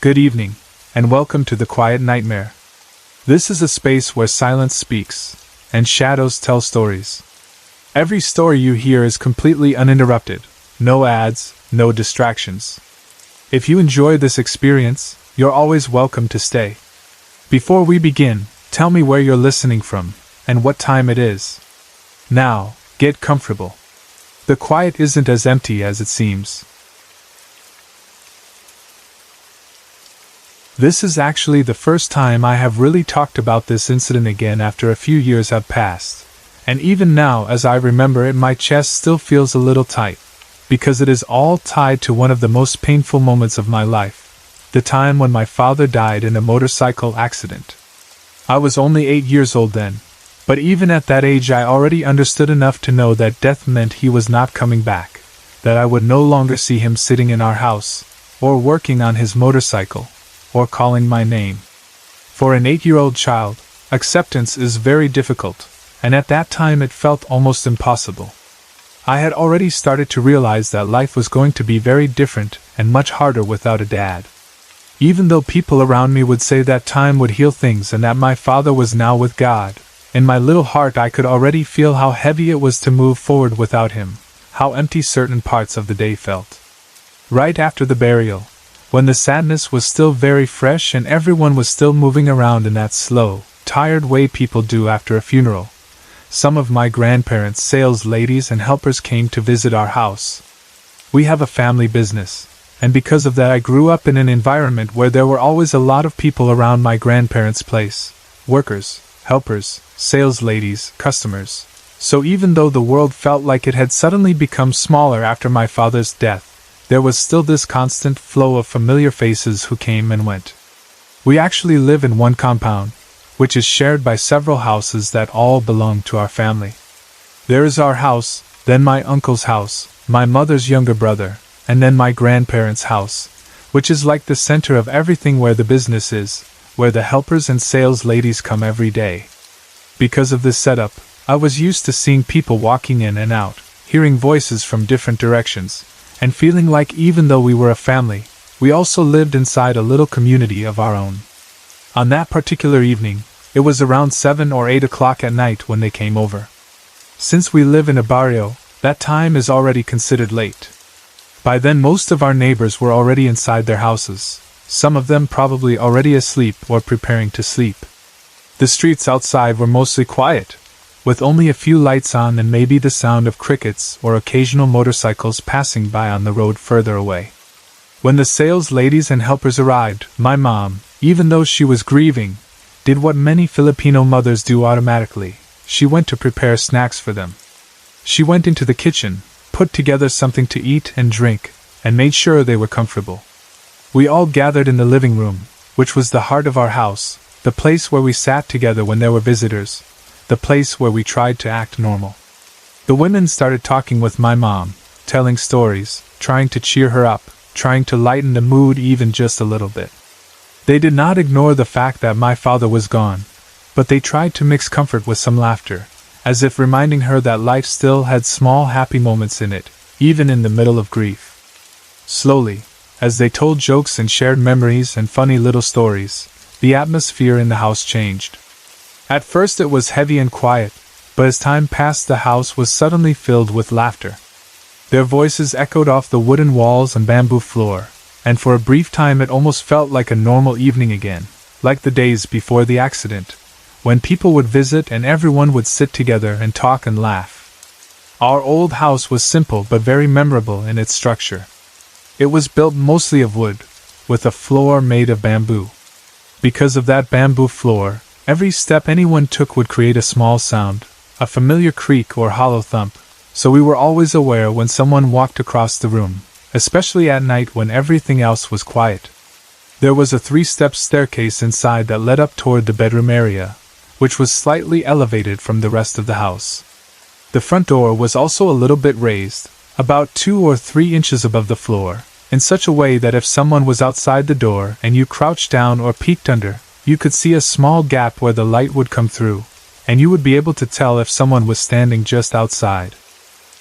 Good evening, and welcome to the Quiet Nightmare. This is a space where silence speaks, and shadows tell stories. Every story you hear is completely uninterrupted, no ads, no distractions. If you enjoy this experience, you're always welcome to stay. Before we begin, tell me where you're listening from, and what time it is. Now, get comfortable. The quiet isn't as empty as it seems. This is actually the first time I have really talked about this incident again after a few years have passed. And even now, as I remember it, my chest still feels a little tight, because it is all tied to one of the most painful moments of my life, the time when my father died in a motorcycle accident. I was only 8 years old then, but even at that age I already understood enough to know that death meant he was not coming back, that I would no longer see him sitting in our house, or working on his motorcycle, or calling my name. For an 8-year-old child, acceptance is very difficult, and at that time it felt almost impossible. I had already started to realize that life was going to be very different and much harder without a dad. Even though people around me would say that time would heal things and that my father was now with God, in my little heart I could already feel how heavy it was to move forward without him, how empty certain parts of the day felt. Right after the burial, when the sadness was still very fresh and everyone was still moving around in that slow, tired way people do after a funeral, some of my grandparents, sales ladies and helpers came to visit our house. We have a family business, and because of that I grew up in an environment where there were always a lot of people around my grandparents' place, workers, helpers, sales ladies, customers. So even though the world felt like it had suddenly become smaller after my father's death, there was still this constant flow of familiar faces who came and went. We actually live in one compound, which is shared by several houses that all belong to our family. There is our house, then my uncle's house, my mother's younger brother, and then my grandparents' house, which is like the center of everything where the business is, where the helpers and sales ladies come every day. Because of this setup, I was used to seeing people walking in and out, hearing voices from different directions, and feeling like even though we were a family, we also lived inside a little community of our own. On that particular evening, it was around 7 or 8 o'clock at night when they came over. Since we live in a barrio, that time is already considered late. By then most of our neighbors were already inside their houses, some of them probably already asleep or preparing to sleep. The streets outside were mostly quiet, with only a few lights on and maybe the sound of crickets or occasional motorcycles passing by on the road further away. When the sales ladies and helpers arrived, my mom, even though she was grieving, did what many Filipino mothers do automatically. She went to prepare snacks for them. She went into the kitchen, put together something to eat and drink, and made sure they were comfortable. We all gathered in the living room, which was the heart of our house, the place where we sat together when there were visitors, the place where we tried to act normal. The women started talking with my mom, telling stories, trying to cheer her up, trying to lighten the mood even just a little bit. They did not ignore the fact that my father was gone, but they tried to mix comfort with some laughter, as if reminding her that life still had small happy moments in it, even in the middle of grief. Slowly, as they told jokes and shared memories and funny little stories, the atmosphere in the house changed. At first it was heavy and quiet, but as time passed the house was suddenly filled with laughter. Their voices echoed off the wooden walls and bamboo floor, and for a brief time it almost felt like a normal evening again, like the days before the accident, when people would visit and everyone would sit together and talk and laugh. Our old house was simple but very memorable in its structure. It was built mostly of wood, with a floor made of bamboo. Because of that bamboo floor, every step anyone took would create a small sound, a familiar creak or hollow thump, so we were always aware when someone walked across the room, especially at night when everything else was quiet. There was a 3-step staircase inside that led up toward the bedroom area, which was slightly elevated from the rest of the house. The front door was also a little bit raised, about 2 or 3 inches above the floor, in such a way that if someone was outside the door and you crouched down or peeked under, you could see a small gap where the light would come through, and you would be able to tell if someone was standing just outside.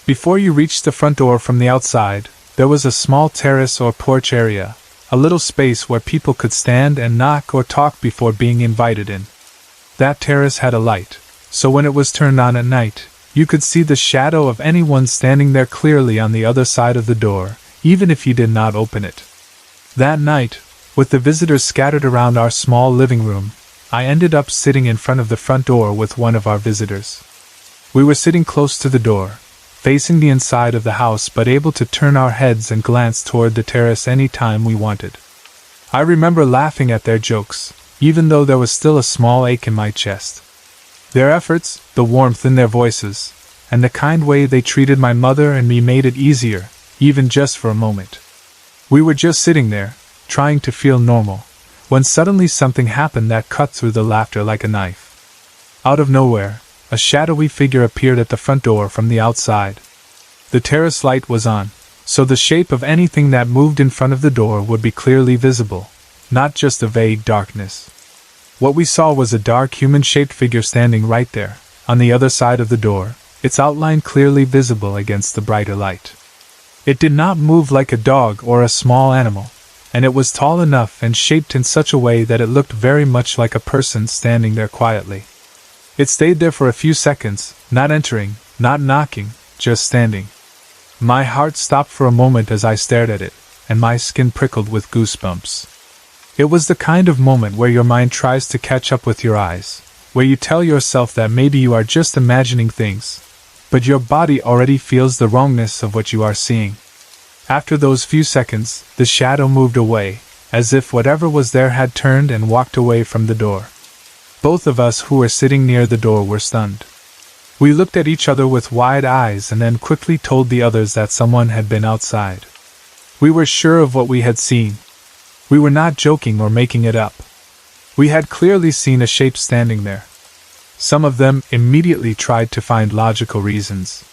Before you reached the front door from the outside, there was a small terrace or porch area, a little space where people could stand and knock or talk before being invited in. That terrace had a light, so when it was turned on at night, you could see the shadow of anyone standing there clearly on the other side of the door, even if you did not open it. That night, with the visitors scattered around our small living room, I ended up sitting in front of the front door with one of our visitors. We were sitting close to the door, facing the inside of the house but able to turn our heads and glance toward the terrace any time we wanted. I remember laughing at their jokes, even though there was still a small ache in my chest. Their efforts, the warmth in their voices, and the kind way they treated my mother and me made it easier, even just for a moment. We were just sitting there, trying to feel normal, when suddenly something happened that cut through the laughter like a knife. Out of nowhere, a shadowy figure appeared at the front door from the outside. The terrace light was on, so the shape of anything that moved in front of the door would be clearly visible, not just a vague darkness. What we saw was a dark human-shaped figure standing right there, on the other side of the door, its outline clearly visible against the brighter light. It did not move like a dog or a small animal, and it was tall enough and shaped in such a way that it looked very much like a person standing there quietly. It stayed there for a few seconds, not entering, not knocking, just standing. My heart stopped for a moment as I stared at it, and my skin prickled with goosebumps. It was the kind of moment where your mind tries to catch up with your eyes, where you tell yourself that maybe you are just imagining things, but your body already feels the wrongness of what you are seeing. After those few seconds, the shadow moved away, as if whatever was there had turned and walked away from the door. Both of us who were sitting near the door were stunned. We looked at each other with wide eyes and then quickly told the others that someone had been outside. We were sure of what we had seen. We were not joking or making it up. We had clearly seen a shape standing there. Some of them immediately tried to find logical reasons.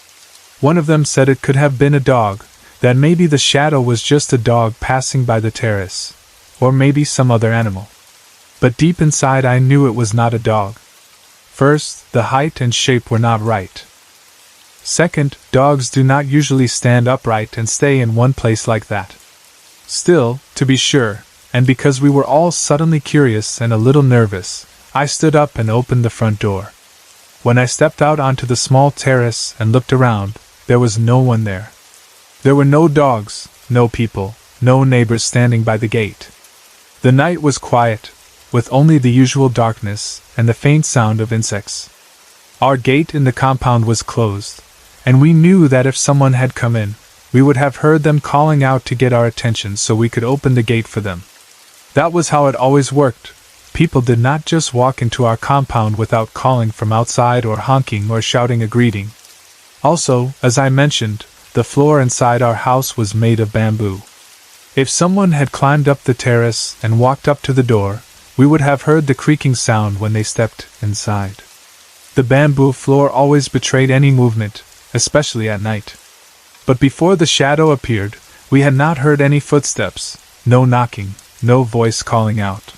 One of them said it could have been a dog, that maybe the shadow was just a dog passing by the terrace, or maybe some other animal. But deep inside I knew it was not a dog. First, the height and shape were not right. Second, dogs do not usually stand upright and stay in one place like that. Still, to be sure, and because we were all suddenly curious and a little nervous, I stood up and opened the front door. When I stepped out onto the small terrace and looked around, there was no one there. There were no dogs, no people, no neighbors standing by the gate. The night was quiet, with only the usual darkness and the faint sound of insects. Our gate in the compound was closed, and we knew that if someone had come in, we would have heard them calling out to get our attention so we could open the gate for them. That was how it always worked. People did not just walk into our compound without calling from outside or honking or shouting a greeting. Also, as I mentioned, the floor inside our house was made of bamboo. If someone had climbed up the terrace and walked up to the door, we would have heard the creaking sound when they stepped inside. The bamboo floor always betrayed any movement, especially at night. But before the shadow appeared, we had not heard any footsteps, no knocking, no voice calling out.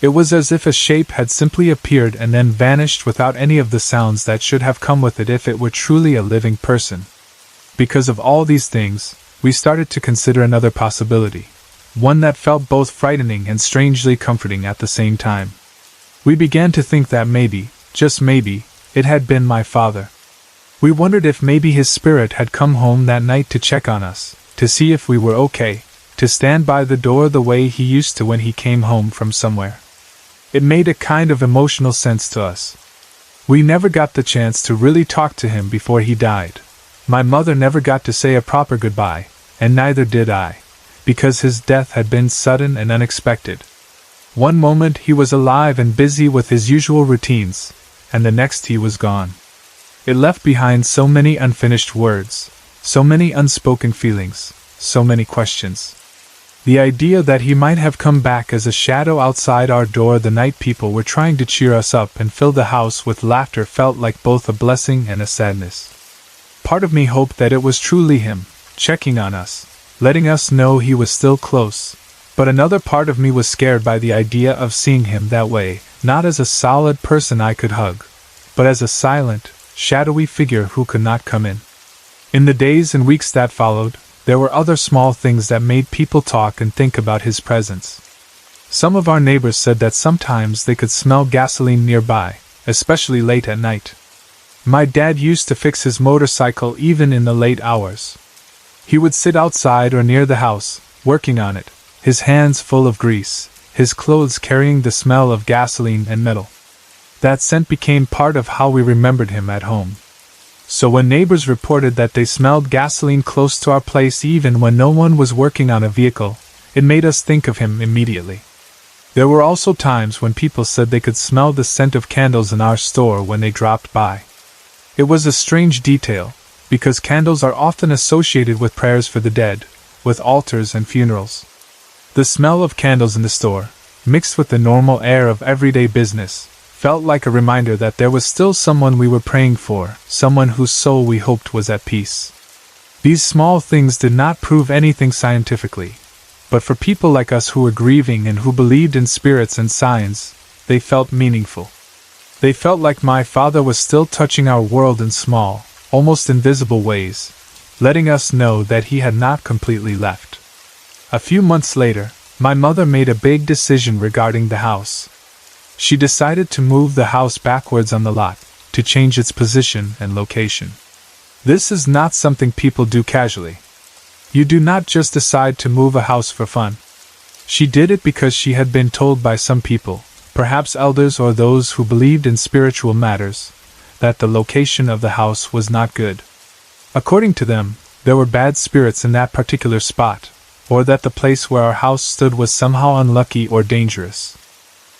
It was as if a shape had simply appeared and then vanished without any of the sounds that should have come with it if it were truly a living person. Because of all these things, we started to consider another possibility, one that felt both frightening and strangely comforting at the same time. We began to think that maybe, just maybe, it had been my father. We wondered if maybe his spirit had come home that night to check on us, to see if we were okay, to stand by the door the way he used to when he came home from somewhere. It made a kind of emotional sense to us. We never got the chance to really talk to him before he died. My mother never got to say a proper goodbye, and neither did I, because his death had been sudden and unexpected. One moment he was alive and busy with his usual routines, and the next he was gone. It left behind so many unfinished words, so many unspoken feelings, so many questions. The idea that he might have come back as a shadow outside our door the night people were trying to cheer us up and fill the house with laughter felt like both a blessing and a sadness. Part of me hoped that it was truly him, checking on us, letting us know he was still close, but another part of me was scared by the idea of seeing him that way, not as a solid person I could hug, but as a silent, shadowy figure who could not come in. In the days and weeks that followed, there were other small things that made people talk and think about his presence. Some of our neighbors said that sometimes they could smell gasoline nearby, especially late at night. My dad used to fix his motorcycle even in the late hours. He would sit outside or near the house, working on it, his hands full of grease, his clothes carrying the smell of gasoline and metal. That scent became part of how we remembered him at home. So when neighbors reported that they smelled gasoline close to our place even when no one was working on a vehicle, it made us think of him immediately. There were also times when people said they could smell the scent of candles in our store when they dropped by. It was a strange detail, because candles are often associated with prayers for the dead, with altars and funerals. The smell of candles in the store, mixed with the normal air of everyday business, felt like a reminder that there was still someone we were praying for, someone whose soul we hoped was at peace. These small things did not prove anything scientifically, but for people like us who were grieving and who believed in spirits and signs, they felt meaningful. They felt like my father was still touching our world in small, almost invisible ways, letting us know that he had not completely left. A few months later, my mother made a big decision regarding the house. She decided to move the house backwards on the lot, to change its position and location. This is not something people do casually. You do not just decide to move a house for fun. She did it because she had been told by some people, perhaps elders or those who believed in spiritual matters, that the location of the house was not good. According to them, there were bad spirits in that particular spot, or that the place where our house stood was somehow unlucky or dangerous.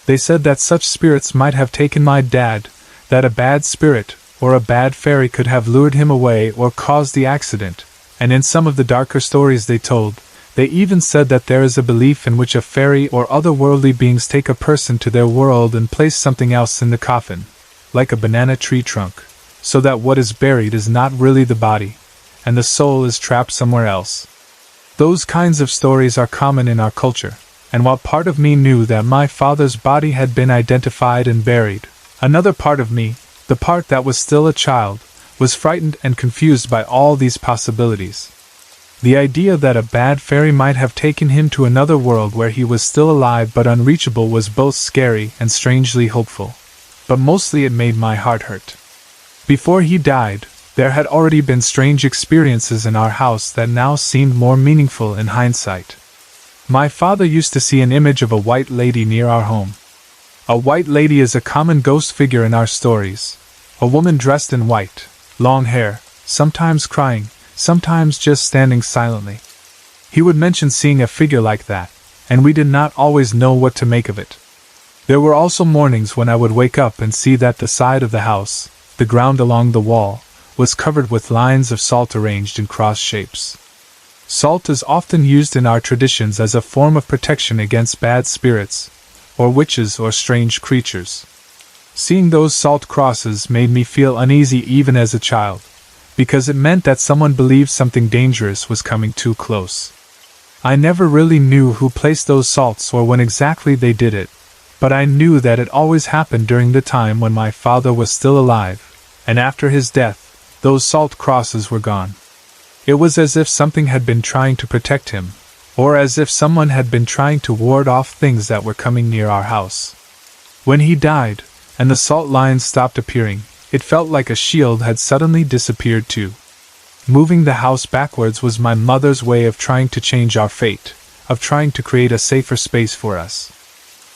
They said that such spirits might have taken my dad, that a bad spirit or a bad fairy could have lured him away or caused the accident, and in some of the darker stories they told, they even said that there is a belief in which a fairy or otherworldly beings take a person to their world and place something else in the coffin, like a banana tree trunk, so that what is buried is not really the body, and the soul is trapped somewhere else. Those kinds of stories are common in our culture, and while part of me knew that my father's body had been identified and buried, another part of me, the part that was still a child, was frightened and confused by all these possibilities. The idea that a bad fairy might have taken him to another world where he was still alive but unreachable was both scary and strangely hopeful, but mostly it made my heart hurt. Before he died, there had already been strange experiences in our house that now seemed more meaningful in hindsight. My father used to see an image of a white lady near our home. A white lady is a common ghost figure in our stories, a woman dressed in white, long hair, sometimes crying, sometimes just standing silently. He would mention seeing a figure like that, and we did not always know what to make of it. There were also mornings when I would wake up and see that the side of the house, the ground along the wall, was covered with lines of salt arranged in cross shapes. Salt is often used in our traditions as a form of protection against bad spirits, or witches or strange creatures. Seeing those salt crosses made me feel uneasy even as a child, because it meant that someone believed something dangerous was coming too close. I never really knew who placed those salts or when exactly they did it, but I knew that it always happened during the time when my father was still alive, and after his death, those salt crosses were gone. It was as if something had been trying to protect him, or as if someone had been trying to ward off things that were coming near our house. When he died, and the salt lines stopped appearing, it felt like a shield had suddenly disappeared too. Moving the house backwards was my mother's way of trying to change our fate, of trying to create a safer space for us.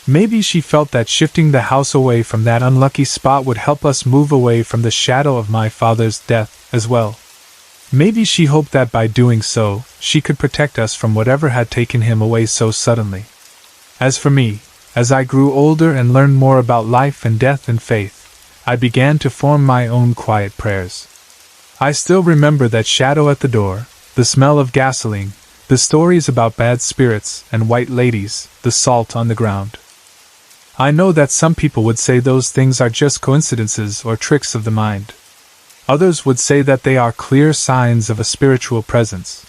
Maybe she felt that shifting the house away from that unlucky spot would help us move away from the shadow of my father's death as well. Maybe she hoped that by doing so, she could protect us from whatever had taken him away so suddenly. As for me, as I grew older and learned more about life and death and faith, I began to form my own quiet prayers. I still remember that shadow at the door, the smell of gasoline, the stories about bad spirits and white ladies, the salt on the ground. I know that some people would say those things are just coincidences or tricks of the mind. Others would say that they are clear signs of a spiritual presence.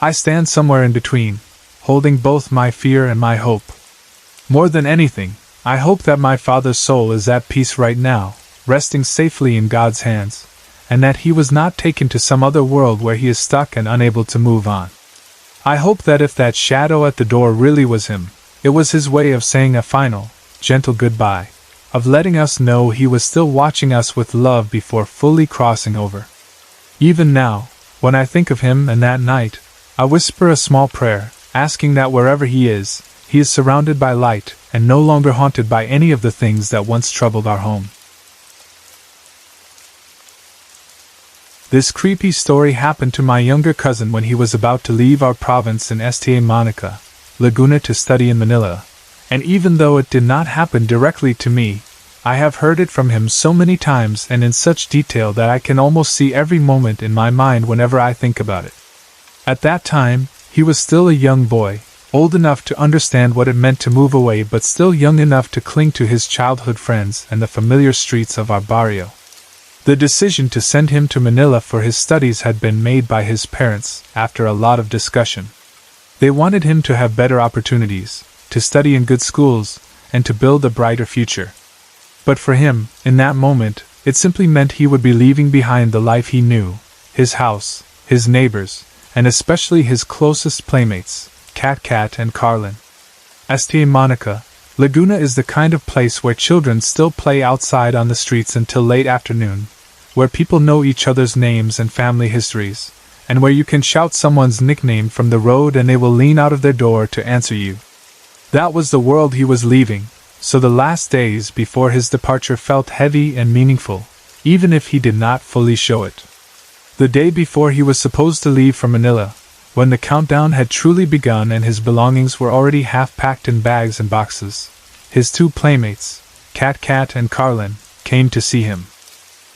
I stand somewhere in between, holding both my fear and my hope. More than anything, I hope that my father's soul is at peace right now, resting safely in God's hands, and that he was not taken to some other world where he is stuck and unable to move on. I hope that if that shadow at the door really was him, it was his way of saying a final, gentle goodbye, of letting us know he was still watching us with love before fully crossing over. Even now, when I think of him and that night, I whisper a small prayer, asking that wherever he is surrounded by light and no longer haunted by any of the things that once troubled our home. This creepy story happened to my younger cousin when he was about to leave our province in Sta Monica, Laguna to study in Manila, and even though it did not happen directly to me, I have heard it from him so many times and in such detail that I can almost see every moment in my mind whenever I think about it. At that time, he was still a young boy, old enough to understand what it meant to move away but still young enough to cling to his childhood friends and the familiar streets of our barrio. The decision to send him to Manila for his studies had been made by his parents after a lot of discussion. They wanted him to have better opportunities, to study in good schools, and to build a brighter future. But for him, in that moment, it simply meant he would be leaving behind the life he knew, his house, his neighbors, and especially his closest playmates, Cat and Carlin. Sta Monica, Laguna is the kind of place where children still play outside on the streets until late afternoon, where people know each other's names and family histories, and where you can shout someone's nickname from the road and they will lean out of their door to answer you. That was the world he was leaving, so the last days before his departure felt heavy and meaningful, even if he did not fully show it. The day before he was supposed to leave for Manila, when the countdown had truly begun and his belongings were already half packed in bags and boxes, his two playmates, Cat and Carlin, came to see him.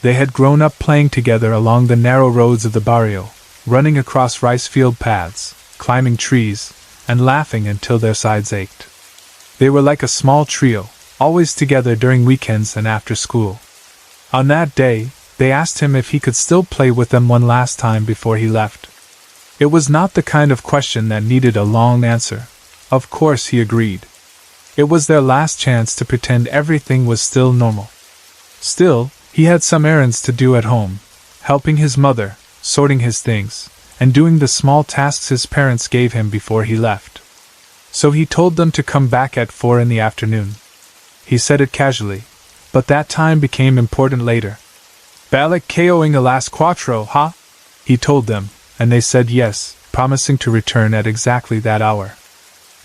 They had grown up playing together along the narrow roads of the barrio, running across rice field paths, climbing trees, and laughing until their sides ached. They were like a small trio, always together during weekends and after school. On that day, they asked him if he could still play with them one last time before he left. It was not the kind of question that needed a long answer. Of course he agreed. It was their last chance to pretend everything was still normal. Still, he had some errands to do at home, helping his mother, sorting his things, and doing the small tasks his parents gave him before he left. So he told them to come back at 4 in the afternoon. He said it casually, but that time became important later. "Balik kayoing alas 4, ha?" he told them, and they said yes, promising to return at exactly that hour.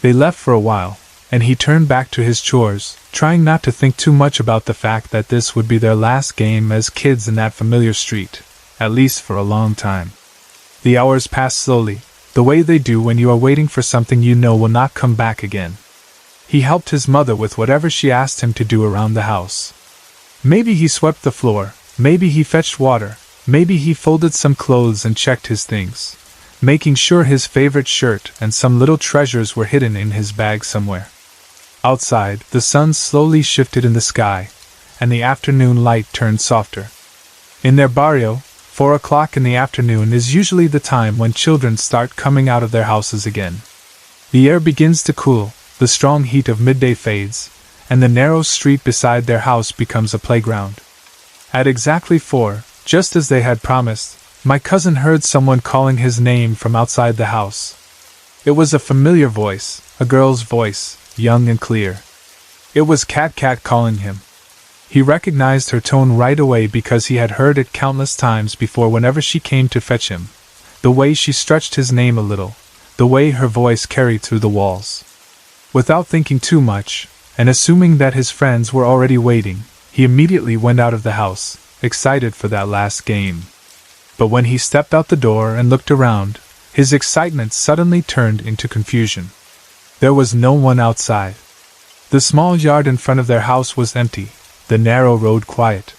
They left for a while, and he turned back to his chores, trying not to think too much about the fact that this would be their last game as kids in that familiar street, at least for a long time. The hours passed slowly, the way they do when you are waiting for something you know will not come back again. He helped his mother with whatever she asked him to do around the house. Maybe he swept the floor, maybe he fetched water, maybe he folded some clothes and checked his things, making sure his favorite shirt and some little treasures were hidden in his bag somewhere. Outside, the sun slowly shifted in the sky, and the afternoon light turned softer. In their barrio, 4 o'clock in the afternoon is usually the time when children start coming out of their houses again. The air begins to cool, the strong heat of midday fades, and the narrow street beside their house becomes a playground. At exactly 4, just as they had promised, my cousin heard someone calling his name from outside the house. It was a familiar voice, a girl's voice, young and clear. It was Cat calling him. He recognized her tone right away because he had heard it countless times before whenever she came to fetch him, the way she stretched his name a little, the way her voice carried through the walls. Without thinking too much, and assuming that his friends were already waiting, he immediately went out of the house, excited for that last game. But when he stepped out the door and looked around, his excitement suddenly turned into confusion. There was no one outside. The small yard in front of their house was empty, the narrow road quiet.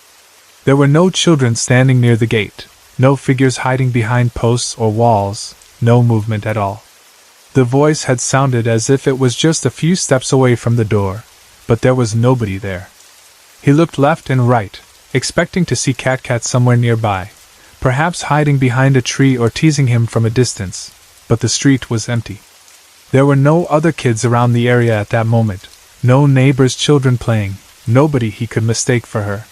There were no children standing near the gate, no figures hiding behind posts or walls, no movement at all. The voice had sounded as if it was just a few steps away from the door, but there was nobody there. He looked left and right, expecting to see Cat somewhere nearby, perhaps hiding behind a tree or teasing him from a distance, but the street was empty. There were no other kids around the area at that moment, no neighbors' children playing, nobody he could mistake for her.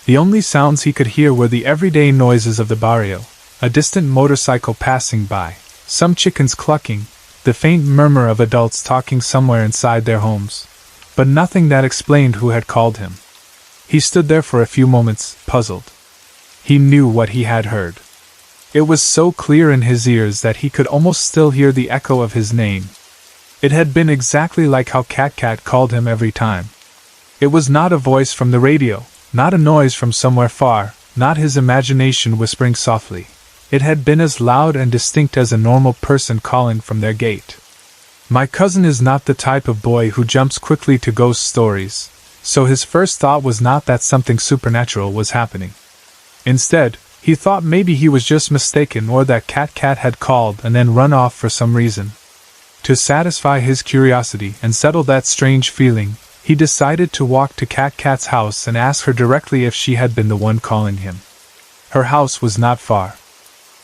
The only sounds he could hear were the everyday noises of the barrio, a distant motorcycle passing by, some chickens clucking, the faint murmur of adults talking somewhere inside their homes, but nothing that explained who had called him. He stood there for a few moments, puzzled. He knew what he had heard. It was so clear in his ears that he could almost still hear the echo of his name. It had been exactly like how Cat called him every time. It was not a voice from the radio, not a noise from somewhere far, not his imagination whispering softly. It had been as loud and distinct as a normal person calling from their gate. My cousin is not the type of boy who jumps quickly to ghost stories, so his first thought was not that something supernatural was happening. Instead, he thought maybe he was just mistaken or that Cat had called and then run off for some reason. To satisfy his curiosity and settle that strange feeling, he decided to walk to Cat's house and ask her directly if she had been the one calling him. Her house was not far.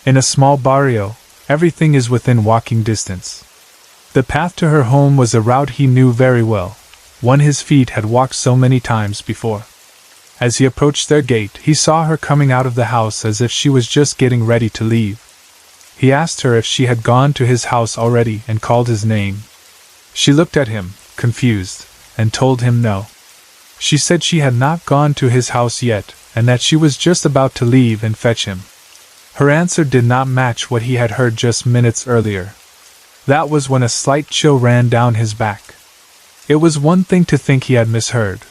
In a small barrio, everything is within walking distance. The path to her home was a route he knew very well, one his feet had walked so many times before. As he approached their gate, he saw her coming out of the house as if she was just getting ready to leave. He asked her if she had gone to his house already and called his name. She looked at him, confused, and told him no. She said she had not gone to his house yet, and that she was just about to leave and fetch him. Her answer did not match what he had heard just minutes earlier. That was when a slight chill ran down his back. It was one thing to think he had misheard,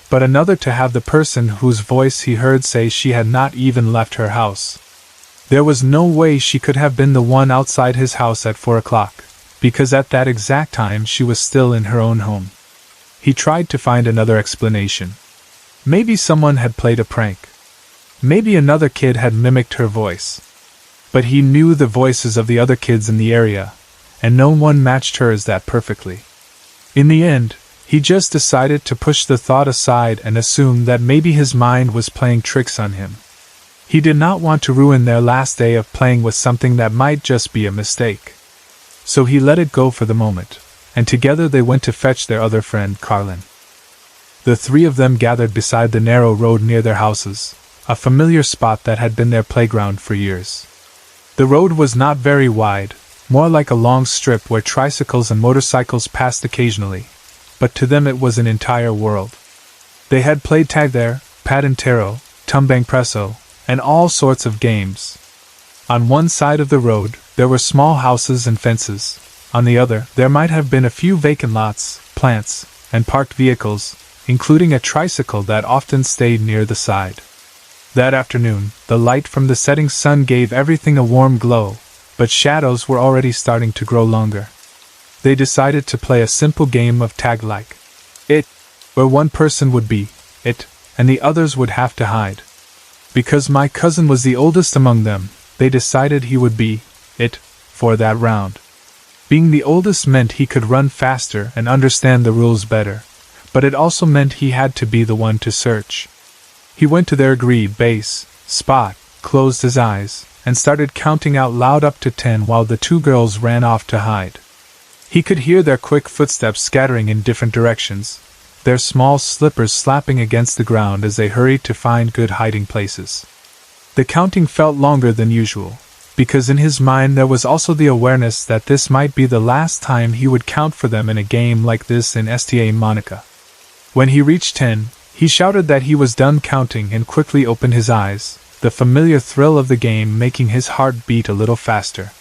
but another to have the person whose voice he heard say she had not even left her house. There was no way she could have been the one outside his house at 4 o'clock, because at that exact time she was still in her own home. He tried to find another explanation. Maybe someone had played a prank. Maybe another kid had mimicked her voice. But he knew the voices of the other kids in the area, and no one matched hers that perfectly. In the end, he just decided to push the thought aside and assume that maybe his mind was playing tricks on him. He did not want to ruin their last day of playing with something that might just be a mistake. So he let it go for the moment, and together they went to fetch their other friend, Carlin. The three of them gathered beside the narrow road near their houses, a familiar spot that had been their playground for years. The road was not very wide, more like a long strip where tricycles and motorcycles passed occasionally, but to them it was an entire world. They had played tag there, patintero, tumbang preso, and all sorts of games. On one side of the road, there were small houses and fences. On the other, there might have been a few vacant lots, plants, and parked vehicles, including a tricycle that often stayed near the side. That afternoon, the light from the setting sun gave everything a warm glow, but shadows were already starting to grow longer. They decided to play a simple game of tag like it, where one person would be it, and the others would have to hide. Because my cousin was the oldest among them, they decided he would be it for that round. Being the oldest meant he could run faster and understand the rules better, but it also meant he had to be the one to search. He went to their agreed base spot, closed his eyes, and started counting out loud up to 10 while the two girls ran off to hide. He could hear their quick footsteps scattering in different directions, their small slippers slapping against the ground as they hurried to find good hiding places. The counting felt longer than usual, because in his mind there was also the awareness that this might be the last time he would count for them in a game like this in Sta Monica. When he reached 10, he shouted that he was done counting and quickly opened his eyes, the familiar thrill of the game making his heart beat a little faster.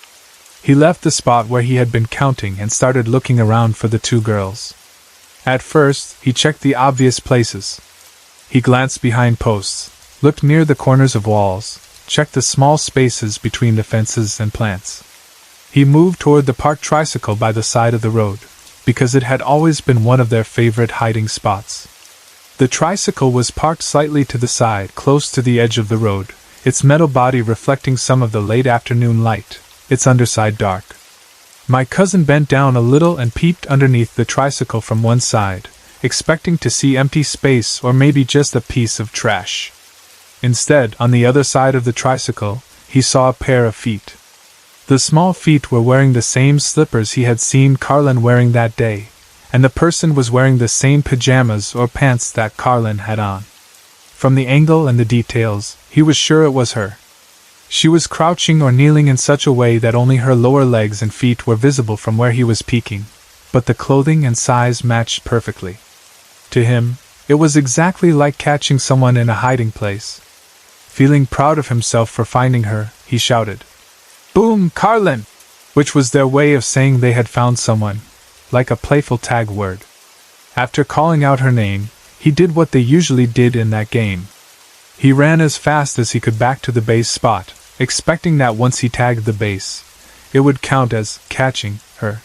He left the spot where he had been counting and started looking around for the two girls. At first, he checked the obvious places. He glanced behind posts, looked near the corners of walls, checked the small spaces between the fences and plants. He moved toward the parked tricycle by the side of the road, because it had always been one of their favorite hiding spots. The tricycle was parked slightly to the side, close to the edge of the road, its metal body reflecting some of the late afternoon light, its underside dark. My cousin bent down a little and peeped underneath the tricycle from one side, expecting to see empty space or maybe just a piece of trash. Instead, on the other side of the tricycle, he saw a pair of feet. The small feet were wearing the same slippers he had seen Carlin wearing that day, and the person was wearing the same pajamas or pants that Carlin had on. From the angle and the details, he was sure it was her. She was crouching or kneeling in such a way that only her lower legs and feet were visible from where he was peeking, but the clothing and size matched perfectly. To him, it was exactly like catching someone in a hiding place. Feeling proud of himself for finding her, he shouted, "Boom, Carlin!" which was their way of saying they had found someone, like a playful tag word. After calling out her name, he did what they usually did in that game. He ran as fast as he could back to the base spot, expecting that once he tagged the base, it would count as catching her.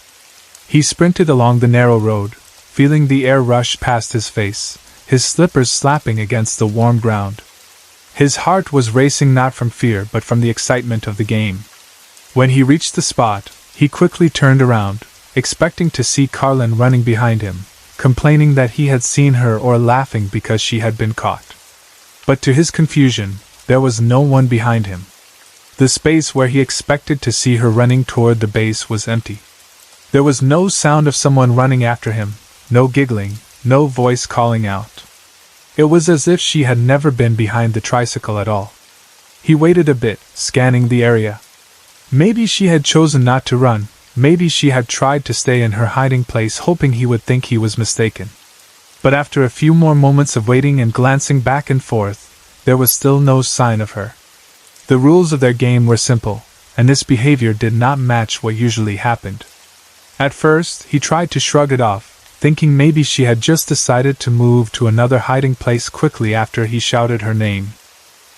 He sprinted along the narrow road, feeling the air rush past his face, his slippers slapping against the warm ground. His heart was racing not from fear but from the excitement of the game. When he reached the spot, he quickly turned around, expecting to see Carlin running behind him, complaining that he had seen her or laughing because she had been caught. But to his confusion, there was no one behind him. The space where he expected to see her running toward the base was empty. There was no sound of someone running after him, no giggling, no voice calling out. It was as if she had never been behind the tricycle at all. He waited a bit, scanning the area. Maybe she had chosen not to run, maybe she had tried to stay in her hiding place hoping he would think he was mistaken. But after a few more moments of waiting and glancing back and forth, there was still no sign of her. The rules of their game were simple, and this behavior did not match what usually happened. At first, he tried to shrug it off, thinking maybe she had just decided to move to another hiding place quickly after he shouted her name.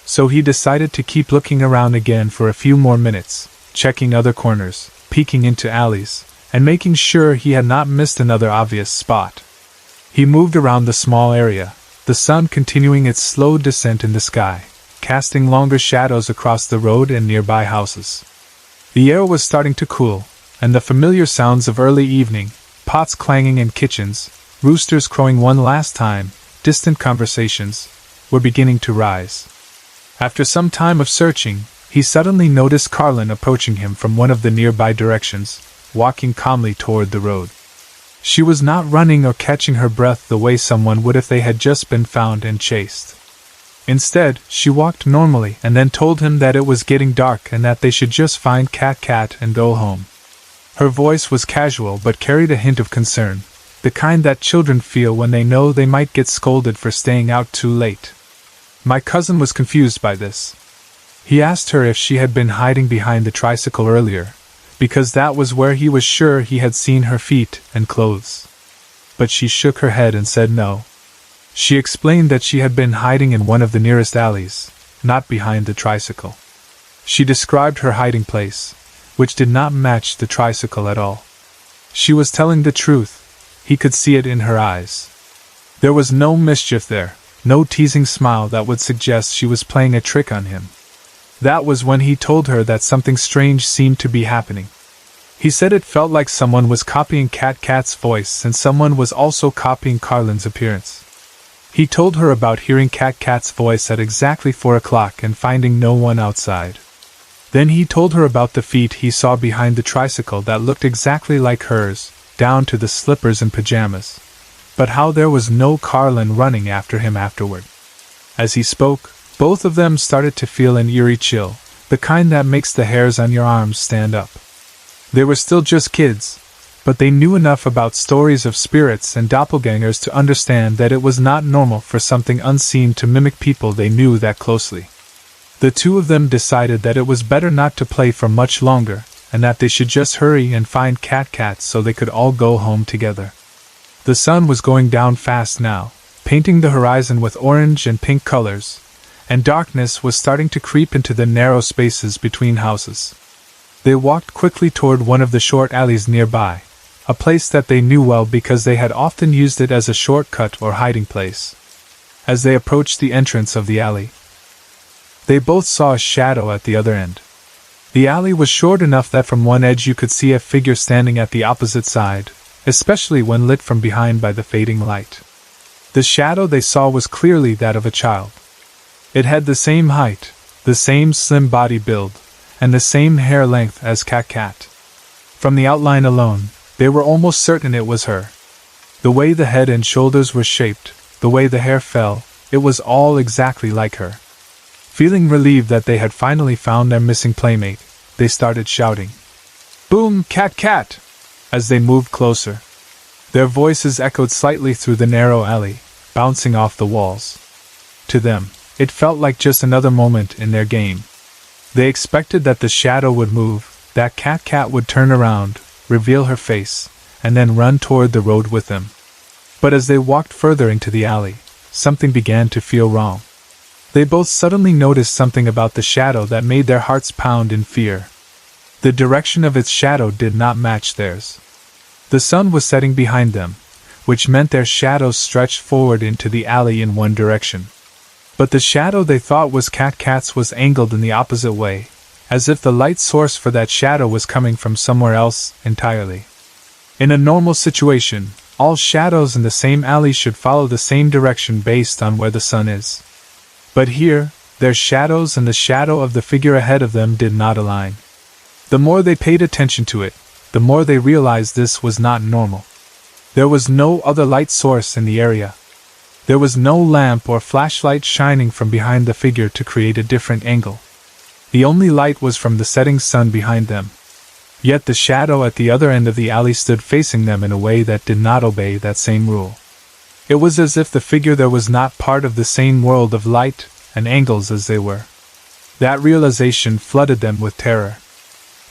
So he decided to keep looking around again for a few more minutes, checking other corners, peeking into alleys, and making sure he had not missed another obvious spot. He moved around the small area, the sun continuing its slow descent in the sky, casting longer shadows across the road and nearby houses. The air was starting to cool, and the familiar sounds of early evening, pots clanging in kitchens, roosters crowing one last time, distant conversations, were beginning to rise. After some time of searching, he suddenly noticed Carlin approaching him from one of the nearby directions, walking calmly toward the road. She was not running or catching her breath the way someone would if they had just been found and chased. Instead, she walked normally and then told him that it was getting dark and that they should just find Cat and go home. Her voice was casual but carried a hint of concern, the kind that children feel when they know they might get scolded for staying out too late. My cousin was confused by this. He asked her if she had been hiding behind the tricycle earlier, because that was where he was sure he had seen her feet and clothes. But she shook her head and said no. She explained that she had been hiding in one of the nearest alleys, not behind the tricycle. She described her hiding place, which did not match the tricycle at all. She was telling the truth. He could see it in her eyes. There was no mischief there, no teasing smile that would suggest she was playing a trick on him. That was when he told her that something strange seemed to be happening. He said it felt like someone was copying Cat's voice and someone was also copying Carlin's appearance. He told her about hearing Cat's voice at exactly 4 o'clock and finding no one outside. Then he told her about the feet he saw behind the tricycle that looked exactly like hers, down to the slippers and pajamas, but how there was no Carlin running after him afterward. As he spoke, both of them started to feel an eerie chill, the kind that makes the hairs on your arms stand up. They were still just kids, but they knew enough about stories of spirits and doppelgangers to understand that it was not normal for something unseen to mimic people they knew that closely. The two of them decided that it was better not to play for much longer, and that they should just hurry and find Cat so they could all go home together. The sun was going down fast now, painting the horizon with orange and pink colors, and darkness was starting to creep into the narrow spaces between houses. They walked quickly toward one of the short alleys nearby, a place that they knew well because they had often used it as a shortcut or hiding place. As they approached the entrance of the alley, they both saw a shadow at the other end. The alley was short enough that from one edge you could see a figure standing at the opposite side, especially when lit from behind by the fading light. The shadow they saw was clearly that of a child. It had the same height, the same slim body build, and the same hair length as Cat. From the outline alone, they were almost certain it was her. The way the head and shoulders were shaped, the way the hair fell, It was all exactly like her. Feeling relieved that they had finally found their missing playmate, they started shouting, "Boom, cat, cat!" as they moved closer. Their voices echoed slightly through the narrow alley, bouncing off the walls. To them, it felt like just another moment in their game. They expected that the shadow would move, that cat would turn around, reveal her face, and then run toward the road with them. But as they walked further into the alley, something began to feel wrong. They both suddenly noticed something about the shadow that made their hearts pound in fear. The direction of its shadow did not match theirs. The sun was setting behind them, which meant their shadows stretched forward into the alley in one direction. But the shadow they thought was cat's was angled in the opposite way, as if the light source for that shadow was coming from somewhere else entirely. In a normal situation, all shadows in the same alley should follow the same direction based on where the sun is. But here, their shadows and the shadow of the figure ahead of them did not align. The more they paid attention to it, the more they realized this was not normal. There was no other light source in the area. There was no lamp or flashlight shining from behind the figure to create a different angle. The only light was from the setting sun behind them. Yet the shadow at the other end of the alley stood facing them in a way that did not obey that same rule. It was as if the figure there was not part of the same world of light and angles as they were. That realization flooded them with terror.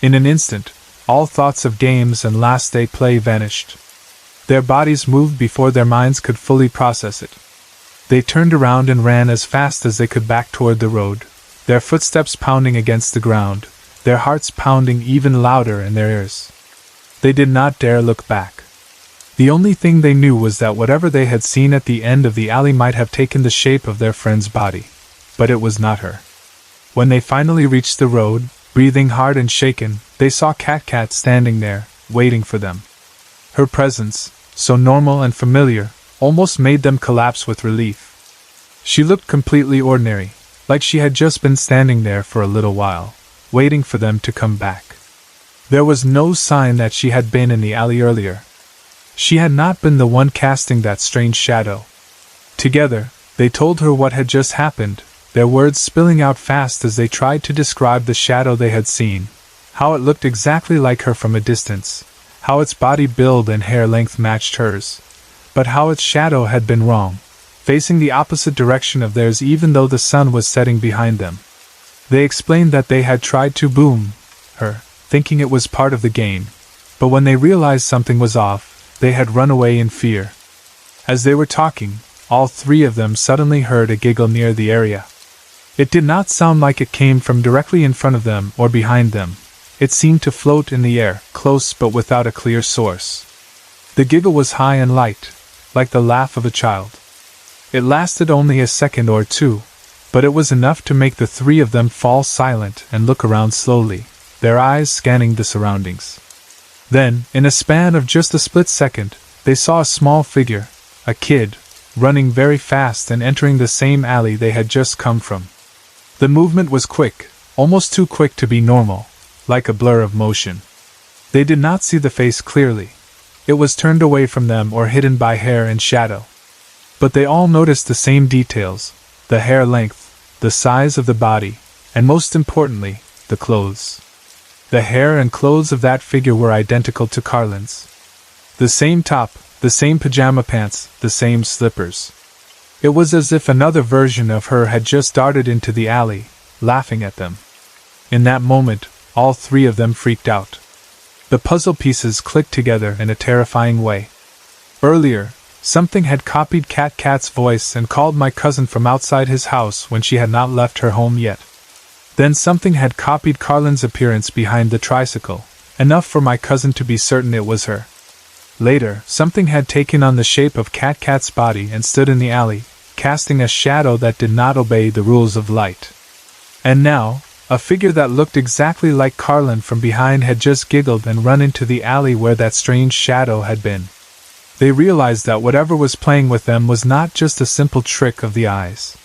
In an instant, all thoughts of games and last day play vanished. Their bodies moved before their minds could fully process it. They turned around and ran as fast as they could back toward the road, their footsteps pounding against the ground, their hearts pounding even louder in their ears. They did not dare look back. The only thing they knew was that whatever they had seen at the end of the alley might have taken the shape of their friend's body, but it was not her. When they finally reached the road, breathing hard and shaken, they saw Cat standing there, waiting for them. Her presence, so normal and familiar, almost made them collapse with relief. She looked completely ordinary, like she had just been standing there for a little while, waiting for them to come back. There was no sign that she had been in the alley earlier. She had not been the one casting that strange shadow. Together, they told her what had just happened, their words spilling out fast as they tried to describe the shadow they had seen, how it looked exactly like her from a distance, how its body build and hair length matched hers, but how its shadow had been wrong, facing the opposite direction of theirs even though the sun was setting behind them. They explained that they had tried to boom her, thinking it was part of the game, but when they realized something was off, they had run away in fear. As they were talking, all three of them suddenly heard a giggle near the area. It did not sound like it came from directly in front of them or behind them. It seemed to float in the air, close but without a clear source. The giggle was high and light, like the laugh of a child. It lasted only a second or two, but it was enough to make the three of them fall silent and look around slowly, their eyes scanning the surroundings. Then, in a span of just a split second, they saw a small figure, a kid, running very fast and entering the same alley they had just come from. The movement was quick, almost too quick to be normal, like a blur of motion. They did not see the face clearly. It was turned away from them or hidden by hair and shadow. But they all noticed the same details, the hair length, the size of the body, and most importantly, the clothes. The hair and clothes of that figure were identical to Carlin's. The same top, the same pajama pants, the same slippers. It was as if another version of her had just darted into the alley, laughing at them. In that moment, all three of them freaked out. The puzzle pieces clicked together in a terrifying way. Earlier, something had copied Cat's voice and called my cousin from outside his house when she had not left her home yet. Then something had copied Carlin's appearance behind the tricycle, enough for my cousin to be certain it was her. Later, something had taken on the shape of Cat's body and stood in the alley, casting a shadow that did not obey the rules of light. And now, a figure that looked exactly like Carlin from behind had just giggled and run into the alley where that strange shadow had been. They realized that whatever was playing with them was not just a simple trick of the eyes.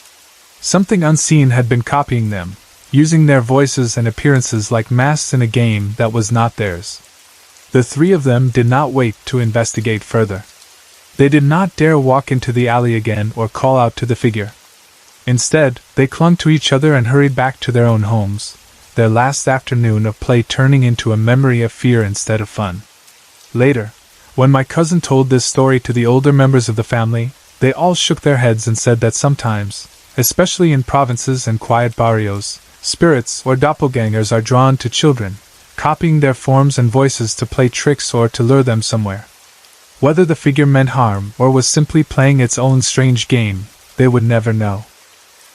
Something unseen had been copying them, using their voices and appearances like masks in a game that was not theirs. The three of them did not wait to investigate further. They did not dare walk into the alley again or call out to the figure. Instead, they clung to each other and hurried back to their own homes, their last afternoon of play turning into a memory of fear instead of fun. Later, when my cousin told this story to the older members of the family, they all shook their heads and said that sometimes, especially in provinces and quiet barrios, spirits or doppelgangers are drawn to children, copying their forms and voices to play tricks or to lure them somewhere. Whether the figure meant harm or was simply playing its own strange game, they would never know.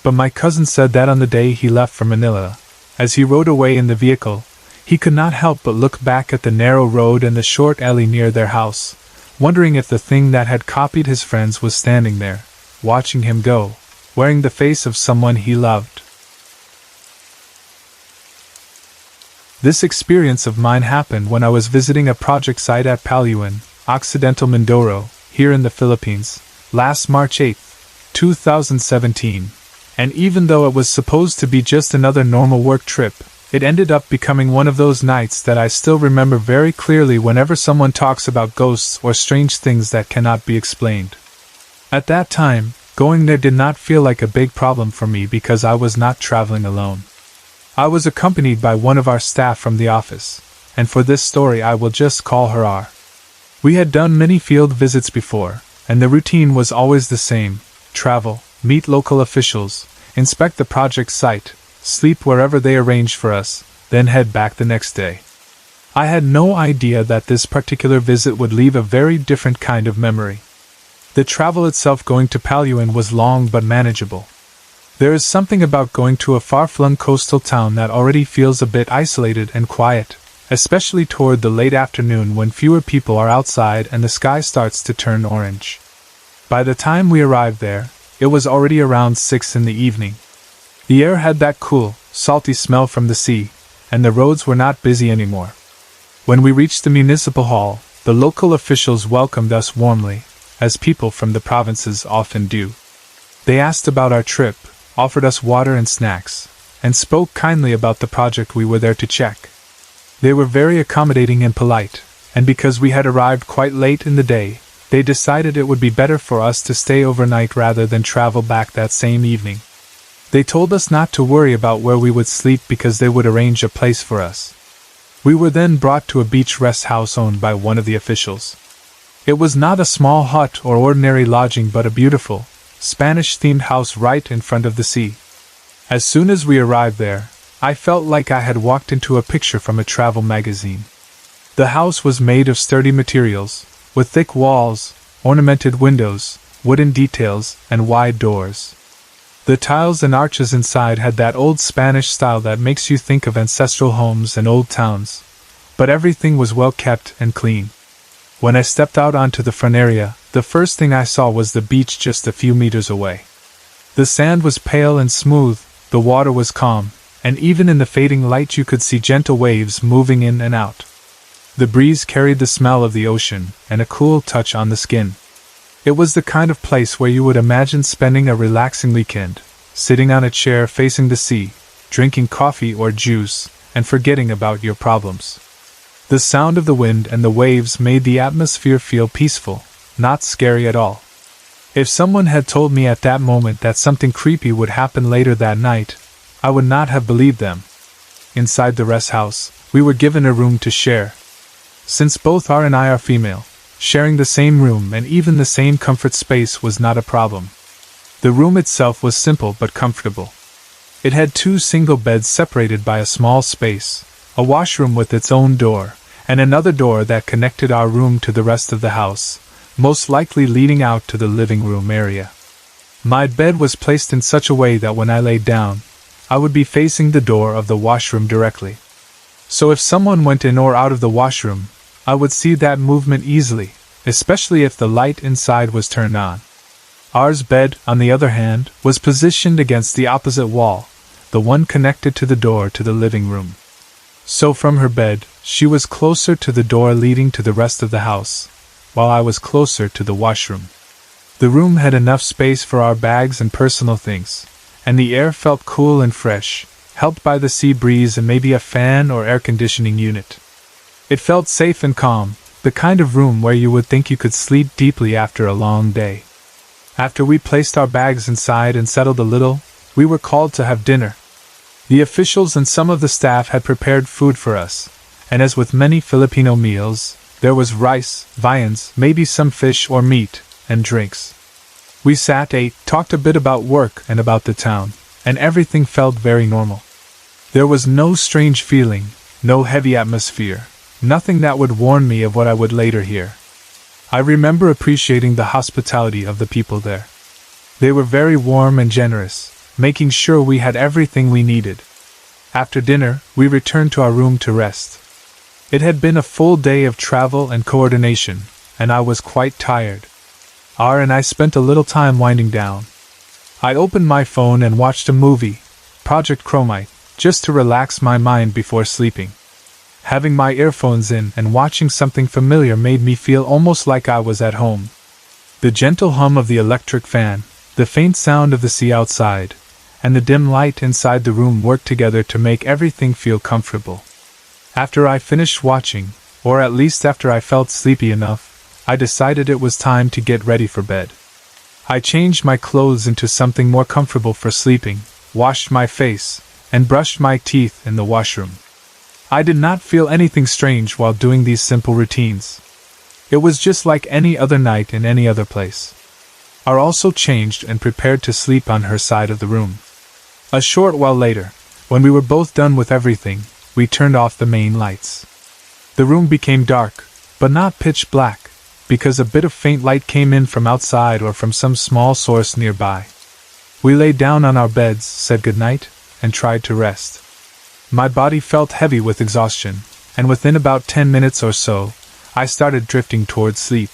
But my cousin said that on the day he left for Manila, as he rode away in the vehicle, he could not help but look back at the narrow road and the short alley near their house, wondering if the thing that had copied his friends was standing there, watching him go, wearing the face of someone he loved. This experience of mine happened when I was visiting a project site at Paluan, Occidental Mindoro, here in the Philippines, last March 8, 2017. And even though it was supposed to be just another normal work trip, it ended up becoming one of those nights that I still remember very clearly whenever someone talks about ghosts or strange things that cannot be explained. At that time, going there did not feel like a big problem for me because I was not traveling alone. I was accompanied by one of our staff from the office, and for this story I will just call her R. We had done many field visits before, and the routine was always the same: travel, meet local officials, inspect the project site, sleep wherever they arranged for us, then head back the next day. I had no idea that this particular visit would leave a very different kind of memory. The travel itself going to Paluan was long but manageable. There is something about going to a far-flung coastal town that already feels a bit isolated and quiet, especially toward the late afternoon when fewer people are outside and the sky starts to turn orange. By the time we arrived there, it was already around 6 in the evening. The air had that cool, salty smell from the sea, and the roads were not busy anymore. When we reached the municipal hall, the local officials welcomed us warmly, as people from the provinces often do. They asked about our trip, offered us water and snacks, and spoke kindly about the project we were there to check. They were very accommodating and polite, and because we had arrived quite late in the day, they decided it would be better for us to stay overnight rather than travel back that same evening. They told us not to worry about where we would sleep because they would arrange a place for us. We were then brought to a beach rest house owned by one of the officials. It was not a small hut or ordinary lodging but a beautiful, Spanish-themed house right in front of the sea. As soon as we arrived there, I felt like I had walked into a picture from a travel magazine. The house was made of sturdy materials, with thick walls, ornamented windows, wooden details, and wide doors. The tiles and arches inside had that old Spanish style that makes you think of ancestral homes and old towns, but everything was well kept and clean. When I stepped out onto the front area, the first thing I saw was the beach just a few meters away. The sand was pale and smooth, the water was calm, and even in the fading light you could see gentle waves moving in and out. The breeze carried the smell of the ocean and a cool touch on the skin. It was the kind of place where you would imagine spending a relaxing weekend, sitting on a chair facing the sea, drinking coffee or juice, and forgetting about your problems. The sound of the wind and the waves made the atmosphere feel peaceful, not scary at all. If someone had told me at that moment that something creepy would happen later that night, I would not have believed them. Inside the rest house, we were given a room to share. Since both R and I are female, sharing the same room and even the same comfort space was not a problem. The room itself was simple but comfortable. It had 2 single beds separated by a small space, a washroom with its own door, and another door that connected our room to the rest of the house, most likely leading out to the living room area. My bed was placed in such a way that when I laid down, I would be facing the door of the washroom directly. So if someone went in or out of the washroom, I would see that movement easily, especially if the light inside was turned on. R's bed, on the other hand, was positioned against the opposite wall, the one connected to the door to the living room. So from her bed, she was closer to the door leading to the rest of the house, while I was closer to the washroom. The room had enough space for our bags and personal things, and the air felt cool and fresh, helped by the sea breeze and maybe a fan or air conditioning unit. It felt safe and calm, the kind of room where you would think you could sleep deeply after a long day. After we placed our bags inside and settled a little, we were called to have dinner. The officials and some of the staff had prepared food for us, and as with many Filipino meals, there was rice, viands, maybe some fish or meat, and drinks. We sat, ate, talked a bit about work and about the town, and everything felt very normal. There was no strange feeling, no heavy atmosphere, nothing that would warn me of what I would later hear. I remember appreciating the hospitality of the people there. They were very warm and generous, making sure we had everything we needed. After dinner, we returned to our room to rest. It had been a full day of travel and coordination, and I was quite tired. And I spent a little time winding down. I opened my phone and watched a movie, Project Chromite, just to relax my mind before sleeping. Having my earphones in and watching something familiar made me feel almost like I was at home. The gentle hum of the electric fan, the faint sound of the sea outside, and the dim light inside the room worked together to make everything feel comfortable. After I finished watching, or at least after I felt sleepy enough, I decided it was time to get ready for bed. I changed my clothes into something more comfortable for sleeping, washed my face, and brushed my teeth in the washroom. I did not feel anything strange while doing these simple routines. It was just like any other night in any other place. I also changed and prepared to sleep on her side of the room. A short while later, when we were both done with everything, we turned off the main lights. The room became dark, but not pitch black, because a bit of faint light came in from outside or from some small source nearby. We lay down on our beds, said goodnight, and tried to rest. My body felt heavy with exhaustion, and within about 10 minutes or so, I started drifting towards sleep.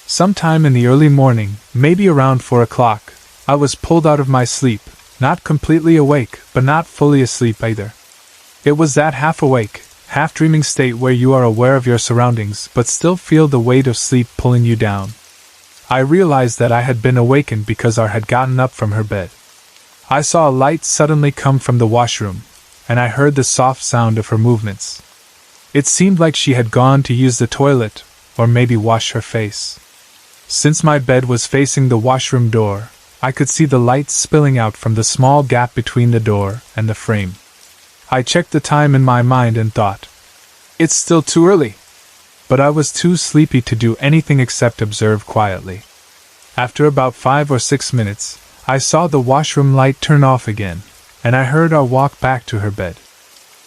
Sometime in the early morning, maybe around 4 o'clock, I was pulled out of my sleep, not completely awake, but not fully asleep either. It was that half-awake, half-dreaming state where you are aware of your surroundings but still feel the weight of sleep pulling you down. I realized that I had been awakened because I had gotten up from her bed. I saw a light suddenly come from the washroom, and I heard the soft sound of her movements. It seemed like she had gone to use the toilet, or maybe wash her face. Since my bed was facing the washroom door, I could see the light spilling out from the small gap between the door and the frame. I checked the time in my mind and thought, "It's still too early." But I was too sleepy to do anything except observe quietly. After about 5 or 6 minutes, I saw the washroom light turn off again, and I heard her walk back to her bed.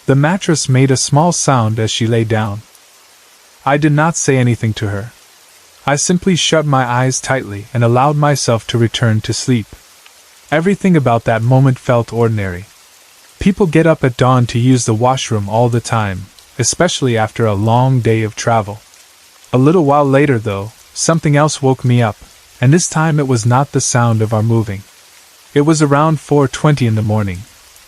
The mattress made a small sound as she lay down. I did not say anything to her. I simply shut my eyes tightly and allowed myself to return to sleep. Everything about that moment felt ordinary. People get up at dawn to use the washroom all the time, especially after a long day of travel. A little while later, though, something else woke me up, and this time it was not the sound of our moving. It was around 4:20 in the morning.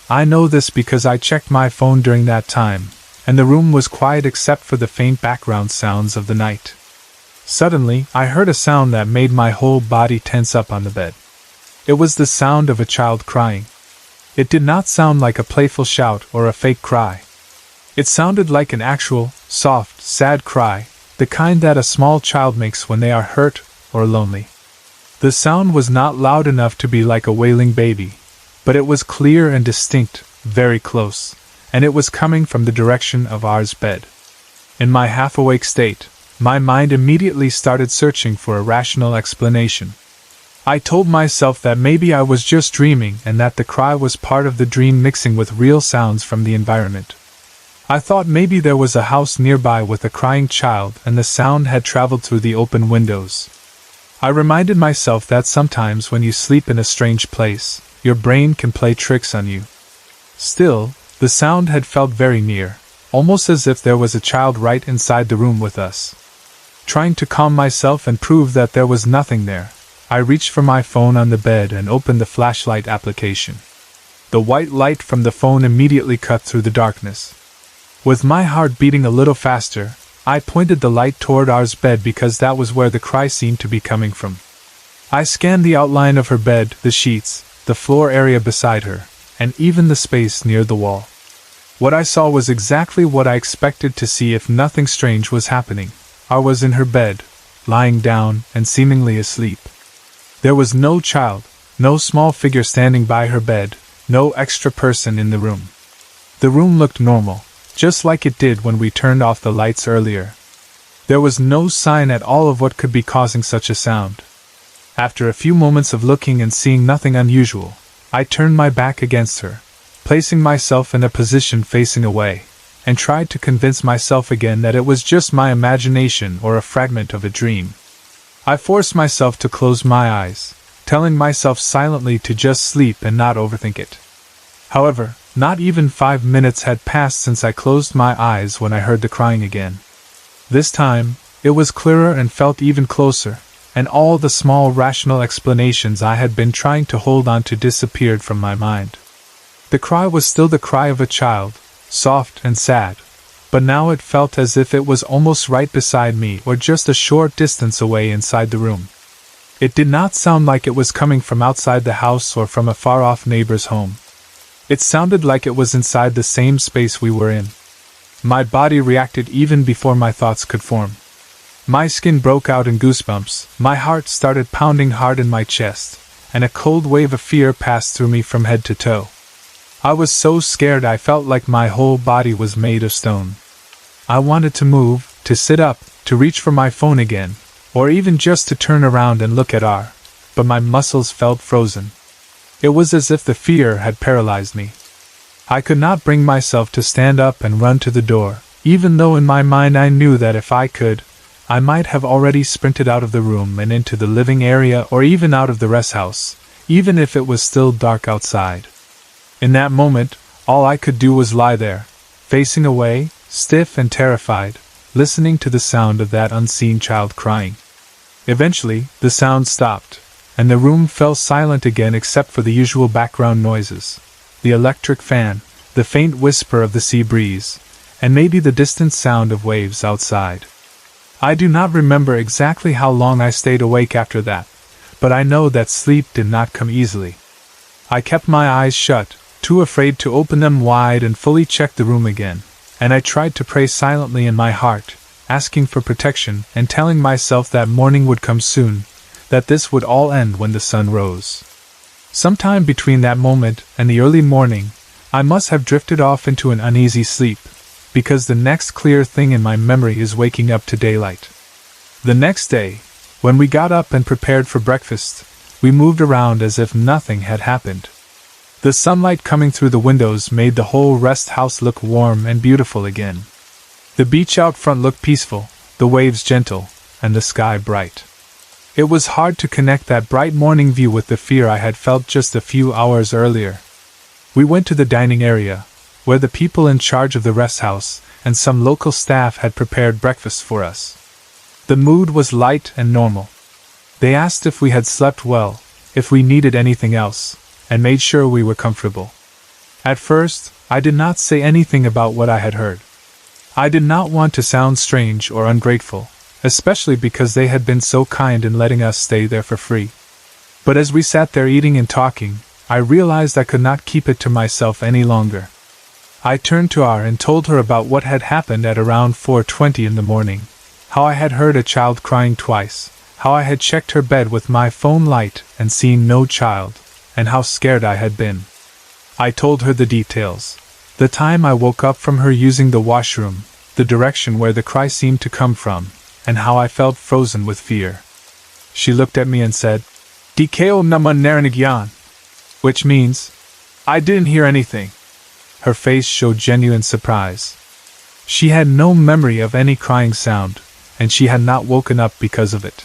I know this because I checked my phone during that time, and the room was quiet except for the faint background sounds of the night. Suddenly, I heard a sound that made my whole body tense up on the bed. It was the sound of a child crying. It did not sound like a playful shout or a fake cry. It sounded like an actual, soft, sad cry, the kind that a small child makes when they are hurt or lonely. The sound was not loud enough to be like a wailing baby, but it was clear and distinct, very close, and it was coming from the direction of ours bed. In my half-awake state, my mind immediately started searching for a rational explanation. I told myself that maybe I was just dreaming and that the cry was part of the dream mixing with real sounds from the environment. I thought maybe there was a house nearby with a crying child and the sound had traveled through the open windows. I reminded myself that sometimes when you sleep in a strange place, your brain can play tricks on you. Still, the sound had felt very near, almost as if there was a child right inside the room with us. Trying to calm myself and prove that there was nothing there, I reached for my phone on the bed and opened the flashlight application. The white light from the phone immediately cut through the darkness. With my heart beating a little faster, I pointed the light toward ours bed because that was where the cry seemed to be coming from. I scanned the outline of her bed, the sheets, the floor area beside her, and even the space near the wall. What I saw was exactly what I expected to see if nothing strange was happening. I was in her bed, lying down and seemingly asleep. There was no child, no small figure standing by her bed, no extra person in the room. The room looked normal, just like it did when we turned off the lights earlier. There was no sign at all of what could be causing such a sound. After a few moments of looking and seeing nothing unusual, I turned my back against her, placing myself in a position facing away, and tried to convince myself again that it was just my imagination or a fragment of a dream. I forced myself to close my eyes, telling myself silently to just sleep and not overthink it. However, not even 5 minutes had passed since I closed my eyes when I heard the crying again. This time, it was clearer and felt even closer, and all the small rational explanations I had been trying to hold on to disappeared from my mind. The cry was still the cry of a child, soft and sad, but now it felt as if it was almost right beside me or just a short distance away inside the room. It did not sound like it was coming from outside the house or from a far-off neighbor's home. It sounded like it was inside the same space we were in. My body reacted even before my thoughts could form. My skin broke out in goosebumps, my heart started pounding hard in my chest, and a cold wave of fear passed through me from head to toe. I was so scared I felt like my whole body was made of stone. I wanted to move, to sit up, to reach for my phone again, or even just to turn around and look at R, but my muscles felt frozen. It was as if the fear had paralyzed me. I could not bring myself to stand up and run to the door, even though in my mind I knew that if I could, I might have already sprinted out of the room and into the living area or even out of the rest house, even if it was still dark outside. In that moment, all I could do was lie there, facing away, stiff and terrified, listening to the sound of that unseen child crying. Eventually, the sound stopped, and the room fell silent again except for the usual background noises, the electric fan, the faint whisper of the sea breeze, and maybe the distant sound of waves outside. I do not remember exactly how long I stayed awake after that, but I know that sleep did not come easily. I kept my eyes shut, too afraid to open them wide and fully check the room again, and I tried to pray silently in my heart, asking for protection and telling myself that morning would come soon, that this would all end when the sun rose. Sometime between that moment and the early morning, I must have drifted off into an uneasy sleep, because the next clear thing in my memory is waking up to daylight. The next day, when we got up and prepared for breakfast, we moved around as if nothing had happened. The sunlight coming through the windows made the whole rest house look warm and beautiful again. The beach out front looked peaceful, the waves gentle, and the sky bright. It was hard to connect that bright morning view with the fear I had felt just a few hours earlier. We went to the dining area, where the people in charge of the rest house and some local staff had prepared breakfast for us. The mood was light and normal. They asked if we had slept well, if we needed anything else, and made sure we were comfortable. At first, I did not say anything about what I had heard. I did not want to sound strange or ungrateful, especially because they had been so kind in letting us stay there for free. But as we sat there eating and talking, I realized I could not keep it to myself any longer. I turned to R and told her about what had happened at around 4:20 in the morning, how I had heard a child crying twice, how I had checked her bed with my phone light and seen no child, and how scared I had been. I told her the details, the time I woke up from her using the washroom, the direction where the cry seemed to come from, and how I felt frozen with fear. She looked at me and said, "Dikeo naman narinig yan," which means, "I didn't hear anything." Her face showed genuine surprise. She had no memory of any crying sound, and she had not woken up because of it.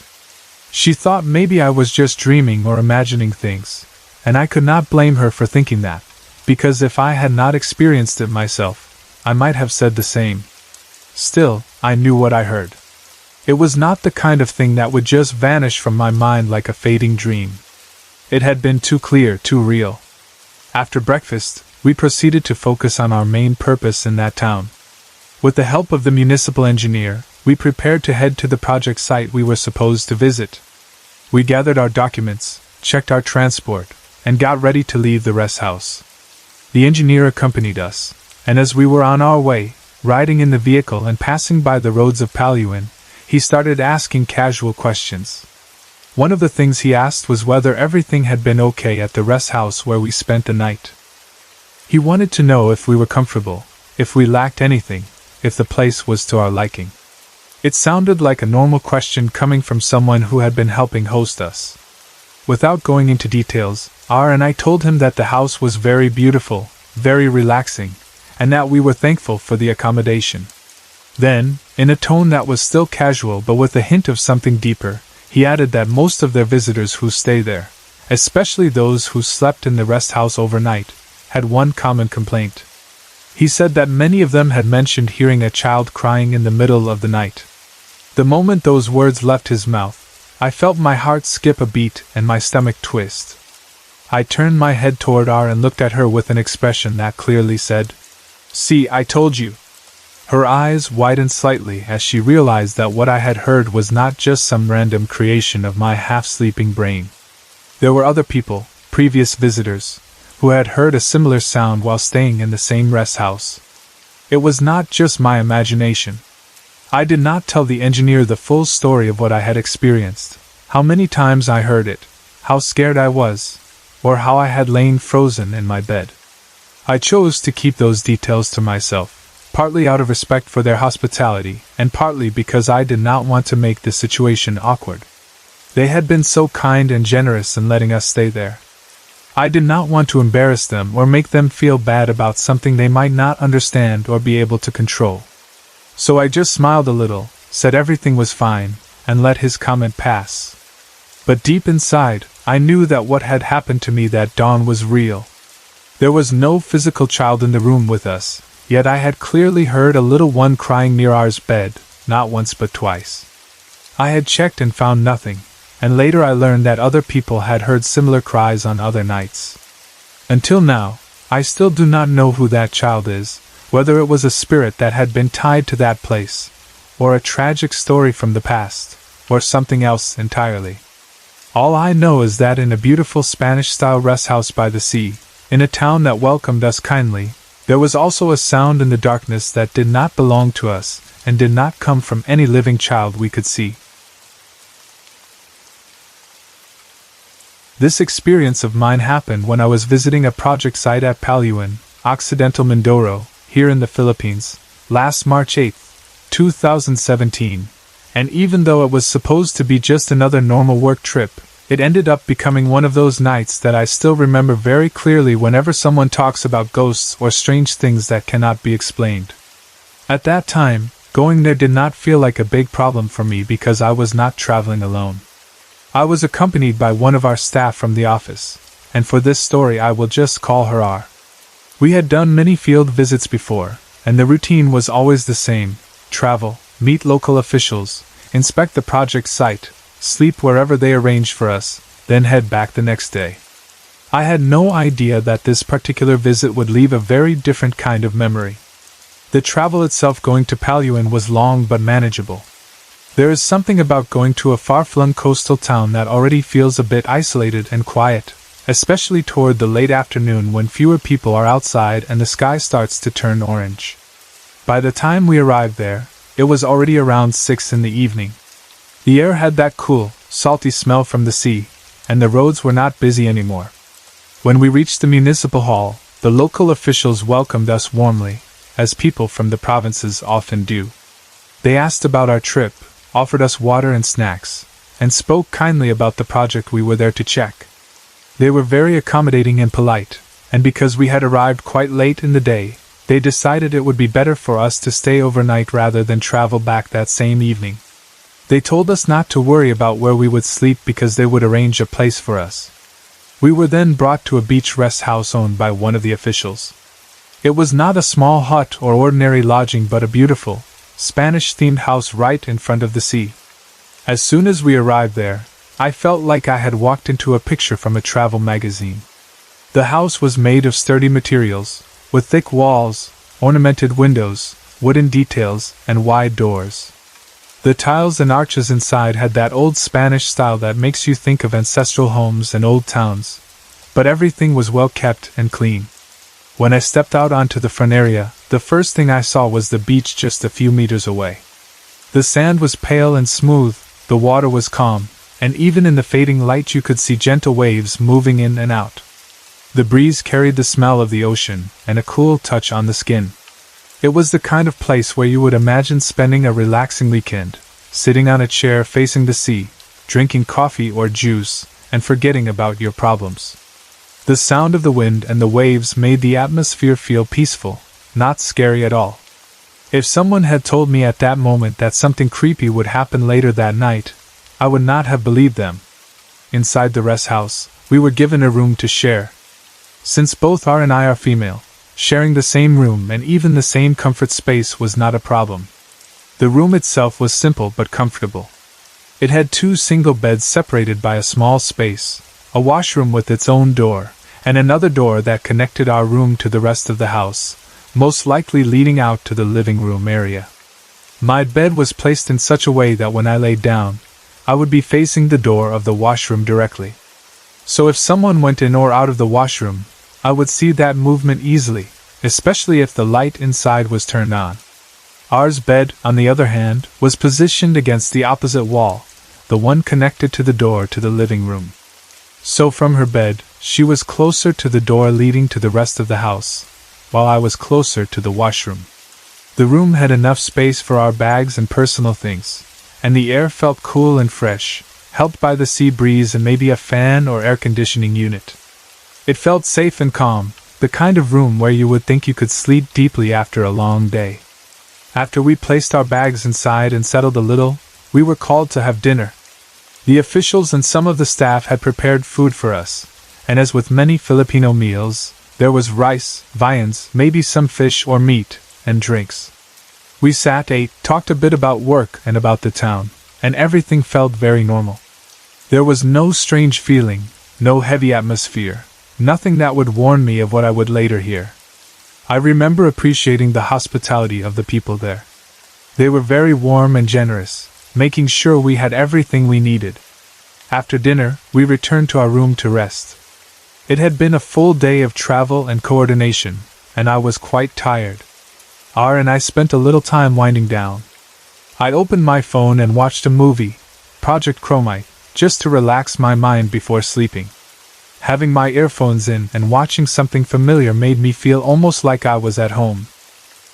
She thought maybe I was just dreaming or imagining things, and I could not blame her for thinking that, because if I had not experienced it myself, I might have said the same. Still, I knew what I heard. It was not the kind of thing that would just vanish from my mind like a fading dream. It had been too clear, too real. After breakfast, we proceeded to focus on our main purpose in that town. With the help of the municipal engineer, we prepared to head to the project site we were supposed to visit. We gathered our documents, checked our transport, and got ready to leave the rest house. The engineer accompanied us, and as we were on our way, riding in the vehicle and passing by the roads of Paluin, he started asking casual questions. One of the things he asked was whether everything had been okay at the rest house where we spent the night. He wanted to know if we were comfortable, if we lacked anything, if the place was to our liking. It sounded like a normal question coming from someone who had been helping host us. Without going into details, R and I told him that the house was very beautiful, very relaxing, and that we were thankful for the accommodation. Then, in a tone that was still casual but with a hint of something deeper, he added that most of their visitors who stay there, especially those who slept in the rest house overnight, had one common complaint. He said that many of them had mentioned hearing a child crying in the middle of the night. The moment those words left his mouth, I felt my heart skip a beat and my stomach twist. I turned my head toward R and looked at her with an expression that clearly said, "See, I told you." Her eyes widened slightly as she realized that what I had heard was not just some random creation of my half-sleeping brain. There were other people, previous visitors, who had heard a similar sound while staying in the same rest house. It was not just my imagination. I did not tell the engineer the full story of what I had experienced, how many times I heard it, how scared I was, or how I had lain frozen in my bed. I chose to keep those details to myself, partly out of respect for their hospitality, and partly because I did not want to make the situation awkward. They had been so kind and generous in letting us stay there. I did not want to embarrass them or make them feel bad about something they might not understand or be able to control. So I just smiled a little, said everything was fine, and let his comment pass. But deep inside, I knew that what had happened to me that dawn was real. There was no physical child in the room with us, yet I had clearly heard a little one crying near ours bed, not once but twice. I had checked and found nothing, and later I learned that other people had heard similar cries on other nights. Until now, I still do not know who that child is, whether it was a spirit that had been tied to that place, or a tragic story from the past, or something else entirely. All I know is that in a beautiful Spanish-style rest house by the sea, in a town that welcomed us kindly, there was also a sound in the darkness that did not belong to us, and did not come from any living child we could see. This experience of mine happened when I was visiting a project site at Palawan, Occidental Mindoro, here in the Philippines, last March 8, 2017, and even though it was supposed to be just another normal work trip, it ended up becoming one of those nights that I still remember very clearly whenever someone talks about ghosts or strange things that cannot be explained. At that time, going there did not feel like a big problem for me because I was not traveling alone. I was accompanied by one of our staff from the office, and for this story I will just call her R. We had done many field visits before, and the routine was always the same: travel, meet local officials, inspect the project site, sleep wherever they arranged for us, then head back the next day. I had no idea that this particular visit would leave a very different kind of memory. The travel itself going to Palawan was long but manageable. There is something about going to a far-flung coastal town that already feels a bit isolated and quiet, especially toward the late afternoon when fewer people are outside and the sky starts to turn orange. By the time we arrived there, it was already around 6 in the evening. The air had that cool, salty smell from the sea, and the roads were not busy anymore. When we reached the municipal hall, the local officials welcomed us warmly, as people from the provinces often do. They asked about our trip, offered us water and snacks, and spoke kindly about the project we were there to check. They were very accommodating and polite, and because we had arrived quite late in the day, they decided it would be better for us to stay overnight rather than travel back that same evening. They told us not to worry about where we would sleep because they would arrange a place for us. We were then brought to a beach rest house owned by one of the officials. It was not a small hut or ordinary lodging but a beautiful, Spanish-themed house right in front of the sea. As soon as we arrived there, I felt like I had walked into a picture from a travel magazine. The house was made of sturdy materials, with thick walls, ornamented windows, wooden details, and wide doors. The tiles and arches inside had that old Spanish style that makes you think of ancestral homes and old towns, but everything was well kept and clean. When I stepped out onto the front area, the first thing I saw was the beach just a few meters away. The sand was pale and smooth, the water was calm, and even in the fading light you could see gentle waves moving in and out. The breeze carried the smell of the ocean and a cool touch on the skin. It was the kind of place where you would imagine spending a relaxing weekend, sitting on a chair facing the sea, drinking coffee or juice, and forgetting about your problems. The sound of the wind and the waves made the atmosphere feel peaceful, not scary at all. If someone had told me at that moment that something creepy would happen later that night, I would not have believed them. Inside the rest house, we were given a room to share. Since both R and I are female, sharing the same room and even the same comfort space was not a problem. The room itself was simple but comfortable. It had 2 single beds separated by a small space, a washroom with its own door, and another door that connected our room to the rest of the house, most likely leading out to the living room area. My bed was placed in such a way that when I laid down, I would be facing the door of the washroom directly. So if someone went in or out of the washroom, I would see that movement easily, especially if the light inside was turned on. R's bed, on the other hand, was positioned against the opposite wall, the one connected to the door to the living room. So from her bed, she was closer to the door leading to the rest of the house, while I was closer to the washroom. The room had enough space for our bags and personal things, and the air felt cool and fresh, helped by the sea breeze and maybe a fan or air conditioning unit. It felt safe and calm, the kind of room where you would think you could sleep deeply after a long day. After we placed our bags inside and settled a little, we were called to have dinner. The officials and some of the staff had prepared food for us, and as with many Filipino meals, there was rice, viands, maybe some fish or meat, and drinks. We sat, ate, talked a bit about work and about the town, and everything felt very normal. There was no strange feeling, no heavy atmosphere, nothing that would warn me of what I would later hear. I remember appreciating the hospitality of the people there. They were very warm and generous, making sure we had everything we needed. After dinner, we returned to our room to rest. It had been a full day of travel and coordination, and I was quite tired. R and I spent a little time winding down. I opened my phone and watched a movie, Project Chromite, just to relax my mind before sleeping. Having my earphones in and watching something familiar made me feel almost like I was at home.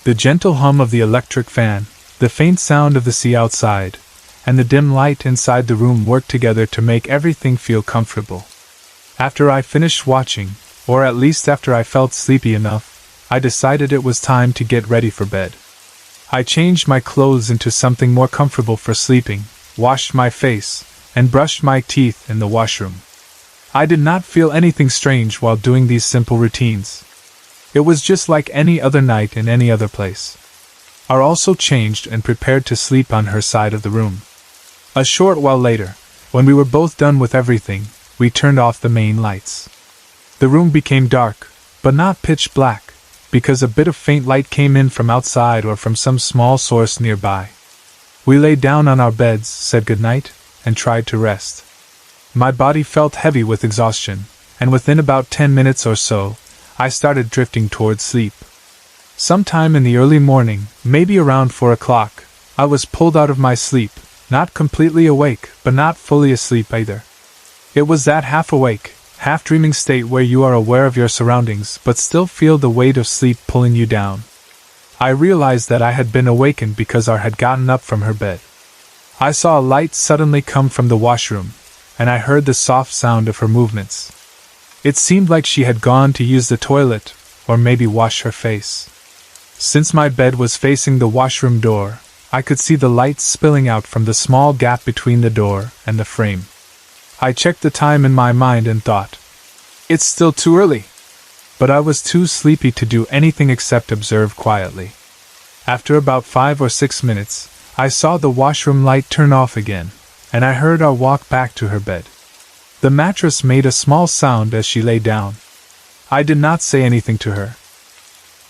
The gentle hum of the electric fan, the faint sound of the sea outside, and the dim light inside the room worked together to make everything feel comfortable. After I finished watching, or at least after I felt sleepy enough, I decided it was time to get ready for bed. I changed my clothes into something more comfortable for sleeping, washed my face, and brushed my teeth in the washroom. I did not feel anything strange while doing these simple routines. It was just like any other night in any other place. R also changed and prepared to sleep on her side of the room. A short while later, when we were both done with everything, we turned off the main lights. The room became dark, but not pitch black, because a bit of faint light came in from outside or from some small source nearby. We lay down on our beds, said goodnight, and tried to rest. My body felt heavy with exhaustion, and within about 10 minutes or so, I started drifting towards sleep. Sometime in the early morning, maybe around 4 o'clock, I was pulled out of my sleep, not completely awake, but not fully asleep either. It was that half-awake, half-dreaming state where you are aware of your surroundings but still feel the weight of sleep pulling you down. I realized that I had been awakened because R had gotten up from her bed. I saw a light suddenly come from the washroom, and I heard the soft sound of her movements. It seemed like she had gone to use the toilet, or maybe wash her face. Since my bed was facing the washroom door, I could see the light spilling out from the small gap between the door and the frame. I checked the time in my mind and thought, "It's still too early." But I was too sleepy to do anything except observe quietly. After about 5 or 6 minutes, I saw the washroom light turn off again, and I heard her walk back to her bed. The mattress made a small sound as she lay down. I did not say anything to her.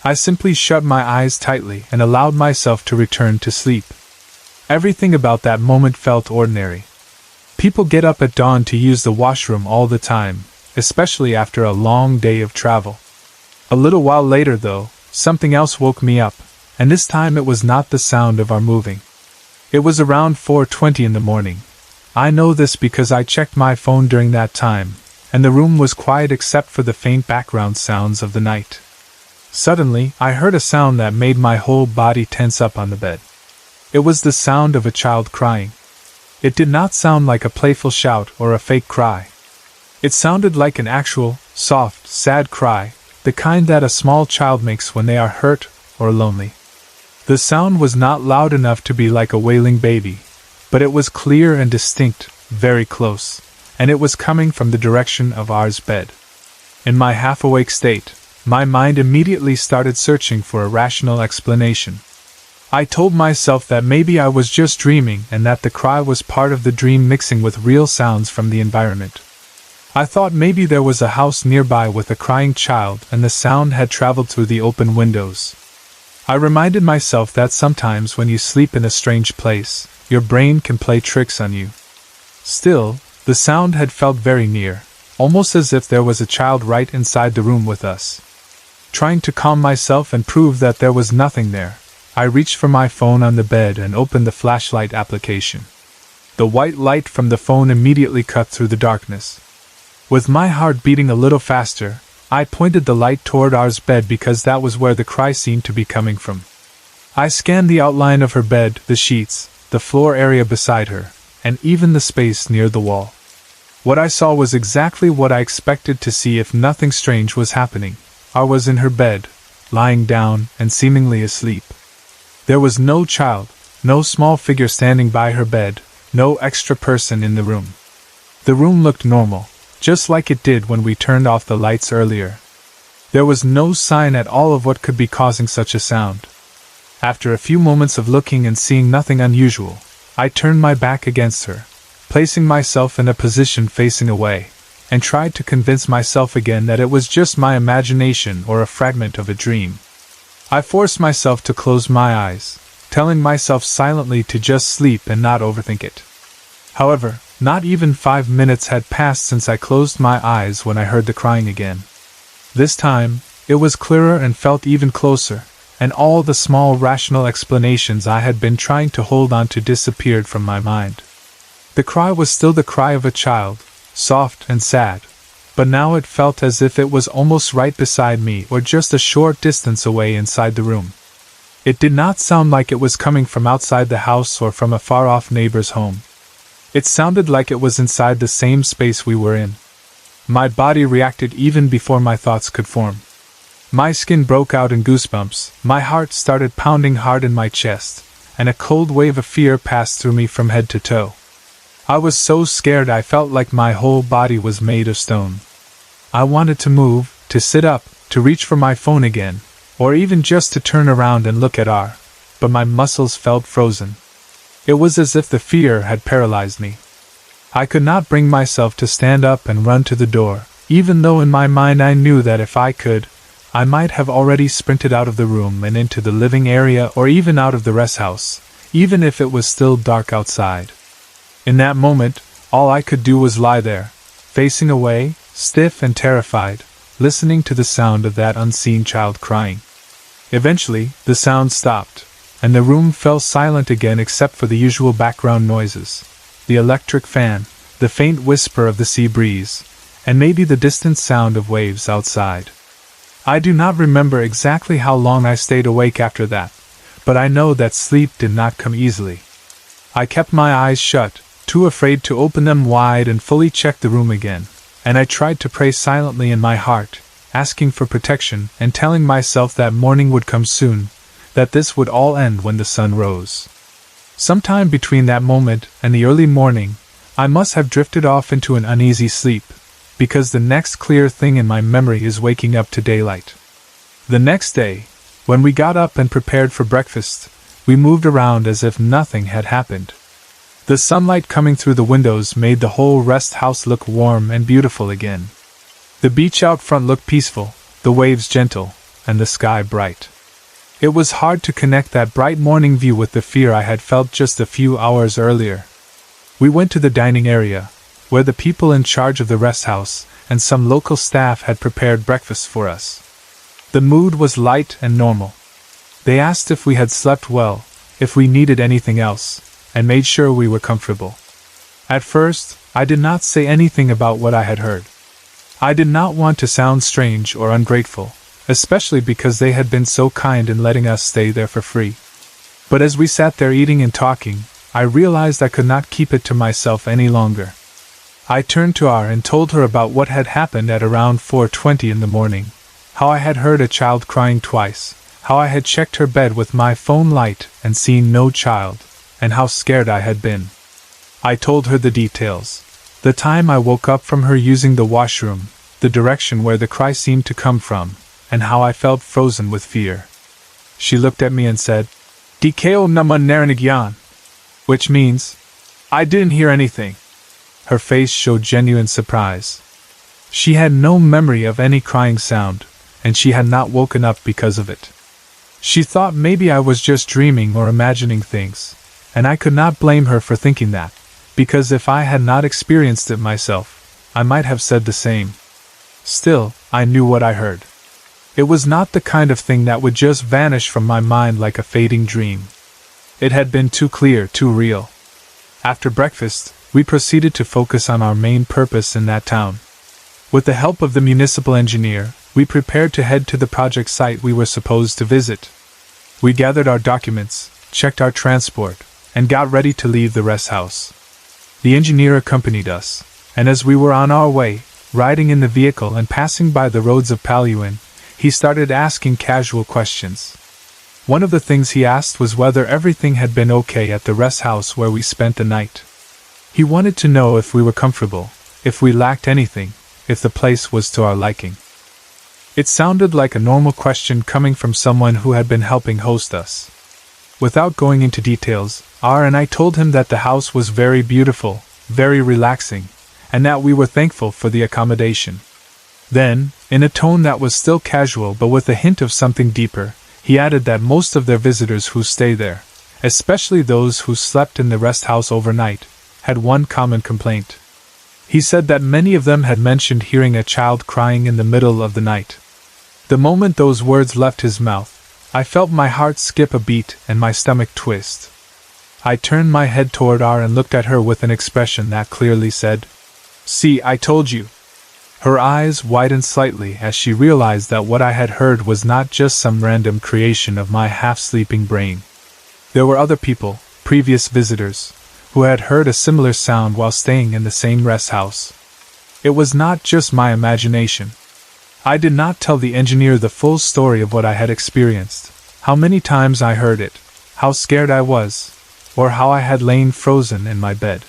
I simply shut my eyes tightly and allowed myself to return to sleep. Everything about that moment felt ordinary. People get up at dawn to use the washroom all the time, especially after a long day of travel. A little while later, though, something else woke me up, and this time it was not the sound of our moving. It was around 4:20 in the morning. I know this because I checked my phone during that time, and the room was quiet except for the faint background sounds of the night. Suddenly, I heard a sound that made my whole body tense up on the bed. It was the sound of a child crying. It did not sound like a playful shout or a fake cry. It sounded like an actual, soft, sad cry, the kind that a small child makes when they are hurt or lonely. The sound was not loud enough to be like a wailing baby, but it was clear and distinct, very close, and it was coming from the direction of ours bed. In my half-awake state, my mind immediately started searching for a rational explanation. I told myself that maybe I was just dreaming and that the cry was part of the dream mixing with real sounds from the environment. I thought maybe there was a house nearby with a crying child and the sound had traveled through the open windows. I reminded myself that sometimes when you sleep in a strange place, your brain can play tricks on you. Still, the sound had felt very near, almost as if there was a child right inside the room with us. Trying to calm myself and prove that there was nothing there, I reached for my phone on the bed and opened the flashlight application. The white light from the phone immediately cut through the darkness. With my heart beating a little faster, I pointed the light toward ours bed because that was where the cry seemed to be coming from. I scanned the outline of her bed, the sheets, the floor area beside her, and even the space near the wall. What I saw was exactly what I expected to see if nothing strange was happening. I was in her bed, lying down and seemingly asleep. There was no child, no small figure standing by her bed, no extra person in the room. The room looked normal, just like it did when we turned off the lights earlier. There was no sign at all of what could be causing such a sound. After a few moments of looking and seeing nothing unusual, I turned my back against her, placing myself in a position facing away, and tried to convince myself again that it was just my imagination or a fragment of a dream. I forced myself to close my eyes, telling myself silently to just sleep and not overthink it. However, not even 5 minutes had passed since I closed my eyes when I heard the crying again. This time, it was clearer and felt even closer, and all the small rational explanations I had been trying to hold on to disappeared from my mind. The cry was still the cry of a child, soft and sad, but now it felt as if it was almost right beside me or just a short distance away inside the room. It did not sound like it was coming from outside the house or from a far-off neighbor's home. It sounded like it was inside the same space we were in. My body reacted even before my thoughts could form. My skin broke out in goosebumps, my heart started pounding hard in my chest, and a cold wave of fear passed through me from head to toe. I was so scared I felt like my whole body was made of stone. I wanted to move, to sit up, to reach for my phone again, or even just to turn around and look at R, but my muscles felt frozen. It was as if the fear had paralyzed me. I could not bring myself to stand up and run to the door, even though in my mind I knew that if I could, I might have already sprinted out of the room and into the living area or even out of the rest house, even if it was still dark outside. In that moment, all I could do was lie there, facing away, stiff and terrified, listening to the sound of that unseen child crying. Eventually, the sound stopped, and the room fell silent again except for the usual background noises, the electric fan, the faint whisper of the sea breeze, and maybe the distant sound of waves outside. I do not remember exactly how long I stayed awake after that, but I know that sleep did not come easily. I kept my eyes shut, too afraid to open them wide and fully check the room again, and I tried to pray silently in my heart, asking for protection and telling myself that morning would come soon, that this would all end when the sun rose. Sometime between that moment and the early morning, I must have drifted off into an uneasy sleep, because the next clear thing in my memory is waking up to daylight. The next day, when we got up and prepared for breakfast, we moved around as if nothing had happened. The sunlight coming through the windows made the whole rest house look warm and beautiful again. The beach out front looked peaceful, the waves gentle, and the sky bright. It was hard to connect that bright morning view with the fear I had felt just a few hours earlier. We went to the dining area, where the people in charge of the rest house and some local staff had prepared breakfast for us. The mood was light and normal. They asked if we had slept well, if we needed anything else, and made sure we were comfortable. At first, I did not say anything about what I had heard. I did not want to sound strange or ungrateful, especially because they had been so kind in letting us stay there for free. But as we sat there eating and talking, I realized I could not keep it to myself any longer. I turned to R and told her about what had happened at around 4:20 in the morning, how I had heard a child crying twice, how I had checked her bed with my phone light and seen no child, and how scared I had been. I told her the details. The time I woke up from her using the washroom, the direction where the cry seemed to come from, and how I felt frozen with fear. She looked at me and said, "Dikeo naman narinigyan," which means, "I didn't hear anything." Her face showed genuine surprise. She had no memory of any crying sound, and she had not woken up because of it. She thought maybe I was just dreaming or imagining things, and I could not blame her for thinking that, because if I had not experienced it myself, I might have said the same. Still, I knew what I heard. It was not the kind of thing that would just vanish from my mind like a fading dream. It had been too clear, too real. After breakfast, we proceeded to focus on our main purpose in that town. With the help of the municipal engineer, we prepared to head to the project site we were supposed to visit. We gathered our documents, checked our transport, and got ready to leave the rest house. The engineer accompanied us, and as we were on our way, riding in the vehicle and passing by the roads of Paluin, he started asking casual questions. One of the things he asked was whether everything had been okay at the rest house where we spent the night. He wanted to know if we were comfortable, if we lacked anything, if the place was to our liking. It sounded like a normal question coming from someone who had been helping host us. Without going into details, R and I told him that the house was very beautiful, very relaxing, and that we were thankful for the accommodation. Then, in a tone that was still casual but with a hint of something deeper, he added that most of their visitors who stay there, especially those who slept in the rest house overnight, had one common complaint. He said that many of them had mentioned hearing a child crying in the middle of the night. The moment those words left his mouth, I felt my heart skip a beat and my stomach twist. I turned my head toward R and looked at her with an expression that clearly said, "See, I told you." Her eyes widened slightly as she realized that what I had heard was not just some random creation of my half-sleeping brain. There were other people, previous visitors, who had heard a similar sound while staying in the same rest house. It was not just my imagination. I did not tell the engineer the full story of what I had experienced, how many times I heard it, how scared I was, or how I had lain frozen in my bed.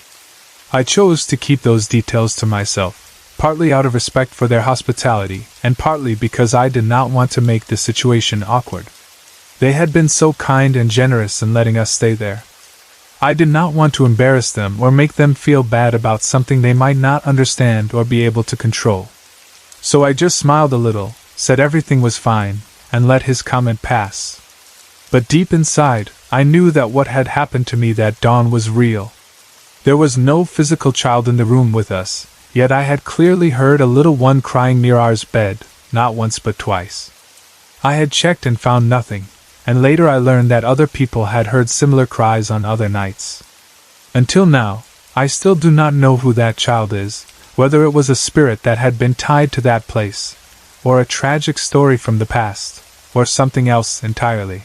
I chose to keep those details to myself, partly out of respect for their hospitality, and partly because I did not want to make the situation awkward. They had been so kind and generous in letting us stay there. I did not want to embarrass them or make them feel bad about something they might not understand or be able to control. So I just smiled a little, said everything was fine, and let his comment pass. But deep inside, I knew that what had happened to me that dawn was real. There was no physical child in the room with us, yet I had clearly heard a little one crying near ours bed, not once but twice. I had checked and found nothing, and later I learned that other people had heard similar cries on other nights. Until now, I still do not know who that child is, whether it was a spirit that had been tied to that place, or a tragic story from the past, or something else entirely.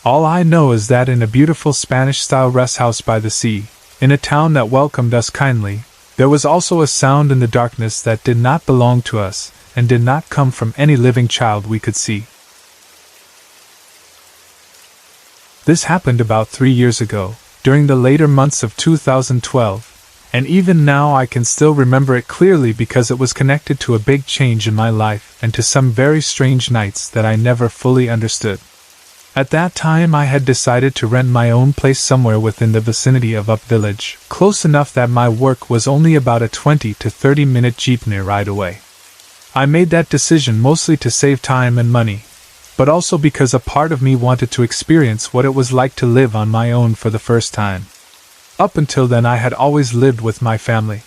All I know is that in a beautiful Spanish-style rest house by the sea, in a town that welcomed us kindly, there was also a sound in the darkness that did not belong to us, and did not come from any living child we could see. This happened about 3 years ago, during the later months of 2012, and even now I can still remember it clearly because it was connected to a big change in my life and to some very strange nights that I never fully understood. At that time I had decided to rent my own place somewhere within the vicinity of Up Village, close enough that my work was only about a 20 to 30 minute jeepney ride away. I made that decision mostly to save time and money, but also because a part of me wanted to experience what it was like to live on my own for the first time. Up until then I had always lived with my family.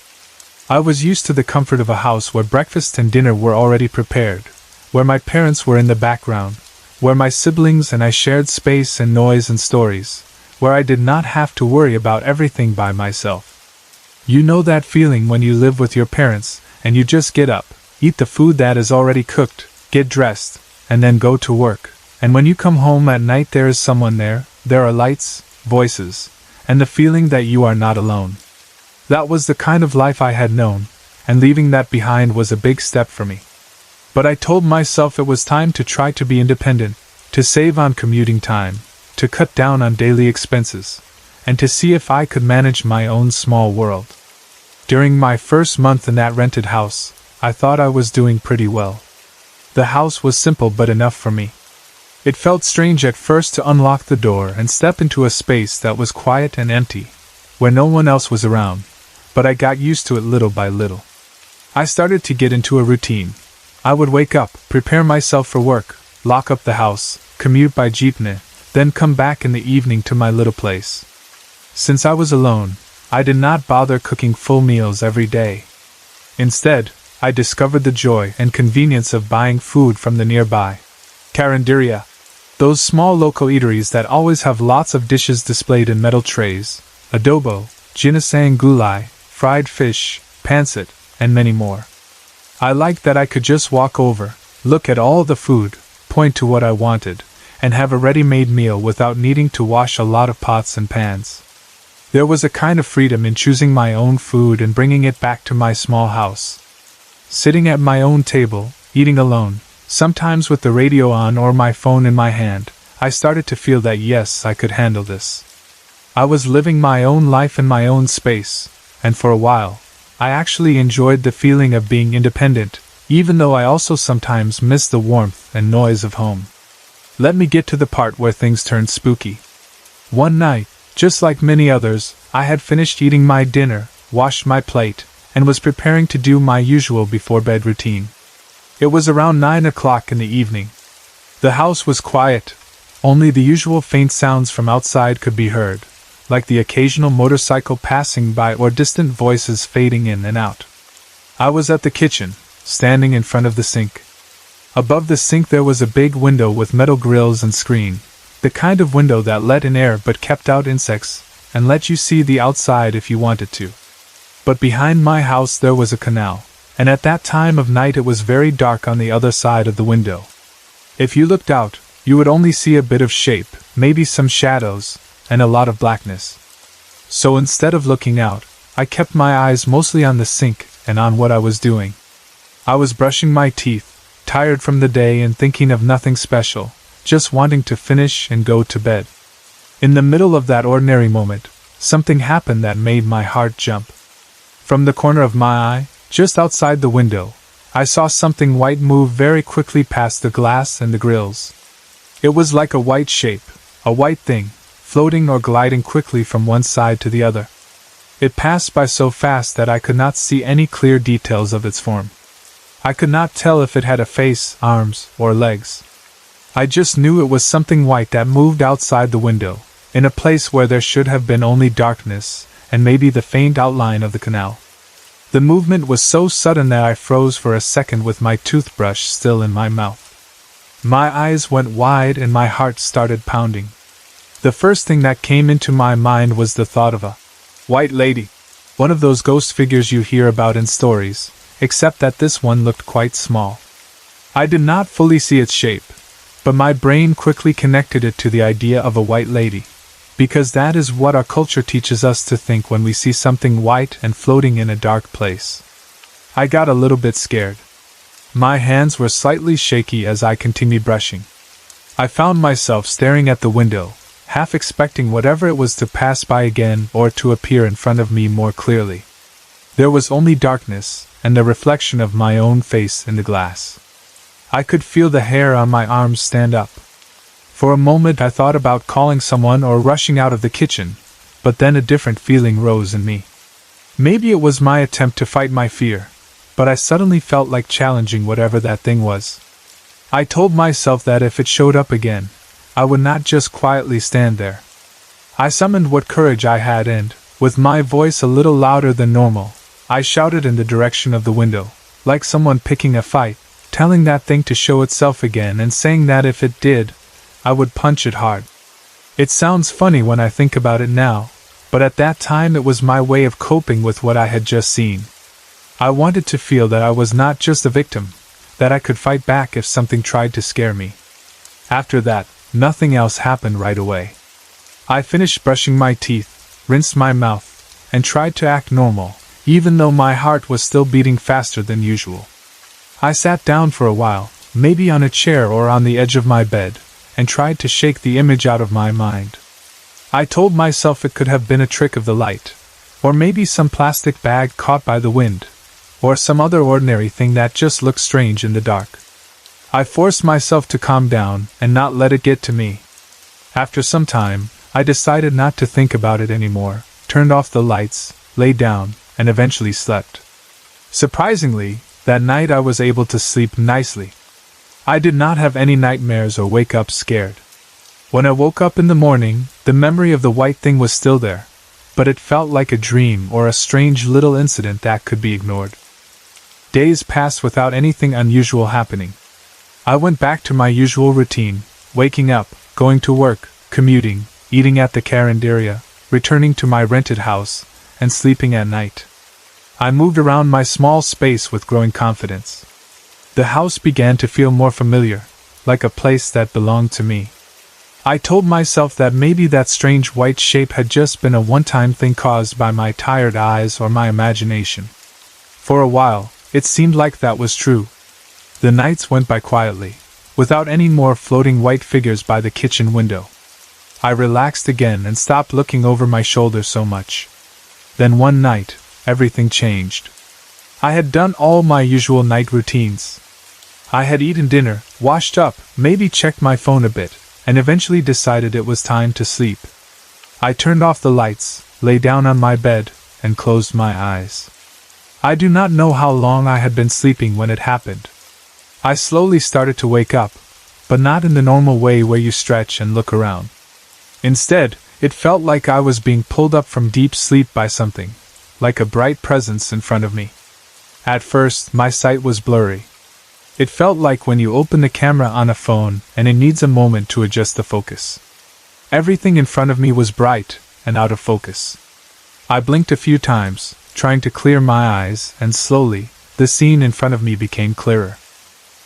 I was used to the comfort of a house where breakfast and dinner were already prepared, where my parents were in the background, where my siblings and I shared space and noise and stories, where I did not have to worry about everything by myself. You know that feeling when you live with your parents, and you just get up, eat the food that is already cooked, get dressed, and then go to work. And when you come home at night there is someone there, there are lights, voices, and the feeling that you are not alone. That was the kind of life I had known, and leaving that behind was a big step for me. But I told myself it was time to try to be independent, to save on commuting time, to cut down on daily expenses, and to see if I could manage my own small world. During my first month in that rented house, I thought I was doing pretty well. The house was simple but enough for me. It felt strange at first to unlock the door and step into a space that was quiet and empty, where no one else was around, but I got used to it little by little. I started to get into a routine. I would wake up, prepare myself for work, lock up the house, commute by jeepney, then come back in the evening to my little place. Since I was alone, I did not bother cooking full meals every day. Instead, I discovered the joy and convenience of buying food from the nearby carinderia, those small local eateries that always have lots of dishes displayed in metal trays, adobo, ginseng gulai, fried fish, pancit, and many more. I liked that I could just walk over, look at all the food, point to what I wanted, and have a ready-made meal without needing to wash a lot of pots and pans. There was a kind of freedom in choosing my own food and bringing it back to my small house. Sitting at my own table, eating alone, sometimes with the radio on or my phone in my hand, I started to feel that yes, I could handle this. I was living my own life in my own space, and for a while, I actually enjoyed the feeling of being independent, even though I also sometimes missed the warmth and noise of home. Let me get to the part where things turned spooky. One night, just like many others, I had finished eating my dinner, washed my plate, and was preparing to do my usual before-bed routine. It was around 9 o'clock in the evening. The house was quiet. Only the usual faint sounds from outside could be heard, like the occasional motorcycle passing by or distant voices fading in and out. I was at the kitchen, standing in front of the sink. Above the sink there was a big window with metal grills and screen, the kind of window that let in air but kept out insects, and let you see the outside if you wanted to. But behind my house there was a canal, and at that time of night it was very dark on the other side of the window. If you looked out, you would only see a bit of shape, maybe some shadows, and a lot of blackness. So instead of looking out, I kept my eyes mostly on the sink and on what I was doing. I was brushing my teeth, tired from the day and thinking of nothing special, just wanting to finish and go to bed. In the middle of that ordinary moment, something happened that made my heart jump. From the corner of my eye, just outside the window, I saw something white move very quickly past the glass and the grills. It was like a white shape, a white thing, floating or gliding quickly from one side to the other. It passed by so fast that I could not see any clear details of its form. I could not tell if it had a face, arms, or legs. I just knew it was something white that moved outside the window, in a place where there should have been only darkness, and maybe the faint outline of the canal. The movement was so sudden that I froze for a second with my toothbrush still in my mouth. My eyes went wide and my heart started pounding. The first thing that came into my mind was the thought of a white lady, one of those ghost figures you hear about in stories, except that this one looked quite small. I did not fully see its shape, but my brain quickly connected it to the idea of a white lady, because that is what our culture teaches us to think when we see something white and floating in a dark place. I got a little bit scared. My hands were slightly shaky as I continued brushing. I found myself staring at the window, half expecting whatever it was to pass by again or to appear in front of me more clearly. There was only darkness and the reflection of my own face in the glass. I could feel the hair on my arms stand up. For a moment I thought about calling someone or rushing out of the kitchen, but then a different feeling rose in me. Maybe it was my attempt to fight my fear, but I suddenly felt like challenging whatever that thing was. I told myself that if it showed up again, I would not just quietly stand there. I summoned what courage I had and, with my voice a little louder than normal, I shouted in the direction of the window, like someone picking a fight, telling that thing to show itself again and saying that if it did, I would punch it hard. It sounds funny when I think about it now, but at that time it was my way of coping with what I had just seen. I wanted to feel that I was not just a victim, that I could fight back if something tried to scare me. After that, nothing else happened right away. I finished brushing my teeth, rinsed my mouth, and tried to act normal, even though my heart was still beating faster than usual. I sat down for a while, maybe on a chair or on the edge of my bed, and tried to shake the image out of my mind. I told myself it could have been a trick of the light, or maybe some plastic bag caught by the wind, or some other ordinary thing that just looked strange in the dark. I forced myself to calm down and not let it get to me. After some time, I decided not to think about it anymore, turned off the lights, lay down, and eventually slept. Surprisingly, that night I was able to sleep nicely. I did not have any nightmares or wake up scared. When I woke up in the morning, the memory of the white thing was still there, but it felt like a dream or a strange little incident that could be ignored. Days passed without anything unusual happening. I went back to my usual routine, waking up, going to work, commuting, eating at the cafeteria, returning to my rented house, and sleeping at night. I moved around my small space with growing confidence. The house began to feel more familiar, like a place that belonged to me. I told myself that maybe that strange white shape had just been a one-time thing caused by my tired eyes or my imagination. For a while, it seemed like that was true. The nights went by quietly, without any more floating white figures by the kitchen window. I relaxed again and stopped looking over my shoulder so much. Then one night, everything changed. I had done all my usual night routines. I had eaten dinner, washed up, maybe checked my phone a bit, and eventually decided it was time to sleep. I turned off the lights, lay down on my bed, and closed my eyes. I do not know how long I had been sleeping when it happened. I slowly started to wake up, but not in the normal way where you stretch and look around. Instead, it felt like I was being pulled up from deep sleep by something, like a bright presence in front of me. At first, my sight was blurry. It felt like when you open the camera on a phone and it needs a moment to adjust the focus. Everything in front of me was bright and out of focus. I blinked a few times, trying to clear my eyes, and slowly, the scene in front of me became clearer.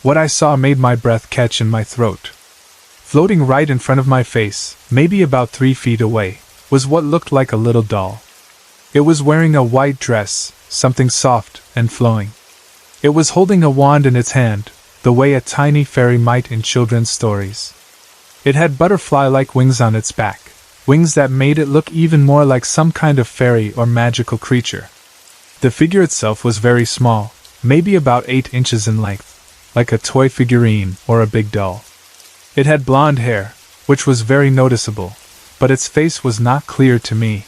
What I saw made my breath catch in my throat. Floating right in front of my face, maybe about 3 feet away, was what looked like a little doll. It was wearing a white dress, something soft and flowing. It was holding a wand in its hand, the way a tiny fairy might in children's stories. It had butterfly-like wings on its back, wings that made it look even more like some kind of fairy or magical creature. The figure itself was very small, maybe about 8 inches in length, like a toy figurine or a big doll. It had blonde hair, which was very noticeable, but its face was not clear to me.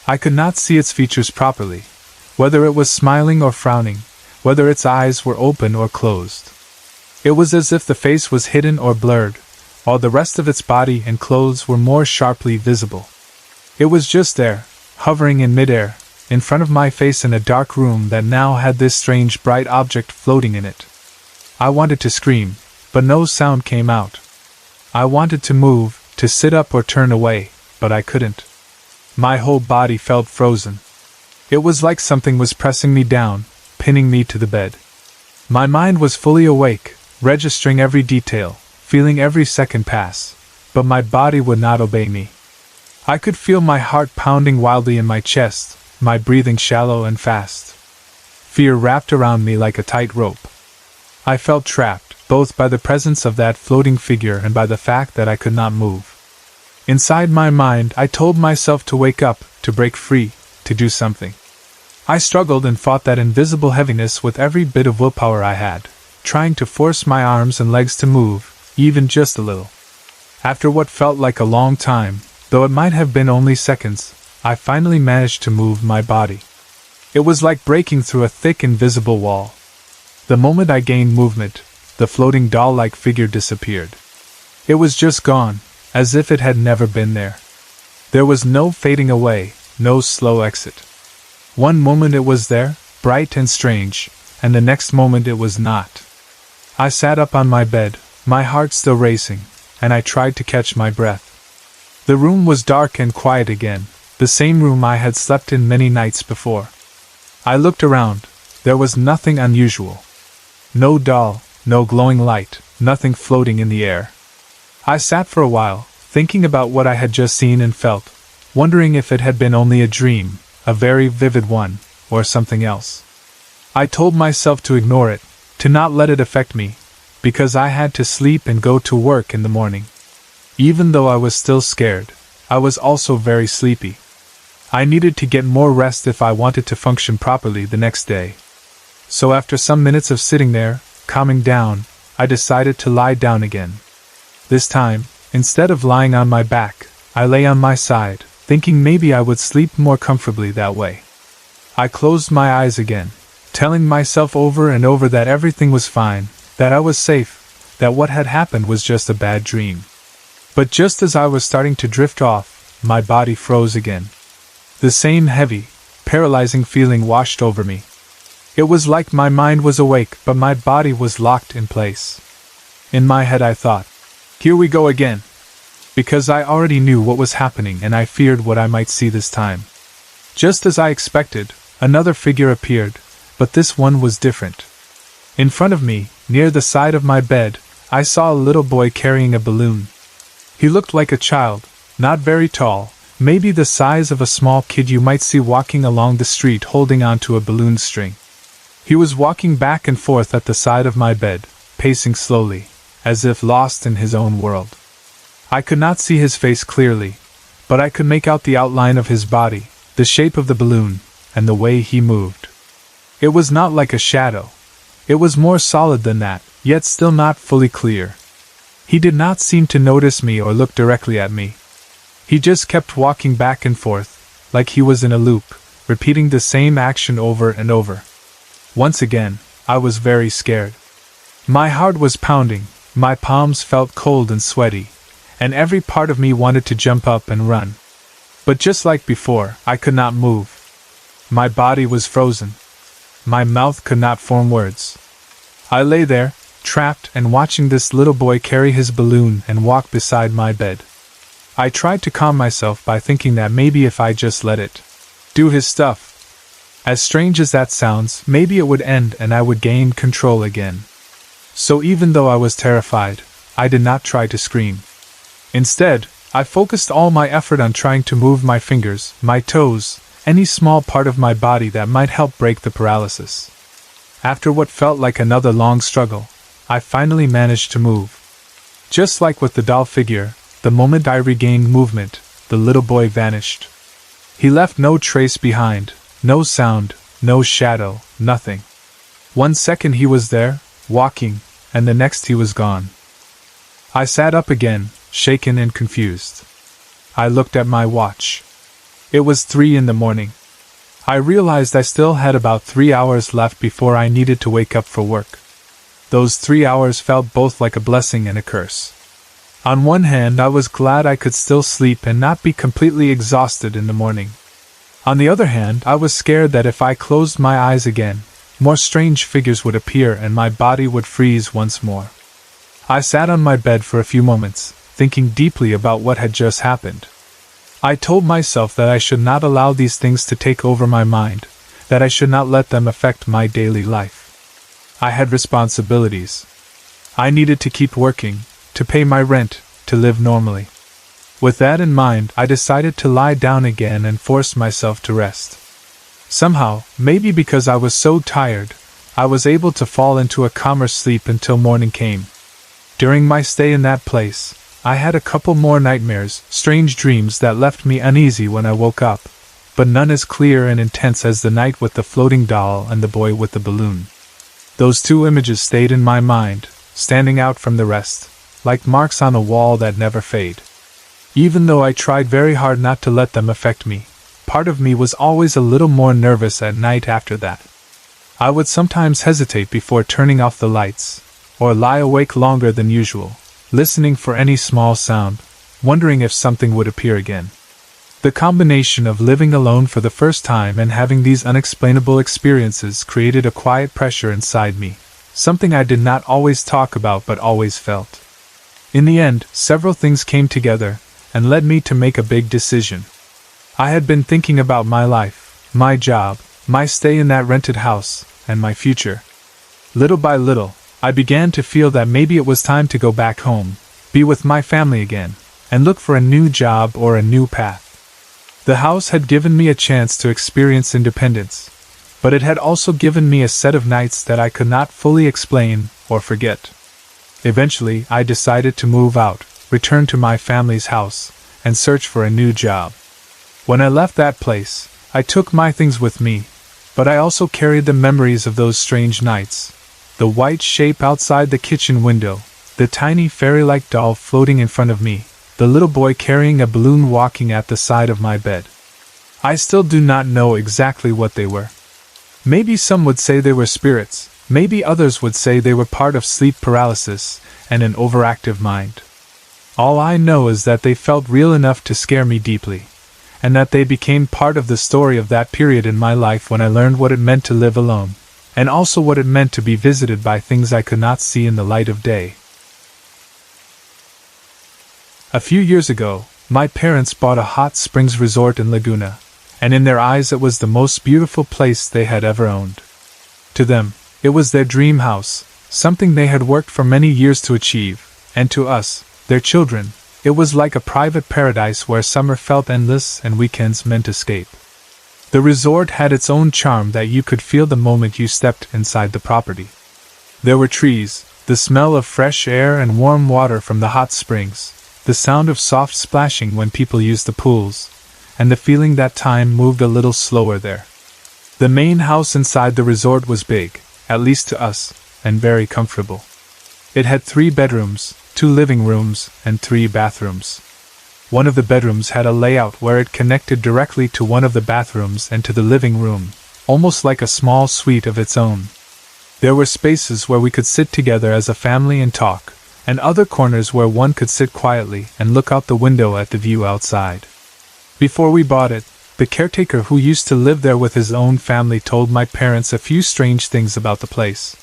I could not see its features properly, whether it was smiling or frowning, whether its eyes were open or closed. It was as if the face was hidden or blurred, while the rest of its body and clothes were more sharply visible. It was just there, hovering in midair, in front of my face in a dark room that now had this strange bright object floating in it. I wanted to scream, but no sound came out. I wanted to move, to sit up or turn away, but I couldn't. My whole body felt frozen. It was like something was pressing me down, pinning me to the bed. My mind was fully awake, registering every detail, feeling every second pass, but my body would not obey me. I could feel my heart pounding wildly in my chest, my breathing shallow and fast. Fear wrapped around me like a tight rope. I felt trapped, both by the presence of that floating figure and by the fact that I could not move. Inside my mind, I told myself to wake up, to break free, to do something. I struggled and fought that invisible heaviness with every bit of willpower I had, trying to force my arms and legs to move, even just a little. After what felt like a long time, though it might have been only seconds, I finally managed to move my body. It was like breaking through a thick invisible wall. The moment I gained movement, the floating doll-like figure disappeared. It was just gone, as if it had never been there. There was no fading away, no slow exit. One moment it was there, bright and strange, and the next moment it was not. I sat up on my bed, my heart still racing, and I tried to catch my breath. The room was dark and quiet again, the same room I had slept in many nights before. I looked around. There was nothing unusual. No doll, no glowing light, nothing floating in the air. I sat for a while, thinking about what I had just seen and felt, wondering if it had been only a dream, a very vivid one, or something else. I told myself to ignore it, to not let it affect me, because I had to sleep and go to work in the morning. Even though I was still scared, I was also very sleepy. I needed to get more rest if I wanted to function properly the next day. So after some minutes of sitting there, calming down, I decided to lie down again. This time, instead of lying on my back, I lay on my side, thinking maybe I would sleep more comfortably that way. I closed my eyes again, telling myself over and over that everything was fine, that I was safe, that what had happened was just a bad dream. But just as I was starting to drift off, my body froze again. The same heavy, paralyzing feeling washed over me. It was like my mind was awake, but my body was locked in place. In my head I thought, "Here we go again." Because I already knew what was happening and I feared what I might see this time. Just as I expected, another figure appeared, but this one was different. In front of me, near the side of my bed, I saw a little boy carrying a balloon. He looked like a child, not very tall, maybe the size of a small kid you might see walking along the street holding onto a balloon string. He was walking back and forth at the side of my bed, pacing slowly, as if lost in his own world. I could not see his face clearly, but I could make out the outline of his body, the shape of the balloon, and the way he moved. It was not like a shadow. It was more solid than that, yet still not fully clear. He did not seem to notice me or look directly at me. He just kept walking back and forth, like he was in a loop, repeating the same action over and over. Once again, I was very scared. My heart was pounding, my palms felt cold and sweaty, and every part of me wanted to jump up and run. But just like before, I could not move. My body was frozen. My mouth could not form words. I lay there, trapped and watching this little boy carry his balloon and walk beside my bed. I tried to calm myself by thinking that maybe if I just let it do his stuff. As strange as that sounds, maybe it would end and I would gain control again. So even though I was terrified, I did not try to scream. Instead, I focused all my effort on trying to move my fingers, my toes, any small part of my body that might help break the paralysis. After what felt like another long struggle, I finally managed to move. Just like with the doll figure, the moment I regained movement, the little boy vanished. He left no trace behind, no sound, no shadow, nothing. 1 second he was there, walking, and the next he was gone. I sat up again, shaken and confused. I looked at my watch. It was 3 in the morning. I realized I still had about 3 hours left before I needed to wake up for work. Those 3 hours felt both like a blessing and a curse. On one hand, I was glad I could still sleep and not be completely exhausted in the morning. On the other hand, I was scared that if I closed my eyes again, more strange figures would appear and my body would freeze once more. I sat on my bed for a few moments, thinking deeply about what had just happened. I told myself that I should not allow these things to take over my mind, that I should not let them affect my daily life. I had responsibilities. I needed to keep working, to pay my rent, to live normally. With that in mind, I decided to lie down again and force myself to rest. Somehow, maybe because I was so tired, I was able to fall into a calmer sleep until morning came. During my stay in that place, I had a couple more nightmares, strange dreams that left me uneasy when I woke up, but none as clear and intense as the night with the floating doll and the boy with the balloon. Those 2 images stayed in my mind, standing out from the rest, like marks on a wall that never fade. Even though I tried very hard not to let them affect me, part of me was always a little more nervous at night after that. I would sometimes hesitate before turning off the lights, or lie awake longer than usual, listening for any small sound, wondering if something would appear again. The combination of living alone for the first time and having these unexplainable experiences created a quiet pressure inside me, something I did not always talk about but always felt. In the end, several things came together and led me to make a big decision. I had been thinking about my life, my job, my stay in that rented house, and my future. Little by little, I began to feel that maybe it was time to go back home, be with my family again, and look for a new job or a new path. The house had given me a chance to experience independence, but it had also given me a set of nights that I could not fully explain or forget. Eventually, I decided to move out, return to my family's house, and search for a new job. When I left that place, I took my things with me, but I also carried the memories of those strange nights. The white shape outside the kitchen window, the tiny fairy-like doll floating in front of me, the little boy carrying a balloon walking at the side of my bed. I still do not know exactly what they were. Maybe some would say they were spirits, maybe others would say they were part of sleep paralysis and an overactive mind. All I know is that they felt real enough to scare me deeply, and that they became part of the story of that period in my life when I learned what it meant to live alone, and also what it meant to be visited by things I could not see in the light of day. A few years ago, my parents bought a hot springs resort in Laguna, and in their eyes it was the most beautiful place they had ever owned. To them, it was their dream house, something they had worked for many years to achieve, and to us, their children, it was like a private paradise where summer felt endless and weekends meant escape. The resort had its own charm that you could feel the moment you stepped inside the property. There were trees, the smell of fresh air and warm water from the hot springs, the sound of soft splashing when people used the pools, and the feeling that time moved a little slower there. The main house inside the resort was big, at least to us, and very comfortable. It had 3 bedrooms, 2 living rooms, and 3 bathrooms. One of the bedrooms had a layout where it connected directly to one of the bathrooms and to the living room, almost like a small suite of its own. There were spaces where we could sit together as a family and talk, and other corners where one could sit quietly and look out the window at the view outside. Before we bought it, the caretaker who used to live there with his own family told my parents a few strange things about the place.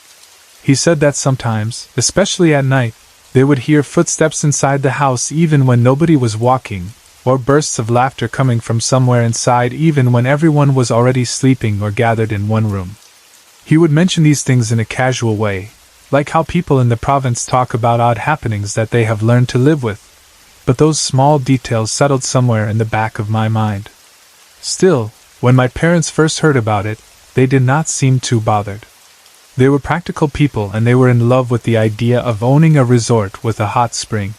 He said that sometimes, especially at night, they would hear footsteps inside the house even when nobody was walking, or bursts of laughter coming from somewhere inside even when everyone was already sleeping or gathered in one room. He would mention these things in a casual way, like how people in the province talk about odd happenings that they have learned to live with, but those small details settled somewhere in the back of my mind. Still, when my parents first heard about it, they did not seem too bothered. They were practical people and they were in love with the idea of owning a resort with a hot spring.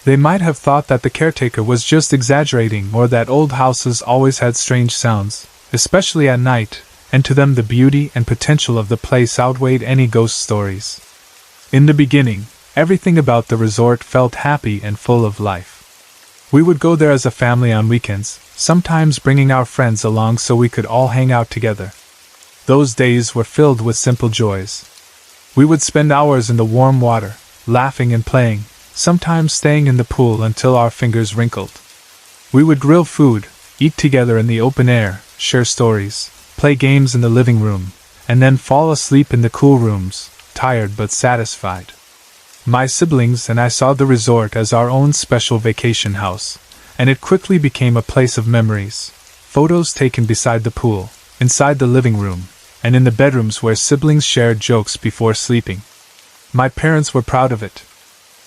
They might have thought that the caretaker was just exaggerating or that old houses always had strange sounds, especially at night, and to them the beauty and potential of the place outweighed any ghost stories. In the beginning, everything about the resort felt happy and full of life. We would go there as a family on weekends, sometimes bringing our friends along so we could all hang out together. Those days were filled with simple joys. We would spend hours in the warm water, laughing and playing, sometimes staying in the pool until our fingers wrinkled. We would grill food, eat together in the open air, share stories, play games in the living room, and then fall asleep in the cool rooms, tired but satisfied. My siblings and I saw the resort as our own special vacation house, and it quickly became a place of memories. Photos taken beside the pool, inside the living room, and in the bedrooms where siblings shared jokes before sleeping. My parents were proud of it.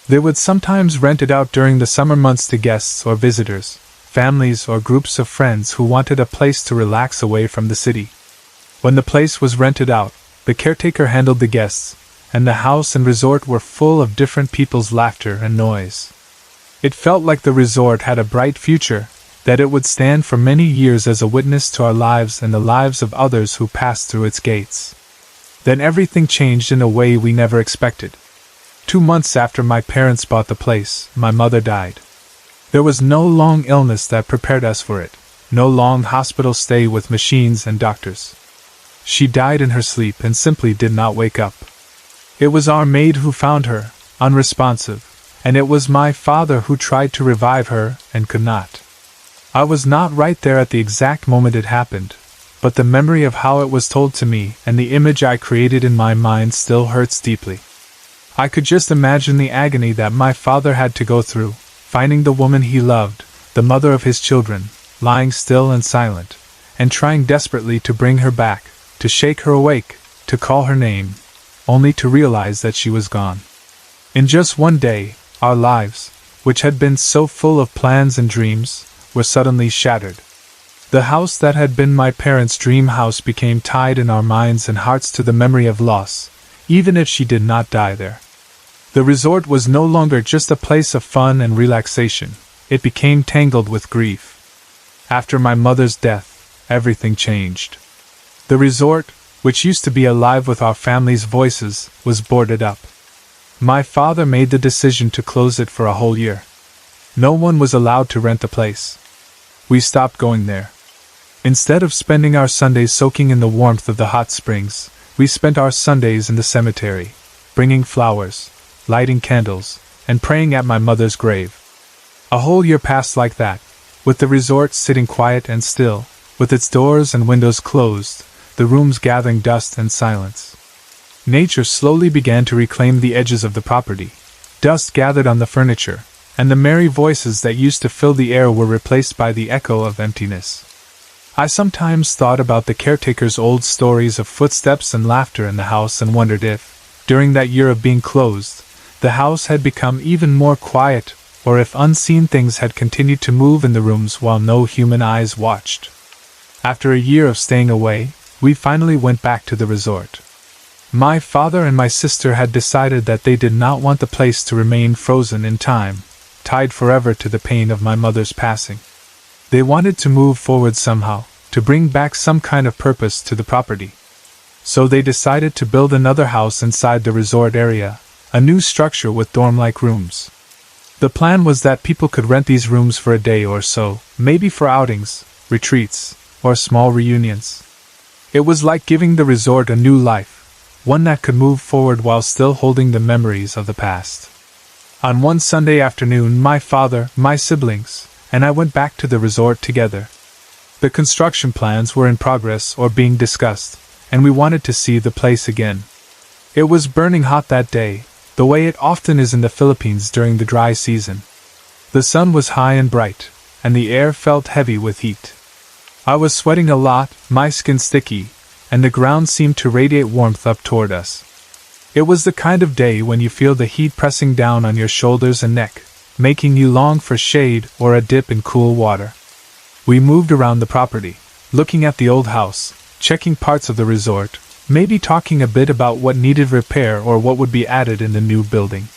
They would sometimes rent it out during the summer months to guests or visitors, families or groups of friends who wanted a place to relax away from the city. When the place was rented out, the caretaker handled the guests, and the house and resort were full of different people's laughter and noise. It felt like the resort had a bright future, that it would stand for many years as a witness to our lives and the lives of others who passed through its gates. Then everything changed in a way we never expected. 2 months after my parents bought the place, my mother died. There was no long illness that prepared us for it, no long hospital stay with machines and doctors. She died in her sleep and simply did not wake up. It was our maid who found her, unresponsive, and it was my father who tried to revive her and could not. I was not right there at the exact moment it happened, but the memory of how it was told to me and the image I created in my mind still hurts deeply. I could just imagine the agony that my father had to go through, finding the woman he loved, the mother of his children, lying still and silent, and trying desperately to bring her back, to shake her awake, to call her name, only to realize that she was gone. In just one day, our lives, which had been so full of plans and dreams, were suddenly shattered. The house that had been my parents' dream house became tied in our minds and hearts to the memory of loss, even if she did not die there. The resort was no longer just a place of fun and relaxation, it became tangled with grief. After my mother's death, everything changed. The resort, which used to be alive with our family's voices, was boarded up. My father made the decision to close it for a whole year. No one was allowed to rent the place. We stopped going there. Instead of spending our Sundays soaking in the warmth of the hot springs, we spent our Sundays in the cemetery, bringing flowers, lighting candles, and praying at my mother's grave. A whole year passed like that, with the resort sitting quiet and still, with its doors and windows closed, the rooms gathering dust and silence. Nature slowly began to reclaim the edges of the property. Dust gathered on the furniture, and the merry voices that used to fill the air were replaced by the echo of emptiness. I sometimes thought about the caretaker's old stories of footsteps and laughter in the house and wondered if, during that year of being closed, the house had become even more quiet, or if unseen things had continued to move in the rooms while no human eyes watched. After a year of staying away, we finally went back to the resort. My father and my sister had decided that they did not want the place to remain frozen in time, tied forever to the pain of my mother's passing. They wanted to move forward somehow, to bring back some kind of purpose to the property. So they decided to build another house inside the resort area, a new structure with dorm-like rooms. The plan was that people could rent these rooms for a day or so, maybe for outings, retreats, or small reunions. It was like giving the resort a new life, one that could move forward while still holding the memories of the past. On one Sunday afternoon, my father, my siblings, and I went back to the resort together. The construction plans were in progress or being discussed, and we wanted to see the place again. It was burning hot that day, the way it often is in the Philippines during the dry season. The sun was high and bright, and the air felt heavy with heat. I was sweating a lot, my skin sticky, and the ground seemed to radiate warmth up toward us. It was the kind of day when you feel the heat pressing down on your shoulders and neck, making you long for shade or a dip in cool water. We moved around the property, looking at the old house, checking parts of the resort, maybe talking a bit about what needed repair or what would be added in the new building.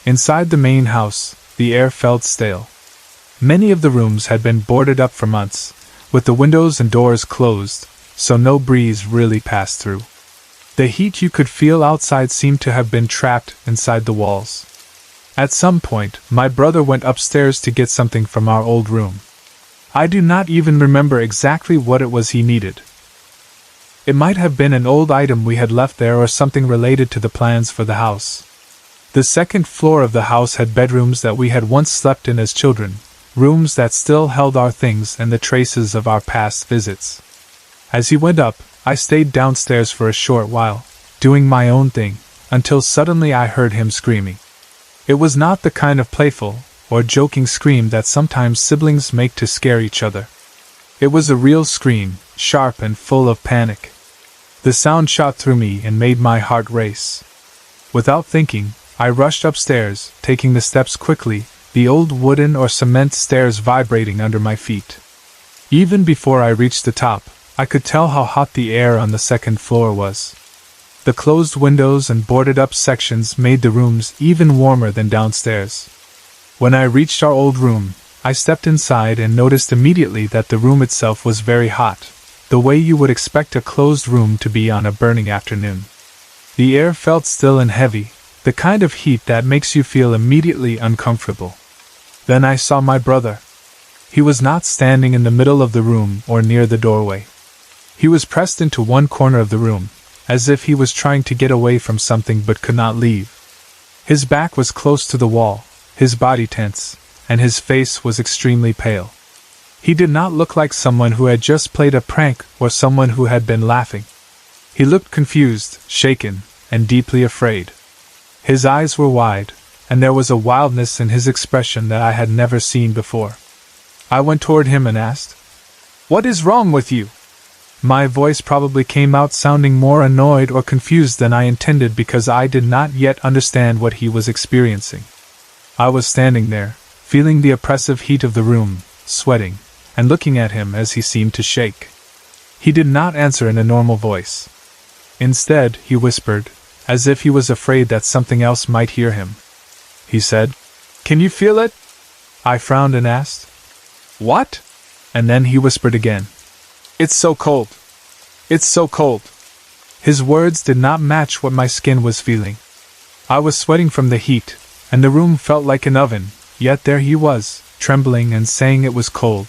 Inside the main house, the air felt stale. Many of the rooms had been boarded up for months, with the windows and doors closed, so no breeze really passed through. The heat you could feel outside seemed to have been trapped inside the walls. At some point, my brother went upstairs to get something from our old room. I do not even remember exactly what it was he needed. It might have been an old item we had left there or something related to the plans for the house. The second floor of the house had bedrooms that we had once slept in as children, rooms that still held our things and the traces of our past visits. As he went up, I stayed downstairs for a short while, doing my own thing, until suddenly I heard him screaming. It was not the kind of playful or joking scream that sometimes siblings make to scare each other. It was a real scream, sharp and full of panic. The sound shot through me and made my heart race. Without thinking, I rushed upstairs, taking the steps quickly, the old wooden or cement stairs vibrating under my feet. Even before I reached the top, I could tell how hot the air on the second floor was. The closed windows and boarded-up sections made the rooms even warmer than downstairs. When I reached our old room, I stepped inside and noticed immediately that the room itself was very hot, the way you would expect a closed room to be on a burning afternoon. The air felt still and heavy, the kind of heat that makes you feel immediately uncomfortable. Then I saw my brother. He was not standing in the middle of the room or near the doorway. He was pressed into one corner of the room, as if he was trying to get away from something but could not leave. His back was close to the wall, his body tense, and his face was extremely pale. He did not look like someone who had just played a prank or someone who had been laughing. He looked confused, shaken, and deeply afraid. His eyes were wide, and there was a wildness in his expression that I had never seen before. I went toward him and asked, "What is wrong with you?" My voice probably came out sounding more annoyed or confused than I intended because I did not yet understand what he was experiencing. I was standing there, feeling the oppressive heat of the room, sweating, and looking at him as he seemed to shake. He did not answer in a normal voice. Instead, he whispered, as if he was afraid that something else might hear him. He said, "Can you feel it?" I frowned and asked, "What?" And then he whispered again, "It's so cold. It's so cold." His words did not match what my skin was feeling. I was sweating from the heat, and the room felt like an oven, yet there he was, trembling and saying it was cold.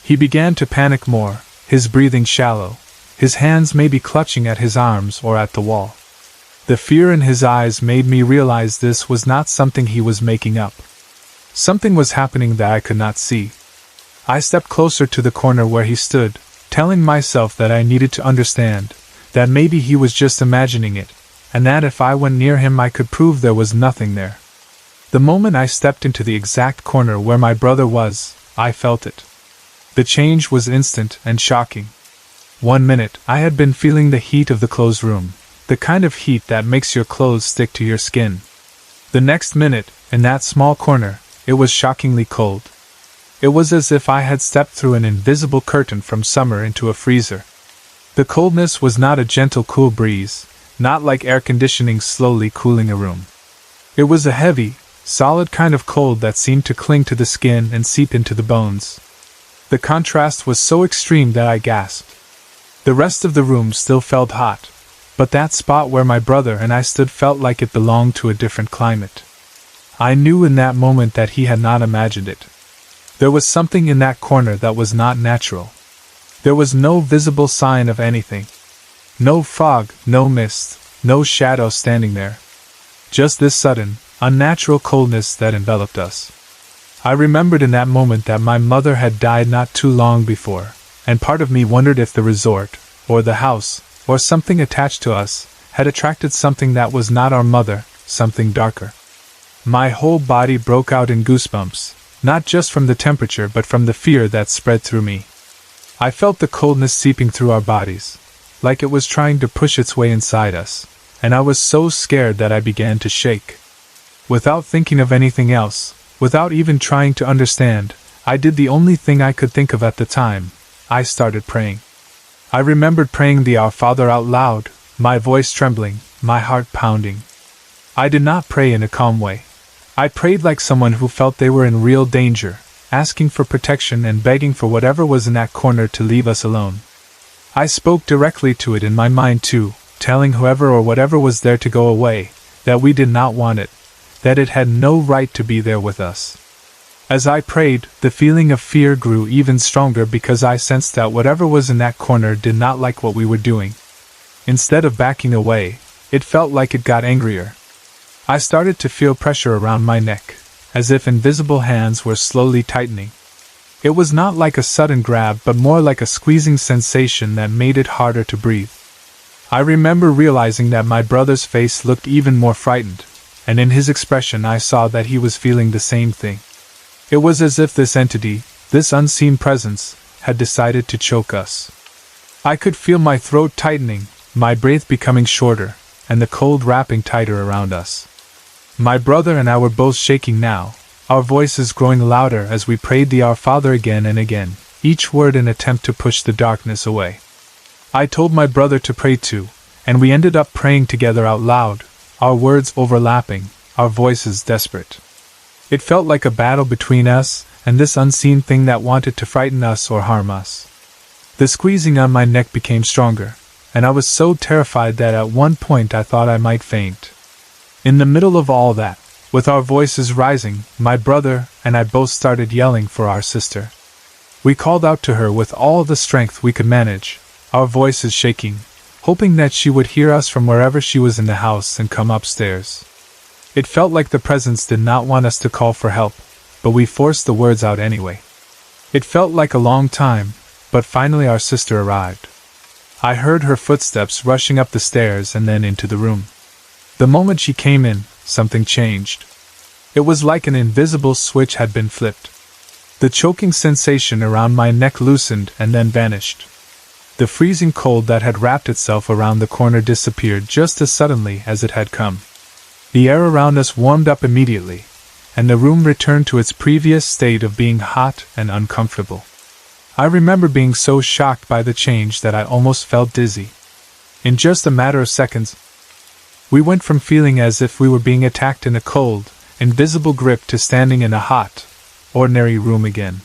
He began to panic more, his breathing shallow, his hands maybe clutching at his arms or at the wall. The fear in his eyes made me realize this was not something he was making up. Something was happening that I could not see. I stepped closer to the corner where he stood, telling myself that I needed to understand, that maybe he was just imagining it, and that if I went near him I could prove there was nothing there. The moment I stepped into the exact corner where my brother was, I felt it. The change was instant and shocking. 1 minute, I had been feeling the heat of the closed room, the kind of heat that makes your clothes stick to your skin. The next minute, in that small corner, it was shockingly cold. It was as if I had stepped through an invisible curtain from summer into a freezer. The coldness was not a gentle cool breeze, not like air conditioning slowly cooling a room. It was a heavy, solid kind of cold that seemed to cling to the skin and seep into the bones. The contrast was so extreme that I gasped. The rest of the room still felt hot, but that spot where my brother and I stood felt like it belonged to a different climate. I knew in that moment that he had not imagined it. There was something in that corner that was not natural. There was no visible sign of anything. No fog, no mist, no shadow standing there. Just this sudden, unnatural coldness that enveloped us. I remembered in that moment that my mother had died not too long before, and part of me wondered if the resort, or the house, or something attached to us, had attracted something that was not our mother, something darker. My whole body broke out in goosebumps, not just from the temperature but from the fear that spread through me. I felt the coldness seeping through our bodies, like it was trying to push its way inside us, and I was so scared that I began to shake. Without thinking of anything else, without even trying to understand, I did the only thing I could think of at the time. I started praying. I remembered praying the Our Father out loud, my voice trembling, my heart pounding. I did not pray in a calm way. I prayed like someone who felt they were in real danger, asking for protection and begging for whatever was in that corner to leave us alone. I spoke directly to it in my mind too, telling whoever or whatever was there to go away, that we did not want it, that it had no right to be there with us. As I prayed, the feeling of fear grew even stronger because I sensed that whatever was in that corner did not like what we were doing. Instead of backing away, it felt like it got angrier. I started to feel pressure around my neck, as if invisible hands were slowly tightening. It was not like a sudden grab but more like a squeezing sensation that made it harder to breathe. I remember realizing that my brother's face looked even more frightened, and in his expression I saw that he was feeling the same thing. It was as if this entity, this unseen presence, had decided to choke us. I could feel my throat tightening, my breath becoming shorter, and the cold wrapping tighter around us. My brother and I were both shaking now, our voices growing louder as we prayed the Our Father again and again, each word an attempt to push the darkness away. I told my brother to pray too, and we ended up praying together out loud, our words overlapping, our voices desperate. It felt like a battle between us and this unseen thing that wanted to frighten us or harm us. The squeezing on my neck became stronger, and I was so terrified that at one point I thought I might faint. In the middle of all that, with our voices rising, my brother and I both started yelling for our sister. We called out to her with all the strength we could manage, our voices shaking, hoping that she would hear us from wherever she was in the house and come upstairs. It felt like the presence did not want us to call for help, but we forced the words out anyway. It felt like a long time, but finally our sister arrived. I heard her footsteps rushing up the stairs and then into the room. The moment she came in, something changed. It was like an invisible switch had been flipped. The choking sensation around my neck loosened and then vanished. The freezing cold that had wrapped itself around the corner disappeared just as suddenly as it had come. The air around us warmed up immediately, and the room returned to its previous state of being hot and uncomfortable. I remember being so shocked by the change that I almost felt dizzy. In just a matter of seconds, we went from feeling as if we were being attacked in a cold, invisible grip to standing in a hot, ordinary room again.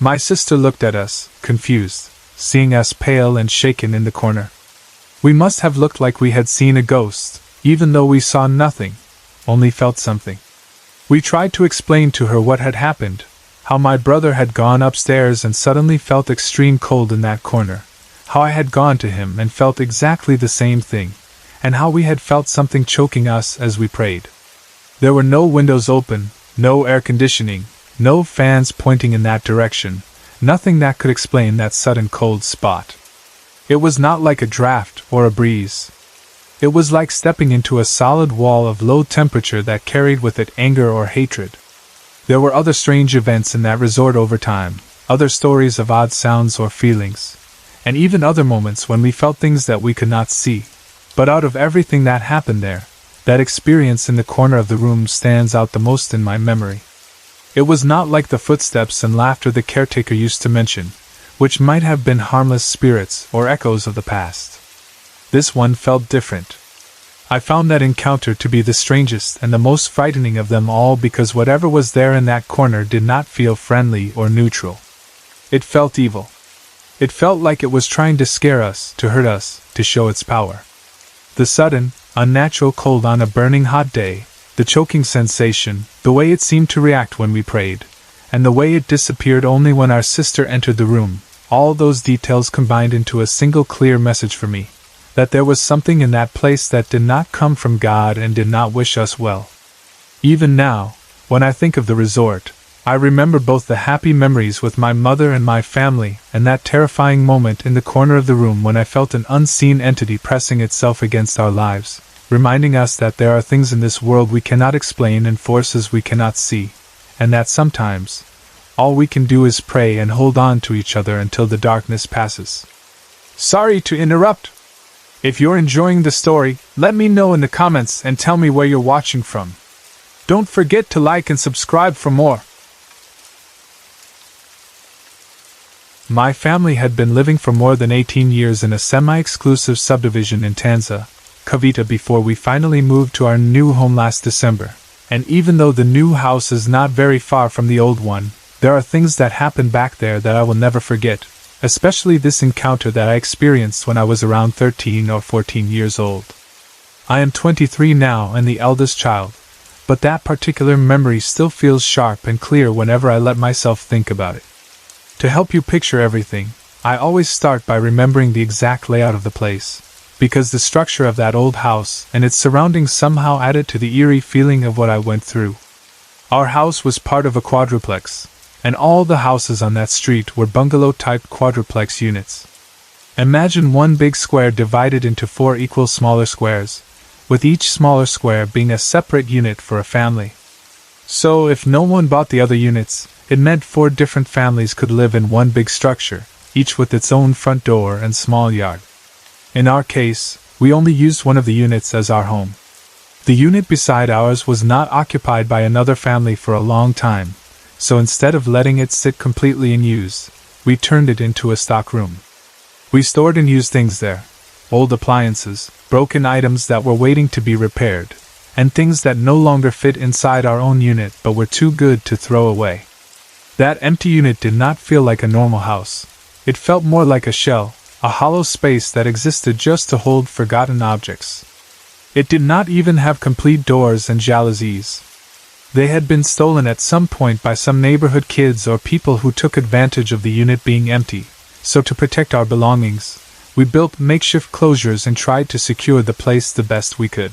My sister looked at us, confused, seeing us pale and shaken in the corner. We must have looked like we had seen a ghost, even though we saw nothing, only felt something. We tried to explain to her what had happened, how my brother had gone upstairs and suddenly felt extreme cold in that corner, how I had gone to him and felt exactly the same thing, and how we had felt something choking us as we prayed. There were no windows open, no air conditioning, no fans pointing in that direction, nothing that could explain that sudden cold spot. It was not like a draft or a breeze. It was like stepping into a solid wall of low temperature that carried with it anger or hatred. There were other strange events in that resort over time, other stories of odd sounds or feelings, and even other moments when we felt things that we could not see. But out of everything that happened there, that experience in the corner of the room stands out the most in my memory. It was not like the footsteps and laughter the caretaker used to mention, which might have been harmless spirits or echoes of the past. This one felt different. I found that encounter to be the strangest and the most frightening of them all because whatever was there in that corner did not feel friendly or neutral. It felt evil. It felt like it was trying to scare us, to hurt us, to show its power. The sudden, unnatural cold on a burning hot day, the choking sensation, the way it seemed to react when we prayed, and the way it disappeared only when our sister entered the room, all those details combined into a single clear message for me. That there was something in that place that did not come from God and did not wish us well. Even now, when I think of the resort, I remember both the happy memories with my mother and my family and that terrifying moment in the corner of the room when I felt an unseen entity pressing itself against our lives, reminding us that there are things in this world we cannot explain and forces we cannot see, and that sometimes, all we can do is pray and hold on to each other until the darkness passes. Sorry to interrupt. If you're enjoying the story, let me know in the comments and tell me where you're watching from. Don't forget to like and subscribe for more. My family had been living for more than 18 years in a semi-exclusive subdivision in Tanza, Cavite before we finally moved to our new home last December. And even though the new house is not very far from the old one, there are things that happened back there that I will never forget. Especially this encounter that I experienced when I was around 13 or 14 years old. I am 23 now and the eldest child, but that particular memory still feels sharp and clear whenever I let myself think about it. To help you picture everything, I always start by remembering the exact layout of the place, because the structure of that old house and its surroundings somehow added to the eerie feeling of what I went through. Our house was part of a quadruplex, and all the houses on that street were bungalow-type quadruplex units. Imagine one big square divided into 4 equal smaller squares, with each smaller square being a separate unit for a family. So if no one bought the other units, it meant 4 different families could live in one big structure, each with its own front door and small yard. In our case, we only used one of the units as our home. The unit beside ours was not occupied by another family for a long time, so instead of letting it sit completely in use, we turned it into a stock room. We stored and used things there, old appliances, broken items that were waiting to be repaired, and things that no longer fit inside our own unit but were too good to throw away. That empty unit did not feel like a normal house. It felt more like a shell, a hollow space that existed just to hold forgotten objects. It did not even have complete doors and jalousies. They had been stolen at some point by some neighborhood kids or people who took advantage of the unit being empty, so to protect our belongings, we built makeshift closures and tried to secure the place the best we could.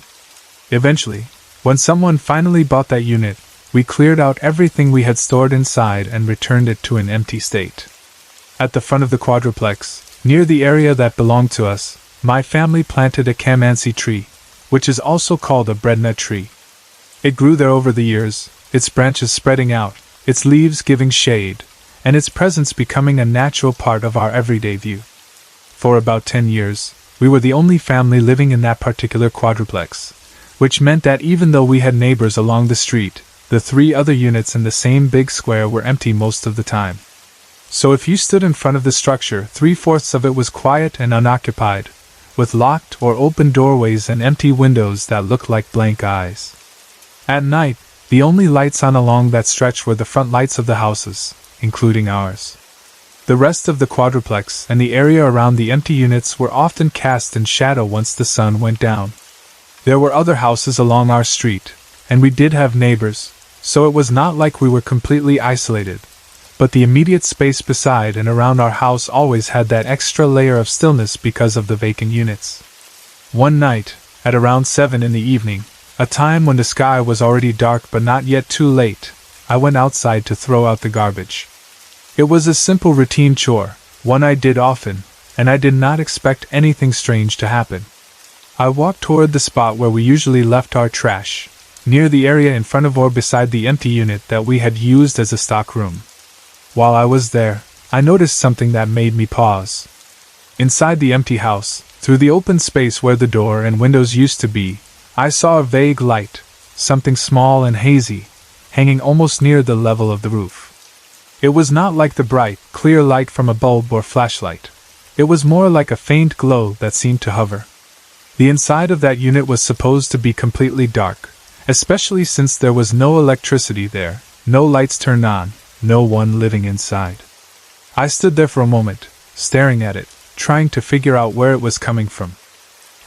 Eventually, when someone finally bought that unit, we cleared out everything we had stored inside and returned it to an empty state. At the front of the quadruplex, near the area that belonged to us, my family planted a calamansi tree, which is also called a breadnut tree. It grew there over the years, its branches spreading out, its leaves giving shade, and its presence becoming a natural part of our everyday view. For about 10 years, we were the only family living in that particular quadruplex, which meant that even though we had neighbors along the street, the 3 other units in the same big square were empty most of the time. So if you stood in front of the structure, 3/4 of it was quiet and unoccupied, with locked or open doorways and empty windows that looked like blank eyes. At night, the only lights on along that stretch were the front lights of the houses, including ours. The rest of the quadruplex and the area around the empty units were often cast in shadow once the sun went down. There were other houses along our street, and we did have neighbors, so it was not like we were completely isolated, but the immediate space beside and around our house always had that extra layer of stillness because of the vacant units. One night, at around 7 in the evening, a time when the sky was already dark but not yet too late, I went outside to throw out the garbage. It was a simple routine chore, one I did often, and I did not expect anything strange to happen. I walked toward the spot where we usually left our trash, near the area in front of or beside the empty unit that we had used as a stockroom. While I was there, I noticed something that made me pause. Inside the empty house, through the open space where the door and windows used to be, I saw a vague light, something small and hazy, hanging almost near the level of the roof. It was not like the bright, clear light from a bulb or flashlight. It was more like a faint glow that seemed to hover. The inside of that unit was supposed to be completely dark, especially since there was no electricity there, no lights turned on, no one living inside. I stood there for a moment, staring at it, trying to figure out where it was coming from.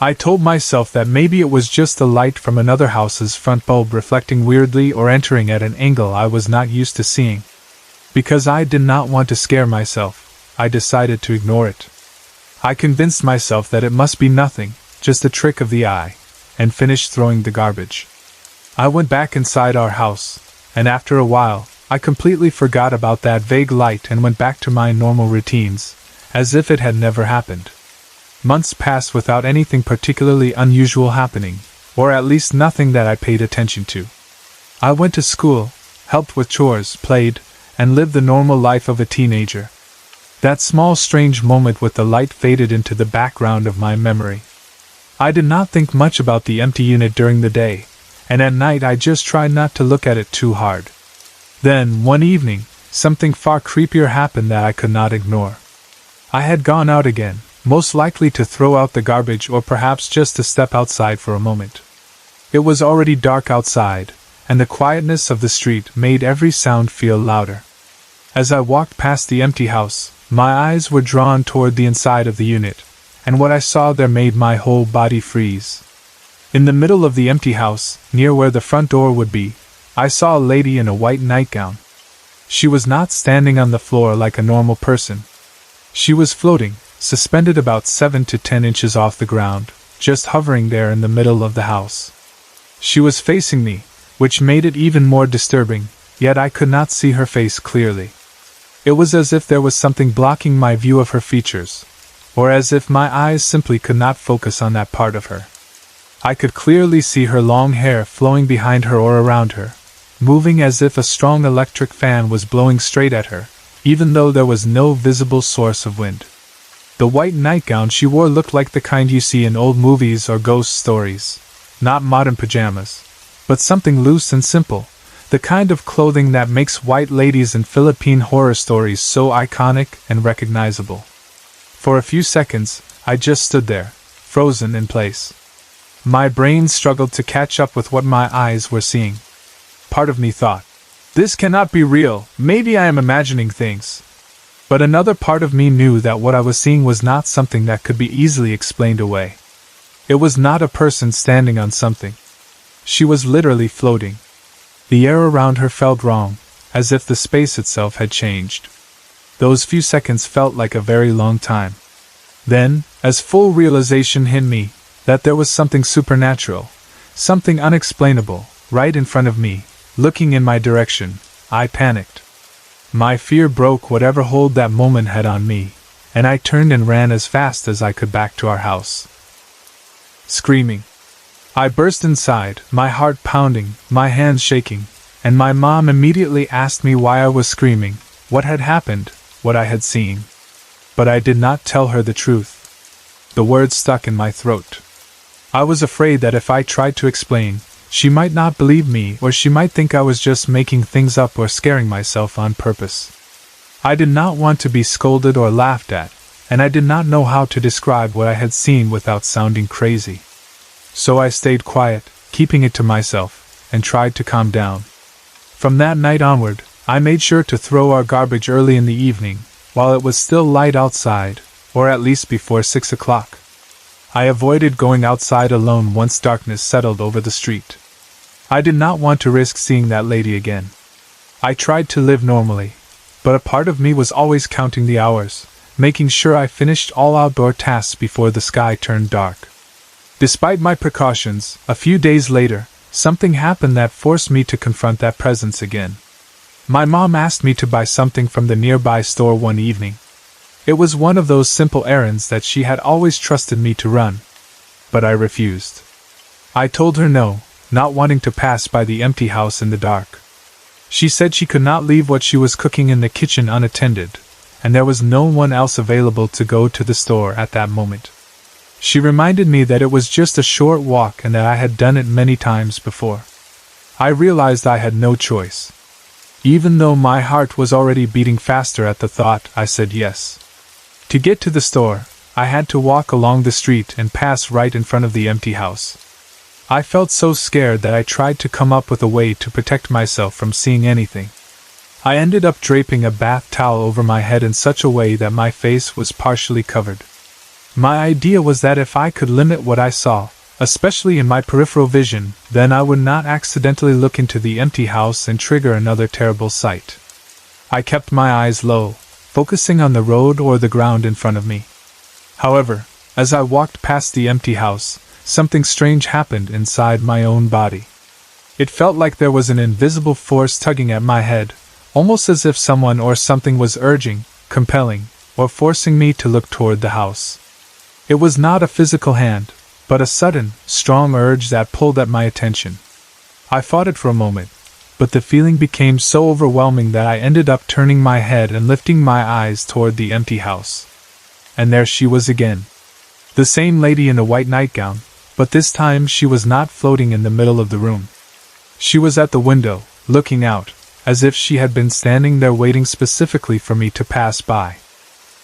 I told myself that maybe it was just the light from another house's front bulb reflecting weirdly or entering at an angle I was not used to seeing. Because I did not want to scare myself, I decided to ignore it. I convinced myself that it must be nothing, just a trick of the eye, and finished throwing the garbage. I went back inside our house, and after a while, I completely forgot about that vague light and went back to my normal routines, as if it had never happened. Months passed without anything particularly unusual happening, or at least nothing that I paid attention to. I went to school, helped with chores, played, and lived the normal life of a teenager. That small strange moment with the light faded into the background of my memory. I did not think much about the empty unit during the day, and at night I just tried not to look at it too hard. Then, one evening, something far creepier happened that I could not ignore. I had gone out again, most likely to throw out the garbage or perhaps just to step outside for a moment. It was already dark outside, and the quietness of the street made every sound feel louder. As I walked past the empty house, my eyes were drawn toward the inside of the unit, and what I saw there made my whole body freeze. In the middle of the empty house, near where the front door would be, I saw a lady in a white nightgown. She was not standing on the floor like a normal person. She was floating, suspended about 7 to 10 inches off the ground, just hovering there in the middle of the house. She was facing me, which made it even more disturbing, yet I could not see her face clearly. It was as if there was something blocking my view of her features, or as if my eyes simply could not focus on that part of her. I could clearly see her long hair flowing behind her or around her, moving as if a strong electric fan was blowing straight at her, even though there was no visible source of wind. The white nightgown she wore looked like the kind you see in old movies or ghost stories, not modern pajamas, but something loose and simple, the kind of clothing that makes white ladies in Philippine horror stories so iconic and recognizable. For a few seconds, I just stood there, frozen in place. My brain struggled to catch up with what my eyes were seeing. Part of me thought, "This cannot be real, maybe I am imagining things." But another part of me knew that what I was seeing was not something that could be easily explained away. It was not a person standing on something. She was literally floating. The air around her felt wrong, as if the space itself had changed. Those few seconds felt like a very long time. Then, as full realization hit me, that there was something supernatural, something unexplainable, right in front of me, looking in my direction, I panicked. My fear broke whatever hold that moment had on me, and I turned and ran as fast as I could back to our house. Screaming. I burst inside, my heart pounding, my hands shaking, and my mom immediately asked me why I was screaming, what had happened, what I had seen. But I did not tell her the truth. The words stuck in my throat. I was afraid that if I tried to explain, she might not believe me, or she might think I was just making things up or scaring myself on purpose. I did not want to be scolded or laughed at, and I did not know how to describe what I had seen without sounding crazy. So I stayed quiet, keeping it to myself, and tried to calm down. From that night onward, I made sure to throw our garbage early in the evening, while it was still light outside, or at least before 6 o'clock. I avoided going outside alone once darkness settled over the street. I did not want to risk seeing that lady again. I tried to live normally, but a part of me was always counting the hours, making sure I finished all outdoor tasks before the sky turned dark. Despite my precautions, a few days later, something happened that forced me to confront that presence again. My mom asked me to buy something from the nearby store one evening. It was one of those simple errands that she had always trusted me to run. But I refused. I told her no, not wanting to pass by the empty house in the dark. She said she could not leave what she was cooking in the kitchen unattended, and there was no one else available to go to the store at that moment. She reminded me that it was just a short walk and that I had done it many times before. I realized I had no choice. Even though my heart was already beating faster at the thought, I said yes. To get to the store, I had to walk along the street and pass right in front of the empty house. I felt so scared that I tried to come up with a way to protect myself from seeing anything. I ended up draping a bath towel over my head in such a way that my face was partially covered. My idea was that if I could limit what I saw, especially in my peripheral vision, then I would not accidentally look into the empty house and trigger another terrible sight. I kept my eyes low, focusing on the road or the ground in front of me. However, as I walked past the empty house, something strange happened inside my own body. It felt like there was an invisible force tugging at my head, almost as if someone or something was urging, compelling, or forcing me to look toward the house. It was not a physical hand, but a sudden, strong urge that pulled at my attention. I fought it for a moment, but the feeling became so overwhelming that I ended up turning my head and lifting my eyes toward the empty house. And there she was again. The same lady in the white nightgown, but this time she was not floating in the middle of the room. She was at the window, looking out, as if she had been standing there waiting specifically for me to pass by.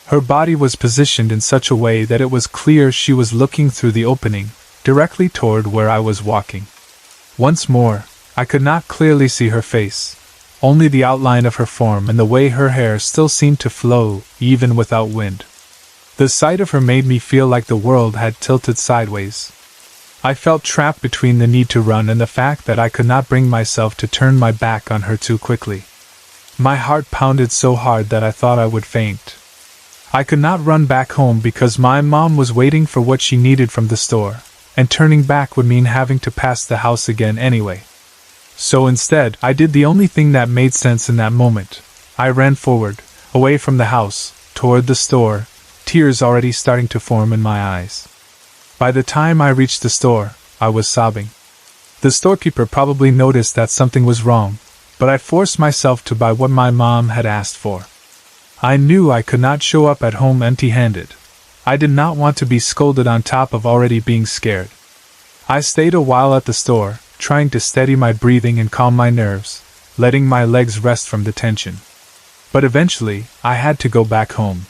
Her body was positioned in such a way that it was clear she was looking through the opening, directly toward where I was walking. Once more, I could not clearly see her face, only the outline of her form and the way her hair still seemed to flow, even without wind. The sight of her made me feel like the world had tilted sideways. I felt trapped between the need to run and the fact that I could not bring myself to turn my back on her too quickly. My heart pounded so hard that I thought I would faint. I could not run back home because my mom was waiting for what she needed from the store, and turning back would mean having to pass the house again anyway. So instead, I did the only thing that made sense in that moment. I ran forward, away from the house, toward the store, tears already starting to form in my eyes. By the time I reached the store, I was sobbing. The storekeeper probably noticed that something was wrong, but I forced myself to buy what my mom had asked for. I knew I could not show up at home empty-handed. I did not want to be scolded on top of already being scared. I stayed a while at the store, trying to steady my breathing and calm my nerves, letting my legs rest from the tension. But eventually, I had to go back home.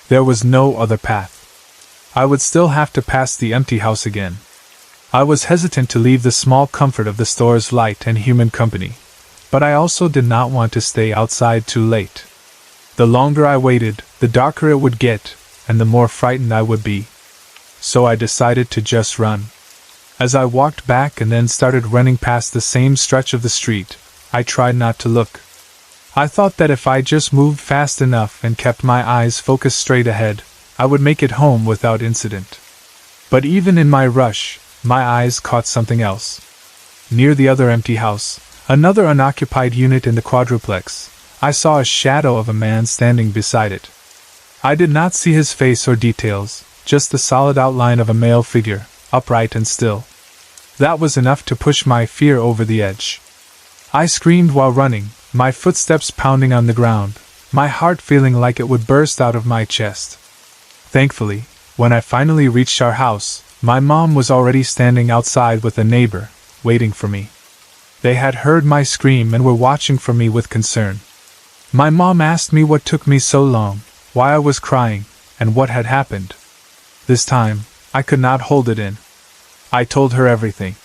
There was no other path. I would still have to pass the empty house again. I was hesitant to leave the small comfort of the store's light and human company, but I also did not want to stay outside too late. The longer I waited, the darker it would get, and the more frightened I would be. So I decided to just run. As I walked back and then started running past the same stretch of the street, I tried not to look. I thought that if I just moved fast enough and kept my eyes focused straight ahead, I would make it home without incident. But even in my rush, my eyes caught something else. Near the other empty house, another unoccupied unit in the quadruplex, I saw a shadow of a man standing beside it. I did not see his face or details, just the solid outline of a male figure, upright and still. That was enough to push my fear over the edge. I screamed while running, my footsteps pounding on the ground, my heart feeling like it would burst out of my chest. Thankfully, when I finally reached our house, my mom was already standing outside with a neighbor, waiting for me. They had heard my scream and were watching for me with concern. My mom asked me what took me so long, why I was crying, and what had happened. This time, I could not hold it in. I told her everything.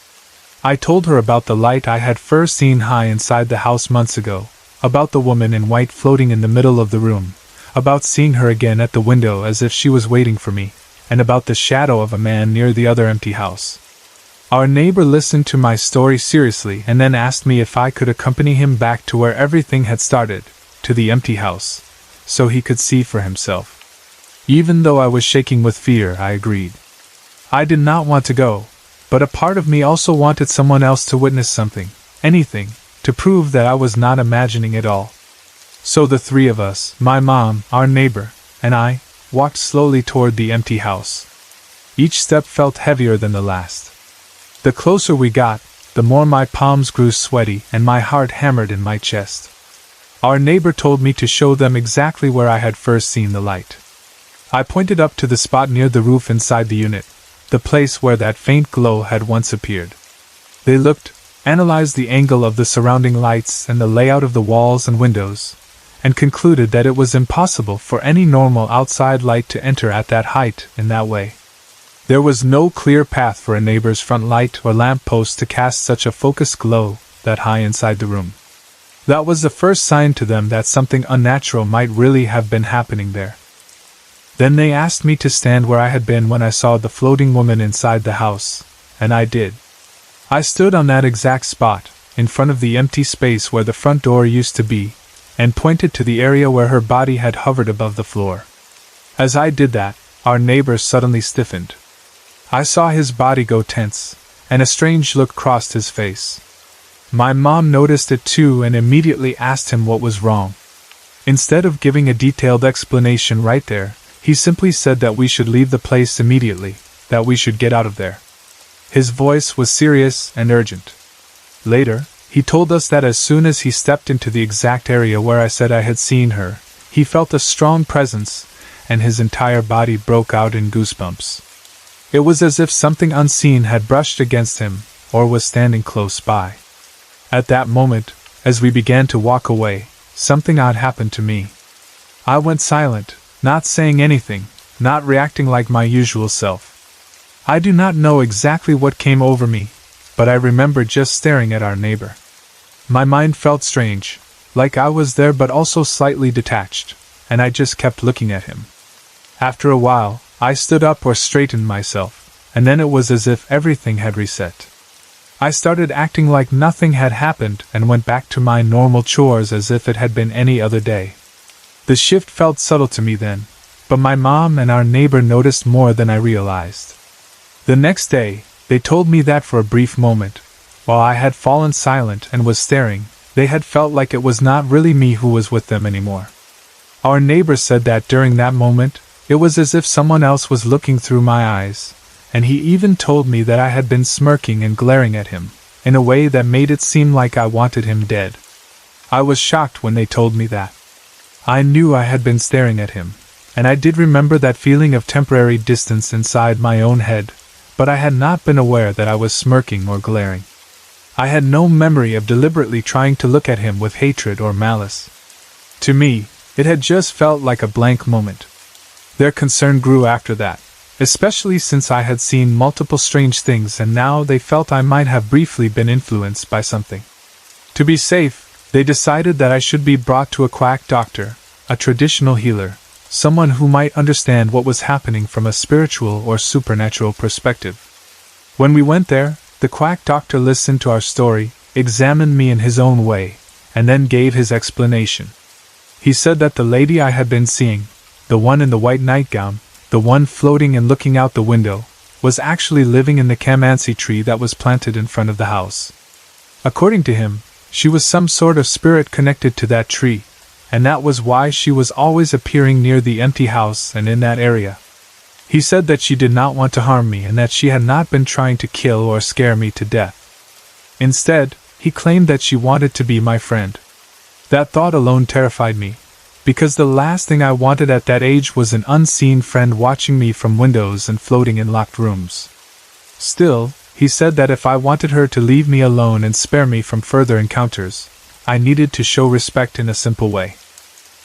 I told her about the light I had first seen high inside the house months ago, about the woman in white floating in the middle of the room, about seeing her again at the window as if she was waiting for me, and about the shadow of a man near the other empty house. Our neighbor listened to my story seriously and then asked me if I could accompany him back to where everything had started, to the empty house, so he could see for himself. Even though I was shaking with fear, I agreed. I did not want to go, but a part of me also wanted someone else to witness something, anything, to prove that I was not imagining it all. So the three of us, my mom, our neighbor, and I, walked slowly toward the empty house. Each step felt heavier than the last. The closer we got, the more my palms grew sweaty and my heart hammered in my chest. Our neighbor told me to show them exactly where I had first seen the light. I pointed up to the spot near the roof inside the unit, the place where that faint glow had once appeared. They looked, analyzed the angle of the surrounding lights and the layout of the walls and windows, and concluded that it was impossible for any normal outside light to enter at that height in that way. There was no clear path for a neighbor's front light or lamp post to cast such a focused glow that high inside the room. That was the first sign to them that something unnatural might really have been happening there. Then they asked me to stand where I had been when I saw the floating woman inside the house, and I did. I stood on that exact spot, in front of the empty space where the front door used to be, and pointed to the area where her body had hovered above the floor. As I did that, our neighbor suddenly stiffened. I saw his body go tense, and a strange look crossed his face. My mom noticed it too and immediately asked him what was wrong. Instead of giving a detailed explanation right there, he simply said that we should leave the place immediately, that we should get out of there. His voice was serious and urgent. Later, he told us that as soon as he stepped into the exact area where I said I had seen her, he felt a strong presence, and his entire body broke out in goosebumps. It was as if something unseen had brushed against him, or was standing close by. At that moment, as we began to walk away, something odd happened to me. I went silent, not saying anything, not reacting like my usual self. I do not know exactly what came over me, but I remember just staring at our neighbor. My mind felt strange, like I was there but also slightly detached, and I just kept looking at him. After a while, I stood up or straightened myself, and then it was as if everything had reset. I started acting like nothing had happened and went back to my normal chores as if it had been any other day. The shift felt subtle to me then, but my mom and our neighbor noticed more than I realized. The next day, they told me that for a brief moment, while I had fallen silent and was staring, they had felt like it was not really me who was with them anymore. Our neighbor said that during that moment, it was as if someone else was looking through my eyes, and he even told me that I had been smirking and glaring at him, in a way that made it seem like I wanted him dead. I was shocked when they told me that. I knew I had been staring at him, and I did remember that feeling of temporary distance inside my own head, but I had not been aware that I was smirking or glaring. I had no memory of deliberately trying to look at him with hatred or malice. To me, it had just felt like a blank moment. Their concern grew after that, especially since I had seen multiple strange things and now they felt I might have briefly been influenced by something. To be safe, they decided that I should be brought to a quack doctor, a traditional healer, someone who might understand what was happening from a spiritual or supernatural perspective. When we went there, the quack doctor listened to our story, examined me in his own way, and then gave his explanation. He said that the lady I had been seeing, the one in the white nightgown, the one floating and looking out the window, was actually living in the calamansi tree that was planted in front of the house. According to him, she was some sort of spirit connected to that tree, and that was why she was always appearing near the empty house and in that area. He said that she did not want to harm me and that she had not been trying to kill or scare me to death. Instead, he claimed that she wanted to be my friend. That thought alone terrified me, because the last thing I wanted at that age was an unseen friend watching me from windows and floating in locked rooms. Still, he said that if I wanted her to leave me alone and spare me from further encounters, I needed to show respect in a simple way.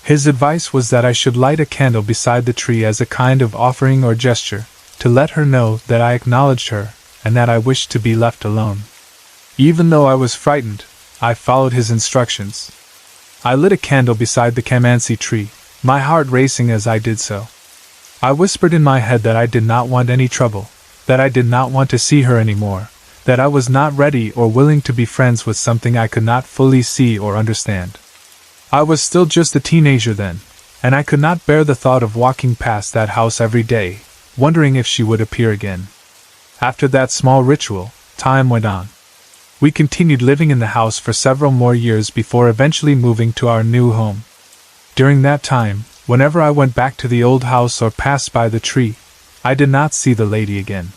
His advice was that I should light a candle beside the tree as a kind of offering or gesture, to let her know that I acknowledged her and that I wished to be left alone. Even though I was frightened, I followed his instructions. I lit a candle beside the calamansi tree, my heart racing as I did so. I whispered in my head that I did not want any trouble, that I did not want to see her anymore, that I was not ready or willing to be friends with something I could not fully see or understand. I was still just a teenager then, and I could not bear the thought of walking past that house every day, wondering if she would appear again. After that small ritual, time went on. We continued living in the house for several more years before eventually moving to our new home. During that time, whenever I went back to the old house or passed by the tree, I did not see the lady again.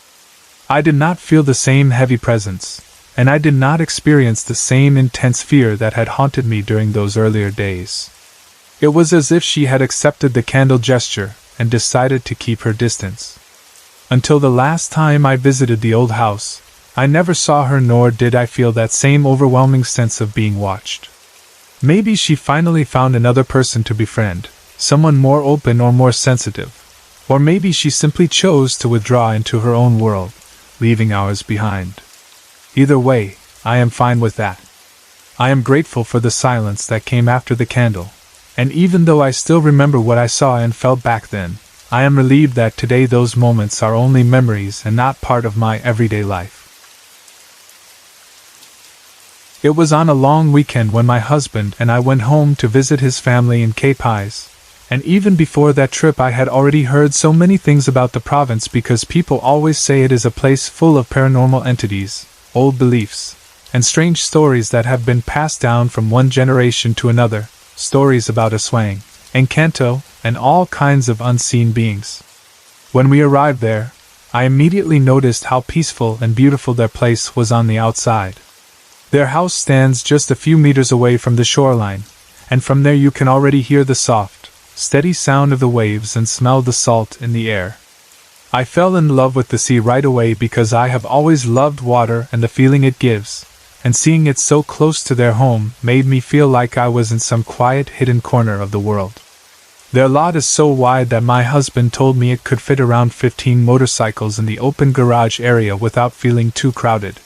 I did not feel the same heavy presence, and I did not experience the same intense fear that had haunted me during those earlier days. It was as if she had accepted the candle gesture and decided to keep her distance. Until the last time I visited the old house, I never saw her, nor did I feel that same overwhelming sense of being watched. Maybe she finally found another person to befriend, someone more open or more sensitive, or maybe she simply chose to withdraw into her own world, leaving ours behind. Either way, I am fine with that. I am grateful for the silence that came after the candle, and even though I still remember what I saw and felt back then, I am relieved that today those moments are only memories and not part of my everyday life. It was on a long weekend when my husband and I went home to visit his family in Cape Highs, and even before that trip I had already heard so many things about the province because people always say it is a place full of paranormal entities, old beliefs, and strange stories that have been passed down from one generation to another, stories about Aswang, Encanto, and all kinds of unseen beings. When we arrived there, I immediately noticed how peaceful and beautiful their place was on the outside. Their house stands just a few meters away from the shoreline, and from there you can already hear the soft, steady sound of the waves and smell the salt in the air. I fell in love with the sea right away because I have always loved water and the feeling it gives, and seeing it so close to their home made me feel like I was in some quiet hidden corner of the world. Their lot is so wide that my husband told me it could fit around 15 motorcycles in the open garage area without feeling too crowded.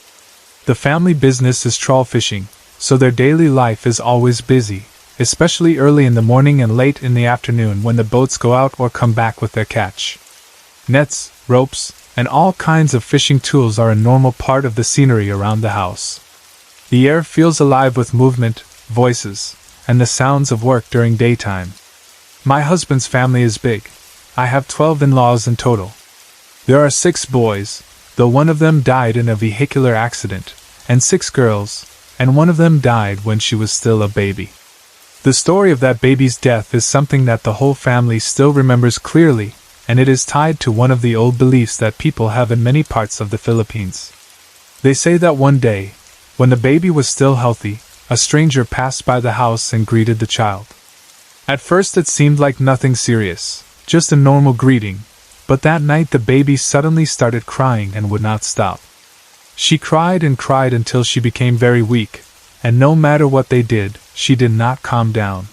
The family business is trawl fishing, so their daily life is always busy, especially early in the morning and late in the afternoon when the boats go out or come back with their catch. Nets, ropes, and all kinds of fishing tools are a normal part of the scenery around the house. The air feels alive with movement, voices, and the sounds of work during daytime. My husband's family is big. I have 12 in-laws in total. There are 6 boys, though one of them died in a vehicular accident, and 6 girls, and one of them died when she was still a baby. The story of that baby's death is something that the whole family still remembers clearly, and it is tied to one of the old beliefs that people have in many parts of the Philippines. They say that one day, when the baby was still healthy, a stranger passed by the house and greeted the child. At first it seemed like nothing serious, just a normal greeting, but that night the baby suddenly started crying and would not stop. She cried and cried until she became very weak, and no matter what they did, she did not calm down.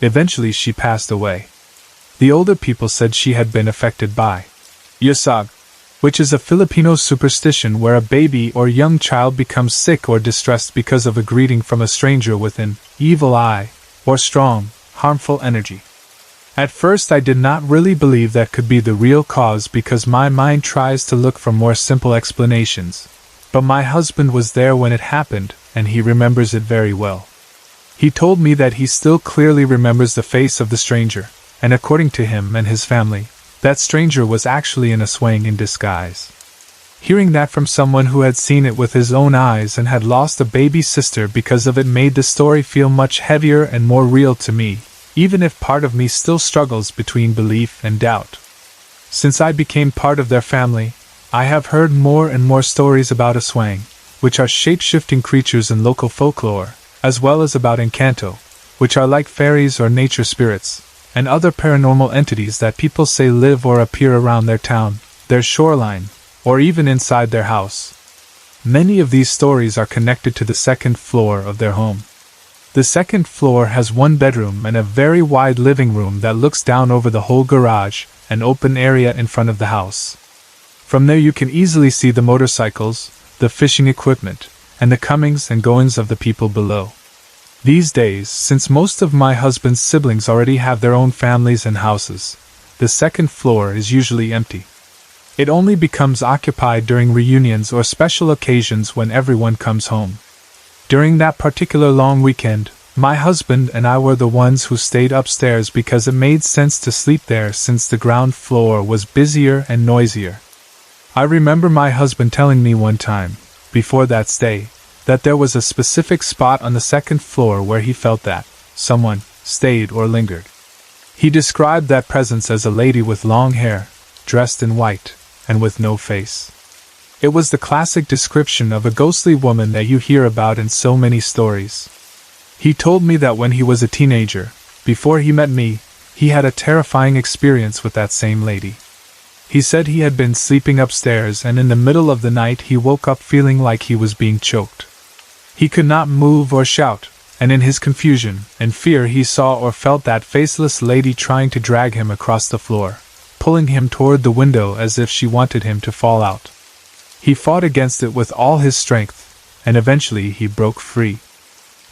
Eventually she passed away. The older people said she had been affected by yusag, which is a Filipino superstition where a baby or young child becomes sick or distressed because of a greeting from a stranger with an evil eye, or strong, harmful energy. At first I did not really believe that could be the real cause because my mind tries to look for more simple explanations, but my husband was there when it happened, and he remembers it very well. He told me that he still clearly remembers the face of the stranger, and according to him and his family, that stranger was actually an Aswang in disguise. Hearing that from someone who had seen it with his own eyes and had lost a baby sister because of it made the story feel much heavier and more real to me, even if part of me still struggles between belief and doubt. Since I became part of their family, I have heard more and more stories about Aswang, which are shape-shifting creatures in local folklore, as well as about Encanto, which are like fairies or nature spirits, and other paranormal entities that people say live or appear around their town, their shoreline, or even inside their house. Many of these stories are connected to the second floor of their home. The second floor has one bedroom and a very wide living room that looks down over the whole garage and open area in front of the house. From there you can easily see the motorcycles, the fishing equipment, and the comings and goings of the people below. These days, since most of my husband's siblings already have their own families and houses, the second floor is usually empty. It only becomes occupied during reunions or special occasions when everyone comes home. During that particular long weekend, my husband and I were the ones who stayed upstairs because it made sense to sleep there since the ground floor was busier and noisier. I remember my husband telling me one time, before that stay, that there was a specific spot on the second floor where he felt that someone stayed or lingered. He described that presence as a lady with long hair, dressed in white, and with no face. It was the classic description of a ghostly woman that you hear about in so many stories. He told me that when he was a teenager, before he met me, he had a terrifying experience with that same lady. He said he had been sleeping upstairs and in the middle of the night he woke up feeling like he was being choked. He could not move or shout, and in his confusion and fear he saw or felt that faceless lady trying to drag him across the floor, pulling him toward the window as if she wanted him to fall out. He fought against it with all his strength, and eventually he broke free.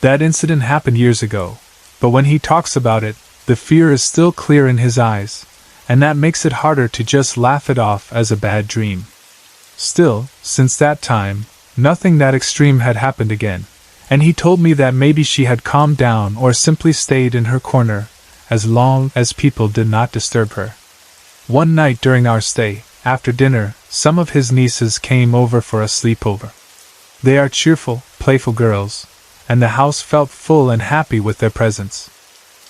That incident happened years ago, but when he talks about it, the fear is still clear in his eyes, and that makes it harder to just laugh it off as a bad dream. Still, since that time, nothing that extreme had happened again, and he told me that maybe she had calmed down or simply stayed in her corner, as long as people did not disturb her. One night during our stay, after dinner, some of his nieces came over for a sleepover. They are cheerful, playful girls, and the house felt full and happy with their presence.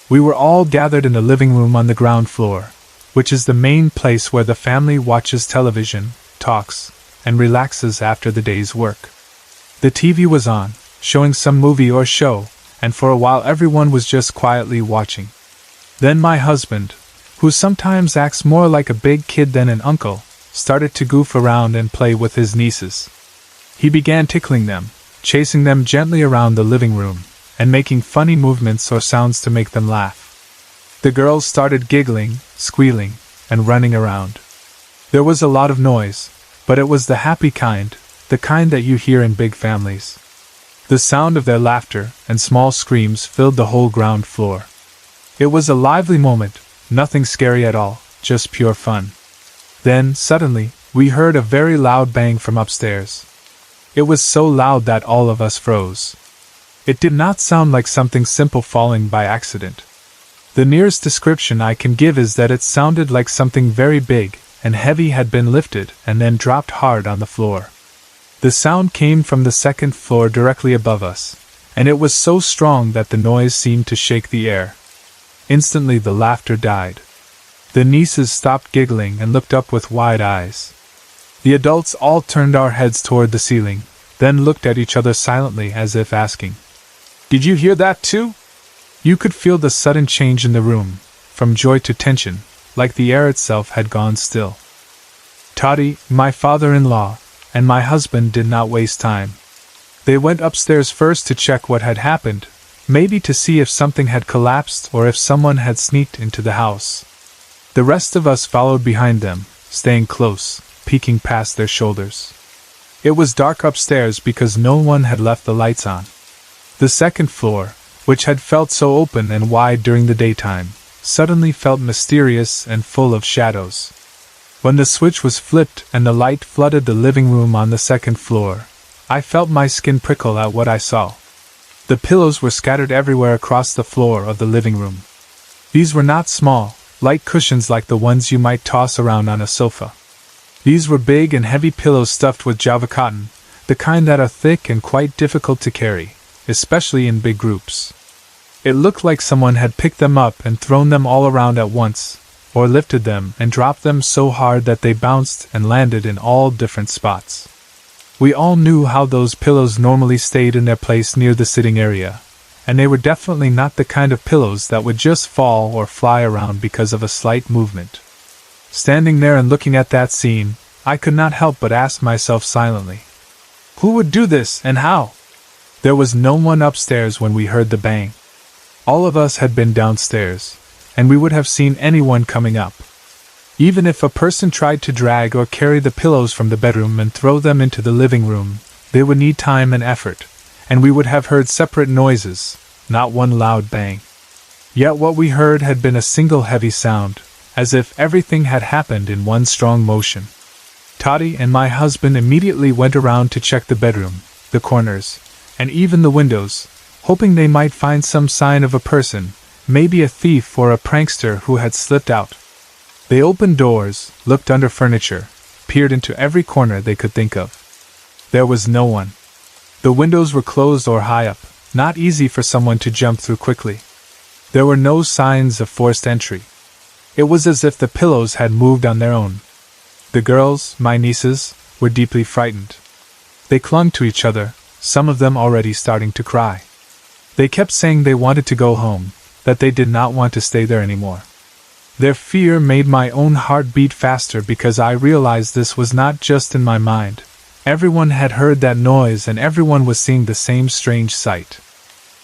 We were all gathered in the living room on the ground floor, which is the main place where the family watches television, talks, and relaxes after the day's work. The TV was on, showing some movie or show, and for a while everyone was just quietly watching. Then my husband, who sometimes acts more like a big kid than an uncle, started to goof around and play with his nieces. He began tickling them, chasing them gently around the living room, and making funny movements or sounds to make them laugh. The girls started giggling, squealing, and running around. There was a lot of noise, but it was the happy kind, the kind that you hear in big families. The sound of their laughter and small screams filled the whole ground floor. It was a lively moment, nothing scary at all, just pure fun. Then, suddenly, we heard a very loud bang from upstairs. It was so loud that all of us froze. It did not sound like something simple falling by accident. The nearest description I can give is that it sounded like something very big and heavy had been lifted and then dropped hard on the floor. The sound came from the second floor directly above us, and it was so strong that the noise seemed to shake the air. Instantly the laughter died. The nieces stopped giggling and looked up with wide eyes. The adults all turned our heads toward the ceiling, then looked at each other silently as if asking, "Did you hear that too?" You could feel the sudden change in the room, from joy to tension, like the air itself had gone still. Toddy, my father-in-law, and my husband did not waste time. They went upstairs first to check what had happened, maybe to see if something had collapsed or if someone had sneaked into the house. The rest of us followed behind them, staying close, peeking past their shoulders. It was dark upstairs because no one had left the lights on. The second floor, which had felt so open and wide during the daytime, suddenly felt mysterious and full of shadows. When the switch was flipped and the light flooded the living room on the second floor, I felt my skin prickle at what I saw. The pillows were scattered everywhere across the floor of the living room. These were not small, light cushions like the ones you might toss around on a sofa. These were big and heavy pillows stuffed with Java cotton, the kind that are thick and quite difficult to carry, especially in big groups. It looked like someone had picked them up and thrown them all around at once, or lifted them and dropped them so hard that they bounced and landed in all different spots. We all knew how those pillows normally stayed in their place near the sitting area, and they were definitely not the kind of pillows that would just fall or fly around because of a slight movement. Standing there and looking at that scene, I could not help but ask myself silently, who would do this and how? There was no one upstairs when we heard the bang. All of us had been downstairs, and we would have seen anyone coming up. Even if a person tried to drag or carry the pillows from the bedroom and throw them into the living room, they would need time and effort, and we would have heard separate noises, not one loud bang. Yet what we heard had been a single heavy sound, as if everything had happened in one strong motion. Toddy and my husband immediately went around to check the bedroom, the corners, and even the windows, hoping they might find some sign of a person, maybe a thief or a prankster who had slipped out. They opened doors, looked under furniture, peered into every corner they could think of. There was no one. The windows were closed or high up, not easy for someone to jump through quickly. There were no signs of forced entry. It was as if the pillows had moved on their own. The girls, my nieces, were deeply frightened. They clung to each other, some of them already starting to cry. They kept saying they wanted to go home, that they did not want to stay there anymore. Their fear made my own heart beat faster because I realized this was not just in my mind. Everyone had heard that noise and everyone was seeing the same strange sight.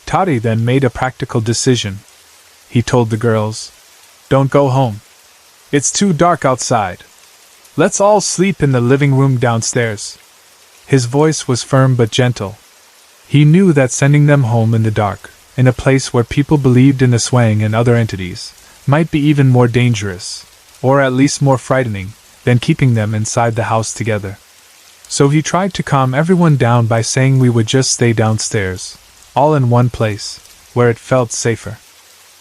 Toddy then made a practical decision. He told the girls, "Don't go home. It's too dark outside. Let's all sleep in the living room downstairs." His voice was firm but gentle. He knew that sending them home in the dark, in a place where people believed in the swang and other entities, might be even more dangerous, or at least more frightening, than keeping them inside the house together. So he tried to calm everyone down by saying we would just stay downstairs, all in one place, where it felt safer.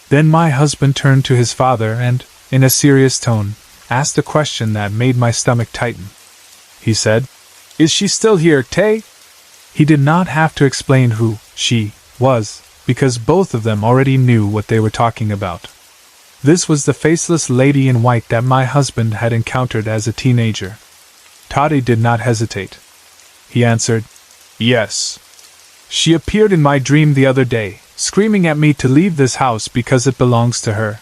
Then my husband turned to his father and, in a serious tone, asked a question that made my stomach tighten. He said, "Is she still here, Tay?" He did not have to explain who she was, because both of them already knew what they were talking about. This was the faceless lady in white that my husband had encountered as a teenager. Toddy did not hesitate. He answered, "Yes. She appeared in my dream the other day, screaming at me to leave this house because it belongs to her."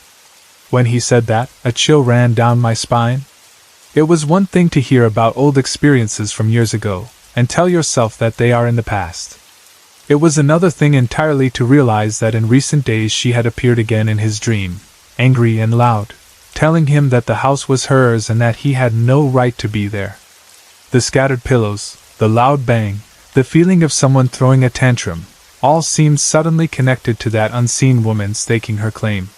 When he said that, a chill ran down my spine. It was one thing to hear about old experiences from years ago, and tell yourself that they are in the past. It was another thing entirely to realize that in recent days she had appeared again in his dream, angry and loud, telling him that the house was hers and that he had no right to be there. The scattered pillows, the loud bang, the feeling of someone throwing a tantrum, all seemed suddenly connected to that unseen woman staking her claim.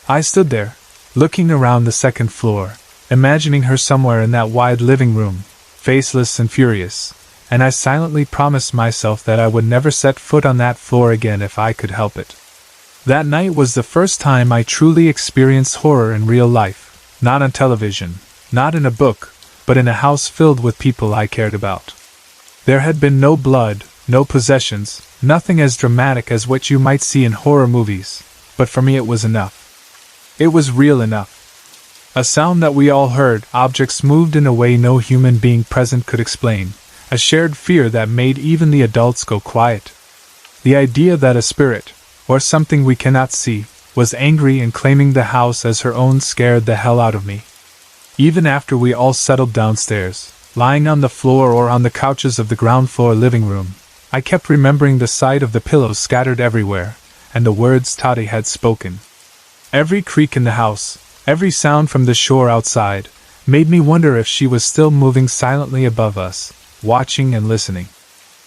I stood there, looking around the second floor, imagining her somewhere in that wide living room, faceless and furious, and I silently promised myself that I would never set foot on that floor again if I could help it. That night was the first time I truly experienced horror in real life, not on television, not in a book, but in a house filled with people I cared about. There had been no blood, no possessions, nothing as dramatic as what you might see in horror movies, but for me it was enough. It was real enough. A sound that we all heard, objects moved in a way no human being present could explain, a shared fear that made even the adults go quiet. The idea that a spirit, or something we cannot see, was angry and claiming the house as her own scared the hell out of me. Even after we all settled downstairs, lying on the floor or on the couches of the ground floor living room, I kept remembering the sight of the pillows scattered everywhere, and the words Toddy had spoken. Every creak in the house, every sound from the shore outside, made me wonder if she was still moving silently above us, watching and listening.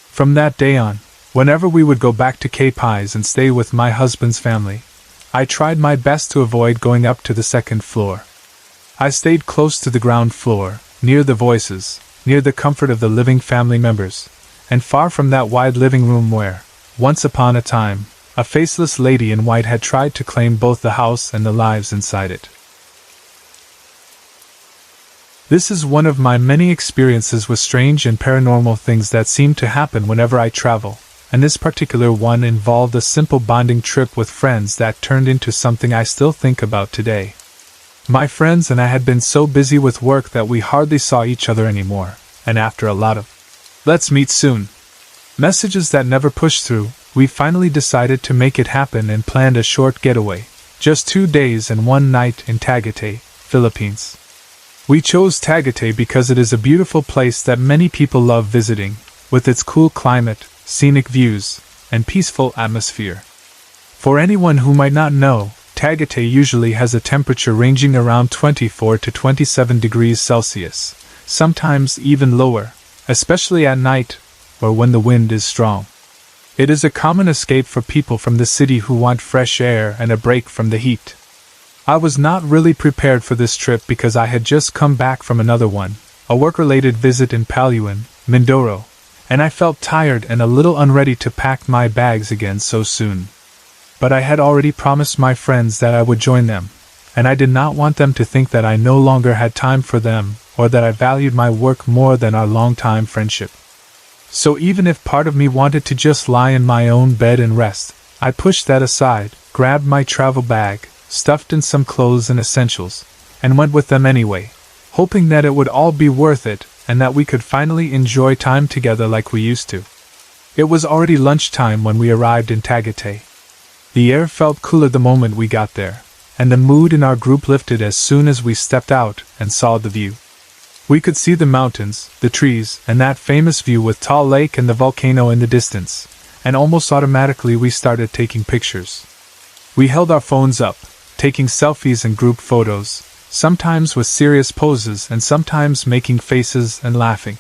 From that day on, whenever we would go back to Cape Highs and stay with my husband's family, I tried my best to avoid going up to the second floor. I stayed close to the ground floor, near the voices, near the comfort of the living family members, and far from that wide living room where, once upon a time, a faceless lady in white had tried to claim both the house and the lives inside it. This is one of my many experiences with strange and paranormal things that seem to happen whenever I travel, and this particular one involved a simple bonding trip with friends that turned into something I still think about today. My friends and I had been so busy with work that we hardly saw each other anymore, and after a lot of Let's meet soon. Messages that never pushed through. We finally decided to make it happen and planned a short getaway. Just 2 days and 1 night in Tagaytay, Philippines. We chose Tagaytay because it is a beautiful place that many people love visiting, with its cool climate, scenic views, and peaceful atmosphere. For anyone who might not know, Tagaytay usually has a temperature ranging around 24 to 27 degrees Celsius, sometimes even lower, especially at night or when the wind is strong. It is a common escape for people from the city who want fresh air and a break from the heat. I was not really prepared for this trip because I had just come back from another one, a work-related visit in Palawan, Mindoro, and I felt tired and a little unready to pack my bags again so soon. But I had already promised my friends that I would join them, and I did not want them to think that I no longer had time for them or that I valued my work more than our long-time friendship. So even if part of me wanted to just lie in my own bed and rest, I pushed that aside, grabbed my travel bag, stuffed in some clothes and essentials, and went with them anyway, hoping that it would all be worth it and that we could finally enjoy time together like we used to. It was already lunchtime when we arrived in Tagaytay. The air felt cooler the moment we got there, and the mood in our group lifted as soon as we stepped out and saw the view. We could see the mountains, the trees, and that famous view with Tall Lake and the volcano in the distance, and almost automatically we started taking pictures. We held our phones up, taking selfies and group photos, sometimes with serious poses and sometimes making faces and laughing.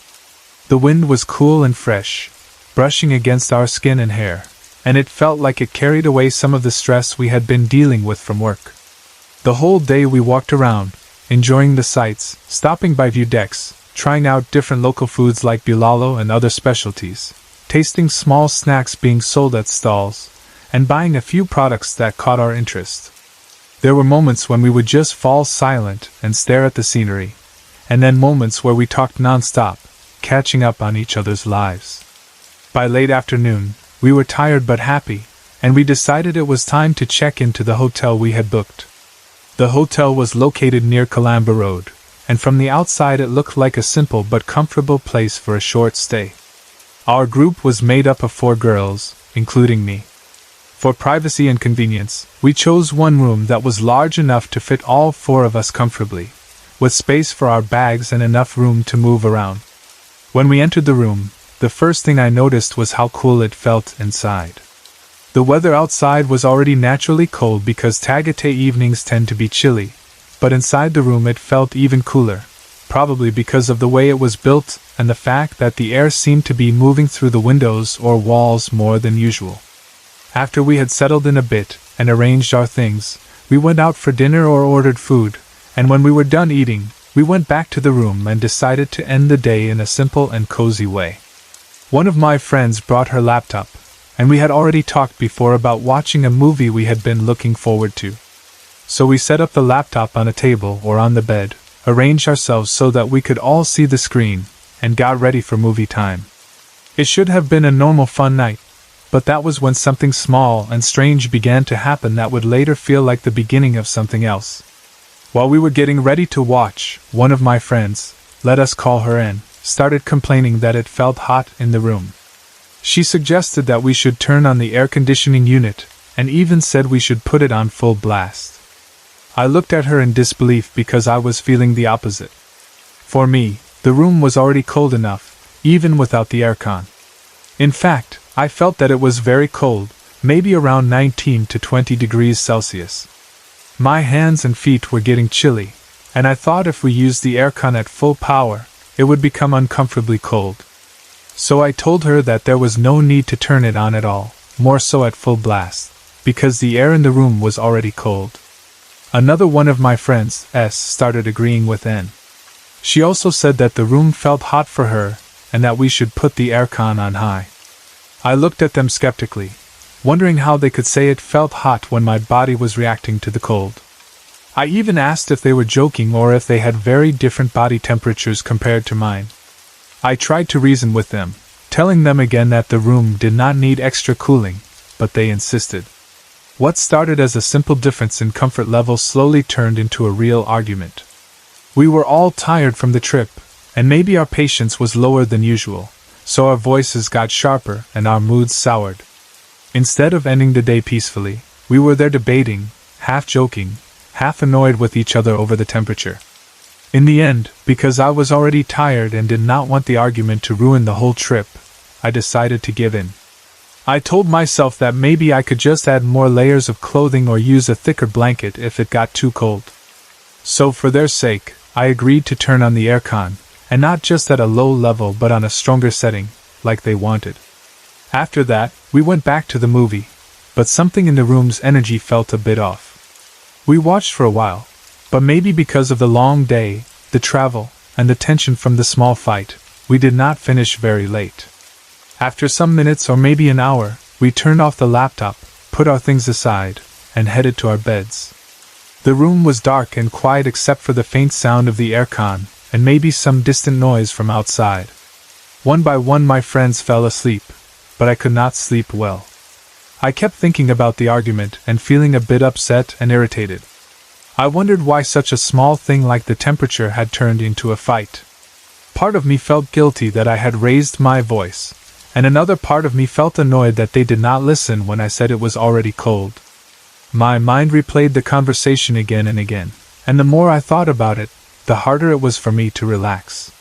The wind was cool and fresh, brushing against our skin and hair, and it felt like it carried away some of the stress we had been dealing with from work. The whole day we walked around, enjoying the sights, stopping by view decks, trying out different local foods like bulalo and other specialties, tasting small snacks being sold at stalls, and buying a few products that caught our interest. There were moments when we would just fall silent and stare at the scenery, and then moments where we talked non-stop, catching up on each other's lives. By late afternoon, we were tired but happy, and we decided it was time to check into the hotel we had booked. The hotel was located near Calamba Road, and from the outside it looked like a simple but comfortable place for a short stay. Our group was made up of 4 girls, including me. For privacy and convenience, we chose one room that was large enough to fit all 4 of us comfortably, with space for our bags and enough room to move around. When we entered the room, the first thing I noticed was how cool it felt inside. The weather outside was already naturally cold because Tagaytay evenings tend to be chilly, but inside the room it felt even cooler, probably because of the way it was built and the fact that the air seemed to be moving through the windows or walls more than usual. After we had settled in a bit and arranged our things, we went out for dinner or ordered food, and when we were done eating, we went back to the room and decided to end the day in a simple and cozy way. One of my friends brought her laptop, and we had already talked before about watching a movie we had been looking forward to. So we set up the laptop on a table or on the bed, arranged ourselves so that we could all see the screen, and got ready for movie time. It should have been a normal fun night, but that was when something small and strange began to happen that would later feel like the beginning of something else. While we were getting ready to watch, one of my friends, let us call her N, started complaining that it felt hot in the room. She suggested that we should turn on the air conditioning unit, and even said we should put it on full blast. I looked at her in disbelief because I was feeling the opposite. For me, the room was already cold enough, even without the aircon. In fact, I felt that it was very cold, maybe around 19 to 20 degrees Celsius. My hands and feet were getting chilly, and I thought if we used the aircon at full power, it would become uncomfortably cold. So I told her that there was no need to turn it on at all, more so at full blast, because the air in the room was already cold. Another one of my friends, S, started agreeing with N. She also said that the room felt hot for her, and that we should put the aircon on high. I looked at them skeptically, wondering how they could say it felt hot when my body was reacting to the cold. I even asked if they were joking or if they had very different body temperatures compared to mine. I tried to reason with them, telling them again that the room did not need extra cooling, but they insisted. What started as a simple difference in comfort level slowly turned into a real argument. We were all tired from the trip, and maybe our patience was lower than usual, so our voices got sharper and our moods soured. Instead of ending the day peacefully, we were there debating, half joking, half annoyed with each other over the temperature. In the end, because I was already tired and did not want the argument to ruin the whole trip, I decided to give in. I told myself that maybe I could just add more layers of clothing or use a thicker blanket if it got too cold. So for their sake, I agreed to turn on the aircon, and not just at a low level but on a stronger setting, like they wanted. After that, we went back to the movie, but something in the room's energy felt a bit off. We watched for a while, but maybe because of the long day, the travel, and the tension from the small fight, we did not finish very late. After some minutes or maybe an hour, we turned off the laptop, put our things aside, and headed to our beds. The room was dark and quiet except for the faint sound of the aircon, and maybe some distant noise from outside. One by one my friends fell asleep, but I could not sleep well. I kept thinking about the argument and feeling a bit upset and irritated. I wondered why such a small thing like the temperature had turned into a fight. Part of me felt guilty that I had raised my voice, and another part of me felt annoyed that they did not listen when I said it was already cold. My mind replayed the conversation again and again, and the more I thought about it, the harder it was for me to relax.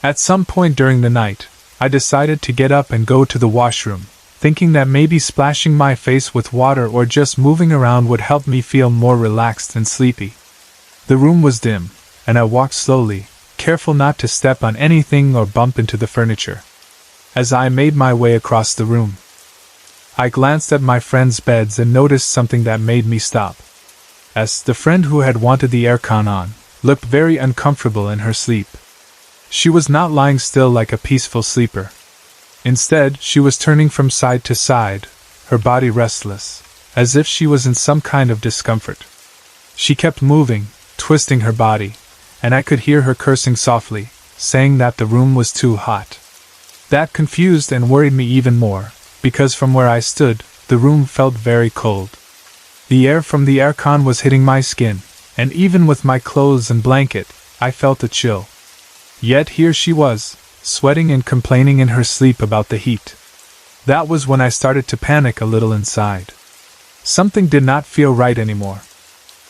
At some point during the night, I decided to get up and go to the washroom, thinking that maybe splashing my face with water or just moving around would help me feel more relaxed and sleepy. The room was dim, and I walked slowly, careful not to step on anything or bump into the furniture. As I made my way across the room, I glanced at my friends' beds and noticed something that made me stop. The friend who had wanted the aircon on, looked very uncomfortable in her sleep. She was not lying still like a peaceful sleeper. Instead, she was turning from side to side, her body restless, as if she was in some kind of discomfort. She kept moving, twisting her body, and I could hear her cursing softly, saying that the room was too hot. That confused and worried me even more, because from where I stood, the room felt very cold. The air from the aircon was hitting my skin, and even with my clothes and blanket, I felt a chill. Yet here she was, sweating and complaining in her sleep about the heat. That was when I started to panic a little inside. Something did not feel right anymore.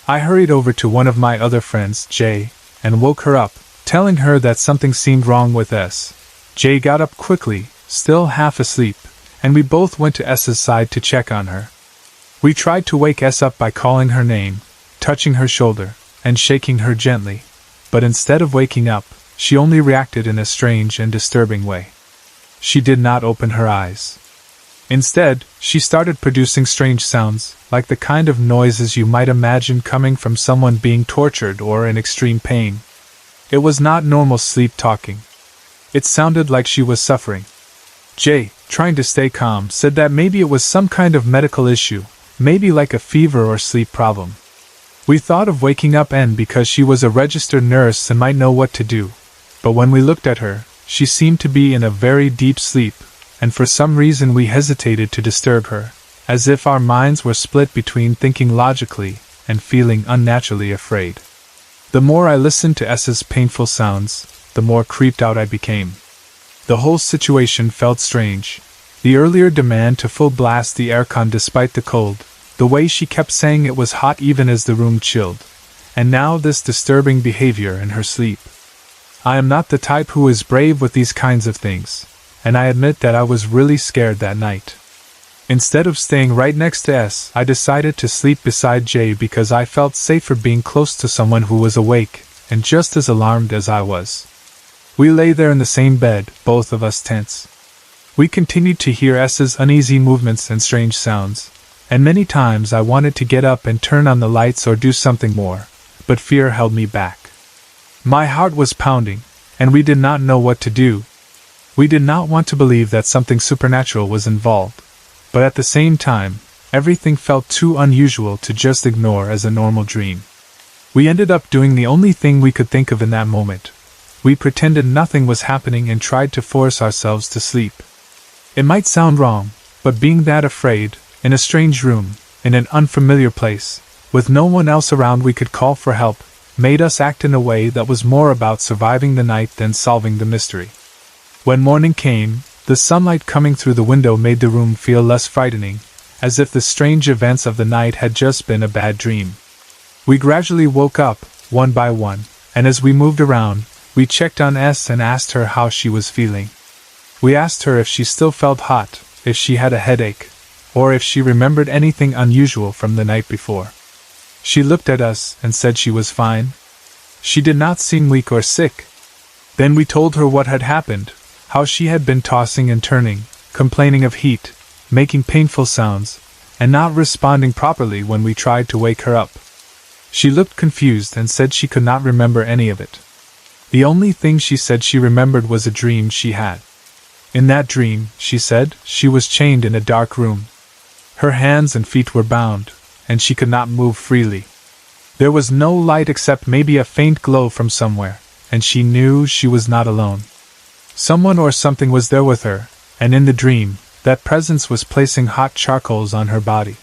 I hurried over to one of my other friends, Jay, and woke her up, telling her that something seemed wrong with S. Jay got up quickly, still half asleep, and we both went to S's side to check on her. We tried to wake S up by calling her name, touching her shoulder, and shaking her gently, but instead of waking up, she only reacted in a strange and disturbing way. She did not open her eyes. Instead, she started producing strange sounds, like the kind of noises you might imagine coming from someone being tortured or in extreme pain. It was not normal sleep talking. It sounded like she was suffering. Jay, trying to stay calm, said that maybe it was some kind of medical issue, maybe like a fever or sleep problem. We thought of waking up N because she was a registered nurse and might know what to do, but when we looked at her, she seemed to be in a very deep sleep, and for some reason we hesitated to disturb her, as if our minds were split between thinking logically and feeling unnaturally afraid. The more I listened to S's painful sounds, the more creeped out I became. The whole situation felt strange. The earlier demand to full blast the aircon despite the cold, the way she kept saying it was hot even as the room chilled, and now this disturbing behavior in her sleep. I am not the type who is brave with these kinds of things, and I admit that I was really scared that night. Instead of staying right next to S, I decided to sleep beside Jay because I felt safer being close to someone who was awake and just as alarmed as I was. We lay there in the same bed, both of us tense. We continued to hear S's uneasy movements and strange sounds, and many times I wanted to get up and turn on the lights or do something more, but fear held me back. My heart was pounding, and we did not know what to do. We did not want to believe that something supernatural was involved, but at the same time, everything felt too unusual to just ignore as a normal dream. We ended up doing the only thing we could think of in that moment. We pretended nothing was happening and tried to force ourselves to sleep. It might sound wrong, but being that afraid, in a strange room, in an unfamiliar place, with no one else around we could call for help, made us act in a way that was more about surviving the night than solving the mystery. When morning came, the sunlight coming through the window made the room feel less frightening, as if the strange events of the night had just been a bad dream. We gradually woke up, one by one, and as we moved around, we checked on S and asked her how she was feeling. We asked her if she still felt hot, if she had a headache, or if she remembered anything unusual from the night before. She looked at us and said she was fine. She did not seem weak or sick. Then we told her what had happened, how she had been tossing and turning, complaining of heat, making painful sounds, and not responding properly when we tried to wake her up. She looked confused and said she could not remember any of it. The only thing she said she remembered was a dream she had. In that dream, she said, she was chained in a dark room. Her hands and feet were bound, and she could not move freely. There was no light except maybe a faint glow from somewhere, and she knew she was not alone. Someone or something was there with her, and in the dream, that presence was placing hot charcoals on her body.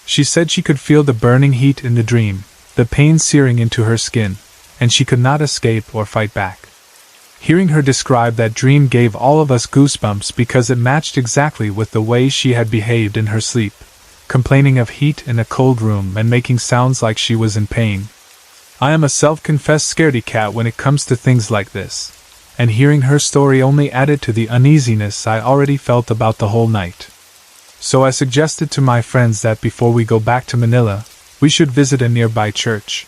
She said she could feel the burning heat in the dream, the pain searing into her skin, and she could not escape or fight back. Hearing her describe that dream gave all of us goosebumps because it matched exactly with the way she had behaved in her sleep, complaining of heat in a cold room and making sounds like she was in pain. I am a self-confessed scaredy cat when it comes to things like this, and hearing her story only added to the uneasiness I already felt about the whole night. So I suggested to my friends that before we go back to Manila, we should visit a nearby church.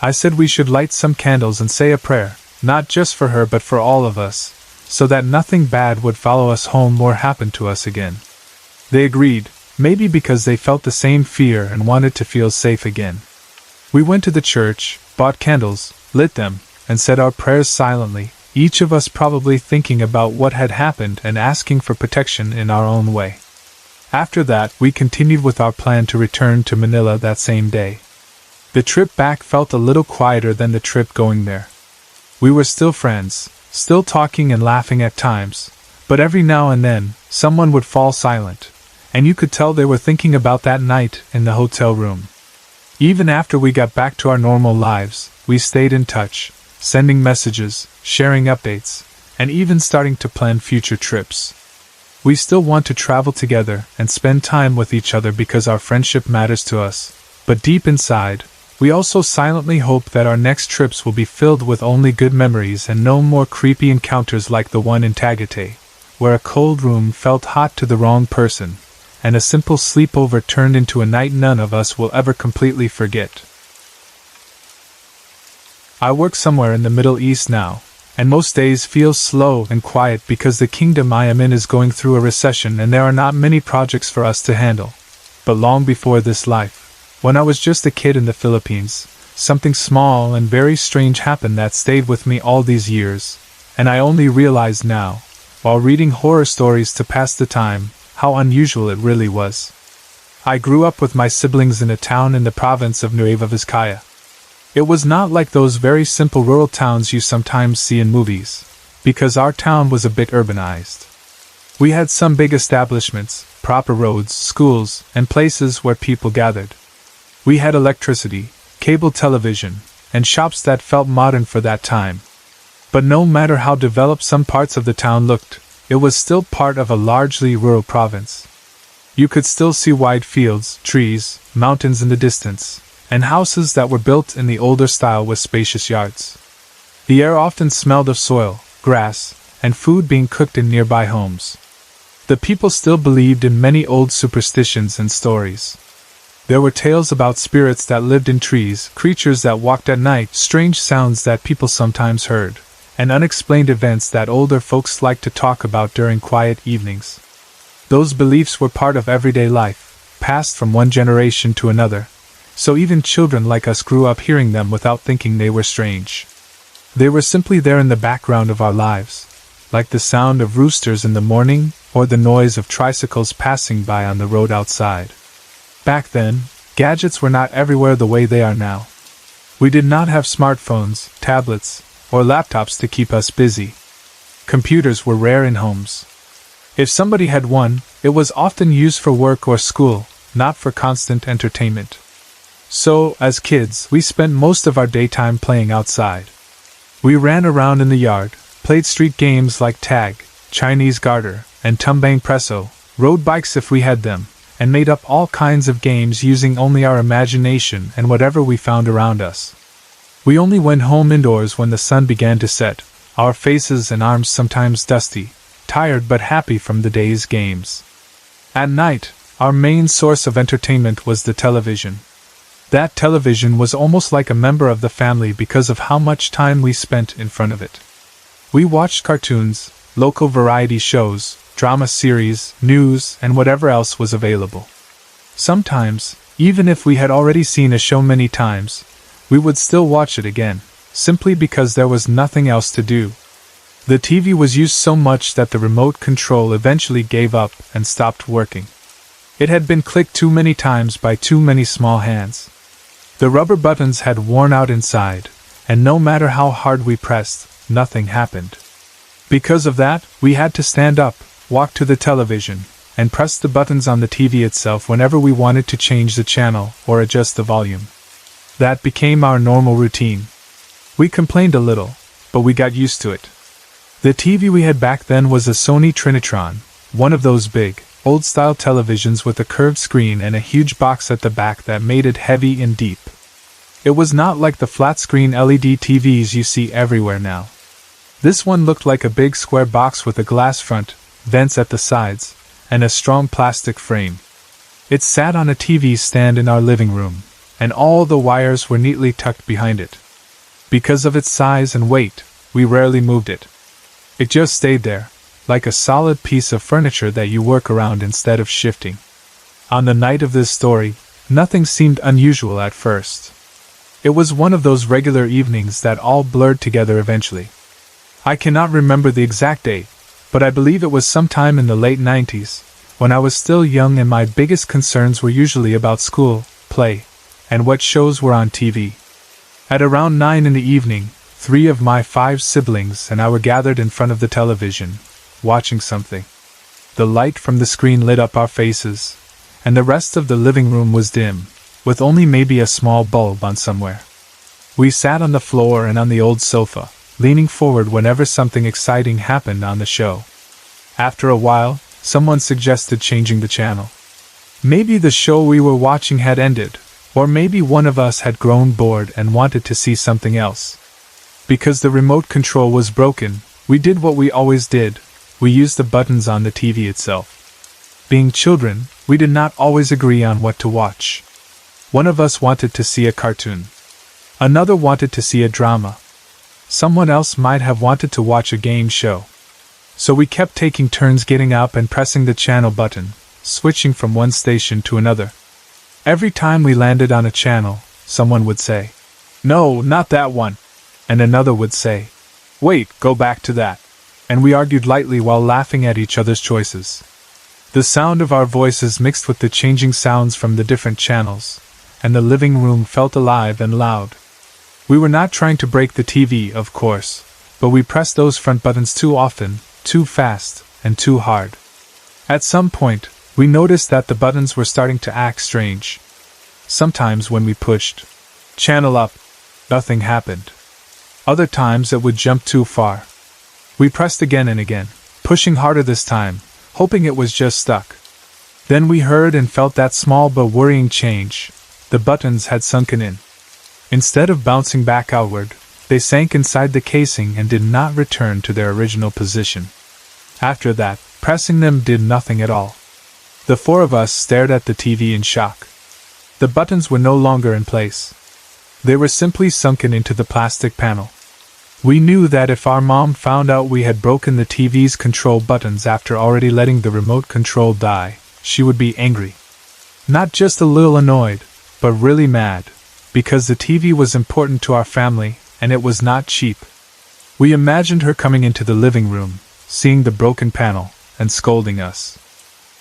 I said we should light some candles and say a prayer, not just for her but for all of us, so that nothing bad would follow us home or happen to us again. They agreed, maybe because they felt the same fear and wanted to feel safe again. We went to the church, bought candles, lit them, and said our prayers silently, each of us probably thinking about what had happened and asking for protection in our own way. After that, we continued with our plan to return to Manila that same day. The trip back felt a little quieter than the trip going there. We were still friends, still talking and laughing at times, but every now and then, someone would fall silent, and you could tell they were thinking about that night in the hotel room. Even after we got back to our normal lives, we stayed in touch, sending messages, sharing updates, and even starting to plan future trips. We still want to travel together and spend time with each other because our friendship matters to us, but deep inside, we also silently hope that our next trips will be filled with only good memories and no more creepy encounters like the one in Tagaytay, where a cold room felt hot to the wrong person, and a simple sleepover turned into a night none of us will ever completely forget. I work somewhere in the Middle East now, and most days feel slow and quiet because the kingdom I am in is going through a recession and there are not many projects for us to handle. But long before this life, when I was just a kid in the Philippines, something small and very strange happened that stayed with me all these years, and I only realized now, while reading horror stories to pass the time, how unusual it really was. I grew up with my siblings in a town in the province of Nueva Vizcaya. It was not like those very simple rural towns you sometimes see in movies, because our town was a bit urbanized. We had some big establishments, proper roads, schools, and places where people gathered. We had electricity, cable television, and shops that felt modern for that time. But no matter how developed some parts of the town looked, it was still part of a largely rural province. You could still see wide fields, trees, mountains in the distance, and houses that were built in the older style with spacious yards. The air often smelled of soil, grass, and food being cooked in nearby homes. The people still believed in many old superstitions and stories. There were tales about spirits that lived in trees, creatures that walked at night, strange sounds that people sometimes heard, and unexplained events that older folks liked to talk about during quiet evenings. Those beliefs were part of everyday life, passed from one generation to another, so even children like us grew up hearing them without thinking they were strange. They were simply there in the background of our lives, like the sound of roosters in the morning or the noise of tricycles passing by on the road outside. Back then, gadgets were not everywhere the way they are now. We did not have smartphones, tablets, or laptops to keep us busy. Computers were rare in homes. If somebody had one, it was often used for work or school, not for constant entertainment. So, as kids, we spent most of our daytime playing outside. We ran around in the yard, played street games like tag, Chinese garter, and tumbang presso, rode bikes if we had them, and made up all kinds of games using only our imagination and whatever we found around us. We only went home indoors when the sun began to set, our faces and arms sometimes dusty, tired but happy from the day's games. At night, our main source of entertainment was the television. That television was almost like a member of the family because of how much time we spent in front of it. We watched cartoons, local variety shows, drama series, news, and whatever else was available. Sometimes, even if we had already seen a show many times, we would still watch it again, simply because there was nothing else to do. The TV was used so much that the remote control eventually gave up and stopped working. It had been clicked too many times by too many small hands. The rubber buttons had worn out inside, and no matter how hard we pressed, nothing happened. Because of that, we had to stand up, walk to the television, and press the buttons on the TV itself whenever we wanted to change the channel or adjust the volume. That became our normal routine. We complained a little, but we got used to it. The TV we had back then was a Sony Trinitron, one of those big, old-style televisions with a curved screen and a huge box at the back that made it heavy and deep. It was not like the flat-screen LED TVs you see everywhere now. This one looked like a big square box with a glass front, vents at the sides, and a strong plastic frame. It sat on a TV stand in our living room, and all the wires were neatly tucked behind it. Because of its size and weight, we rarely moved it. It just stayed there, like a solid piece of furniture that you work around instead of shifting. On the night of this story, nothing seemed unusual at first. It was one of those regular evenings that all blurred together eventually. I cannot remember the exact date, but I believe it was sometime in the late 90s, when I was still young and my biggest concerns were usually about school, play, and what shows were on TV. At around 9 in the evening, 3 of my 5 siblings and I were gathered in front of the television, watching something. The light from the screen lit up our faces, and the rest of the living room was dim, with only maybe a small bulb on somewhere. We sat on the floor and on the old sofa, leaning forward whenever something exciting happened on the show. After a while, someone suggested changing the channel. Maybe the show we were watching had ended, or maybe one of us had grown bored and wanted to see something else. Because the remote control was broken, we did what we always did. We used the buttons on the TV itself. Being children, we did not always agree on what to watch. One of us wanted to see a cartoon. Another wanted to see a drama. Someone else might have wanted to watch a game show. So we kept taking turns getting up and pressing the channel button, switching from one station to another. Every time we landed on a channel, someone would say, "No, not that one," and another would say, "Wait, go back to that." And we argued lightly while laughing at each other's choices. The sound of our voices mixed with the changing sounds from the different channels, and the living room felt alive and loud. We were not trying to break the TV, of course, but we pressed those front buttons too often, too fast, and too hard. At some point, we noticed that the buttons were starting to act strange. Sometimes when we pushed channel up, nothing happened. Other times it would jump too far. We pressed again and again, pushing harder this time, hoping it was just stuck. Then we heard and felt that small but worrying change. The buttons had sunken in. Instead of bouncing back outward, they sank inside the casing and did not return to their original position. After that, pressing them did nothing at all. The 4 of us stared at the TV in shock. The buttons were no longer in place. They were simply sunken into the plastic panel. We knew that if our mom found out we had broken the TV's control buttons after already letting the remote control die, she would be angry. Not just a little annoyed, but really mad, because the TV was important to our family, and it was not cheap. We imagined her coming into the living room, seeing the broken panel, and scolding us.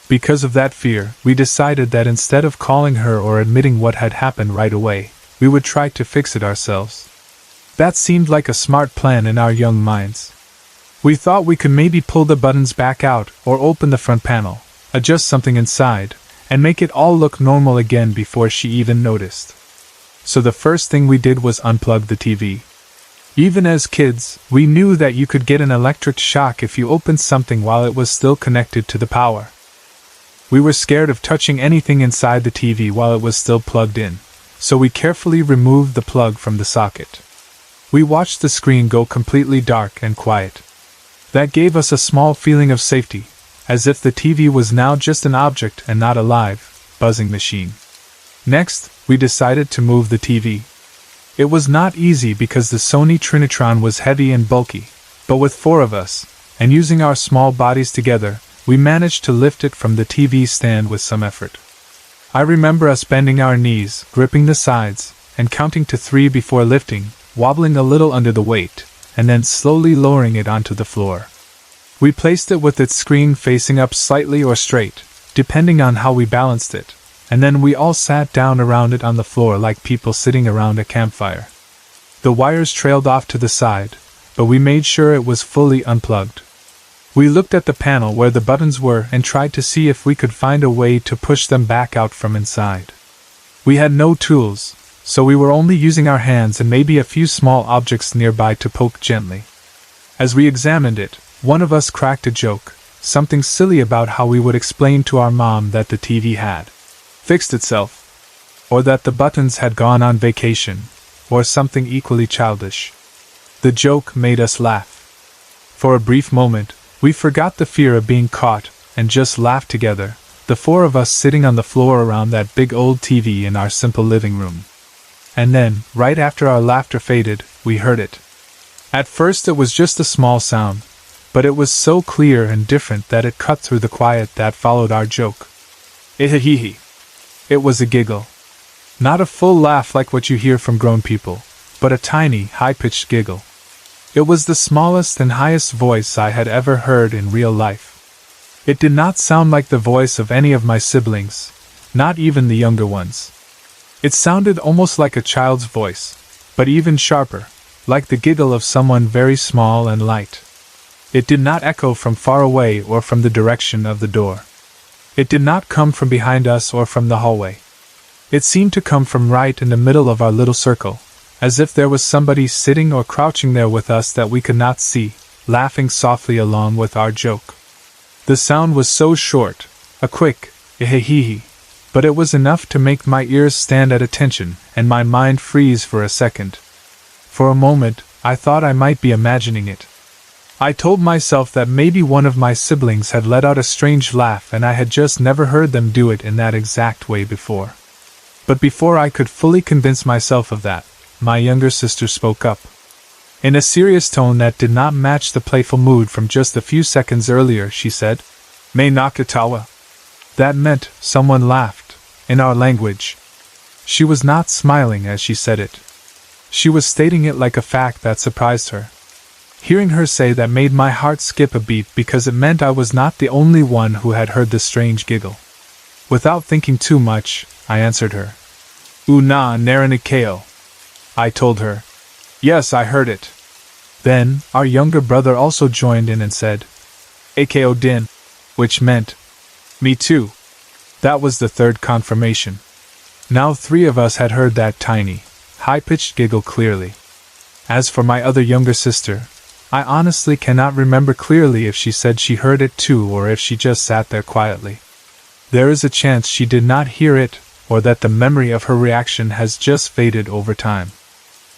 Because of that fear, we decided that instead of calling her or admitting what had happened right away, we would try to fix it ourselves. That seemed like a smart plan in our young minds. We thought we could maybe pull the buttons back out or open the front panel, adjust something inside, and make it all look normal again before she even noticed. So the first thing we did was unplug the TV. Even as kids, we knew that you could get an electric shock if you opened something while it was still connected to the power. We were scared of touching anything inside the TV while it was still plugged in, so we carefully removed the plug from the socket. We watched the screen go completely dark and quiet. That gave us a small feeling of safety, as if the TV was now just an object and not a live, buzzing machine. Next, we decided to move the TV. It was not easy because the Sony Trinitron was heavy and bulky, but with 4 of us, and using our small bodies together, we managed to lift it from the TV stand with some effort. I remember us bending our knees, gripping the sides, and counting to 3 before lifting, wobbling a little under the weight, and then slowly lowering it onto the floor. We placed it with its screen facing up slightly or straight, depending on how we balanced it, and then we all sat down around it on the floor like people sitting around a campfire. The wires trailed off to the side, but we made sure it was fully unplugged. We looked at the panel where the buttons were and tried to see if we could find a way to push them back out from inside. We had no tools, so we were only using our hands and maybe a few small objects nearby to poke gently. As we examined it, one of us cracked a joke, something silly about how we would explain to our mom that the TV had fixed itself, or that the buttons had gone on vacation, or something equally childish. The joke made us laugh. For a brief moment, we forgot the fear of being caught and just laughed together, the 4 of us sitting on the floor around that big old TV in our simple living room. And then, right after our laughter faded, we heard it. At first it was just a small sound, but it was so clear and different that it cut through the quiet that followed our joke. It was a giggle. Not a full laugh like what you hear from grown people, but a tiny, high-pitched giggle. It was the smallest and highest voice I had ever heard in real life. It did not sound like the voice of any of my siblings, not even the younger ones. It sounded almost like a child's voice, but even sharper, like the giggle of someone very small and light. It did not echo from far away or from the direction of the door. It did not come from behind us or from the hallway. It seemed to come from right in the middle of our little circle, as if there was somebody sitting or crouching there with us that we could not see, laughing softly along with our joke. The sound was so short, a quick, "eh-hee-hee," but it was enough to make my ears stand at attention and my mind freeze for a second. For a moment, I thought I might be imagining it. I told myself that maybe one of my siblings had let out a strange laugh and I had just never heard them do it in that exact way before. But before I could fully convince myself of that, my younger sister spoke up. In a serious tone that did not match the playful mood from just a few seconds earlier, she said, "Me nakatawa." That meant someone laughed, in our language. She was not smiling as she said it. She was stating it like a fact that surprised her. Hearing her say that made my heart skip a beat because it meant I was not the only one who had heard the strange giggle. Without thinking too much, I answered her. "Na naranikeo," I told her. "Yes, I heard it." Then, our younger brother also joined in and said, "Akeo din," which meant, "Me too." That was the 3rd confirmation. Now 3 of us had heard that tiny, high-pitched giggle clearly. As for my other younger sister, I honestly cannot remember clearly if she said she heard it too or if she just sat there quietly. There is a chance she did not hear it, or that the memory of her reaction has just faded over time.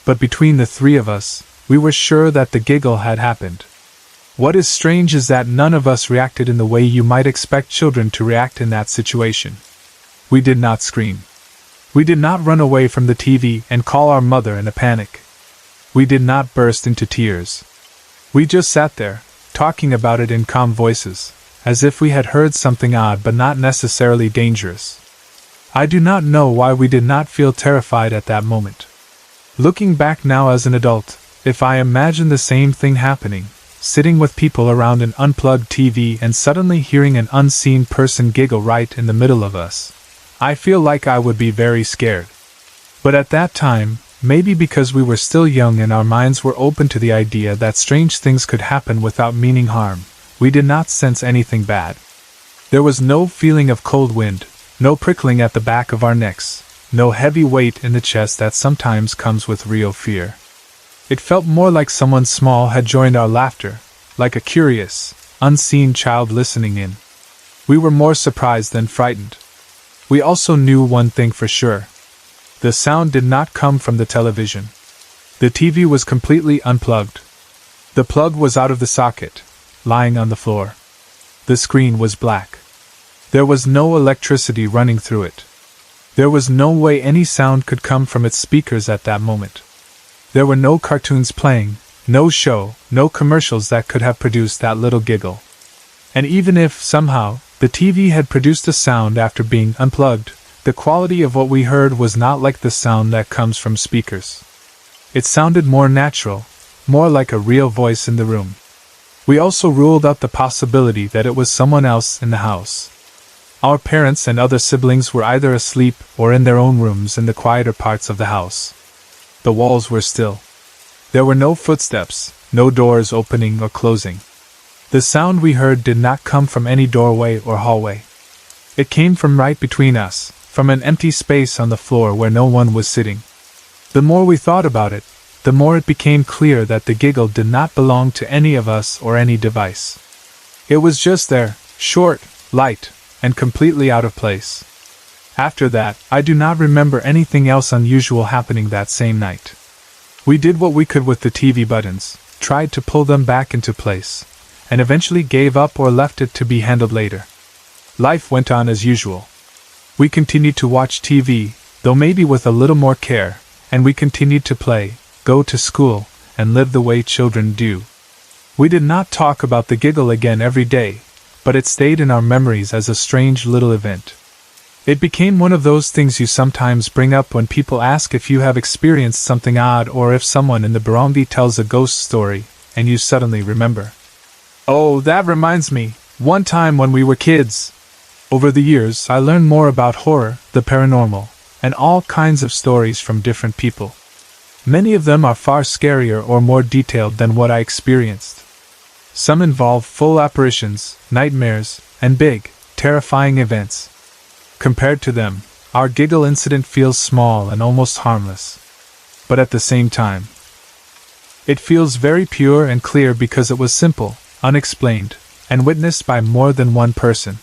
But between the 3 of us, we were sure that the giggle had happened. What is strange is that none of us reacted in the way you might expect children to react in that situation. We did not scream. We did not run away from the TV and call our mother in a panic. We did not burst into tears. We just sat there, talking about it in calm voices, as if we had heard something odd but not necessarily dangerous. I do not know why we did not feel terrified at that moment. Looking back now as an adult, if I imagine the same thing happening, sitting with people around an unplugged TV and suddenly hearing an unseen person giggle right in the middle of us, I feel like I would be very scared. But at that time, maybe because we were still young and our minds were open to the idea that strange things could happen without meaning harm, we did not sense anything bad. There was no feeling of cold wind, no prickling at the back of our necks, no heavy weight in the chest that sometimes comes with real fear. It felt more like someone small had joined our laughter, like a curious, unseen child listening in. We were more surprised than frightened. We also knew one thing for sure. The sound did not come from the television. The TV was completely unplugged. The plug was out of the socket, lying on the floor. The screen was black. There was no electricity running through it. There was no way any sound could come from its speakers at that moment. There were no cartoons playing, no show, no commercials that could have produced that little giggle. And even if, somehow, the TV had produced a sound after being unplugged, the quality of what we heard was not like the sound that comes from speakers. It sounded more natural, more like a real voice in the room. We also ruled out the possibility that it was someone else in the house. Our parents and other siblings were either asleep or in their own rooms in the quieter parts of the house. The walls were still. There were no footsteps, no doors opening or closing. The sound we heard did not come from any doorway or hallway. It came from right between us, from an empty space on the floor where no one was sitting. The more we thought about it, the more it became clear that the giggle did not belong to any of us or any device. It was just there, short, light, and completely out of place. After that, I do not remember anything else unusual happening that same night. We did what we could with the TV buttons, tried to pull them back into place, and eventually gave up or left it to be handled later. Life went on as usual. We continued to watch TV, though maybe with a little more care, and we continued to play, go to school, and live the way children do. We did not talk about the giggle again every day, but it stayed in our memories as a strange little event. It became one of those things you sometimes bring up when people ask if you have experienced something odd or if someone in the Burundi tells a ghost story, and you suddenly remember. Oh, that reminds me, one time when we were kids. Over the years, I learned more about horror, the paranormal, and all kinds of stories from different people. Many of them are far scarier or more detailed than what I experienced. Some involve full apparitions, nightmares, and big, terrifying events. Compared to them, our giggle incident feels small and almost harmless. But at the same time, it feels very pure and clear because it was simple, unexplained, and witnessed by more than one person.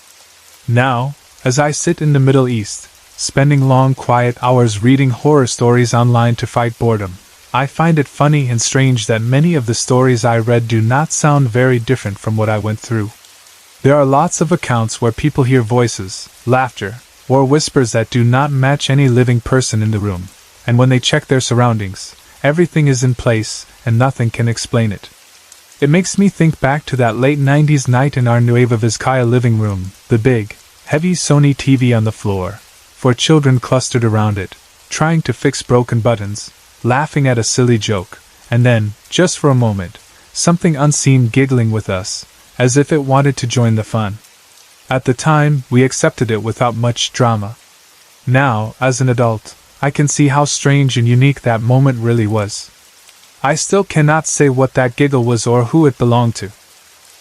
Now, as I sit in the Middle East, spending long quiet hours reading horror stories online to fight boredom, I find it funny and strange that many of the stories I read do not sound very different from what I went through. There are lots of accounts where people hear voices, laughter, or whispers that do not match any living person in the room, and when they check their surroundings, everything is in place and nothing can explain it. It makes me think back to that late 90s night in our Nueva Vizcaya living room, the big, heavy Sony TV on the floor, 4 children clustered around it, trying to fix broken buttons, laughing at a silly joke, and then, just for a moment, something unseen giggling with us, as if it wanted to join the fun. At the time, we accepted it without much drama. Now, as an adult, I can see how strange and unique that moment really was. I still cannot say what that giggle was or who it belonged to.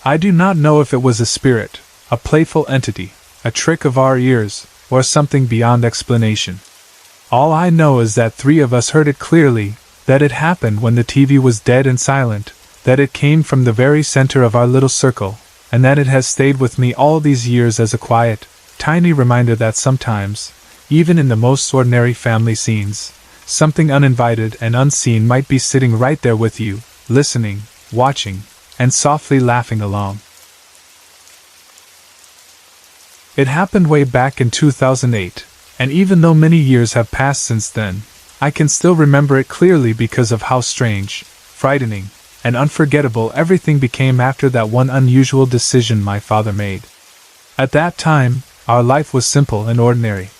I do not know if it was a spirit, a playful entity, a trick of our ears, or something beyond explanation. All I know is that 3 of us heard it clearly, that it happened when the TV was dead and silent, that it came from the very center of our little circle, and that it has stayed with me all these years as a quiet, tiny reminder that sometimes, even in the most ordinary family scenes, something uninvited and unseen might be sitting right there with you, listening, watching, and softly laughing along. It happened way back in 2008, and even though many years have passed since then, I can still remember it clearly because of how strange, frightening, and unforgettable everything became after that one unusual decision my father made. At that time, our life was simple and ordinary.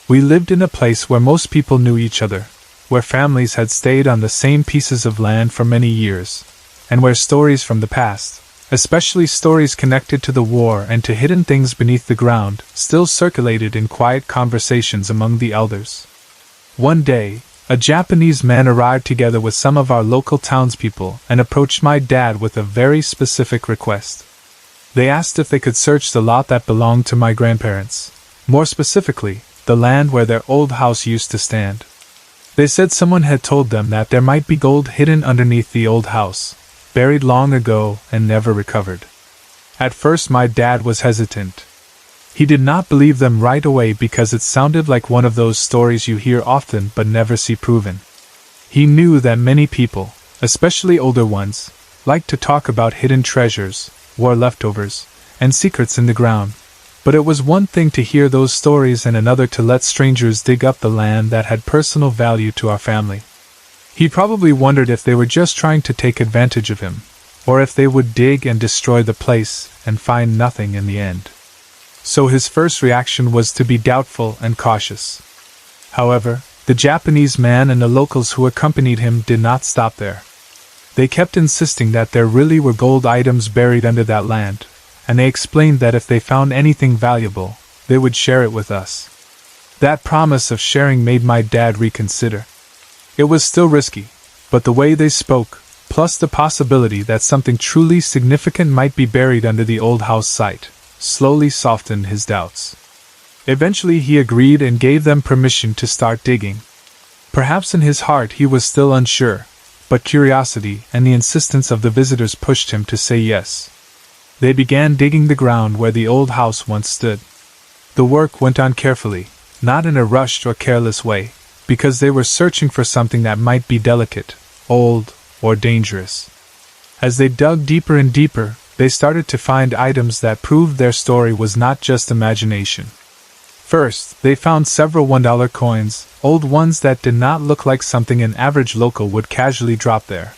We lived in a place where most people knew each other, where families had stayed on the same pieces of land for many years, and where stories from the past, especially stories connected to the war and to hidden things beneath the ground, still circulated in quiet conversations among the elders. One day, a Japanese man arrived together with some of our local townspeople and approached my dad with a very specific request. They asked if they could search the lot that belonged to my grandparents, more specifically, the land where their old house used to stand. They said someone had told them that there might be gold hidden underneath the old house, buried long ago and never recovered. At first my dad was hesitant. He did not believe them right away because it sounded like one of those stories you hear often but never see proven. He knew that many people, especially older ones, liked to talk about hidden treasures, war leftovers, and secrets in the ground. But it was one thing to hear those stories and another to let strangers dig up the land that had personal value to our family. He probably wondered if they were just trying to take advantage of him, or if they would dig and destroy the place and find nothing in the end. So his first reaction was to be doubtful and cautious. However, the Japanese man and the locals who accompanied him did not stop there. They kept insisting that there really were gold items buried under that land, and they explained that if they found anything valuable, they would share it with us. That promise of sharing made my dad reconsider. It was still risky, but the way they spoke, plus the possibility that something truly significant might be buried under the old house site, slowly softened his doubts. Eventually he agreed and gave them permission to start digging. Perhaps in his heart he was still unsure, but curiosity and the insistence of the visitors pushed him to say yes. They began digging the ground where the old house once stood. The work went on carefully, not in a rushed or careless way, because they were searching for something that might be delicate, old, or dangerous. As they dug deeper and deeper, they started to find items that proved their story was not just imagination. First, they found several $1 coins, old ones that did not look like something an average local would casually drop there.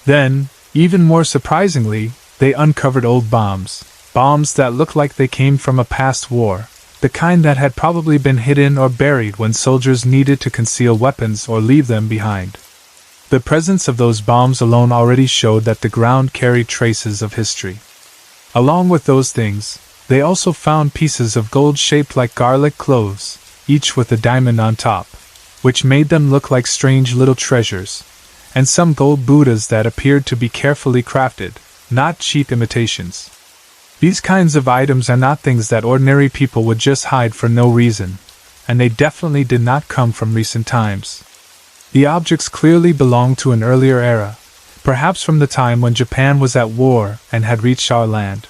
Then, even more surprisingly, they uncovered old bombs that looked like they came from a past war, the kind that had probably been hidden or buried when soldiers needed to conceal weapons or leave them behind. The presence of those bombs alone already showed that the ground carried traces of history. Along with those things, they also found pieces of gold shaped like garlic cloves, each with a diamond on top, which made them look like strange little treasures, and some gold Buddhas that appeared to be carefully crafted, not cheap imitations. These kinds of items are not things that ordinary people would just hide for no reason, and they definitely did not come from recent times. The objects clearly belonged to an earlier era, perhaps from the time when Japan was at war and had reached our land.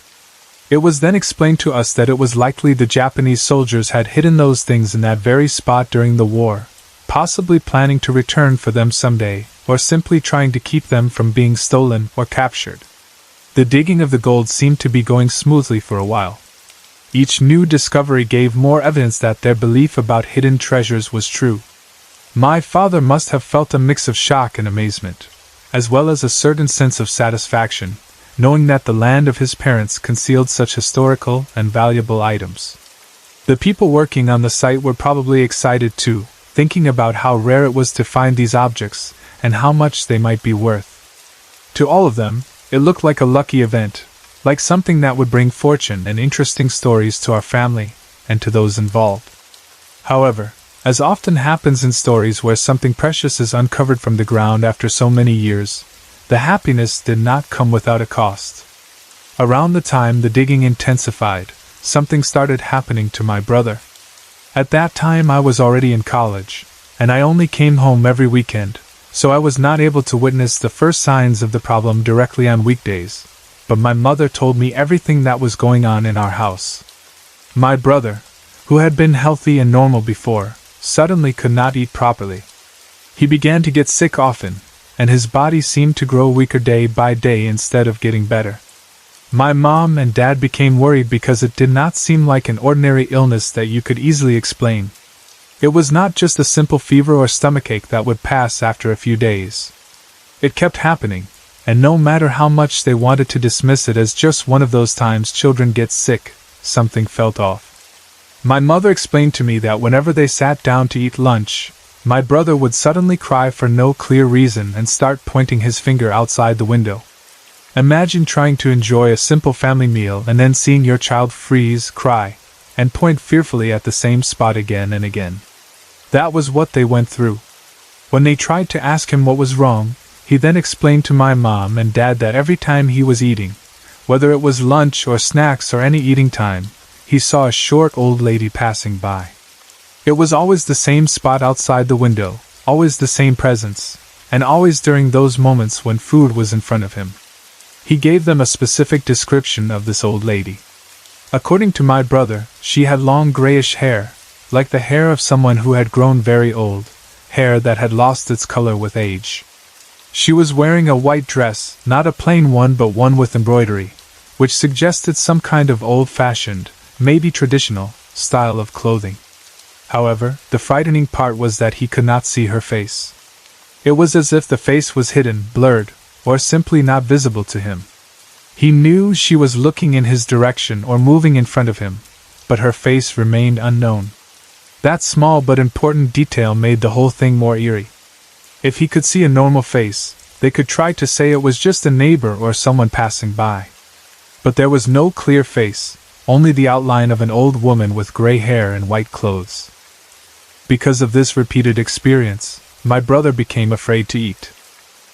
It was then explained to us that it was likely the Japanese soldiers had hidden those things in that very spot during the war, possibly planning to return for them someday, or simply trying to keep them from being stolen or captured. The digging of the gold seemed to be going smoothly for a while. Each new discovery gave more evidence that their belief about hidden treasures was true. My father must have felt a mix of shock and amazement, as well as a certain sense of satisfaction, knowing that the land of his parents concealed such historical and valuable items. The people working on the site were probably excited too, thinking about how rare it was to find these objects and how much they might be worth. To all of them, it looked like a lucky event, like something that would bring fortune and interesting stories to our family and to those involved. However, as often happens in stories where something precious is uncovered from the ground after so many years, the happiness did not come without a cost. Around the time the digging intensified, something started happening to my brother. At that time I was already in college, and I only came home every weekend, so I was not able to witness the first signs of the problem directly on weekdays, but my mother told me everything that was going on in our house. My brother, who had been healthy and normal before, suddenly could not eat properly. He began to get sick often, and his body seemed to grow weaker day by day instead of getting better. My mom and dad became worried because it did not seem like an ordinary illness that you could easily explain. It was not just a simple fever or stomachache that would pass after a few days. It kept happening, and no matter how much they wanted to dismiss it as just one of those times children get sick, something felt off. My mother explained to me that whenever they sat down to eat lunch, my brother would suddenly cry for no clear reason and start pointing his finger outside the window. Imagine trying to enjoy a simple family meal and then seeing your child freeze, cry, and point fearfully at the same spot again and again. That was what they went through. When they tried to ask him what was wrong, he then explained to my mom and dad that every time he was eating, whether it was lunch or snacks or any eating time, he saw a short old lady passing by. It was always the same spot outside the window, always the same presence, and always during those moments when food was in front of him. He gave them a specific description of this old lady. According to my brother, she had long grayish hair, like the hair of someone who had grown very old, hair that had lost its color with age. She was wearing a white dress, not a plain one but one with embroidery, which suggested some kind of old-fashioned, maybe traditional, style of clothing. However, the frightening part was that he could not see her face. It was as if the face was hidden, blurred, or simply not visible to him. He knew she was looking in his direction or moving in front of him, but her face remained unknown. That small but important detail made the whole thing more eerie. If he could see a normal face, they could try to say it was just a neighbor or someone passing by. But there was no clear face, only the outline of an old woman with gray hair and white clothes. Because of this repeated experience, my brother became afraid to eat.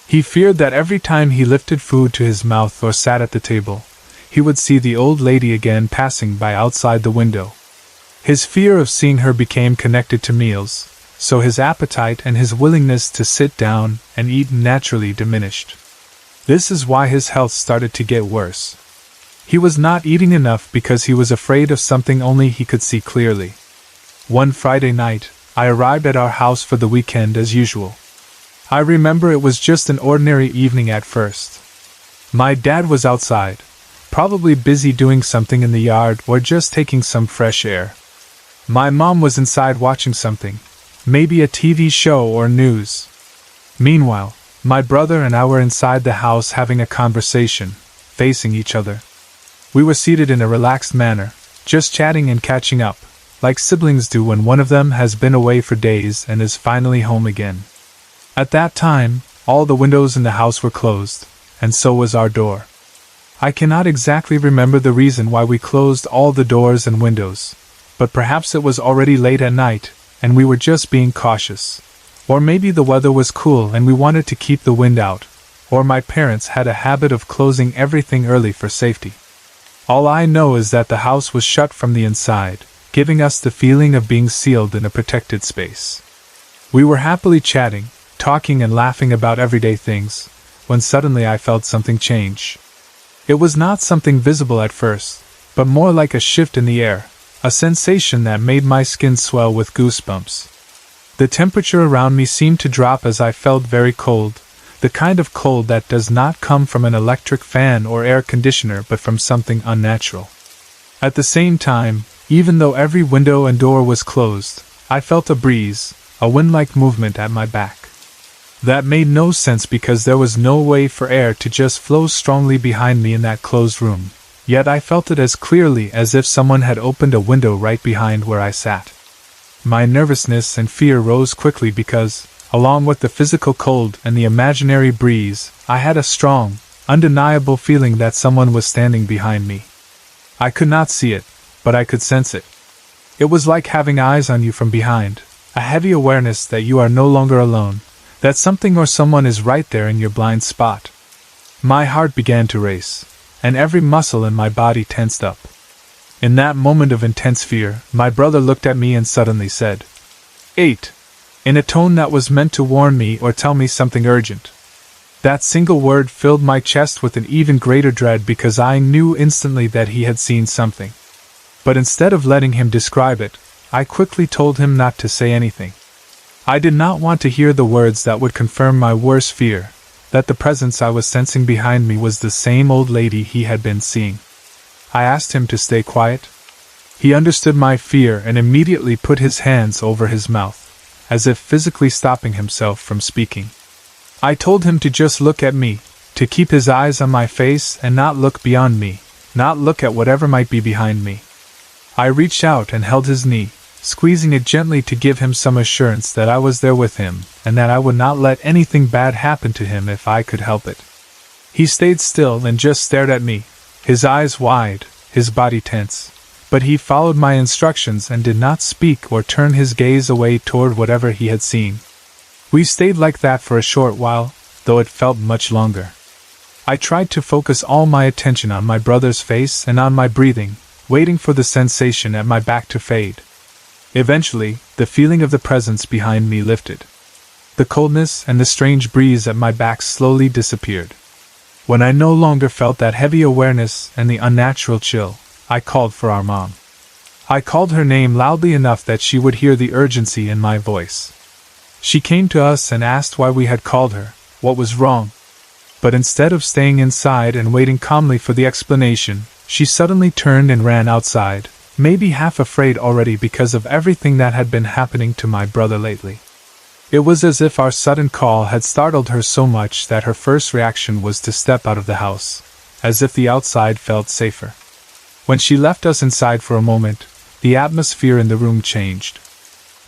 He feared that every time he lifted food to his mouth or sat at the table, he would see the old lady again passing by outside the window. His fear of seeing her became connected to meals, so his appetite and his willingness to sit down and eat naturally diminished. This is why his health started to get worse. He was not eating enough because he was afraid of something only he could see clearly. One Friday night, I arrived at our house for the weekend as usual. I remember it was just an ordinary evening at first. My dad was outside, probably busy doing something in the yard or just taking some fresh air. My mom was inside watching something, maybe a TV show or news. Meanwhile, my brother and I were inside the house having a conversation, facing each other. We were seated in a relaxed manner, just chatting and catching up, like siblings do when one of them has been away for days and is finally home again. At that time, all the windows in the house were closed, and so was our door. I cannot exactly remember the reason why we closed all the doors and windows, but perhaps it was already late at night, and we were just being cautious. Or maybe the weather was cool and we wanted to keep the wind out, or my parents had a habit of closing everything early for safety. All I know is that the house was shut from the inside, giving us the feeling of being sealed in a protected space. We were happily chatting, talking and laughing about everyday things, when suddenly I felt something change. It was not something visible at first, but more like a shift in the air, a sensation that made my skin swell with goosebumps. The temperature around me seemed to drop as I felt very cold, the kind of cold that does not come from an electric fan or air conditioner but from something unnatural. At the same time, even though every window and door was closed, I felt a breeze, a wind-like movement at my back. That made no sense because there was no way for air to just flow strongly behind me in that closed room, yet I felt it as clearly as if someone had opened a window right behind where I sat. My nervousness and fear rose quickly because, along with the physical cold and the imaginary breeze, I had a strong, undeniable feeling that someone was standing behind me. I could not see it, but I could sense it. It was like having eyes on you from behind, a heavy awareness that you are no longer alone, that something or someone is right there in your blind spot. My heart began to race, and every muscle in my body tensed up. In that moment of intense fear, my brother looked at me and suddenly said, "8," in a tone that was meant to warn me or tell me something urgent. That single word filled my chest with an even greater dread because I knew instantly that he had seen something. But instead of letting him describe it, I quickly told him not to say anything. I did not want to hear the words that would confirm my worst fear, that the presence I was sensing behind me was the same old lady he had been seeing. I asked him to stay quiet. He understood my fear and immediately put his hands over his mouth, as if physically stopping himself from speaking. I told him to just look at me, to keep his eyes on my face and not look beyond me, not look at whatever might be behind me. I reached out and held his knee, squeezing it gently to give him some assurance that I was there with him and that I would not let anything bad happen to him if I could help it. He stayed still and just stared at me, his eyes wide, his body tense, but he followed my instructions and did not speak or turn his gaze away toward whatever he had seen. We stayed like that for a short while, though it felt much longer. I tried to focus all my attention on my brother's face and on my breathing, waiting for the sensation at my back to fade. Eventually, the feeling of the presence behind me lifted. The coldness and the strange breeze at my back slowly disappeared. When I no longer felt that heavy awareness and the unnatural chill, I called for our mom. I called her name loudly enough that she would hear the urgency in my voice. She came to us and asked why we had called her, what was wrong. But instead of staying inside and waiting calmly for the explanation, she suddenly turned and ran outside, maybe half afraid already because of everything that had been happening to my brother lately. It was as if our sudden call had startled her so much that her first reaction was to step out of the house, as if the outside felt safer. When she left us inside for a moment, the atmosphere in the room changed.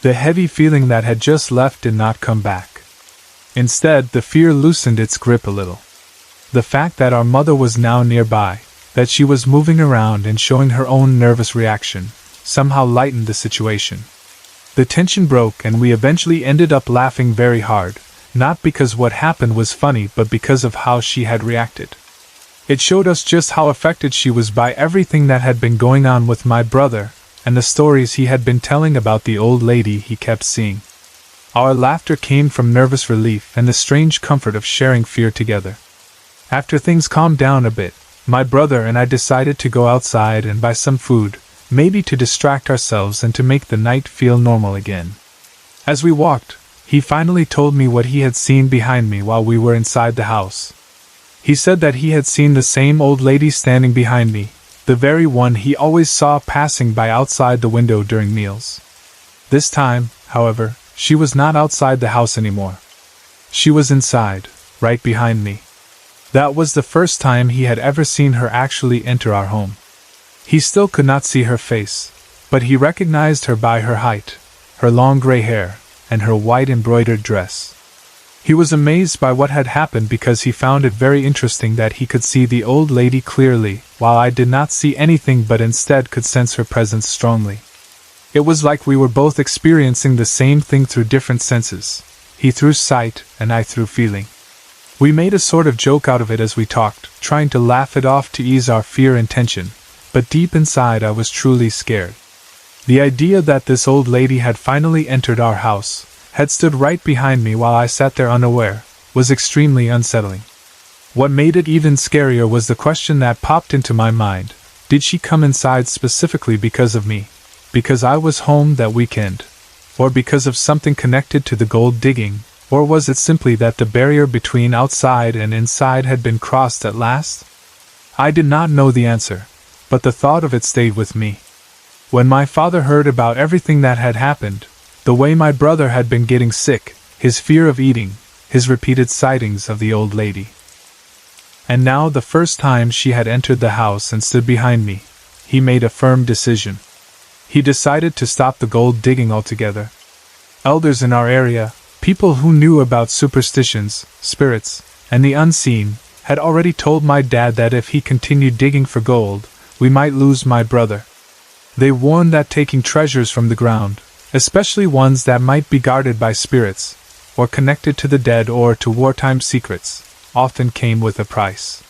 The heavy feeling that had just left did not come back. Instead, the fear loosened its grip a little. The fact that our mother was now nearby, that she was moving around and showing her own nervous reaction, somehow lightened the situation. The tension broke and we eventually ended up laughing very hard, not because what happened was funny but because of how she had reacted. It showed us just how affected she was by everything that had been going on with my brother, and the stories he had been telling about the old lady he kept seeing. Our laughter came from nervous relief and the strange comfort of sharing fear together. After things calmed down a bit, my brother and I decided to go outside and buy some food, maybe to distract ourselves and to make the night feel normal again. As we walked, he finally told me what he had seen behind me while we were inside the house. He said that he had seen the same old lady standing behind me, the very one he always saw passing by outside the window during meals. This time, however, she was not outside the house anymore. She was inside, right behind me. That was the first time he had ever seen her actually enter our home. He still could not see her face, but he recognized her by her height, her long gray hair, and her white embroidered dress. He was amazed by what had happened because he found it very interesting that he could see the old lady clearly, while I did not see anything but instead could sense her presence strongly. It was like we were both experiencing the same thing through different senses, he through sight and I through feeling. We made a sort of joke out of it as we talked, trying to laugh it off to ease our fear and tension, but deep inside I was truly scared. The idea that this old lady had finally entered our house, had stood right behind me while I sat there unaware, was extremely unsettling. What made it even scarier was the question that popped into my mind: did she come inside specifically because of me? Because I was home that weekend? Or because of something connected to the gold digging? Or was it simply that the barrier between outside and inside had been crossed at last? I did not know the answer, but the thought of it stayed with me. When my father heard about everything that had happened, the way my brother had been getting sick, his fear of eating, his repeated sightings of the old lady. And now the first time she had entered the house and stood behind me, he made a firm decision. He decided to stop the gold digging altogether. Elders in our area, people who knew about superstitions, spirits, and the unseen, had already told my dad that if he continued digging for gold, we might lose my brother. They warned that taking treasures from the ground, especially ones that might be guarded by spirits, or connected to the dead or to wartime secrets, often came with a price.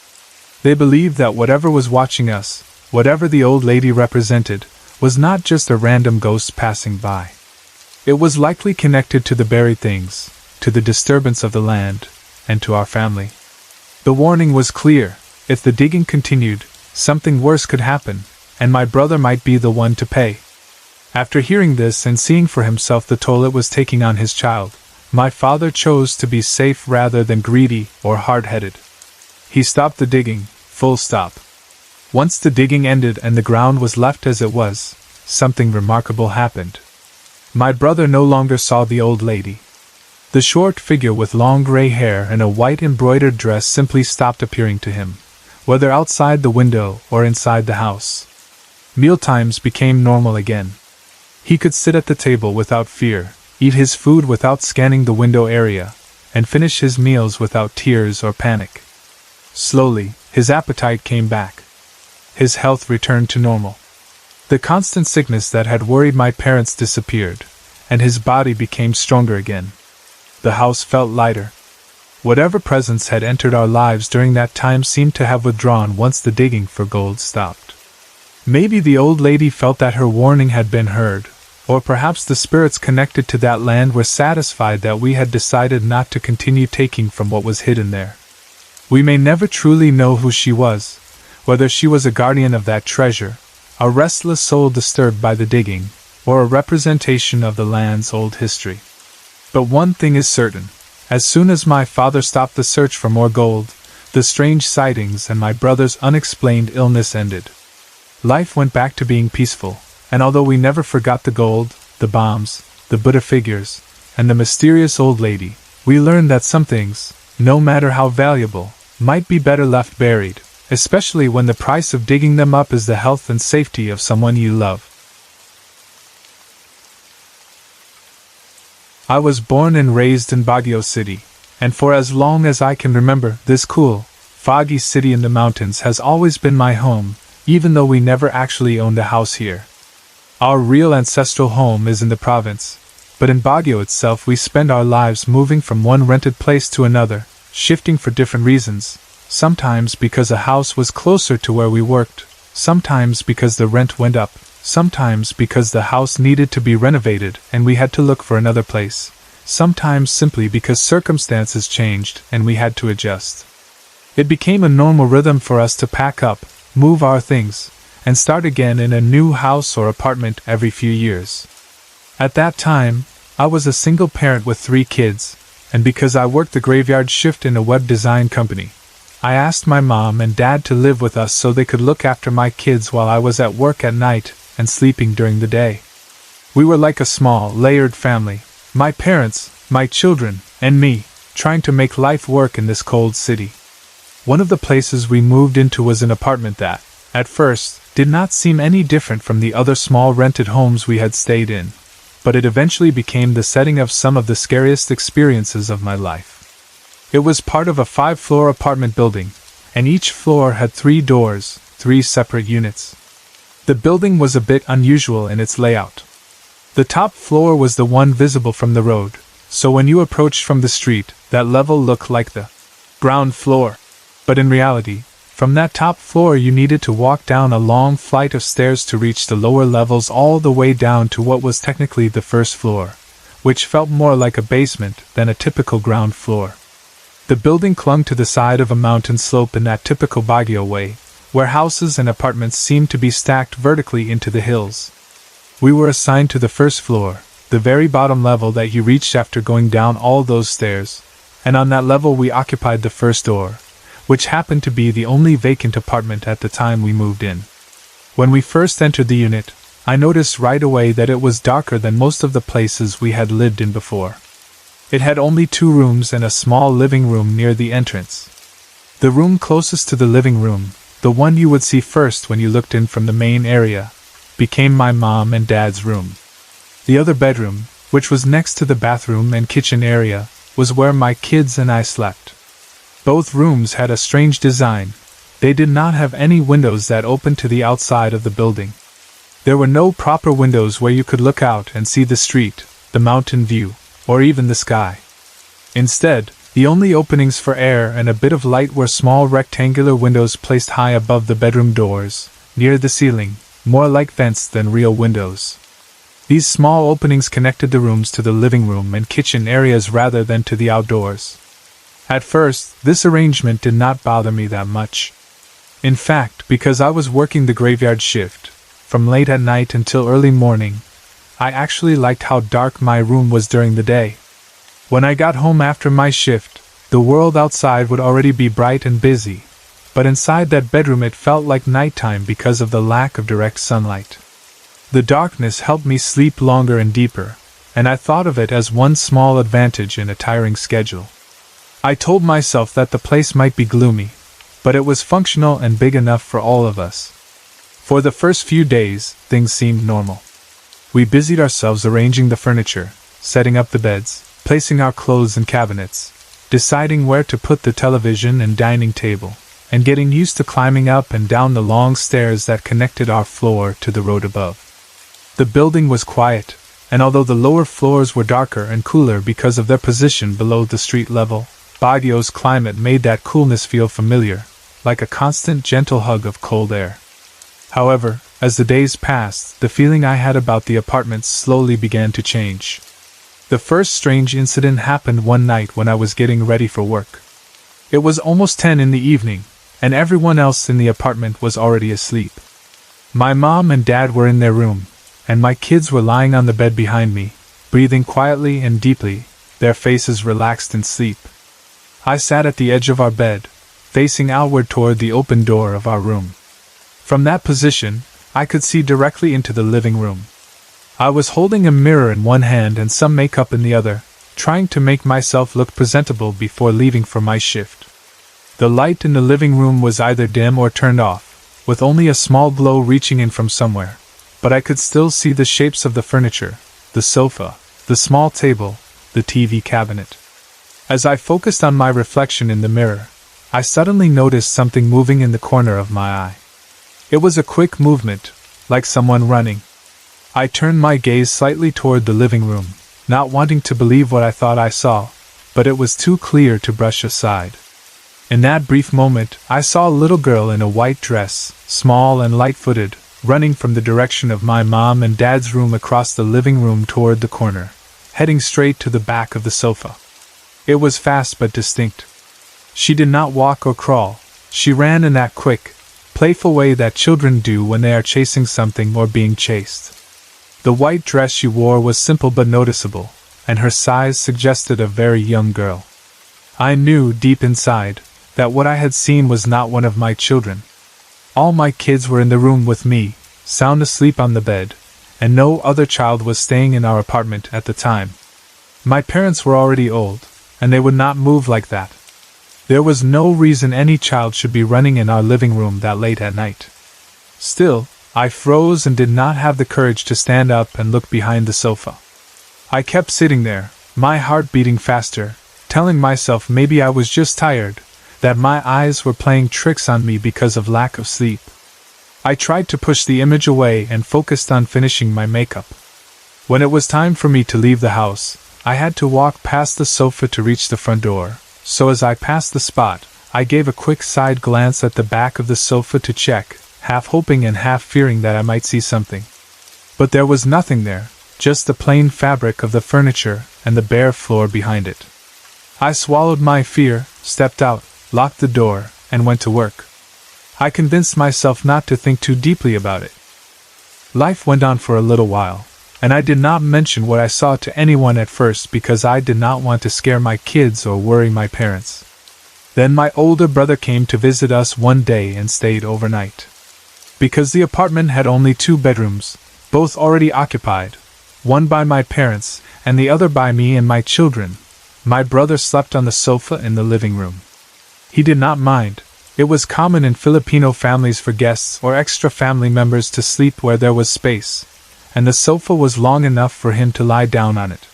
They believed that whatever was watching us, whatever the old lady represented, was not just a random ghost passing by. It was likely connected to the buried things, to the disturbance of the land, and to our family. The warning was clear: if the digging continued, something worse could happen, and my brother might be the one to pay. After hearing this and seeing for himself the toll it was taking on his child, my father chose to be safe rather than greedy or hard-headed. He stopped the digging, full stop. Once the digging ended and the ground was left as it was, something remarkable happened. My brother no longer saw the old lady. The short figure with long gray hair and a white embroidered dress simply stopped appearing to him, whether outside the window or inside the house. Mealtimes became normal again. He could sit at the table without fear, eat his food without scanning the window area, and finish his meals without tears or panic. Slowly, his appetite came back. His health returned to normal. The constant sickness that had worried my parents disappeared, and his body became stronger again. The house felt lighter. Whatever presence had entered our lives during that time seemed to have withdrawn once the digging for gold stopped. Maybe the old lady felt that her warning had been heard, Or perhaps the spirits connected to that land were satisfied that we had decided not to continue taking from what was hidden there. We may never truly know who she was, whether she was a guardian of that treasure, a restless soul disturbed by the digging, or a representation of the land's old history. But one thing is certain: as soon as my father stopped the search for more gold, the strange sightings and my brother's unexplained illness ended. Life went back to being peaceful, and although we never forgot the gold, the bombs, the Buddha figures, and the mysterious old lady, we learned that some things, no matter how valuable, might be better left buried, especially when the price of digging them up is the health and safety of someone you love. I was born and raised in Baguio City, and for as long as I can remember, this cool, foggy city in the mountains has always been my home, even though we never actually owned a house here. Our real ancestral home is in the province, but in Baguio itself we spend our lives moving from one rented place to another, shifting for different reasons, sometimes because a house was closer to where we worked, sometimes because the rent went up, sometimes because the house needed to be renovated and we had to look for another place, sometimes simply because circumstances changed and we had to adjust. It became a normal rhythm for us to pack up, move our things, and start again in a new house or apartment every few years. At that time, I was a single parent with 3 kids, and because I worked the graveyard shift in a web design company, I asked my mom and dad to live with us so they could look after my kids while I was at work at night and sleeping during the day. We were like a small, layered family, my parents, my children, and me, trying to make life work in this cold city. One of the places we moved into was an apartment that, at first, did not seem any different from the other small rented homes we had stayed in, but it eventually became the setting of some of the scariest experiences of my life. It was part of a 5-floor apartment building, and each floor had 3 doors, 3 separate units. The building was a bit unusual in its layout. The top floor was the one visible from the road, so when you approached from the street, that level looked like the ground floor. But in reality, from that top floor you needed to walk down a long flight of stairs to reach the lower levels all the way down to what was technically the first floor, which felt more like a basement than a typical ground floor. The building clung to the side of a mountain slope in that typical Baguio way, where houses and apartments seemed to be stacked vertically into the hills. We were assigned to the first floor, the very bottom level that you reached after going down all those stairs, and on that level we occupied the first door, which happened to be the only vacant apartment at the time we moved in. When we first entered the unit, I noticed right away that it was darker than most of the places we had lived in before. It had only 2 rooms and a small living room near the entrance. The room closest to the living room, the one you would see first when you looked in from the main area, became my mom and dad's room. The other bedroom, which was next to the bathroom and kitchen area, was where my kids and I slept. Both rooms had a strange design. They did not have any windows that opened to the outside of the building. There were no proper windows where you could look out and see the street, the mountain view, or even the sky. Instead, the only openings for air and a bit of light were small rectangular windows placed high above the bedroom doors, near the ceiling, more like vents than real windows. These small openings connected the rooms to the living room and kitchen areas rather than to the outdoors. At first, this arrangement did not bother me that much. In fact, because I was working the graveyard shift, from late at night until early morning, I actually liked how dark my room was during the day. When I got home after my shift, the world outside would already be bright and busy, but inside that bedroom it felt like nighttime because of the lack of direct sunlight. The darkness helped me sleep longer and deeper, and I thought of it as one small advantage in a tiring schedule. I told myself that the place might be gloomy, but it was functional and big enough for all of us. For the first few days, things seemed normal. We busied ourselves arranging the furniture, setting up the beds, placing our clothes in cabinets, deciding where to put the television and dining table, and getting used to climbing up and down the long stairs that connected our floor to the road above. The building was quiet, and although the lower floors were darker and cooler because of their position below the street level, Baguio's climate made that coolness feel familiar, like a constant gentle hug of cold air. However, as the days passed, the feeling I had about the apartment slowly began to change. The first strange incident happened one night when I was getting ready for work. It was almost 10 in the evening, and everyone else in the apartment was already asleep. My mom and dad were in their room, and my kids were lying on the bed behind me, breathing quietly and deeply, their faces relaxed in sleep. I sat at the edge of our bed, facing outward toward the open door of our room. From that position, I could see directly into the living room. I was holding a mirror in one hand and some makeup in the other, trying to make myself look presentable before leaving for my shift. The light in the living room was either dim or turned off, with only a small glow reaching in from somewhere, but I could still see the shapes of the furniture, the sofa, the small table, the TV cabinet. As I focused on my reflection in the mirror, I suddenly noticed something moving in the corner of my eye. It was a quick movement, like someone running. I turned my gaze slightly toward the living room, not wanting to believe what I thought I saw, but it was too clear to brush aside. In that brief moment, I saw a little girl in a white dress, small and light-footed, running from the direction of my mom and dad's room across the living room toward the corner, heading straight to the back of the sofa. It was fast but distinct. She did not walk or crawl, she ran in that quick, playful way that children do when they are chasing something or being chased. The white dress she wore was simple but noticeable, and her size suggested a very young girl. I knew, deep inside, that what I had seen was not one of my children. All my kids were in the room with me, sound asleep on the bed, and no other child was staying in our apartment at the time. My parents were already old, and they would not move like that. There was no reason any child should be running in our living room that late at night. Still, I froze and did not have the courage to stand up and look behind the sofa. I kept sitting there, my heart beating faster, telling myself maybe I was just tired, that my eyes were playing tricks on me because of lack of sleep. I tried to push the image away and focused on finishing my makeup. When it was time for me to leave the house, I had to walk past the sofa to reach the front door, so as I passed the spot, I gave a quick side glance at the back of the sofa to check, half hoping and half fearing that I might see something. But there was nothing there, just the plain fabric of the furniture and the bare floor behind it. I swallowed my fear, stepped out, locked the door, and went to work. I convinced myself not to think too deeply about it. Life went on for a little while, and I did not mention what I saw to anyone at first because I did not want to scare my kids or worry my parents. Then my older brother came to visit us one day and stayed overnight. Because the apartment had only 2 bedrooms, both already occupied, one by my parents and the other by me and my children, my brother slept on the sofa in the living room. He did not mind. It was common in Filipino families for guests or extra family members to sleep where there was space, and the sofa was long enough for him to lie down on it.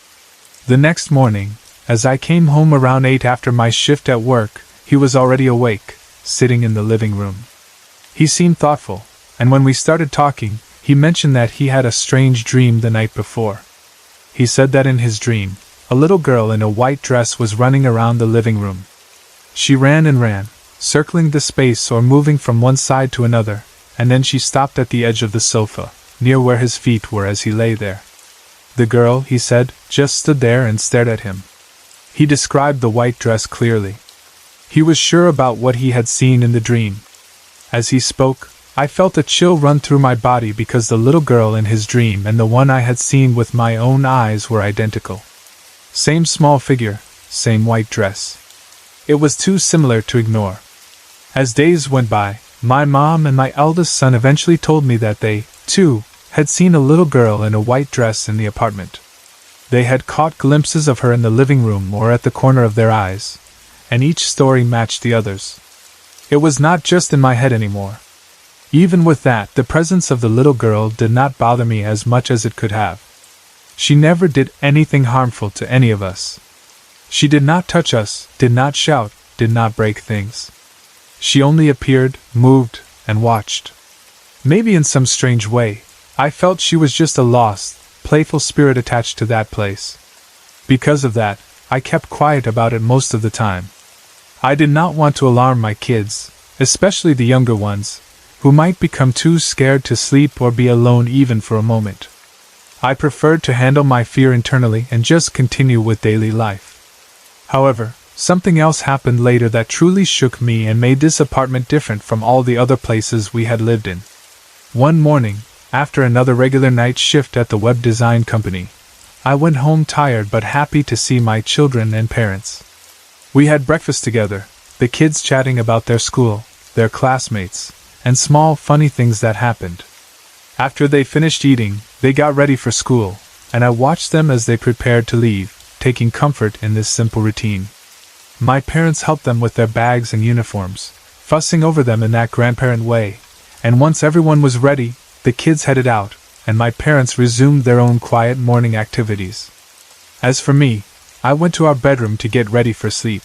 The next morning, as I came home around 8 after my shift at work, he was already awake, sitting in the living room. He seemed thoughtful, and when we started talking, he mentioned that he had a strange dream the night before. He said that in his dream, a little girl in a white dress was running around the living room. She ran and ran, circling the space or moving from one side to another, and then she stopped at the edge of the sofa, near where his feet were as he lay there. The girl, he said, just stood there and stared at him. He described the white dress clearly. He was sure about what he had seen in the dream. As he spoke, I felt a chill run through my body because the little girl in his dream and the one I had seen with my own eyes were identical. Same small figure, same white dress. It was too similar to ignore. As days went by, my mom and my eldest son eventually told me that they, too, had seen a little girl in a white dress in the apartment. They had caught glimpses of her in the living room or at the corner of their eyes, and each story matched the others. It was not just in my head anymore. Even with that, the presence of the little girl did not bother me as much as it could have. She never did anything harmful to any of us. She did not touch us, did not shout, did not break things. She only appeared, moved, and watched. Maybe in some strange way, I felt she was just a lost, playful spirit attached to that place. Because of that, I kept quiet about it most of the time. I did not want to alarm my kids, especially the younger ones, who might become too scared to sleep or be alone even for a moment. I preferred to handle my fear internally and just continue with daily life. However, something else happened later that truly shook me and made this apartment different from all the other places we had lived in. One morning, after another regular night shift at the web design company, I went home tired but happy to see my children and parents. We had breakfast together, the kids chatting about their school, their classmates, and small funny things that happened. After they finished eating, they got ready for school, and I watched them as they prepared to leave, taking comfort in this simple routine. My parents helped them with their bags and uniforms, fussing over them in that grandparent way, and once everyone was ready, the kids headed out, and my parents resumed their own quiet morning activities. As for me, I went to our bedroom to get ready for sleep.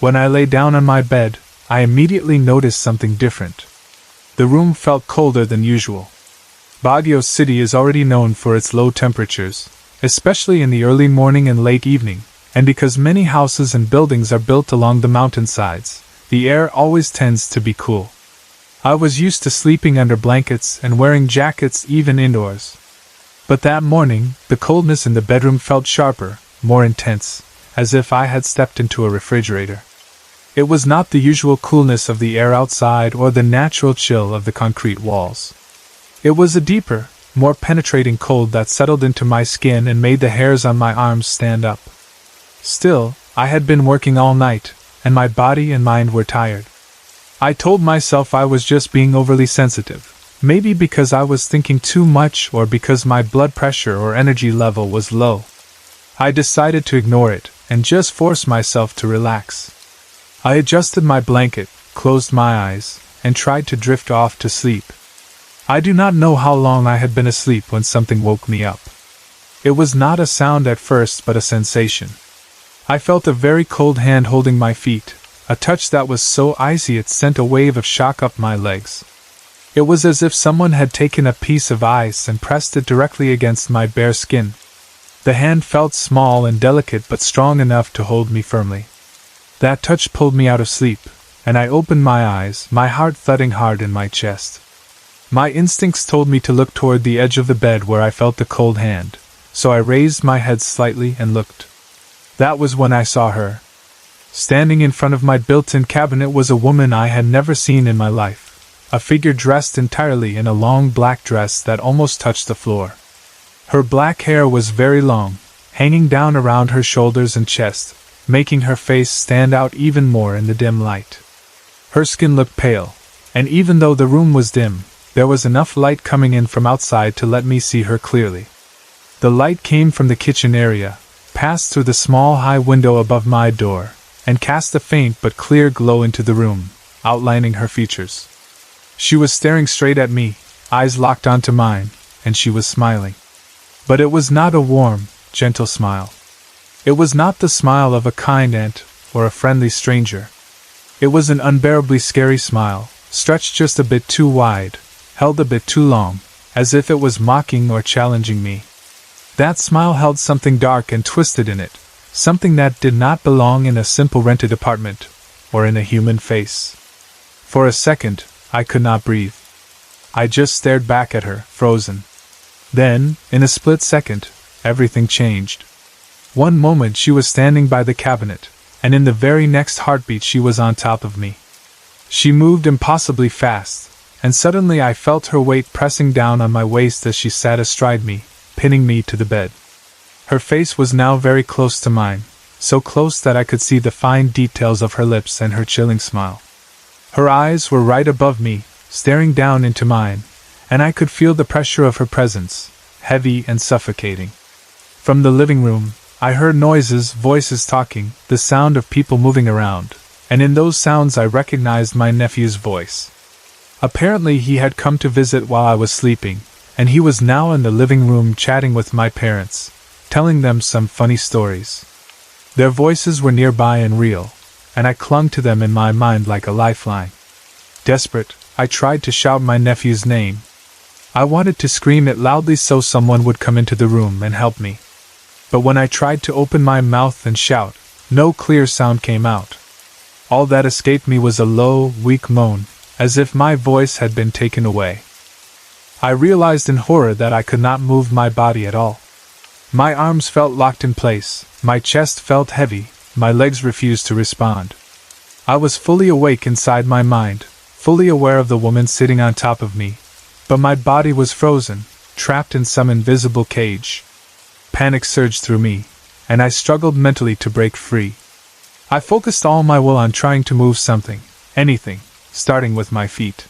When I lay down on my bed, I immediately noticed something different. The room felt colder than usual. Baguio City is already known for its low temperatures, especially in the early morning and late evening, and because many houses and buildings are built along the mountainsides, the air always tends to be cool. I was used to sleeping under blankets and wearing jackets even indoors. But that morning, the coldness in the bedroom felt sharper, more intense, as if I had stepped into a refrigerator. It was not the usual coolness of the air outside or the natural chill of the concrete walls. It was a deeper, more penetrating cold that settled into my skin and made the hairs on my arms stand up. Still, I had been working all night, and my body and mind were tired. I told myself I was just being overly sensitive, maybe because I was thinking too much or because my blood pressure or energy level was low. I decided to ignore it and just force myself to relax. I adjusted my blanket, closed my eyes, and tried to drift off to sleep. I do not know how long I had been asleep when something woke me up. It was not a sound at first but a sensation. I felt a very cold hand holding my feet, a touch that was so icy it sent a wave of shock up my legs. It was as if someone had taken a piece of ice and pressed it directly against my bare skin. The hand felt small and delicate but strong enough to hold me firmly. That touch pulled me out of sleep, and I opened my eyes, my heart thudding hard in my chest. My instincts told me to look toward the edge of the bed where I felt the cold hand, so I raised my head slightly and looked. That was when I saw her. Standing in front of my built-in cabinet was a woman I had never seen in my life, a figure dressed entirely in a long black dress that almost touched the floor. Her black hair was very long, hanging down around her shoulders and chest, making her face stand out even more in the dim light. Her skin looked pale, and even though the room was dim, there was enough light coming in from outside to let me see her clearly. The light came from the kitchen area, passed through the small high window above my door, and cast a faint but clear glow into the room, outlining her features. She was staring straight at me, eyes locked onto mine, and she was smiling. But it was not a warm, gentle smile. It was not the smile of a kind aunt or a friendly stranger. It was an unbearably scary smile, stretched just a bit too wide, held a bit too long, as if it was mocking or challenging me. That smile held something dark and twisted in it, something that did not belong in a simple rented apartment, or in a human face. For a second, I could not breathe. I just stared back at her, frozen. Then, in a split second, everything changed. One moment she was standing by the cabinet, and in the very next heartbeat she was on top of me. She moved impossibly fast, and suddenly I felt her weight pressing down on my waist as she sat astride me, pinning me to the bed. Her face was now very close to mine, so close that I could see the fine details of her lips and her chilling smile. Her eyes were right above me, staring down into mine, and I could feel the pressure of her presence, heavy and suffocating. From the living room, I heard noises, voices talking, the sound of people moving around, and in those sounds I recognized my nephew's voice. Apparently he had come to visit while I was sleeping, and he was now in the living room chatting with my parents, telling them some funny stories. Their voices were nearby and real, and I clung to them in my mind like a lifeline. Desperate, I tried to shout my nephew's name. I wanted to scream it loudly so someone would come into the room and help me. But when I tried to open my mouth and shout, no clear sound came out. All that escaped me was a low, weak moan, as if my voice had been taken away. I realized in horror that I could not move my body at all. My arms felt locked in place, my chest felt heavy, my legs refused to respond. I was fully awake inside my mind, fully aware of the woman sitting on top of me, but my body was frozen, trapped in some invisible cage. Panic surged through me, and I struggled mentally to break free. I focused all my will on trying to move something, anything, starting with my feet.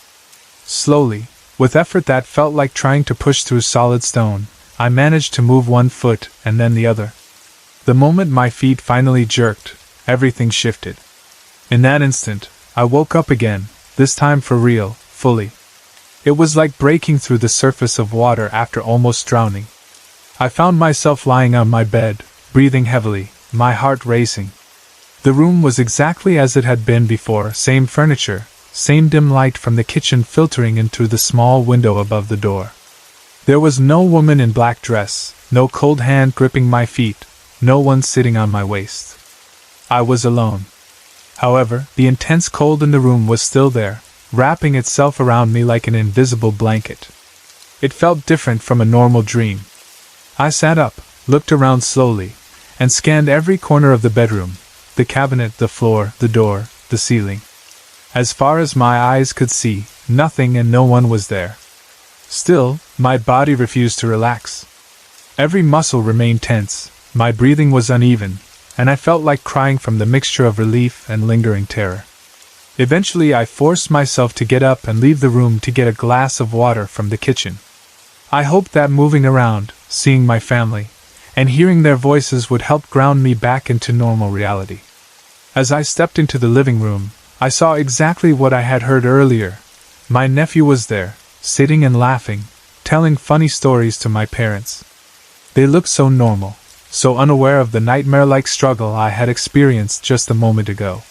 Slowly, with effort that felt like trying to push through solid stone, I managed to move one foot and then the other. The moment my feet finally jerked, everything shifted. In that instant, I woke up again, this time for real, fully. It was like breaking through the surface of water after almost drowning. I found myself lying on my bed, breathing heavily, my heart racing. The room was exactly as it had been before, same furniture, same dim light from the kitchen filtering in through the small window above the door. There was no woman in black dress, no cold hand gripping my feet, no one sitting on my waist. I was alone. However, the intense cold in the room was still there, wrapping itself around me like an invisible blanket. It felt different from a normal dream. I sat up, looked around slowly, and scanned every corner of the bedroom, the cabinet, the floor, the door, the ceiling. As far as my eyes could see, nothing and no one was there. Still, my body refused to relax. Every muscle remained tense, my breathing was uneven, and I felt like crying from the mixture of relief and lingering terror. Eventually I forced myself to get up and leave the room to get a glass of water from the kitchen. I hoped that moving around, seeing my family, and hearing their voices would help ground me back into normal reality. As I stepped into the living room, I saw exactly what I had heard earlier. My nephew was there, sitting and laughing, telling funny stories to my parents. They looked so normal, so unaware of the nightmare-like struggle I had experienced just a moment ago.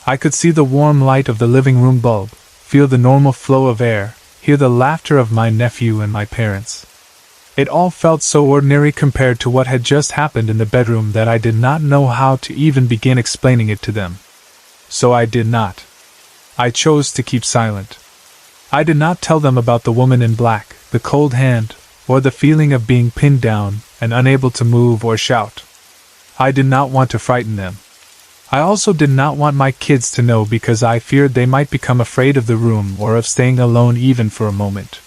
I could see the warm light of the living room bulb, feel the normal flow of air, hear the laughter of my nephew and my parents. It all felt so ordinary compared to what had just happened in the bedroom that I did not know how to even begin explaining it to them. So I did not. I chose to keep silent. I did not tell them about the woman in black, the cold hand, or the feeling of being pinned down and unable to move or shout. I did not want to frighten them. I also did not want my kids to know because I feared they might become afraid of the room or of staying alone even for a moment.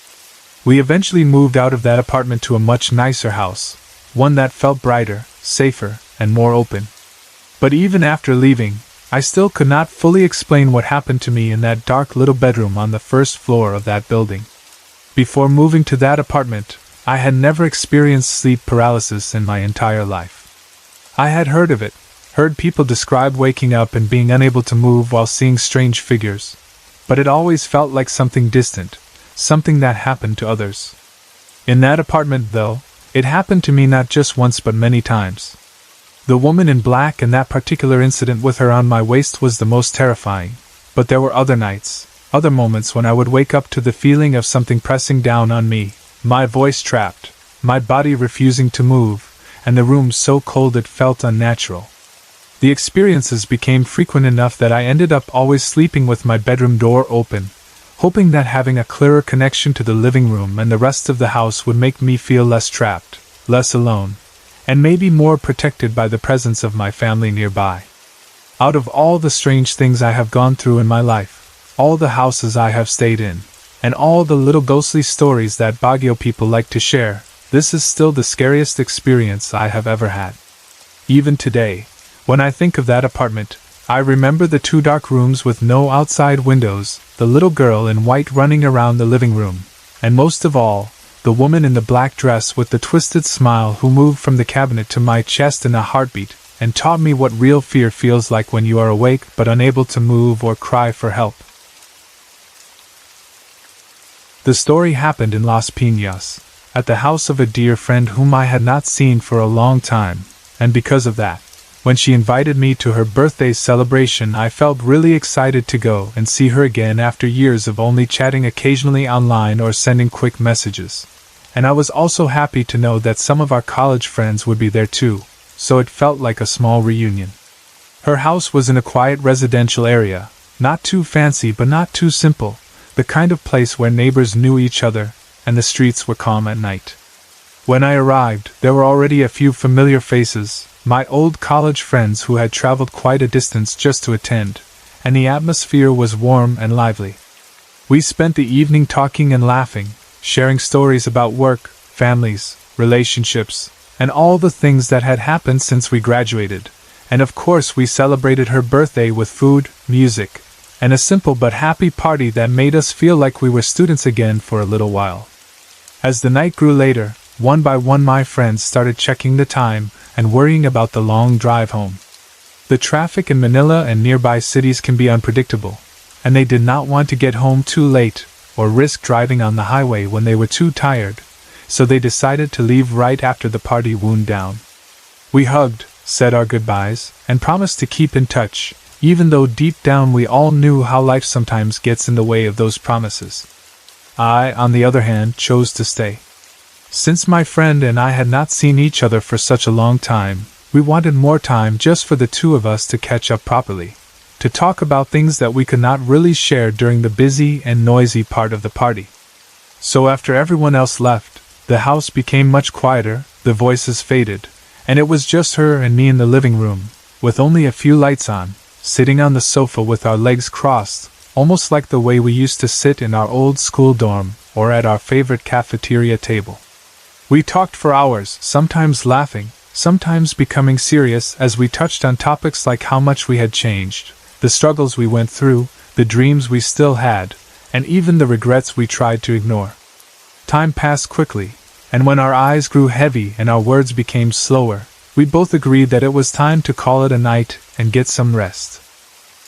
We eventually moved out of that apartment to a much nicer house, one that felt brighter, safer, and more open. But even after leaving, I still could not fully explain what happened to me in that dark little bedroom on the first floor of that building. Before moving to that apartment, I had never experienced sleep paralysis in my entire life. I had heard of it, heard people describe waking up and being unable to move while seeing strange figures, but it always felt like something distant, something that happened to others. In that apartment, though, it happened to me not just once but many times. The woman in black and that particular incident with her on my waist was the most terrifying, but there were other nights, other moments when I would wake up to the feeling of something pressing down on me, my voice trapped, my body refusing to move, and the room so cold it felt unnatural. The experiences became frequent enough that I ended up always sleeping with my bedroom door open, hoping that having a clearer connection to the living room and the rest of the house would make me feel less trapped, less alone, and maybe more protected by the presence of my family nearby. Out of all the strange things I have gone through in my life, all the houses I have stayed in, and all the little ghostly stories that Baguio people like to share, this is still the scariest experience I have ever had. Even today, when I think of that apartment, I remember the 2 dark rooms with no outside windows, the little girl in white running around the living room, and most of all, the woman in the black dress with the twisted smile who moved from the cabinet to my chest in a heartbeat, and taught me what real fear feels like when you are awake but unable to move or cry for help. The story happened in Las Piñas, at the house of a dear friend whom I had not seen for a long time, and because of that, when she invited me to her birthday celebration, I felt really excited to go and see her again after years of only chatting occasionally online or sending quick messages. And I was also happy to know that some of our college friends would be there too, so it felt like a small reunion. Her house was in a quiet residential area, not too fancy but not too simple, the kind of place where neighbors knew each other, and the streets were calm at night. When I arrived, there were already a few familiar faces, my old college friends who had traveled quite a distance just to attend, and the atmosphere was warm and lively. We spent the evening talking and laughing, sharing stories about work, families, relationships, and all the things that had happened since we graduated, and of course we celebrated her birthday with food, music, and a simple but happy party that made us feel like we were students again for a little while. As the night grew later, one by one my friends started checking the time and worrying about the long drive home. The traffic in Manila and nearby cities can be unpredictable, and they did not want to get home too late or risk driving on the highway when they were too tired, so they decided to leave right after the party wound down. We hugged, said our goodbyes, and promised to keep in touch, even though deep down we all knew how life sometimes gets in the way of those promises. I, on the other hand, chose to stay. Since my friend and I had not seen each other for such a long time, we wanted more time just for the two of us to catch up properly, to talk about things that we could not really share during the busy and noisy part of the party. So after everyone else left, the house became much quieter, the voices faded, and it was just her and me in the living room, with only a few lights on, sitting on the sofa with our legs crossed, almost like the way we used to sit in our old school dorm or at our favorite cafeteria table. We talked for hours, sometimes laughing, sometimes becoming serious as we touched on topics like how much we had changed, the struggles we went through, the dreams we still had, and even the regrets we tried to ignore. Time passed quickly, and when our eyes grew heavy and our words became slower, we both agreed that it was time to call it a night and get some rest.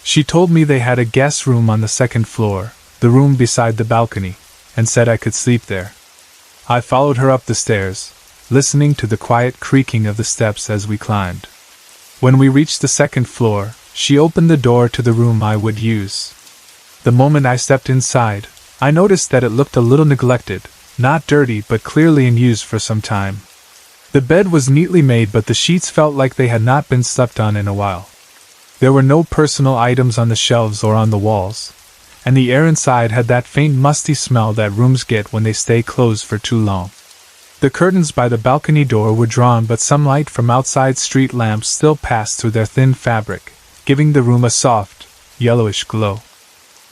She told me they had a guest room on the second floor, the room beside the balcony, and said I could sleep there. I followed her up the stairs, listening to the quiet creaking of the steps as we climbed. When we reached the second floor, she opened the door to the room I would use. The moment I stepped inside, I noticed that it looked a little neglected, not dirty but clearly in use for some time. The bed was neatly made, but the sheets felt like they had not been slept on in a while. There were no personal items on the shelves or on the walls, and the air inside had that faint musty smell that rooms get when they stay closed for too long. The curtains by the balcony door were drawn, but some light from outside street lamps still passed through their thin fabric, giving the room a soft, yellowish glow.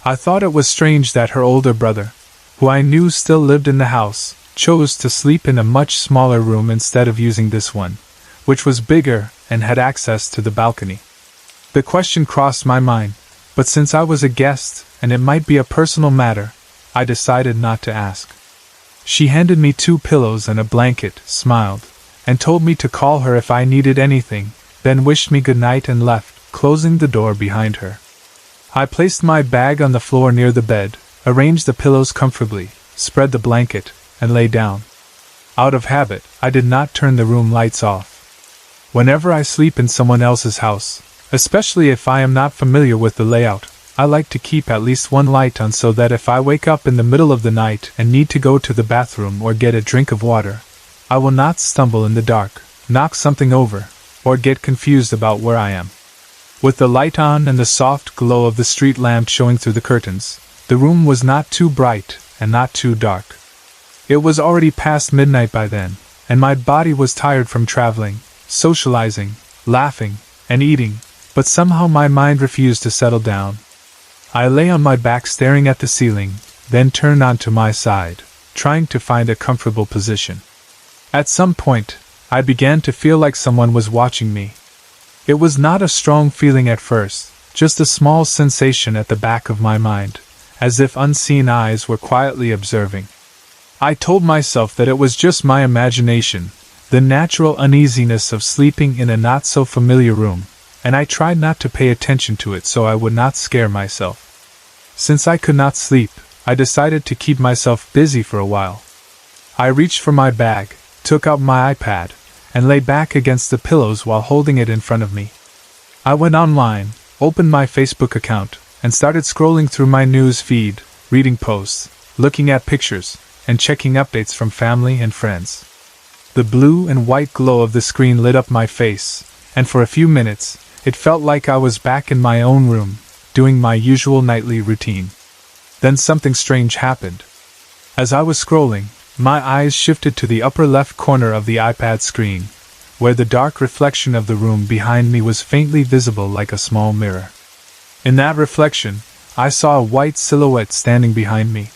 I thought it was strange that her older brother, who I knew still lived in the house, chose to sleep in a much smaller room instead of using this one, which was bigger and had access to the balcony. The question crossed my mind, but since I was a guest, and it might be a personal matter, I decided not to ask. She handed me 2 pillows and a blanket, smiled, and told me to call her if I needed anything, then wished me good night and left, closing the door behind her. I placed my bag on the floor near the bed, arranged the pillows comfortably, spread the blanket, and lay down. Out of habit, I did not turn the room lights off. Whenever I sleep in someone else's house, especially if I am not familiar with the layout, I like to keep at least one light on so that if I wake up in the middle of the night and need to go to the bathroom or get a drink of water, I will not stumble in the dark, knock something over, or get confused about where I am. With the light on and the soft glow of the street lamp showing through the curtains, the room was not too bright and not too dark. It was already past midnight by then, and my body was tired from traveling, socializing, laughing, and eating, but somehow my mind refused to settle down. I lay on my back staring at the ceiling, then turned onto my side, trying to find a comfortable position. At some point, I began to feel like someone was watching me. It was not a strong feeling at first, just a small sensation at the back of my mind, as if unseen eyes were quietly observing. I told myself that it was just my imagination, the natural uneasiness of sleeping in a not-so-familiar room, and I tried not to pay attention to it so I would not scare myself. Since I could not sleep, I decided to keep myself busy for a while. I reached for my bag, took out my iPad, and lay back against the pillows while holding it in front of me. I went online, opened my Facebook account, and started scrolling through my news feed, reading posts, looking at pictures, and checking updates from family and friends. The blue and white glow of the screen lit up my face, and for a few minutes, it felt like I was back in my own room, doing my usual nightly routine. Then something strange happened. As I was scrolling, my eyes shifted to the upper left corner of the iPad screen, where the dark reflection of the room behind me was faintly visible like a small mirror. In that reflection, I saw a white silhouette standing behind me.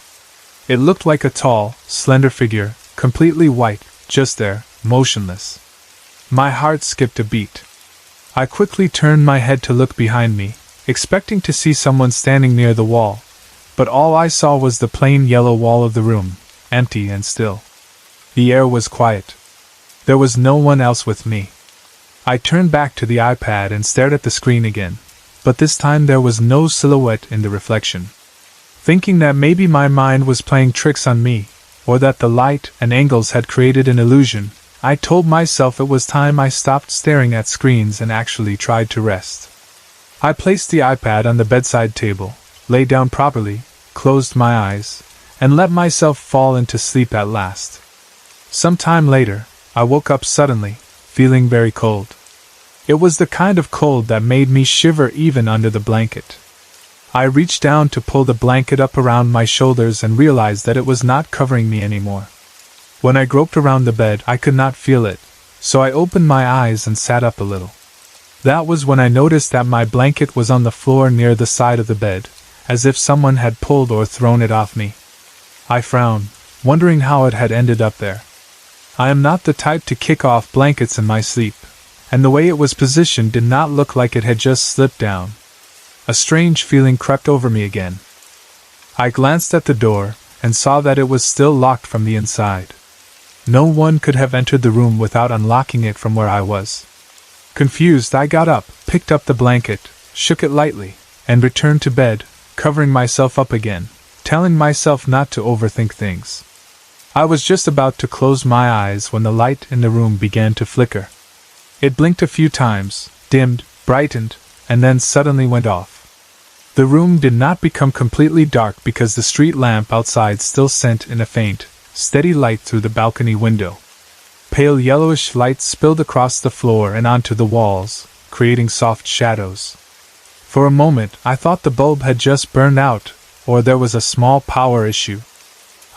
It looked like a tall, slender figure, completely white, just there, motionless. My heart skipped a beat. I quickly turned my head to look behind me, expecting to see someone standing near the wall, but all I saw was the plain yellow wall of the room, empty and still. The air was quiet. There was no one else with me. I turned back to the iPad and stared at the screen again, but this time there was no silhouette in the reflection. Thinking that maybe my mind was playing tricks on me, or that the light and angles had created an illusion, I told myself it was time I stopped staring at screens and actually tried to rest. I placed the iPad on the bedside table, lay down properly, closed my eyes, and let myself fall into sleep at last. Some time later, I woke up suddenly, feeling very cold. It was the kind of cold that made me shiver even under the blanket. I reached down to pull the blanket up around my shoulders and realized that it was not covering me anymore. When I groped around the bed, I could not feel it, so I opened my eyes and sat up a little. That was when I noticed that my blanket was on the floor near the side of the bed, as if someone had pulled or thrown it off me. I frowned, wondering how it had ended up there. I am not the type to kick off blankets in my sleep, and the way it was positioned did not look like it had just slipped down. A strange feeling crept over me again. I glanced at the door and saw that it was still locked from the inside. No one could have entered the room without unlocking it from where I was. Confused, I got up, picked up the blanket, shook it lightly, and returned to bed, covering myself up again, telling myself not to overthink things. I was just about to close my eyes when the light in the room began to flicker. It blinked a few times, dimmed, brightened, and then suddenly went off. The room did not become completely dark because the street lamp outside still sent in a faint, steady light through the balcony window. Pale yellowish light spilled across the floor and onto the walls, creating soft shadows. For a moment, I thought the bulb had just burned out, or there was a small power issue.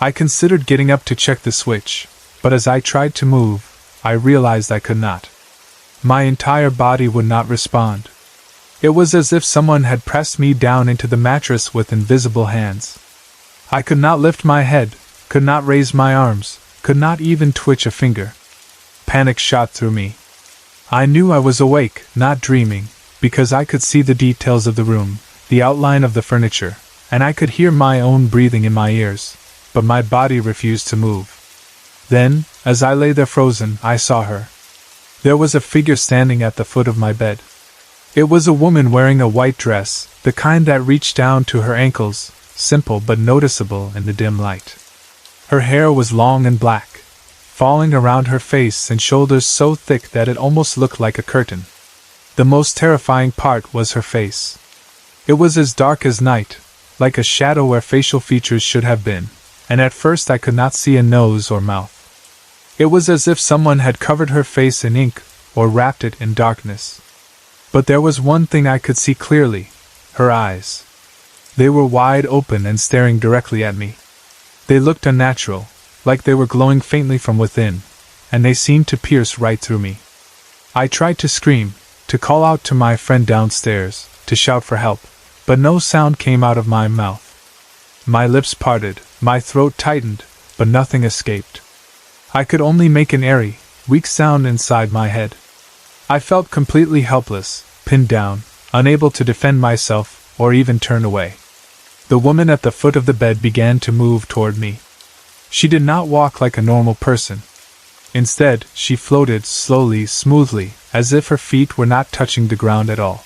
I considered getting up to check the switch, but as I tried to move, I realized I could not. My entire body would not respond. It was as if someone had pressed me down into the mattress with invisible hands. I could not lift my head, could not raise my arms, could not even twitch a finger. Panic shot through me. I knew I was awake, not dreaming, because I could see the details of the room, the outline of the furniture, and I could hear my own breathing in my ears, but my body refused to move. Then, as I lay there frozen, I saw her. There was a figure standing at the foot of my bed. It was a woman wearing a white dress, the kind that reached down to her ankles, simple but noticeable in the dim light. Her hair was long and black, falling around her face and shoulders so thick that it almost looked like a curtain. The most terrifying part was her face. It was as dark as night, like a shadow where facial features should have been, and at first I could not see a nose or mouth. It was as if someone had covered her face in ink, or wrapped it in darkness. But there was one thing I could see clearly: her eyes. They were wide open and staring directly at me. They looked unnatural, like they were glowing faintly from within, and they seemed to pierce right through me. I tried to scream, to call out to my friend downstairs, to shout for help, but no sound came out of my mouth. My lips parted, my throat tightened, but nothing escaped. I could only make an airy, weak sound inside my head. I felt completely helpless, pinned down, unable to defend myself or even turn away. The woman at the foot of the bed began to move toward me. She did not walk like a normal person. Instead, she floated slowly, smoothly, as if her feet were not touching the ground at all.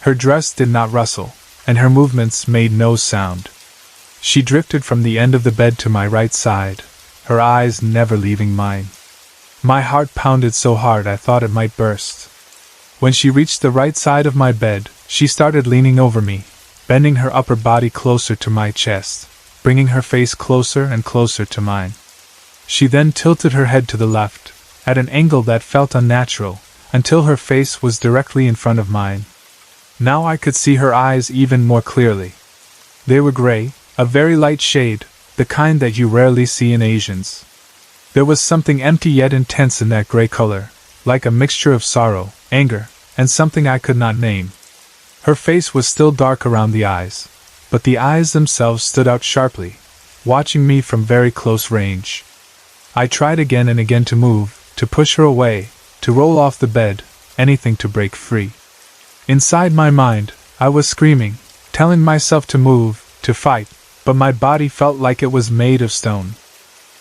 Her dress did not rustle, and her movements made no sound. She drifted from the end of the bed to my right side, her eyes never leaving mine. My heart pounded so hard I thought it might burst. When she reached the right side of my bed, she started leaning over me, bending her upper body closer to my chest, bringing her face closer and closer to mine. She then tilted her head to the left, at an angle that felt unnatural, until her face was directly in front of mine. Now I could see her eyes even more clearly. They were gray, A very light shade, the kind that you rarely see in Asians. There was something empty yet intense in that gray color, like a mixture of sorrow, anger, and something I could not name. Her face was still dark around the eyes, but the eyes themselves stood out sharply, watching me from very close range. I tried again and again to move, to push her away, to roll off the bed, anything to break free. Inside my mind, I was screaming, telling myself to move, to fight, but my body felt like it was made of stone.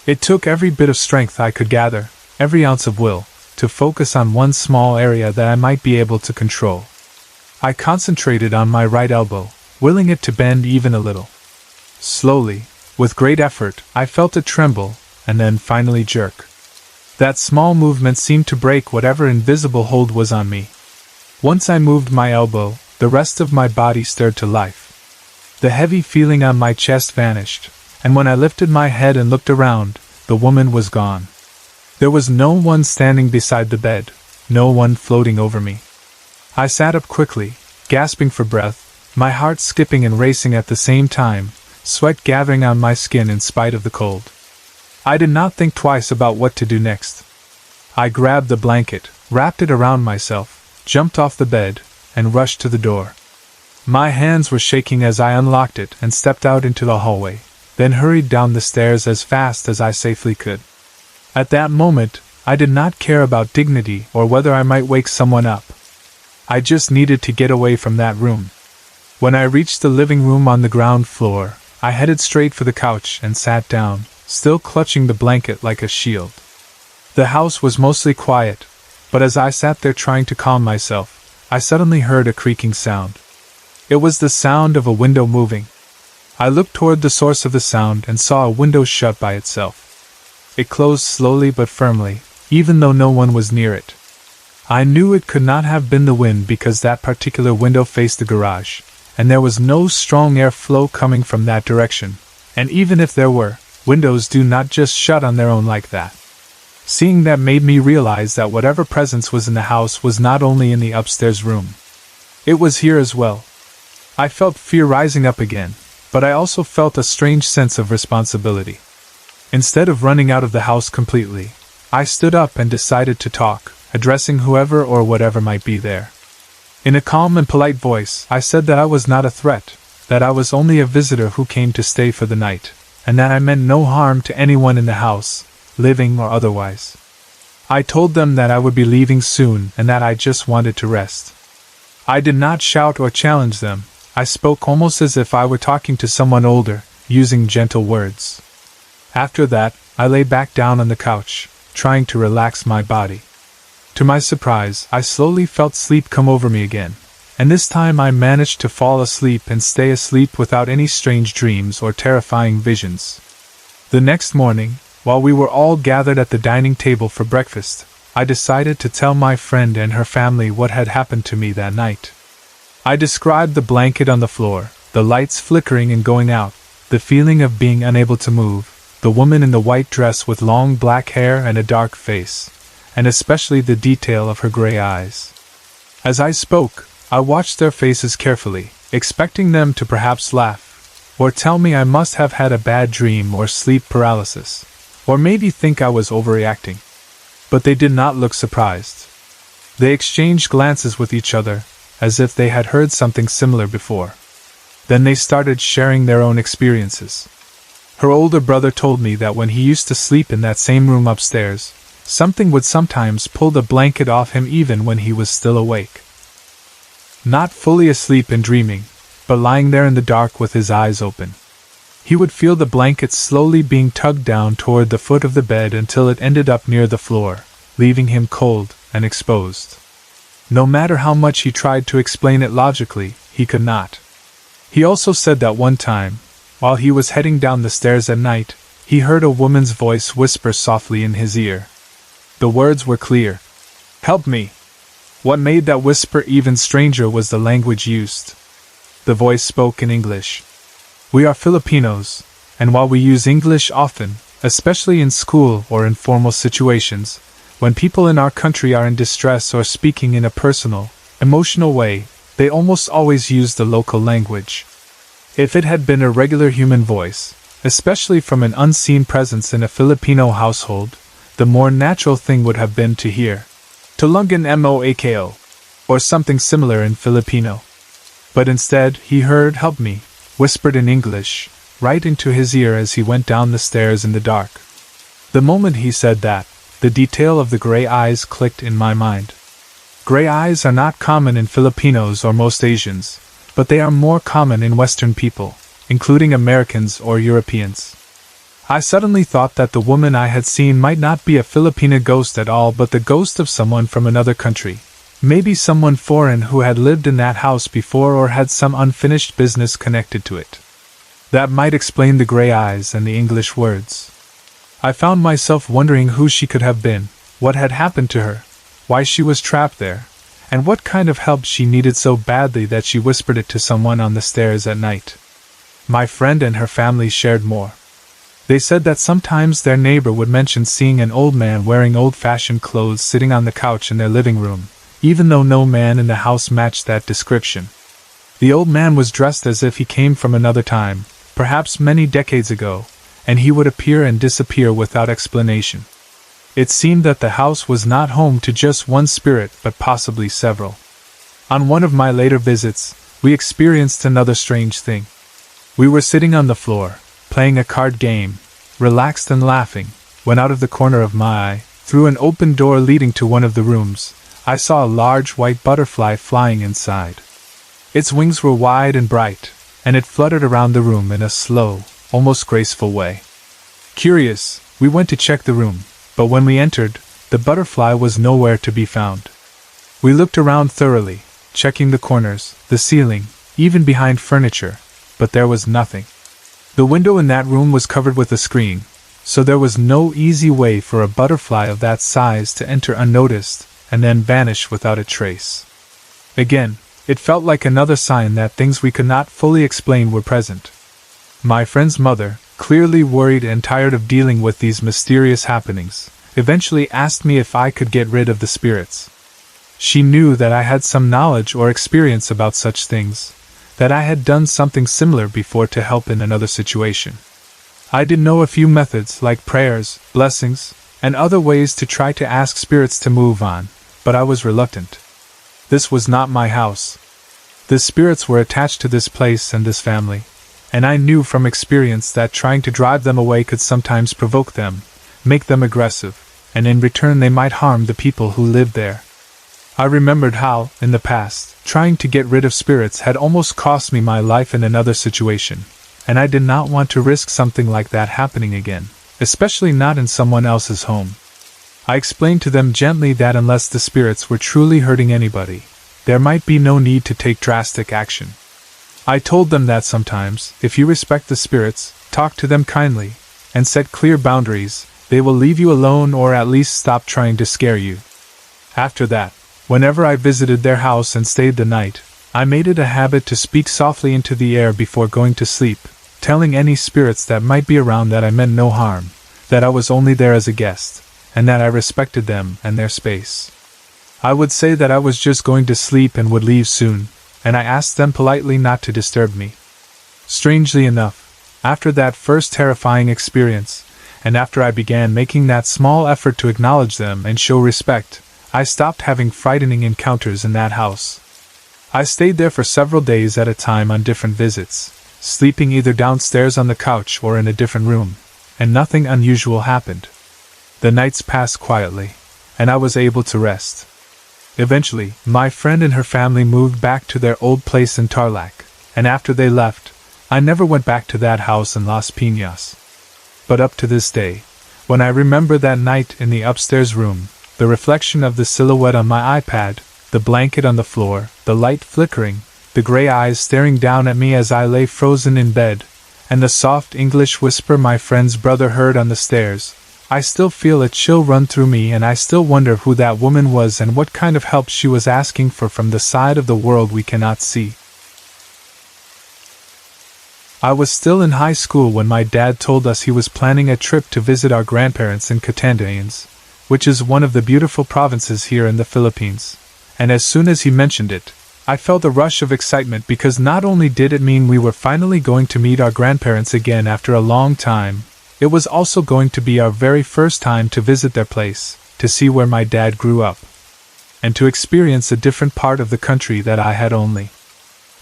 It took every bit of strength I could gather, every ounce of will, to focus on one small area that I might be able to control. I concentrated on my right elbow, willing it to bend even a little. Slowly, with great effort, I felt it tremble, and then finally jerk. That small movement seemed to break whatever invisible hold was on me. Once I moved my elbow, the rest of my body stirred to life. The heavy feeling on my chest vanished, and when I lifted my head and looked around, the woman was gone. There was no one standing beside the bed, no one floating over me. I sat up quickly, gasping for breath, my heart skipping and racing at the same time, sweat gathering on my skin in spite of the cold. I did not think twice about what to do next. I grabbed the blanket, wrapped it around myself, jumped off the bed, and rushed to the door. My hands were shaking as I unlocked it and stepped out into the hallway, then hurried down the stairs as fast as I safely could. At that moment, I did not care about dignity or whether I might wake someone up. I just needed to get away from that room. When I reached the living room on the ground floor, I headed straight for the couch and sat down, still clutching the blanket like a shield. The house was mostly quiet, but as I sat there trying to calm myself, I suddenly heard a creaking sound. It was the sound of a window moving. I looked toward the source of the sound and saw a window shut by itself. It closed slowly but firmly, even though no one was near it. I knew it could not have been the wind because that particular window faced the garage, and there was no strong air flow coming from that direction, and even if there were, windows do not just shut on their own like that. Seeing that made me realize that whatever presence was in the house was not only in the upstairs room. It was here as well. I felt fear rising up again, but I also felt a strange sense of responsibility. Instead of running out of the house completely, I stood up and decided to talk, addressing whoever or whatever might be there. In a calm and polite voice, I said that I was not a threat, that I was only a visitor who came to stay for the night, and that I meant no harm to anyone in the house, living or otherwise. I told them that I would be leaving soon and that I just wanted to rest. I did not shout or challenge them. I spoke almost as if I were talking to someone older, using gentle words. After that, I lay back down on the couch, trying to relax my body. To my surprise, I slowly felt sleep come over me again, and this time I managed to fall asleep and stay asleep without any strange dreams or terrifying visions. The next morning, while we were all gathered at the dining table for breakfast, I decided to tell my friend and her family what had happened to me that night. I described the blanket on the floor, the lights flickering and going out, the feeling of being unable to move, the woman in the white dress with long black hair and a dark face, and especially the detail of her gray eyes. As I spoke, I watched their faces carefully, expecting them to perhaps laugh, or tell me I must have had a bad dream or sleep paralysis, or maybe think I was overreacting. But they did not look surprised. They exchanged glances with each other, as if they had heard something similar before. Then they started sharing their own experiences. Her older brother told me that when he used to sleep in that same room upstairs, something would sometimes pull the blanket off him even when he was still awake. Not fully asleep and dreaming, but lying there in the dark with his eyes open. He would feel the blanket slowly being tugged down toward the foot of the bed until it ended up near the floor, leaving him cold and exposed. No matter how much he tried to explain it logically, he could not. He also said that one time, while he was heading down the stairs at night, he heard a woman's voice whisper softly in his ear. The words were clear. "Help me!" What made that whisper even stranger was the language used. The voice spoke in English. We are Filipinos, and while we use English often, especially in school or in formal situations, when people in our country are in distress or speaking in a personal, emotional way, they almost always use the local language. If it had been a regular human voice, especially from an unseen presence in a Filipino household, the more natural thing would have been to hear Tulungan Moako, or something similar in Filipino. But instead, he heard "help me," whispered in English, right into his ear as he went down the stairs in the dark. The moment he said that, the detail of the gray eyes clicked in my mind. Gray eyes are not common in Filipinos or most Asians, but they are more common in Western people, including Americans or Europeans. I suddenly thought that the woman I had seen might not be a Filipina ghost at all, but the ghost of someone from another country. Maybe someone foreign who had lived in that house before or had some unfinished business connected to it. That might explain the gray eyes and the English words. I found myself wondering who she could have been, what had happened to her, why she was trapped there, and what kind of help she needed so badly that she whispered it to someone on the stairs at night. My friend and her family shared more. They said that sometimes their neighbor would mention seeing an old man wearing old-fashioned clothes sitting on the couch in their living room, even though no man in the house matched that description. The old man was dressed as if he came from another time, perhaps many decades ago, and he would appear and disappear without explanation. It seemed that the house was not home to just one spirit but possibly several. On one of my later visits, we experienced another strange thing. We were sitting on the floor, playing a card game, relaxed and laughing, when out of the corner of my eye, through an open door leading to one of the rooms, I saw a large white butterfly flying inside. Its wings were wide and bright, and it fluttered around the room in a slow, almost graceful way. Curious, we went to check the room, but when we entered, the butterfly was nowhere to be found. We looked around thoroughly, checking the corners, the ceiling, even behind furniture, but there was nothing. The window in that room was covered with a screen, so there was no easy way for a butterfly of that size to enter unnoticed and then vanish without a trace. Again, it felt like another sign that things we could not fully explain were present. My friend's mother, clearly worried and tired of dealing with these mysterious happenings, eventually asked me if I could get rid of the spirits. She knew that I had some knowledge or experience about such things, that I had done something similar before to help in another situation. I did know a few methods like prayers, blessings, and other ways to try to ask spirits to move on, but I was reluctant. This was not my house. The spirits were attached to this place and this family, and I knew from experience that trying to drive them away could sometimes provoke them, make them aggressive, and in return they might harm the people who lived there. I remembered how, in the past, trying to get rid of spirits had almost cost me my life in another situation, and I did not want to risk something like that happening again, especially not in someone else's home. I explained to them gently that unless the spirits were truly hurting anybody, there might be no need to take drastic action. I told them that sometimes, if you respect the spirits, talk to them kindly, and set clear boundaries, they will leave you alone or at least stop trying to scare you. After that, whenever I visited their house and stayed the night, I made it a habit to speak softly into the air before going to sleep, telling any spirits that might be around that I meant no harm, that I was only there as a guest, and that I respected them and their space. I would say that I was just going to sleep and would leave soon, and I asked them politely not to disturb me. Strangely enough, after that first terrifying experience, and after I began making that small effort to acknowledge them and show respect, I stopped having frightening encounters in that house. I stayed there for several days at a time on different visits, sleeping either downstairs on the couch or in a different room, and nothing unusual happened. The nights passed quietly, and I was able to rest. Eventually, my friend and her family moved back to their old place in Tarlac, and after they left, I never went back to that house in Las Piñas. But up to this day, when I remember that night in the upstairs room, the reflection of the silhouette on my iPad, the blanket on the floor, the light flickering, the gray eyes staring down at me as I lay frozen in bed, and the soft English whisper my friend's brother heard on the stairs, I still feel a chill run through me, and I still wonder who that woman was and what kind of help she was asking for from the side of the world we cannot see. I was still in high school when my dad told us he was planning a trip to visit our grandparents in Catanduanes, which is one of the beautiful provinces here in the Philippines, and as soon as he mentioned it, I felt a rush of excitement because not only did it mean we were finally going to meet our grandparents again after a long time, it was also going to be our very first time to visit their place, to see where my dad grew up, and to experience a different part of the country that I had only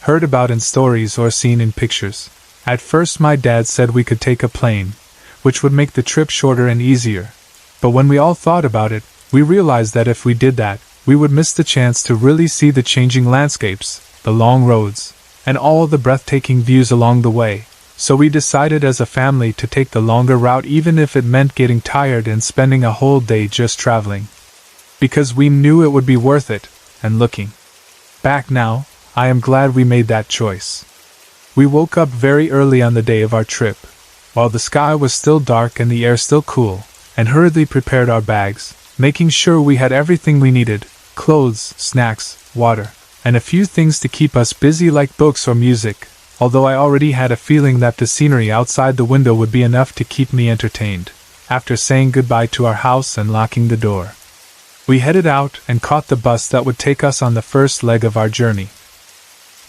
heard about in stories or seen in pictures. At first my dad said we could take a plane, which would make the trip shorter and easier, but when we all thought about it, we realized that if we did that, we would miss the chance to really see the changing landscapes, the long roads, and all the breathtaking views along the way. So we decided as a family to take the longer route even if it meant getting tired and spending a whole day just traveling. Because we knew it would be worth it, and looking back now, I am glad we made that choice. We woke up very early on the day of our trip, while the sky was still dark and the air still cool, and hurriedly prepared our bags, making sure we had everything we needed: clothes, snacks, water, and a few things to keep us busy like books or music, although I already had a feeling that the scenery outside the window would be enough to keep me entertained. After saying goodbye to our house and locking the door, we headed out and caught the bus that would take us on the first leg of our journey.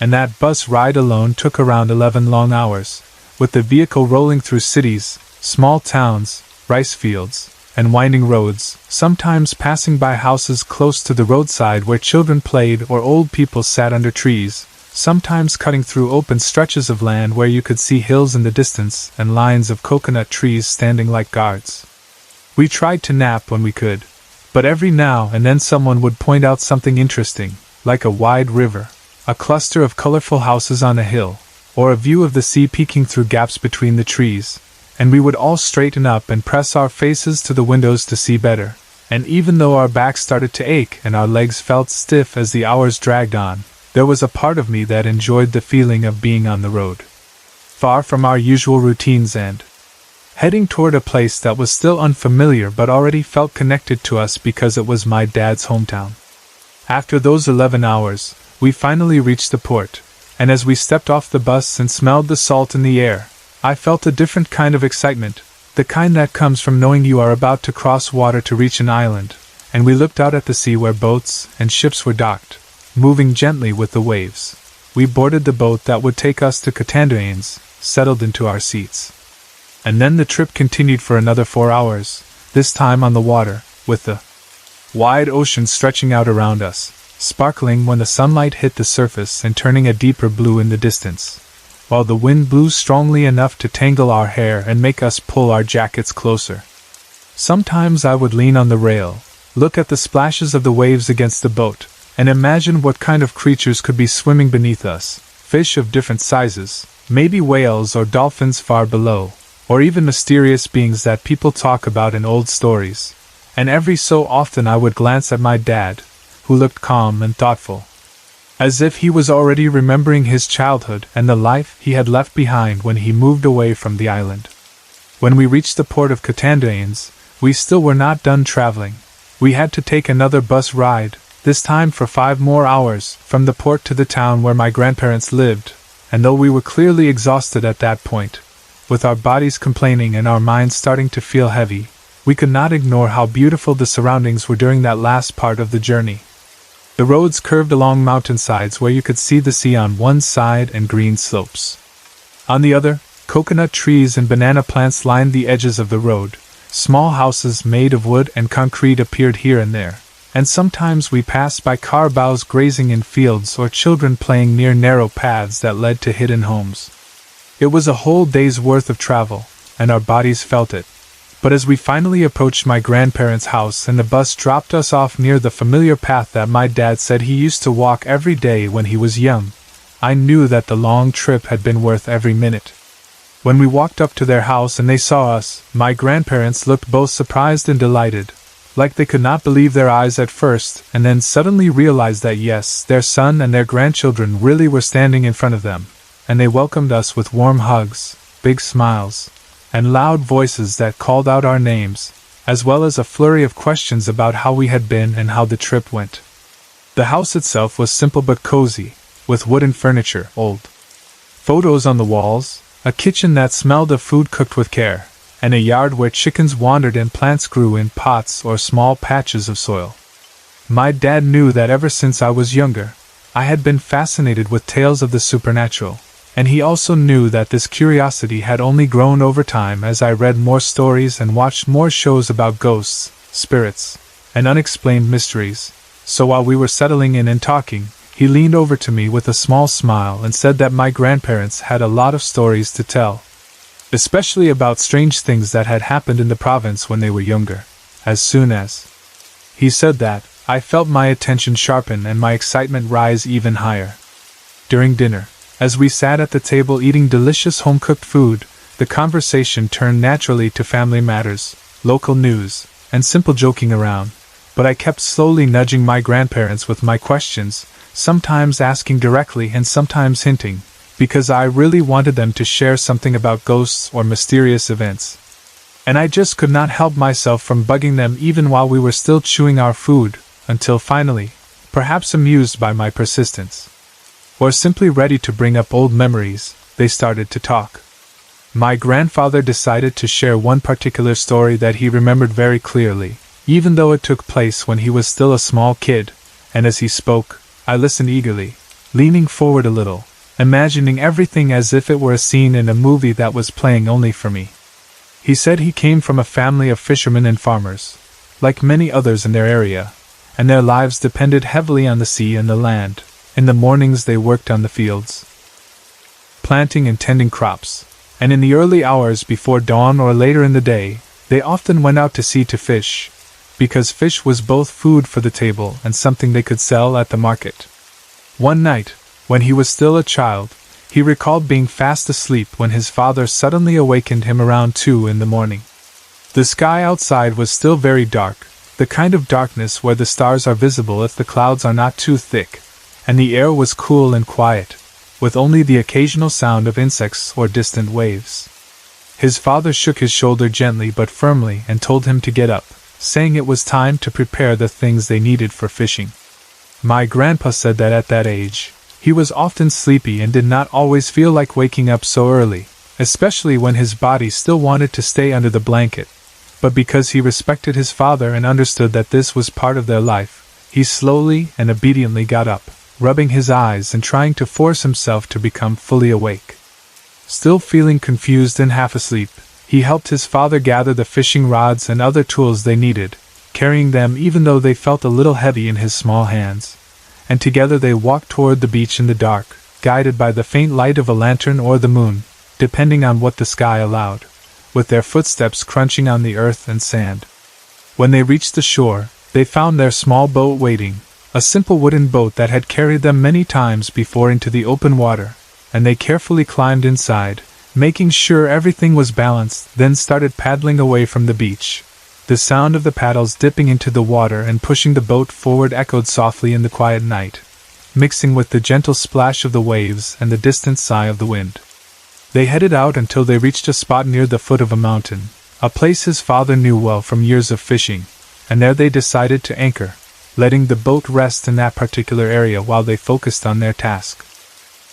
And that bus ride alone took around 11 long hours, with the vehicle rolling through cities, small towns, rice fields, and winding roads, sometimes passing by houses close to the roadside where children played or old people sat under trees, sometimes cutting through open stretches of land where you could see hills in the distance and lines of coconut trees standing like guards. We tried to nap when we could, but every now and then someone would point out something interesting, like a wide river, a cluster of colorful houses on a hill, or a view of the sea peeking through gaps between the trees, and we would all straighten up and press our faces to the windows to see better. And even though our backs started to ache and our legs felt stiff as the hours dragged on, there was a part of me that enjoyed the feeling of being on the road, far from our usual routines and heading toward a place that was still unfamiliar but already felt connected to us because it was my dad's hometown. After those 11 hours, we finally reached the port, and as we stepped off the bus and smelled the salt in the air, I felt a different kind of excitement, the kind that comes from knowing you are about to cross water to reach an island, and we looked out at the sea where boats and ships were docked, moving gently with the waves. We boarded the boat that would take us to Catanduanes, settled into our seats. And then the trip continued for another 4 hours, this time on the water, with the wide ocean stretching out around us, sparkling when the sunlight hit the surface and turning a deeper blue in the distance, while the wind blew strongly enough to tangle our hair and make us pull our jackets closer. Sometimes I would lean on the rail, look at the splashes of the waves against the boat, and imagine what kind of creatures could be swimming beneath us: fish of different sizes, maybe whales or dolphins far below, or even mysterious beings that people talk about in old stories. And every so often I would glance at my dad, who looked calm and thoughtful, as if he was already remembering his childhood and the life he had left behind when he moved away from the island. When we reached the port of Catanduanes, we still were not done traveling. We had to take another bus ride, this time for 5 more hours, from the port to the town where my grandparents lived, and though we were clearly exhausted at that point, with our bodies complaining and our minds starting to feel heavy, we could not ignore how beautiful the surroundings were during that last part of the journey. The roads curved along mountainsides where you could see the sea on one side and green slopes on the other. Coconut trees and banana plants lined the edges of the road. Small houses made of wood and concrete appeared here and there, and sometimes we passed by carabao grazing in fields or children playing near narrow paths that led to hidden homes. It was a whole day's worth of travel, and our bodies felt it. But as we finally approached my grandparents' house and the bus dropped us off near the familiar path that my dad said he used to walk every day when he was young, I knew that the long trip had been worth every minute. When we walked up to their house and they saw us, my grandparents looked both surprised and delighted, like they could not believe their eyes at first, and then suddenly realized that yes, their son and their grandchildren really were standing in front of them, and they welcomed us with warm hugs, big smiles, and loud voices that called out our names, as well as a flurry of questions about how we had been and how the trip went. The house itself was simple but cozy, with wooden furniture, old photos on the walls, a kitchen that smelled of food cooked with care, and a yard where chickens wandered and plants grew in pots or small patches of soil. My dad knew that ever since I was younger, I had been fascinated with tales of the supernatural, and he also knew that this curiosity had only grown over time as I read more stories and watched more shows about ghosts, spirits, and unexplained mysteries. So while we were settling in and talking, he leaned over to me with a small smile and said that my grandparents had a lot of stories to tell, especially about strange things that had happened in the province when they were younger. As soon as he said that, I felt my attention sharpen and my excitement rise even higher. During dinner, as we sat at the table eating delicious home-cooked food, the conversation turned naturally to family matters, local news, and simple joking around, but I kept slowly nudging my grandparents with my questions, sometimes asking directly and sometimes hinting, because I really wanted them to share something about ghosts or mysterious events. And I just could not help myself from bugging them even while we were still chewing our food, until finally, perhaps amused by my persistence, or simply ready to bring up old memories, they started to talk. My grandfather decided to share one particular story that he remembered very clearly, even though it took place when he was still a small kid, and as he spoke, I listened eagerly, leaning forward a little, imagining everything as if it were a scene in a movie that was playing only for me. He said he came from a family of fishermen and farmers, like many others in their area, and their lives depended heavily on the sea and the land. In the mornings they worked on the fields, planting and tending crops, and in the early hours before dawn or later in the day, they often went out to sea to fish, because fish was both food for the table and something they could sell at the market. One night, when he was still a child, he recalled being fast asleep when his father suddenly awakened him around 2 in the morning. The sky outside was still very dark, the kind of darkness where the stars are visible if the clouds are not too thick, and the air was cool and quiet, with only the occasional sound of insects or distant waves. His father shook his shoulder gently but firmly and told him to get up, saying it was time to prepare the things they needed for fishing. My grandpa said that at that age, he was often sleepy and did not always feel like waking up so early, especially when his body still wanted to stay under the blanket. But because he respected his father and understood that this was part of their life, he slowly and obediently got up, rubbing his eyes and trying to force himself to become fully awake. Still feeling confused and half asleep, he helped his father gather the fishing rods and other tools they needed, carrying them even though they felt a little heavy in his small hands. And together they walked toward the beach in the dark, guided by the faint light of a lantern or the moon, depending on what the sky allowed, with their footsteps crunching on the earth and sand. When they reached the shore, they found their small boat waiting, a simple wooden boat that had carried them many times before into the open water, and they carefully climbed inside, making sure everything was balanced, then started paddling away from the beach. The sound of the paddles dipping into the water and pushing the boat forward echoed softly in the quiet night, mixing with the gentle splash of the waves and the distant sigh of the wind. They headed out until they reached a spot near the foot of a mountain, a place his father knew well from years of fishing, and there they decided to anchor, letting the boat rest in that particular area while they focused on their task.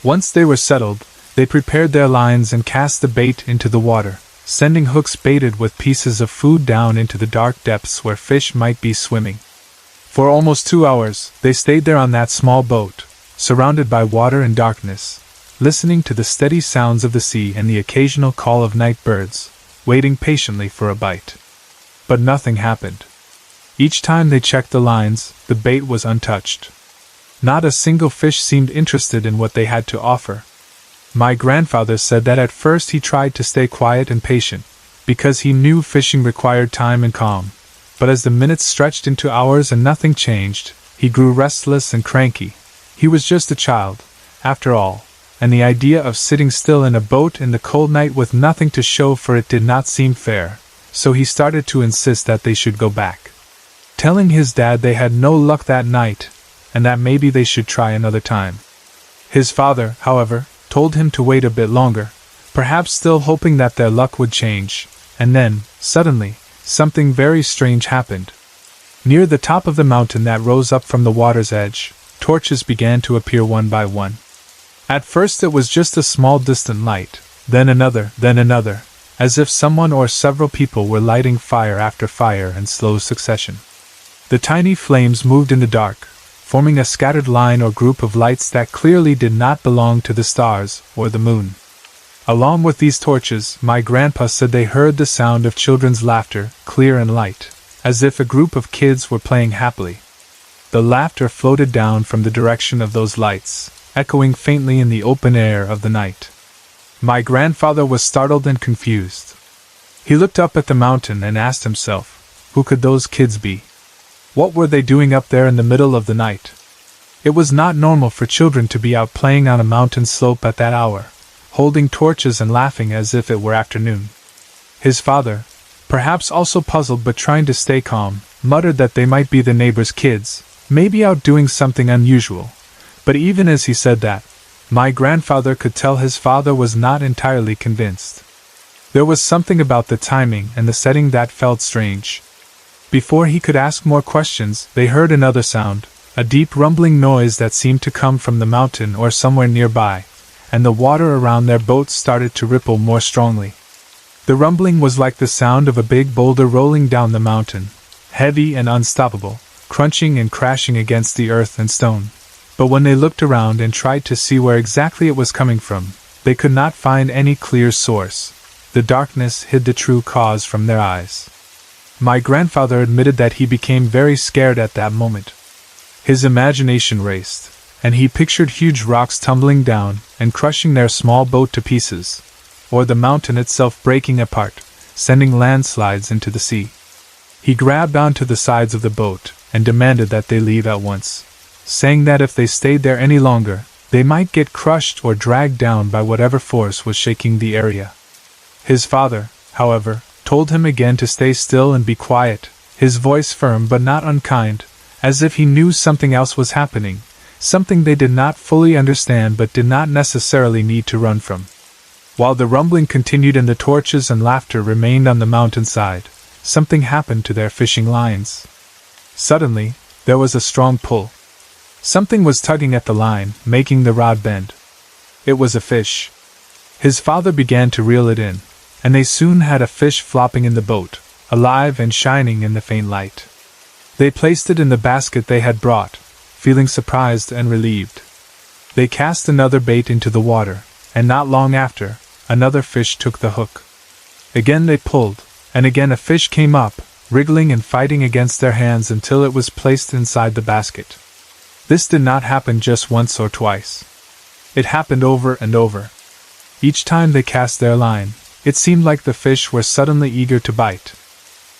Once they were settled, they prepared their lines and cast the bait into the water, sending hooks baited with pieces of food down into the dark depths where fish might be swimming. For almost 2 hours, they stayed there on that small boat, surrounded by water and darkness, listening to the steady sounds of the sea and the occasional call of night birds, waiting patiently for a bite. But nothing happened. Each time they checked the lines, the bait was untouched. Not a single fish seemed interested in what they had to offer. My grandfather said that at first he tried to stay quiet and patient, because he knew fishing required time and calm, but as the minutes stretched into hours and nothing changed, he grew restless and cranky. He was just a child, after all, and the idea of sitting still in a boat in the cold night with nothing to show for it did not seem fair, so he started to insist that they should go back, telling his dad they had no luck that night, and that maybe they should try another time. His father, however, told him to wait a bit longer, perhaps still hoping that their luck would change, and then, suddenly, something very strange happened. Near the top of the mountain that rose up from the water's edge, torches began to appear one by one. At first it was just a small distant light, then another, as if someone or several people were lighting fire after fire in slow succession. The tiny flames moved in the dark, forming a scattered line or group of lights that clearly did not belong to the stars or the moon. Along with these torches, my grandpa said they heard the sound of children's laughter, clear and light, as if a group of kids were playing happily. The laughter floated down from the direction of those lights, echoing faintly in the open air of the night. My grandfather was startled and confused. He looked up at the mountain and asked himself, who could those kids be? What were they doing up there in the middle of the night? It was not normal for children to be out playing on a mountain slope at that hour, holding torches and laughing as if it were afternoon. His father, perhaps also puzzled but trying to stay calm, muttered that they might be the neighbor's kids, maybe out doing something unusual. But even as he said that, my grandfather could tell his father was not entirely convinced. There was something about the timing and the setting that felt strange. Before he could ask more questions, they heard another sound, a deep rumbling noise that seemed to come from the mountain or somewhere nearby, and the water around their boat started to ripple more strongly. The rumbling was like the sound of a big boulder rolling down the mountain, heavy and unstoppable, crunching and crashing against the earth and stone. But when they looked around and tried to see where exactly it was coming from, they could not find any clear source. The darkness hid the true cause from their eyes. My grandfather admitted that he became very scared at that moment. His imagination raced, and he pictured huge rocks tumbling down and crushing their small boat to pieces, or the mountain itself breaking apart, sending landslides into the sea. He grabbed onto the sides of the boat and demanded that they leave at once, saying that if they stayed there any longer, they might get crushed or dragged down by whatever force was shaking the area. His father, however, told him again to stay still and be quiet, his voice firm but not unkind, as if he knew something else was happening, something they did not fully understand but did not necessarily need to run from. While the rumbling continued and the torches and laughter remained on the mountainside, something happened to their fishing lines. Suddenly, there was a strong pull. Something was tugging at the line, making the rod bend. It was a fish. His father began to reel it in, and they soon had a fish flopping in the boat, alive and shining in the faint light. They placed it in the basket they had brought, feeling surprised and relieved. They cast another bait into the water, and not long after, another fish took the hook. Again they pulled, and again a fish came up, wriggling and fighting against their hands until it was placed inside the basket. This did not happen just once or twice. It happened over and over. Each time they cast their line, it seemed like the fish were suddenly eager to bite.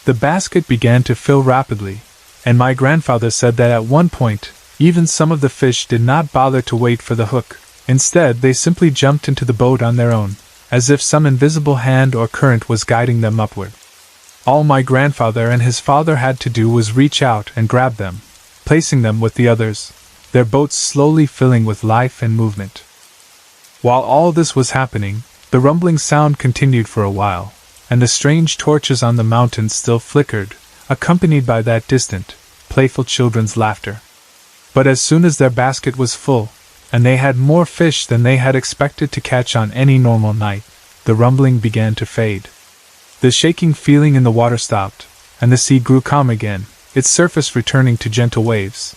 The basket began to fill rapidly, and my grandfather said that at one point, even some of the fish did not bother to wait for the hook. Instead, they simply jumped into the boat on their own, as if some invisible hand or current was guiding them upward. All my grandfather and his father had to do was reach out and grab them, placing them with the others, their boats slowly filling with life and movement. While all this was happening, the rumbling sound continued for a while, and the strange torches on the mountain still flickered, accompanied by that distant, playful children's laughter. But as soon as their basket was full, and they had more fish than they had expected to catch on any normal night, the rumbling began to fade. The shaking feeling in the water stopped, and the sea grew calm again, its surface returning to gentle waves.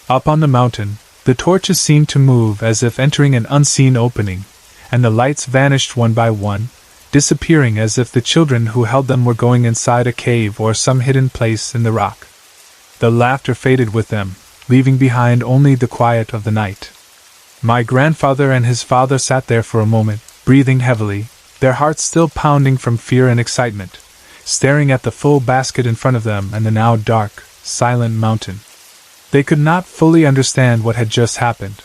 Up on the mountain, the torches seemed to move as if entering an unseen opening, and the lights vanished one by one, disappearing as if the children who held them were going inside a cave or some hidden place in the rock. The laughter faded with them, leaving behind only the quiet of the night. My grandfather and his father sat there for a moment, breathing heavily, their hearts still pounding from fear and excitement, staring at the full basket in front of them and the now dark, silent mountain. They could not fully understand what had just happened.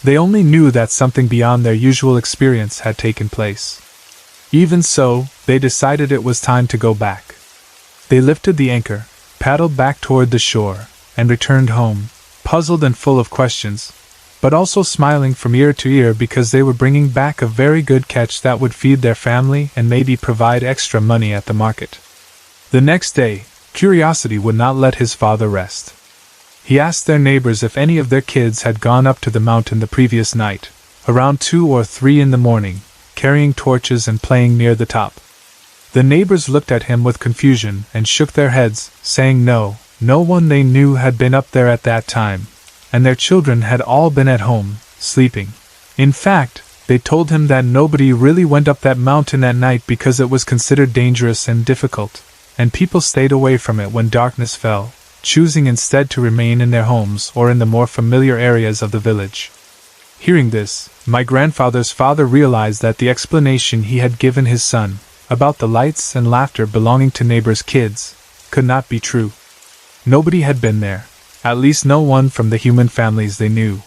They only knew that something beyond their usual experience had taken place. Even so, they decided it was time to go back. They lifted the anchor, paddled back toward the shore, and returned home, puzzled and full of questions, but also smiling from ear to ear because they were bringing back a very good catch that would feed their family and maybe provide extra money at the market. The next day, curiosity would not let his father rest. He asked their neighbors if any of their kids had gone up to the mountain the previous night, around 2 or 3 in the morning, carrying torches and playing near the top. The neighbors looked at him with confusion and shook their heads, saying no one they knew had been up there at that time, and their children had all been at home, sleeping. In fact, they told him that nobody really went up that mountain at night because it was considered dangerous and difficult, and people stayed away from it when darkness fell, choosing instead to remain in their homes or in the more familiar areas of the village. Hearing this, my grandfather's father realized that the explanation he had given his son, about the lights and laughter belonging to neighbors' kids, could not be true. Nobody had been there, at least no one from the human families they knew.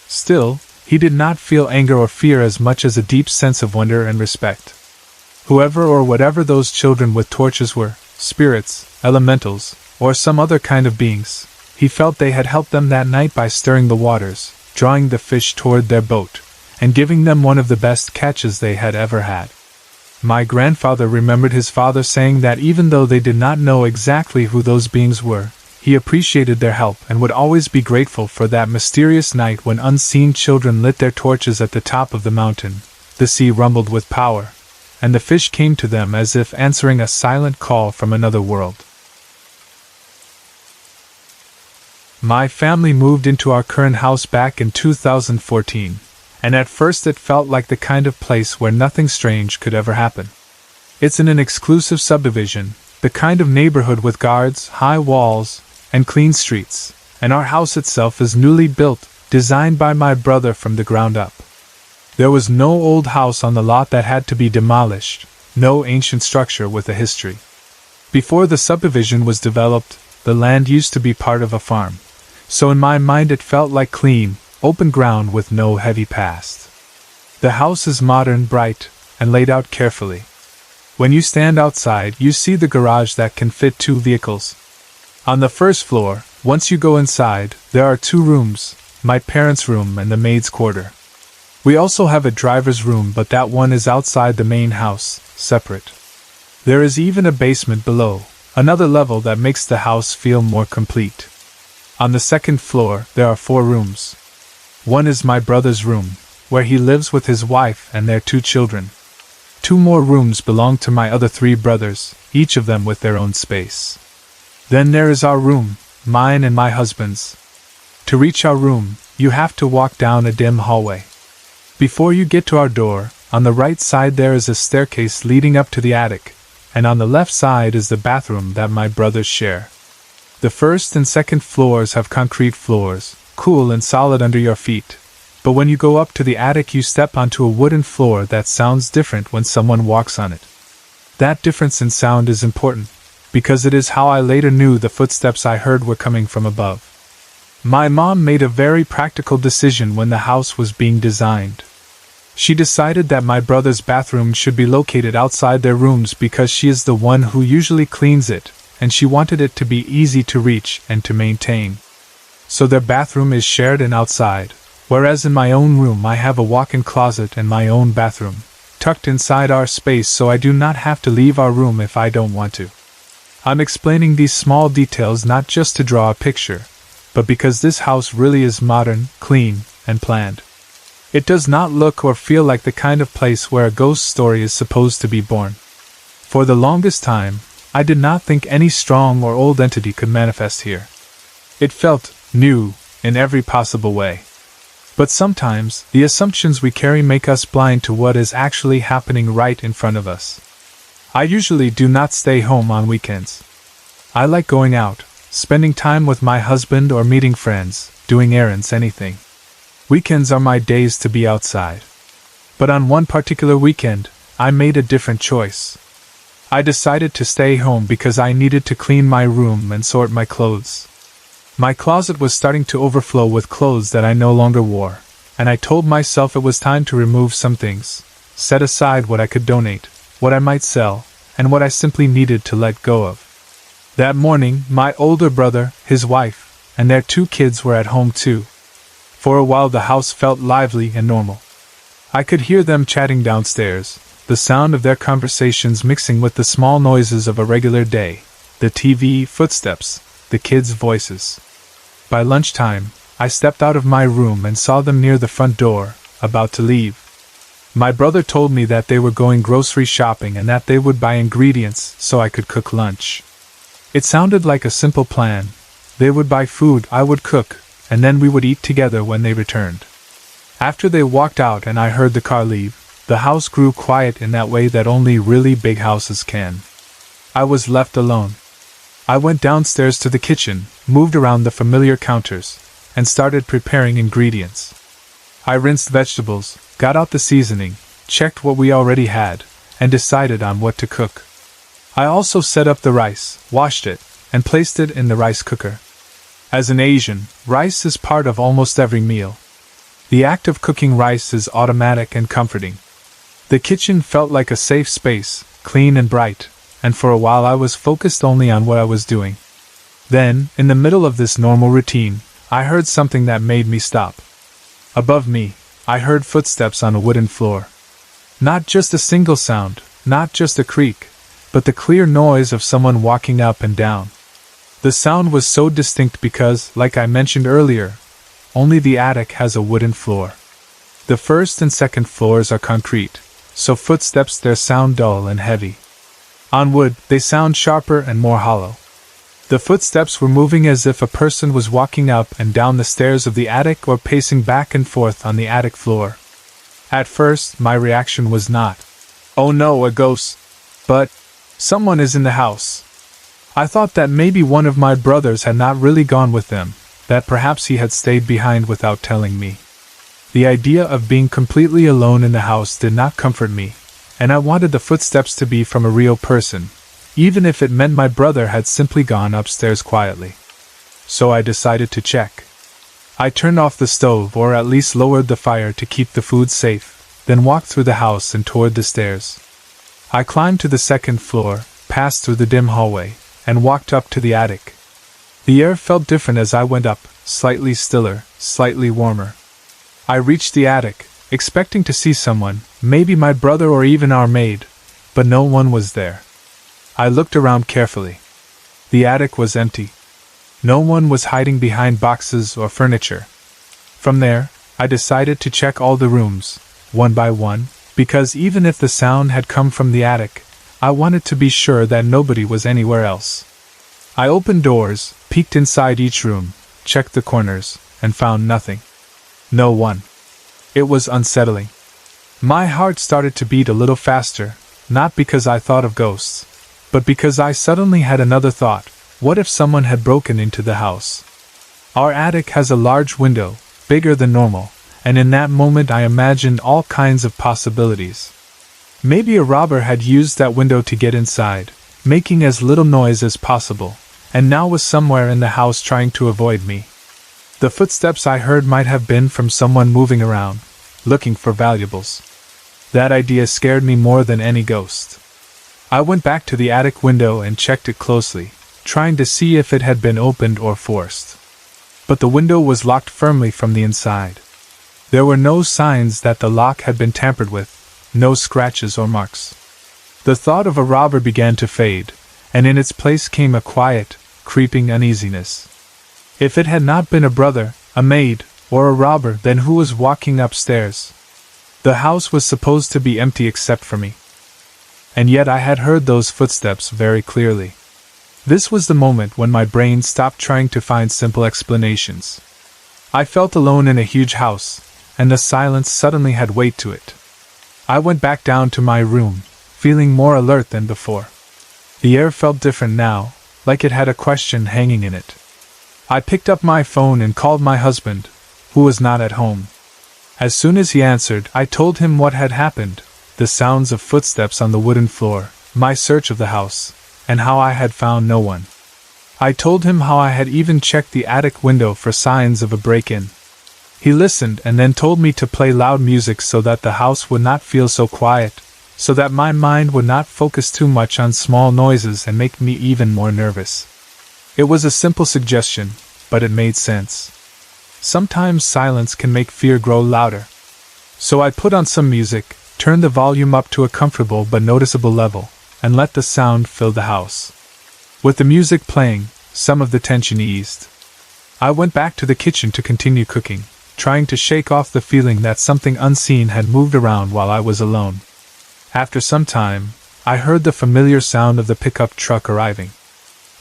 Still, he did not feel anger or fear as much as a deep sense of wonder and respect. Whoever or whatever those children with torches were, spirits, elementals, or some other kind of beings, he felt they had helped them that night by stirring the waters, drawing the fish toward their boat, and giving them one of the best catches they had ever had. My grandfather remembered his father saying that even though they did not know exactly who those beings were, he appreciated their help and would always be grateful for that mysterious night when unseen children lit their torches at the top of the mountain. The sea rumbled with power, and the fish came to them as if answering a silent call from another world. My family moved into our current house back in 2014, and at first it felt like the kind of place where nothing strange could ever happen. It's in an exclusive subdivision, the kind of neighborhood with guards, high walls, and clean streets, and our house itself is newly built, designed by my brother from the ground up. There was no old house on the lot that had to be demolished, no ancient structure with a history. Before the subdivision was developed, the land used to be part of a farm, so in my mind it felt like clean, open ground with no heavy past. The house is modern, bright, and laid out carefully. When you stand outside, you see the garage that can fit 2 vehicles. On the first floor, once you go inside, there are 2 rooms, my parents' room and the maid's quarter. We also have a driver's room, but that one is outside the main house, separate. There is even a basement below, another level that makes the house feel more complete. On the second floor, there are 4 rooms. One is my brother's room, where he lives with his wife and their 2 children. 2 more rooms belong to my other 3 brothers, each of them with their own space. Then there is our room, mine and my husband's. To reach our room, you have to walk down a dim hallway. Before you get to our door, on the right side there is a staircase leading up to the attic, and on the left side is the bathroom that my brothers share. The first and second floors have concrete floors, cool and solid under your feet, but when you go up to the attic you step onto a wooden floor that sounds different when someone walks on it. That difference in sound is important, because it is how I later knew the footsteps I heard were coming from above. My mom made a very practical decision when the house was being designed. She decided that my brother's bathroom should be located outside their rooms because she is the one who usually cleans it, and she wanted it to be easy to reach and to maintain. So their bathroom is shared and outside, whereas in my own room I have a walk-in closet and my own bathroom, tucked inside our space so I do not have to leave our room if I don't want to. I'm explaining these small details not just to draw a picture, but because this house really is modern, clean, and planned. It does not look or feel like the kind of place where a ghost story is supposed to be born. For the longest time, I did not think any strong or old entity could manifest here. It felt new in every possible way. But sometimes, the assumptions we carry make us blind to what is actually happening right in front of us. I usually do not stay home on weekends. I like going out, spending time with my husband or meeting friends, doing errands, anything. Weekends are my days to be outside. But on one particular weekend, I made a different choice. I decided to stay home because I needed to clean my room and sort my clothes. My closet was starting to overflow with clothes that I no longer wore, and I told myself it was time to remove some things, set aside what I could donate, what I might sell, and what I simply needed to let go of. That morning, my older brother, his wife, and their 2 kids were at home too. For a while the house felt lively and normal. I could hear them chatting downstairs, the sound of their conversations mixing with the small noises of a regular day, the TV, footsteps, the kids' voices. By lunchtime, I stepped out of my room and saw them near the front door, about to leave. My brother told me that they were going grocery shopping and that they would buy ingredients so I could cook lunch. It sounded like a simple plan. They would buy food, I would cook, and then we would eat together when they returned. After they walked out and I heard the car leave, the house grew quiet in that way that only really big houses can. I was left alone. I went downstairs to the kitchen, moved around the familiar counters, and started preparing ingredients. I rinsed vegetables, got out the seasoning, checked what we already had, and decided on what to cook. I also set up the rice, washed it, and placed it in the rice cooker. As an Asian, rice is part of almost every meal. The act of cooking rice is automatic and comforting. The kitchen felt like a safe space, clean and bright, and for a while I was focused only on what I was doing. Then, in the middle of this normal routine, I heard something that made me stop. Above me, I heard footsteps on a wooden floor. Not just a single sound, not just a creak, but the clear noise of someone walking up and down. The sound was so distinct because, like I mentioned earlier, only the attic has a wooden floor. The first and second floors are concrete, so footsteps there sound dull and heavy. On wood, they sound sharper and more hollow. The footsteps were moving as if a person was walking up and down the stairs of the attic or pacing back and forth on the attic floor. At first, my reaction was not, "Oh no, a ghost," but, "Someone is in the house." I thought that maybe one of my brothers had not really gone with them, that perhaps he had stayed behind without telling me. The idea of being completely alone in the house did not comfort me, and I wanted the footsteps to be from a real person, even if it meant my brother had simply gone upstairs quietly. So I decided to check. I turned off the stove or at least lowered the fire to keep the food safe, then walked through the house and toward the stairs. I climbed to the second floor, passed through the dim hallway, and walked up to the attic. The air felt different as I went up, slightly stiller, slightly warmer. I reached the attic, expecting to see someone, maybe my brother or even our maid, but no one was there. I looked around carefully. The attic was empty. No one was hiding behind boxes or furniture. From there, I decided to check all the rooms, one by one, because even if the sound had come from the attic, I wanted to be sure that nobody was anywhere else. I opened doors, peeked inside each room, checked the corners, and found nothing. No one. It was unsettling. My heart started to beat a little faster, not because I thought of ghosts, but because I suddenly had another thought. What if someone had broken into the house? Our attic has a large window, bigger than normal, and in that moment I imagined all kinds of possibilities. Maybe a robber had used that window to get inside, making as little noise as possible, and now was somewhere in the house trying to avoid me. The footsteps I heard might have been from someone moving around, looking for valuables. That idea scared me more than any ghost. I went back to the attic window and checked it closely, trying to see if it had been opened or forced. But the window was locked firmly from the inside. There were no signs that the lock had been tampered with, no scratches or marks. The thought of a robber began to fade, and in its place came a quiet, creeping uneasiness. If it had not been a brother, a maid, or a robber, then who was walking upstairs? The house was supposed to be empty except for me. And yet I had heard those footsteps very clearly. This was the moment when my brain stopped trying to find simple explanations. I felt alone in a huge house, and the silence suddenly had weight to it. I went back down to my room, feeling more alert than before. The air felt different now, like it had a question hanging in it. I picked up my phone and called my husband, who was not at home. As soon as he answered, I told him what had happened, the sounds of footsteps on the wooden floor, my search of the house, and how I had found no one. I told him how I had even checked the attic window for signs of a break-in. He listened and then told me to play loud music so that the house would not feel so quiet, so that my mind would not focus too much on small noises and make me even more nervous. It was a simple suggestion, but it made sense. Sometimes silence can make fear grow louder. So I put on some music, turned the volume up to a comfortable but noticeable level, and let the sound fill the house. With the music playing, some of the tension eased. I went back to the kitchen to continue cooking, trying to shake off the feeling that something unseen had moved around while I was alone. After some time, I heard the familiar sound of the pickup truck arriving.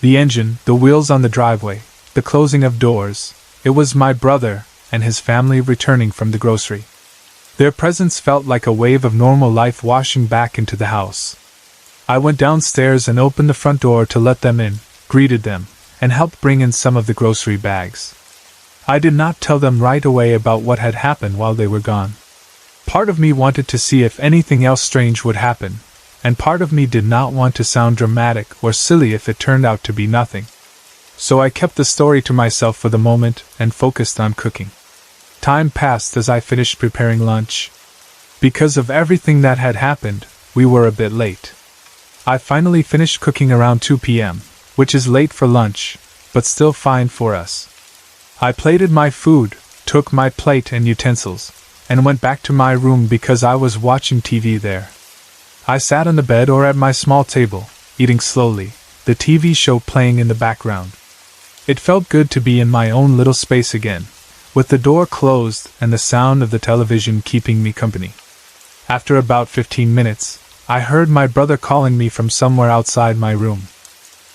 The engine, the wheels on the driveway, the closing of doors, It was my brother and his family returning from the grocery. Their presence felt like a wave of normal life washing back into the house. I went downstairs and opened the front door to let them in, greeted them, and helped bring in some of the grocery bags. I did not tell them right away about what had happened while they were gone. Part of me wanted to see if anything else strange would happen, and part of me did not want to sound dramatic or silly if it turned out to be nothing. So I kept the story to myself for the moment and focused on cooking. Time passed as I finished preparing lunch. Because of everything that had happened, we were a bit late. I finally finished cooking around 2 p.m., which is late for lunch, but still fine for us. I plated my food, took my plate and utensils, and went back to my room because I was watching TV there. I sat on the bed or at my small table, eating slowly, the TV show playing in the background. It felt good to be in my own little space again, with the door closed and the sound of the television keeping me company. After about 15 minutes, I heard my brother calling me from somewhere outside my room.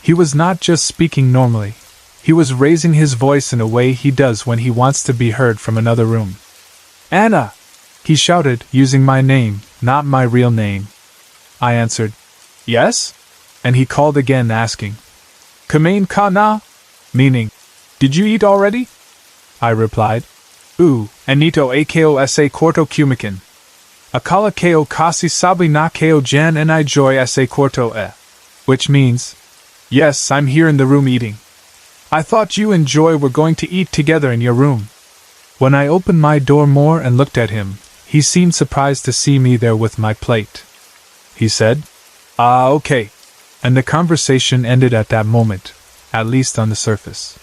He was not just speaking normally, he was raising his voice in a way he does when he wants to be heard from another room. "Anna!" he shouted, using my name, not my real name. I answered, "Yes?" And he called again asking, "Kumain ka na?" Meaning, "Did you eat already?" I replied, Anito ako sa kwarto kumikin. Akala ko kasi sabi na ko jan and I joy sa kwarto e. Which means, "Yes, I'm here in the room eating. I thought you and Joy were going to eat together in your room." When I opened my door more and looked at him, he seemed surprised to see me there with my plate. He said, "Ah, okay." And the conversation ended at that moment, at least on the surface.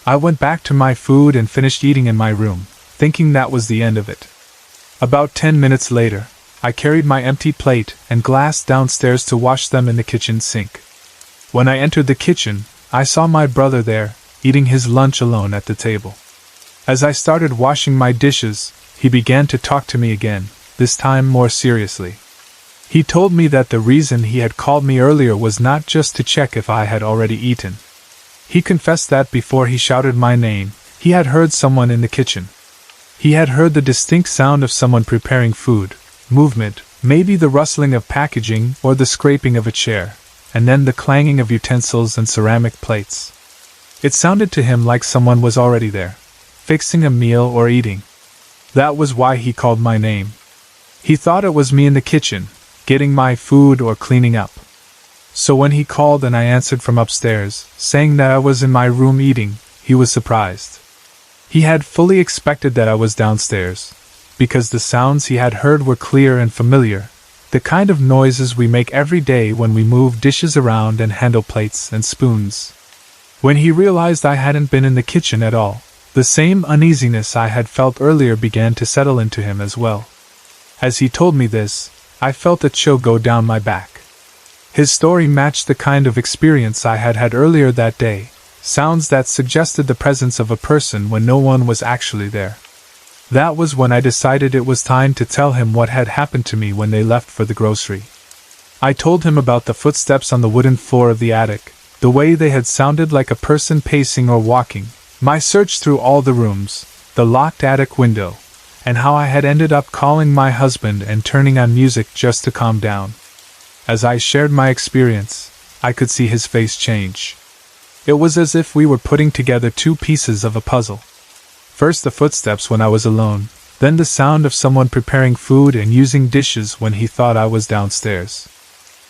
I went back to my food and finished eating in my room, thinking that was the end of it. About 10 minutes later, I carried my empty plate and glass downstairs to wash them in the kitchen sink. When I entered the kitchen, I saw my brother there, eating his lunch alone at the table. As I started washing my dishes, he began to talk to me again, this time more seriously. He told me that the reason he had called me earlier was not just to check if I had already eaten. He confessed that before he shouted my name, he had heard someone in the kitchen. He had heard the distinct sound of someone preparing food, movement, maybe the rustling of packaging or the scraping of a chair, and then the clanging of utensils and ceramic plates. It sounded to him like someone was already there, fixing a meal or eating. That was why he called my name. He thought it was me in the kitchen, getting my food or cleaning up. So when he called and I answered from upstairs, saying that I was in my room eating, he was surprised. He had fully expected that I was downstairs, because the sounds he had heard were clear and familiar, the kind of noises we make every day when we move dishes around and handle plates and spoons. When he realized I hadn't been in the kitchen at all, the same uneasiness I had felt earlier began to settle into him as well. As he told me this, I felt a chill go down my back. His story matched the kind of experience I had had earlier that day, sounds that suggested the presence of a person when no one was actually there. That was when I decided it was time to tell him what had happened to me when they left for the grocery. I told him about the footsteps on the wooden floor of the attic, the way they had sounded like a person pacing or walking, my search through all the rooms, the locked attic window, and how I had ended up calling my husband and turning on music just to calm down. As I shared my experience, I could see his face change. It was as if we were putting together two pieces of a puzzle. First the footsteps when I was alone, then the sound of someone preparing food and using dishes when he thought I was downstairs.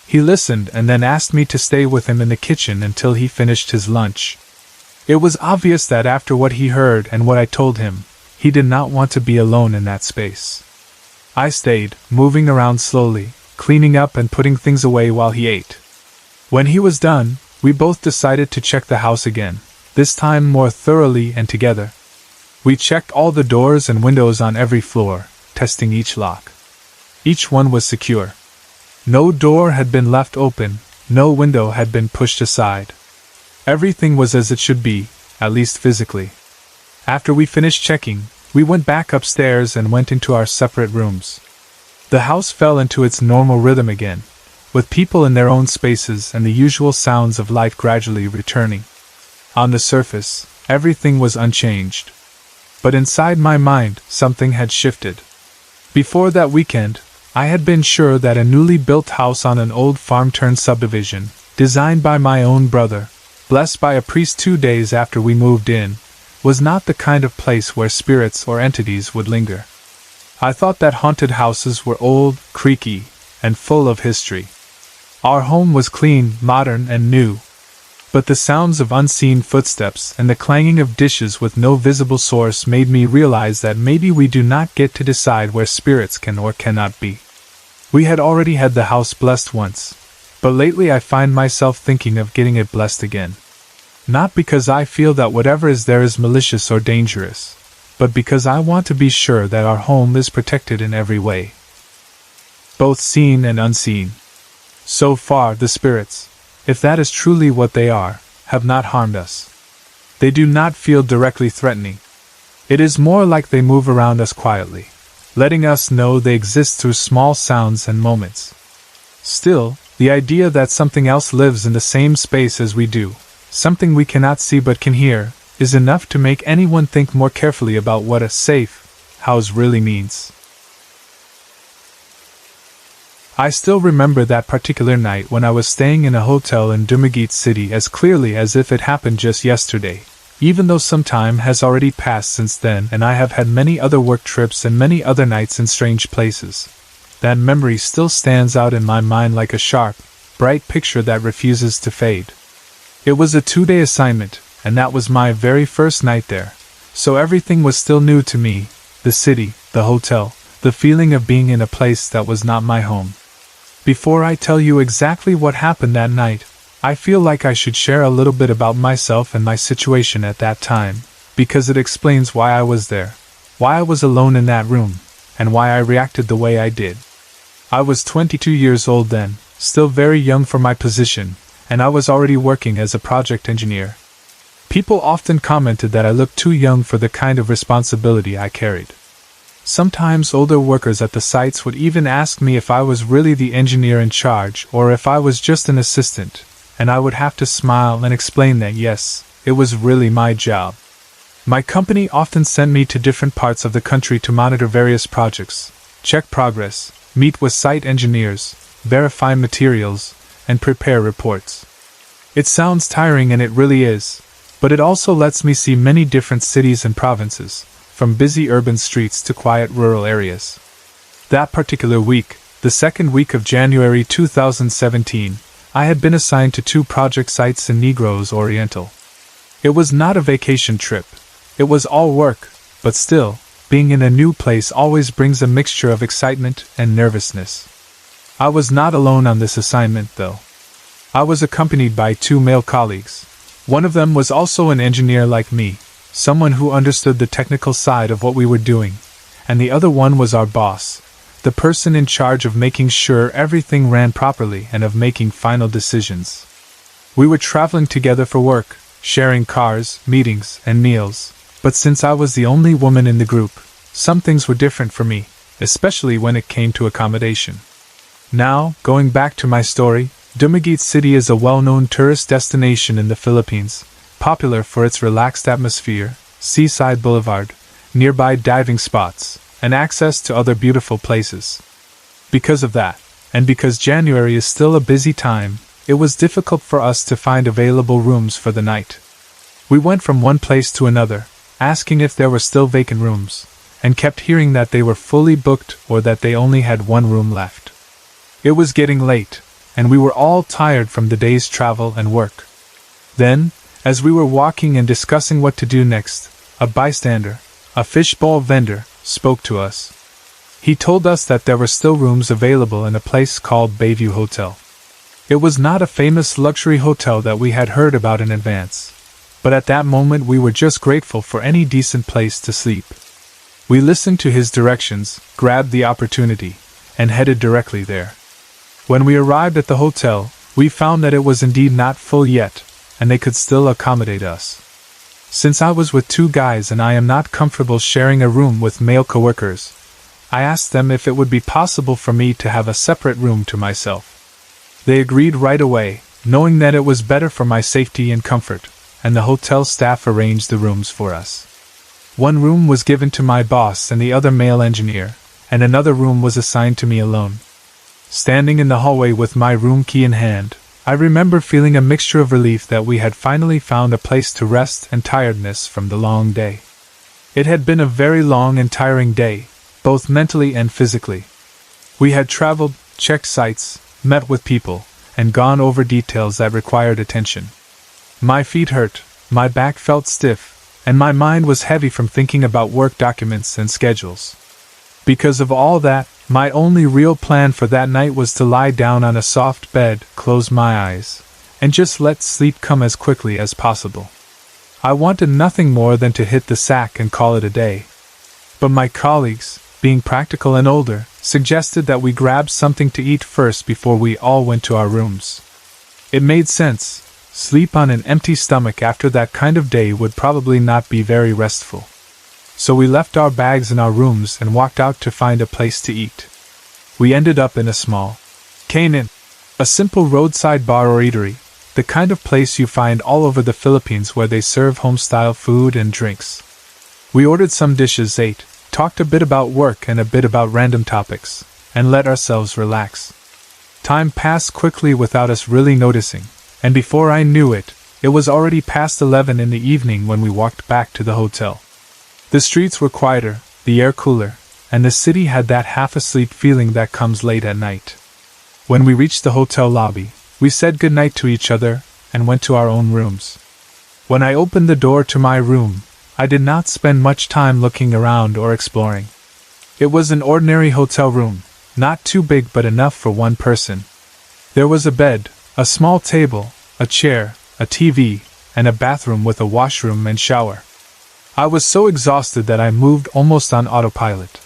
He listened and then asked me to stay with him in the kitchen until he finished his lunch. It was obvious that after what he heard and what I told him, he did not want to be alone in that space. I stayed, moving around slowly, cleaning up and putting things away while he ate. When he was done, we both decided to check the house again, this time more thoroughly and together. We checked all the doors and windows on every floor, testing each lock. Each one was secure. No door had been left open, no window had been pushed aside. Everything was as it should be, at least physically. After we finished checking, we went back upstairs and went into our separate rooms. The house fell into its normal rhythm again, with people in their own spaces and the usual sounds of life gradually returning. On the surface, Everything was unchanged. But inside my mind, something had shifted. Before that weekend, I had been sure that a newly built house on an old farm-turned-subdivision, designed by my own brother, blessed by a priest 2 days after we moved in, was not the kind of place where spirits or entities would linger. I thought that haunted houses were old, creaky, and full of history. Our home was clean, modern, and new. But the sounds of unseen footsteps and the clanging of dishes with no visible source made me realize that maybe we do not get to decide where spirits can or cannot be. We had already had the house blessed once, but lately I find myself thinking of getting it blessed again. Not because I feel that whatever is there is malicious or dangerous, but because I want to be sure that our home is protected in every way, both seen and unseen. So far, the spirits, if that is truly what they are, have not harmed us. They do not feel directly threatening. It is more like they move around us quietly, letting us know they exist through small sounds and moments. Still, the idea that something else lives in the same space as we do, something we cannot see but can hear, is enough to make anyone think more carefully about what a safe house really means. I still remember that particular night when I was staying in a hotel in Dumagit City as clearly as if it happened just yesterday, even though some time has already passed since then and I have had many other work trips and many other nights in strange places. That memory still stands out in my mind like a sharp, bright picture that refuses to fade. It was a 2-day assignment, and that was my very first night there, so everything was still new to me: the city, the hotel, the feeling of being in a place that was not my home. Before I tell you exactly what happened that night, I feel like I should share a little bit about myself and my situation at that time, because it explains why I was there, why I was alone in that room, and why I reacted the way I did. I was 22 years old then, still very young for my position, and I was already working as a project engineer. People often commented that I looked too young for the kind of responsibility I carried. Sometimes older workers at the sites would even ask me if I was really the engineer in charge or if I was just an assistant, and I would have to smile and explain that yes, it was really my job. My company often sent me to different parts of the country to monitor various projects, check progress, meet with site engineers, verify materials, and prepare reports. It sounds tiring, and it really is, but it also lets me see many different cities and provinces, from busy urban streets to quiet rural areas. That particular week, the second week of January 2017, I had been assigned to 2 project sites in Negros Oriental. It was not a vacation trip. It was all work, but still, being in a new place always brings a mixture of excitement and nervousness. I was not alone on this assignment, though. I was accompanied by 2 male colleagues. One of them was also an engineer like me, someone who understood the technical side of what we were doing, and the other one was our boss, the person in charge of making sure everything ran properly and of making final decisions. We were traveling together for work, sharing cars, meetings, and meals, but since I was the only woman in the group, some things were different for me, especially when it came to accommodation. Now, going back to my story, Dumaguete City is a well-known tourist destination in the Philippines, popular for its relaxed atmosphere, seaside boulevard, nearby diving spots, and access to other beautiful places. Because of that, and because January is still a busy time, it was difficult for us to find available rooms for the night. We went from one place to another, asking if there were still vacant rooms, and kept hearing that they were fully booked or that they only had one room left. It was getting late, and we were all tired from the day's travel and work. Then, as we were walking and discussing what to do next, a bystander, a fishbowl vendor, spoke to us. He told us that there were still rooms available in a place called Bayview Hotel. It was not a famous luxury hotel that we had heard about in advance, but at that moment we were just grateful for any decent place to sleep. We listened to his directions, grabbed the opportunity, and headed directly there. When we arrived at the hotel, we found that it was indeed not full yet, and they could still accommodate us. Since I was with 2 guys and I am not comfortable sharing a room with male coworkers, I asked them if it would be possible for me to have a separate room to myself. They agreed right away, knowing that it was better for my safety and comfort, and the hotel staff arranged the rooms for us. One room was given to my boss and the other male engineer, and another room was assigned to me alone. Standing in the hallway with my room key in hand, I remember feeling a mixture of relief that we had finally found a place to rest and tiredness from the long day. It had been a very long and tiring day, both mentally and physically. We had traveled, checked sites, met with people, and gone over details that required attention. My feet hurt, my back felt stiff, and my mind was heavy from thinking about work documents and schedules. Because of all that, my only real plan for that night was to lie down on a soft bed, close my eyes, and just let sleep come as quickly as possible. I wanted nothing more than to hit the sack and call it a day. But my colleagues, being practical and older, suggested that we grab something to eat first before we all went to our rooms. It made sense. Sleep on an empty stomach after that kind of day would probably not be very restful. So we left our bags in our rooms and walked out to find a place to eat. We ended up in a small Canaan, a simple roadside bar or eatery, the kind of place you find all over the Philippines where they serve home-style food and drinks. We ordered some dishes, ate, talked a bit about work and a bit about random topics, and let ourselves relax. Time passed quickly without us really noticing, and before I knew it, it was already past 11 in the evening when we walked back to the hotel. The streets were quieter, the air cooler, and the city had that half-asleep feeling that comes late at night. When we reached the hotel lobby, we said goodnight to each other and went to our own rooms. When I opened the door to my room, I did not spend much time looking around or exploring. It was an ordinary hotel room, not too big but enough for one person. There was a bed, a small table, a chair, a TV, and a bathroom with a washroom and shower. I was so exhausted that I moved almost on autopilot.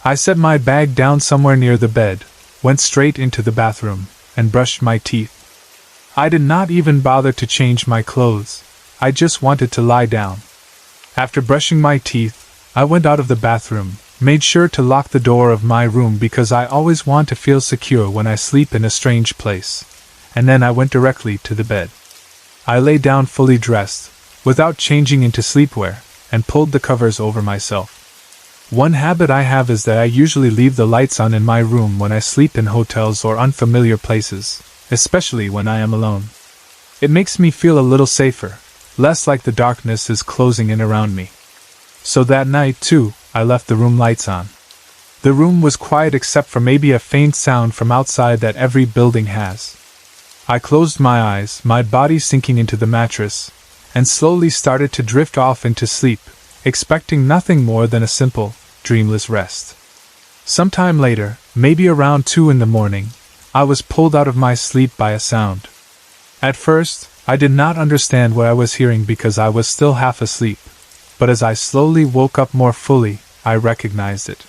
I set my bag down somewhere near the bed, went straight into the bathroom, and brushed my teeth. I did not even bother to change my clothes. I just wanted to lie down. After brushing my teeth, I went out of the bathroom, made sure to lock the door of my room because I always want to feel secure when I sleep in a strange place, and then I went directly to the bed. I lay down fully dressed, without changing into sleepwear, and pulled the covers over myself. One habit I have is that I usually leave the lights on in my room when I sleep in hotels or unfamiliar places, especially when I am alone. It makes me feel a little safer, less like the darkness is closing in around me. So that night, too, I left the room lights on. The room was quiet except for maybe a faint sound from outside that every building has. I closed my eyes, my body sinking into the mattress, and slowly started to drift off into sleep, expecting nothing more than a simple, dreamless rest. Sometime later, maybe around 2 in the morning, I was pulled out of my sleep by a sound. At first, I did not understand what I was hearing because I was still half asleep, but as I slowly woke up more fully, I recognized it.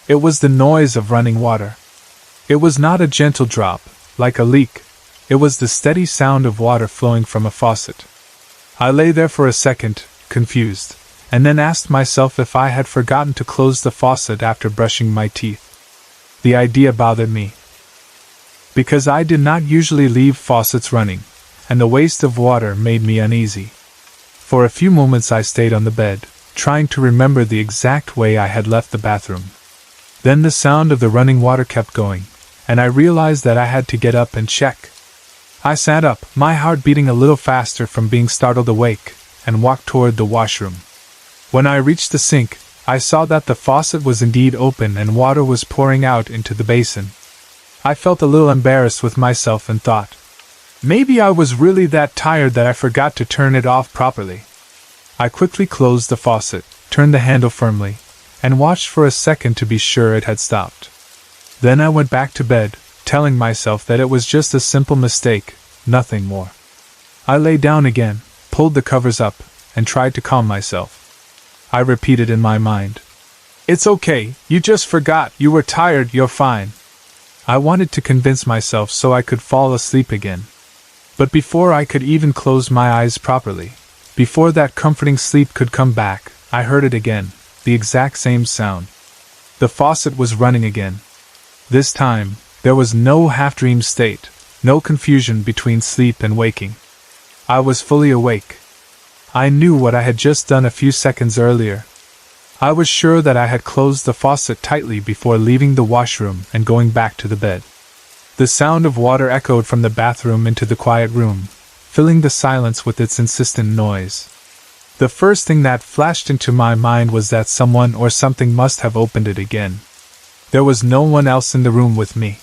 It was the noise of running water. It was not a gentle drop, like a leak. It was the steady sound of water flowing from a faucet. I lay there for a second, confused, and then asked myself if I had forgotten to close the faucet after brushing my teeth. The idea bothered me, because I did not usually leave faucets running, and the waste of water made me uneasy. For a few moments I stayed on the bed, trying to remember the exact way I had left the bathroom. Then the sound of the running water kept going, and I realized that I had to get up and check. I sat up, my heart beating a little faster from being startled awake, and walked toward the washroom. When I reached the sink, I saw that the faucet was indeed open and water was pouring out into the basin. I felt a little embarrassed with myself and thought, maybe I was really that tired that I forgot to turn it off properly. I quickly closed the faucet, turned the handle firmly, and watched for a second to be sure it had stopped. Then I went back to bed, telling myself that it was just a simple mistake, nothing more. I lay down again, pulled the covers up, and tried to calm myself. I repeated in my mind, "It's okay, you just forgot, you were tired, you're fine." I wanted to convince myself so I could fall asleep again. But before I could even close my eyes properly, before that comforting sleep could come back, I heard it again, the exact same sound. The faucet was running again. This time, there was no half-dream state, no confusion between sleep and waking. I was fully awake, I knew what I had just done a few seconds earlier. I was sure that I had closed the faucet tightly before leaving the washroom and going back to the bed. The sound of water echoed from the bathroom into the quiet room, filling the silence with its insistent noise. The first thing that flashed into my mind was that someone or something must have opened it again. There was no one else in the room with me.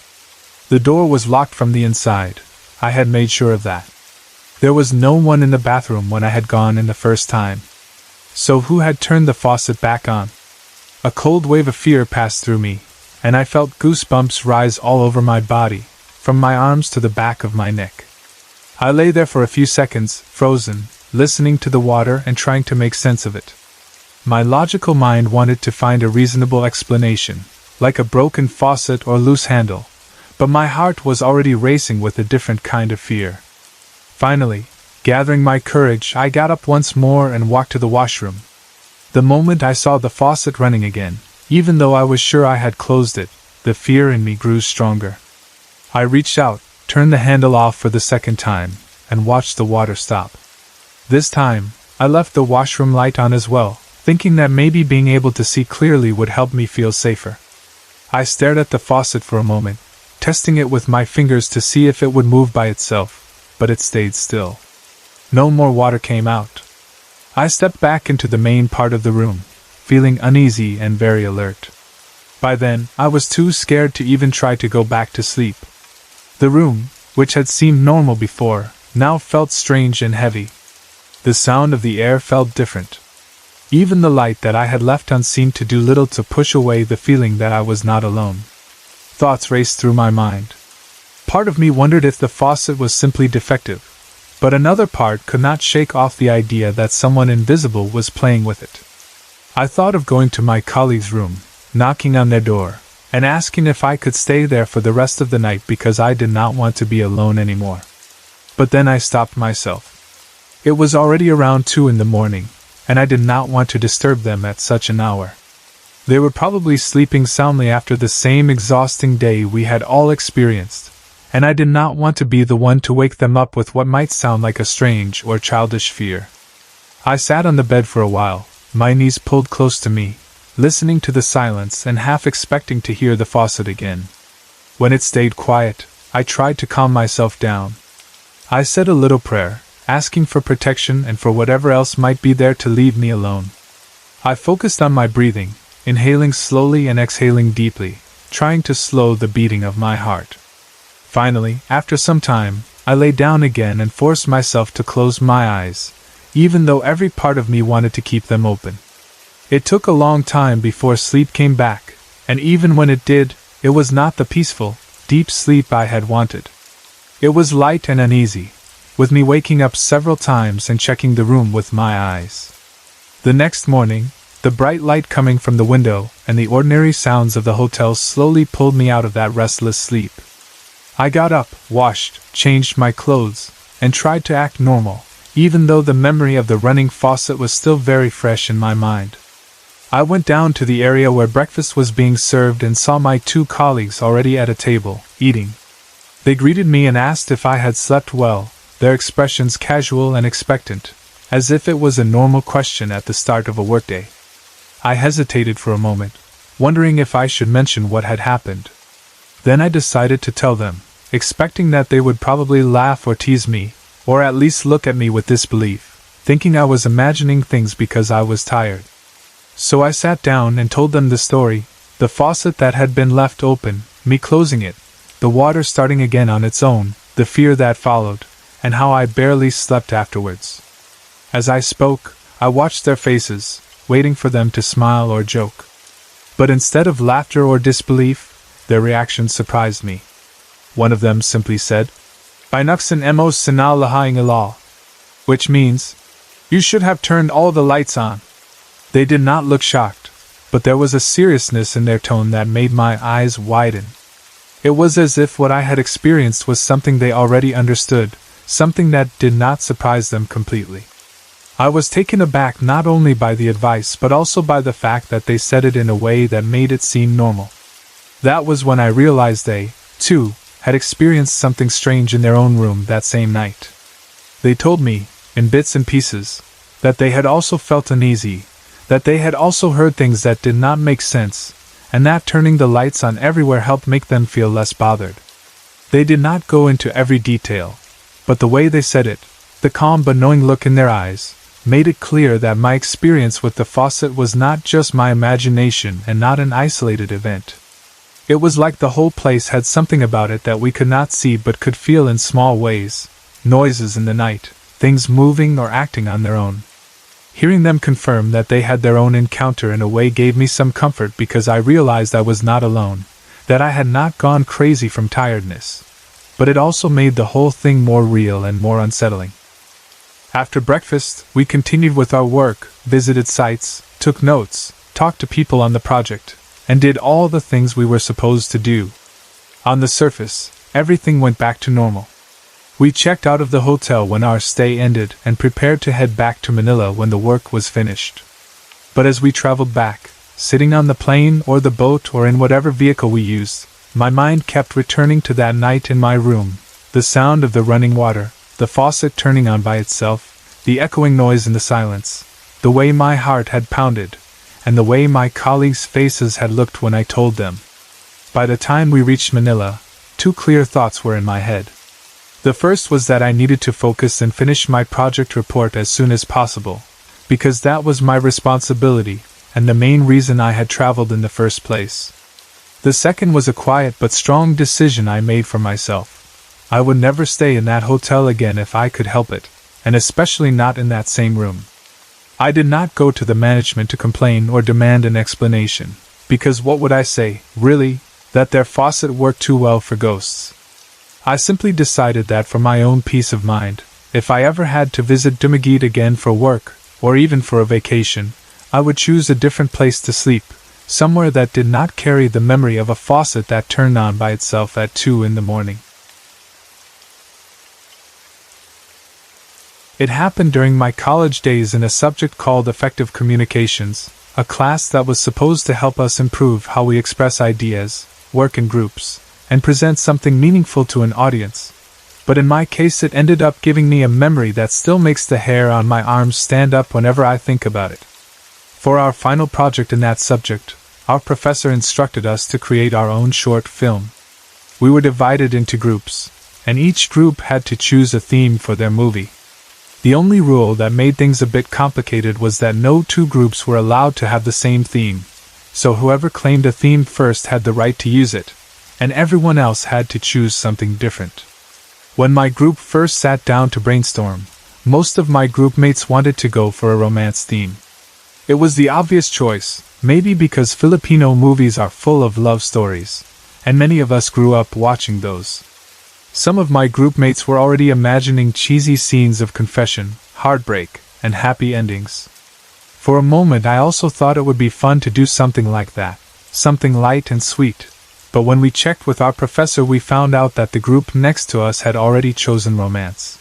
The door was locked from the inside. I had made sure of that. There was no one in the bathroom when I had gone in the first time. So who had turned the faucet back on? A cold wave of fear passed through me, and I felt goosebumps rise all over my body, from my arms to the back of my neck. I lay there for a few seconds, frozen, listening to the water and trying to make sense of it. My logical mind wanted to find a reasonable explanation, like a broken faucet or loose handle, but my heart was already racing with a different kind of fear. Finally, gathering my courage, I got up once more and walked to the washroom. The moment I saw the faucet running again, even though I was sure I had closed it, the fear in me grew stronger. I reached out, turned the handle off for the second time, and watched the water stop. This time, I left the washroom light on as well, thinking that maybe being able to see clearly would help me feel safer. I stared at the faucet for a moment, testing it with my fingers to see if it would move by itself, but it stayed still. No more water came out. I stepped back into the main part of the room, feeling uneasy and very alert. By then, I was too scared to even try to go back to sleep. The room, which had seemed normal before, now felt strange and heavy. The sound of the air felt different. Even the light that I had left on seemed to do little to push away the feeling that I was not alone. Thoughts raced through my mind. Part of me wondered if the faucet was simply defective, but another part could not shake off the idea that someone invisible was playing with it. I thought of going to my colleague's room, knocking on their door, and asking if I could stay there for the rest of the night because I did not want to be alone anymore. But then I stopped myself. It was already around 2 in the morning, and I did not want to disturb them at such an hour. They were probably sleeping soundly after the same exhausting day we had all experienced, and I did not want to be the one to wake them up with what might sound like a strange or childish fear. I sat on the bed for a while, my knees pulled close to me, listening to the silence and half expecting to hear the faucet again. When it stayed quiet, I tried to calm myself down. I said a little prayer, asking for protection and for whatever else might be there to leave me alone. I focused on my breathing, inhaling slowly and exhaling deeply, trying to slow the beating of my heart. Finally, after some time, I lay down again and forced myself to close my eyes, even though every part of me wanted to keep them open. It took a long time before sleep came back, and even when it did, it was not the peaceful, deep sleep I had wanted. It was light and uneasy, with me waking up several times and checking the room with my eyes. The next morning, the bright light coming from the window and the ordinary sounds of the hotel slowly pulled me out of that restless sleep. I got up, washed, changed my clothes, and tried to act normal, even though the memory of the running faucet was still very fresh in my mind. I went down to the area where breakfast was being served and saw my 2 colleagues already at a table, eating. They greeted me and asked if I had slept well, their expressions casual and expectant, as if it was a normal question at the start of a workday. I hesitated for a moment, wondering if I should mention what had happened. Then I decided to tell them, expecting that they would probably laugh or tease me, or at least look at me with disbelief, thinking I was imagining things because I was tired. So I sat down and told them the story, the faucet that had been left open, me closing it, the water starting again on its own, the fear that followed, and how I barely slept afterwards. As I spoke, I watched their faces, waiting for them to smile or joke. But instead of laughter or disbelief, their reaction surprised me. One of them simply said, "Binuksin emos sinal lahaing ilal," which means, "You should have turned all the lights on." They did not look shocked, but there was a seriousness in their tone that made my eyes widen. It was as if what I had experienced was something they already understood, something that did not surprise them completely. I was taken aback not only by the advice but also by the fact that they said it in a way that made it seem normal. That was when I realized they, too, had experienced something strange in their own room that same night. They told me, in bits and pieces, that they had also felt uneasy, that they had also heard things that did not make sense, and that turning the lights on everywhere helped make them feel less bothered. They did not go into every detail, but the way they said it, the calm but knowing look in their eyes, made it clear that my experience with the faucet was not just my imagination and not an isolated event. It was like the whole place had something about it that we could not see but could feel in small ways, noises in the night, things moving or acting on their own. Hearing them confirm that they had their own encounter in a way gave me some comfort because I realized I was not alone, that I had not gone crazy from tiredness. But it also made the whole thing more real and more unsettling. After breakfast, we continued with our work, visited sites, took notes, talked to people on the project, and did all the things we were supposed to do. On the surface, everything went back to normal. We checked out of the hotel when our stay ended and prepared to head back to Manila when the work was finished. But as we traveled back, sitting on the plane or the boat or in whatever vehicle we used, my mind kept returning to that night in my room, the sound of the running water, the faucet turning on by itself, the echoing noise in the silence, the way my heart had pounded, and the way my colleagues' faces had looked when I told them. By the time we reached Manila, 2 clear thoughts were in my head. The first was that I needed to focus and finish my project report as soon as possible, because that was my responsibility and the main reason I had traveled in the first place. The second was a quiet but strong decision I made for myself. I would never stay in that hotel again if I could help it, and especially not in that same room. I did not go to the management to complain or demand an explanation, because what would I say, really, that their faucet worked too well for ghosts? I simply decided that for my own peace of mind, if I ever had to visit Dumaguete again for work, or even for a vacation, I would choose a different place to sleep, somewhere that did not carry the memory of a faucet that turned on by itself at 2 in the morning. It happened during my college days in a subject called Effective Communications, a class that was supposed to help us improve how we express ideas, work in groups, and present something meaningful to an audience. But in my case it ended up giving me a memory that still makes the hair on my arms stand up whenever I think about it. For our final project in that subject, our professor instructed us to create our own short film. We were divided into groups, and each group had to choose a theme for their movie. The only rule that made things a bit complicated was that no 2 groups were allowed to have the same theme, so whoever claimed a theme first had the right to use it, and everyone else had to choose something different. When my group first sat down to brainstorm, most of my group mates wanted to go for a romance theme. It was the obvious choice, maybe because Filipino movies are full of love stories, and many of us grew up watching those. Some of my group mates were already imagining cheesy scenes of confession, heartbreak, and happy endings. For a moment I also thought it would be fun to do something like that, something light and sweet, but when we checked with our professor we found out that the group next to us had already chosen romance.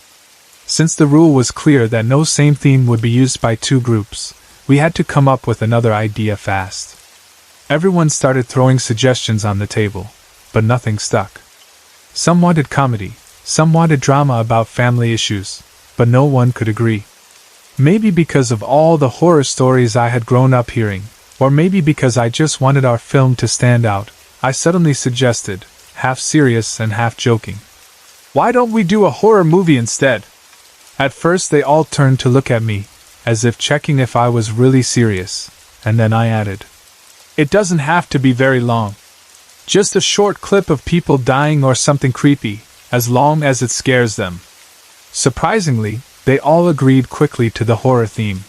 Since the rule was clear that no same theme would be used by 2 groups, we had to come up with another idea fast. Everyone started throwing suggestions on the table, but nothing stuck. Some wanted comedy, some wanted drama about family issues, but no one could agree. Maybe because of all the horror stories I had grown up hearing, or maybe because I just wanted our film to stand out, I suddenly suggested, half serious and half joking, "Why don't we do a horror movie instead?" At first they all turned to look at me, as if checking if I was really serious, and then I added, "It doesn't have to be very long. Just a short clip of people dying or something creepy, as long as it scares them." Surprisingly, they all agreed quickly to the horror theme.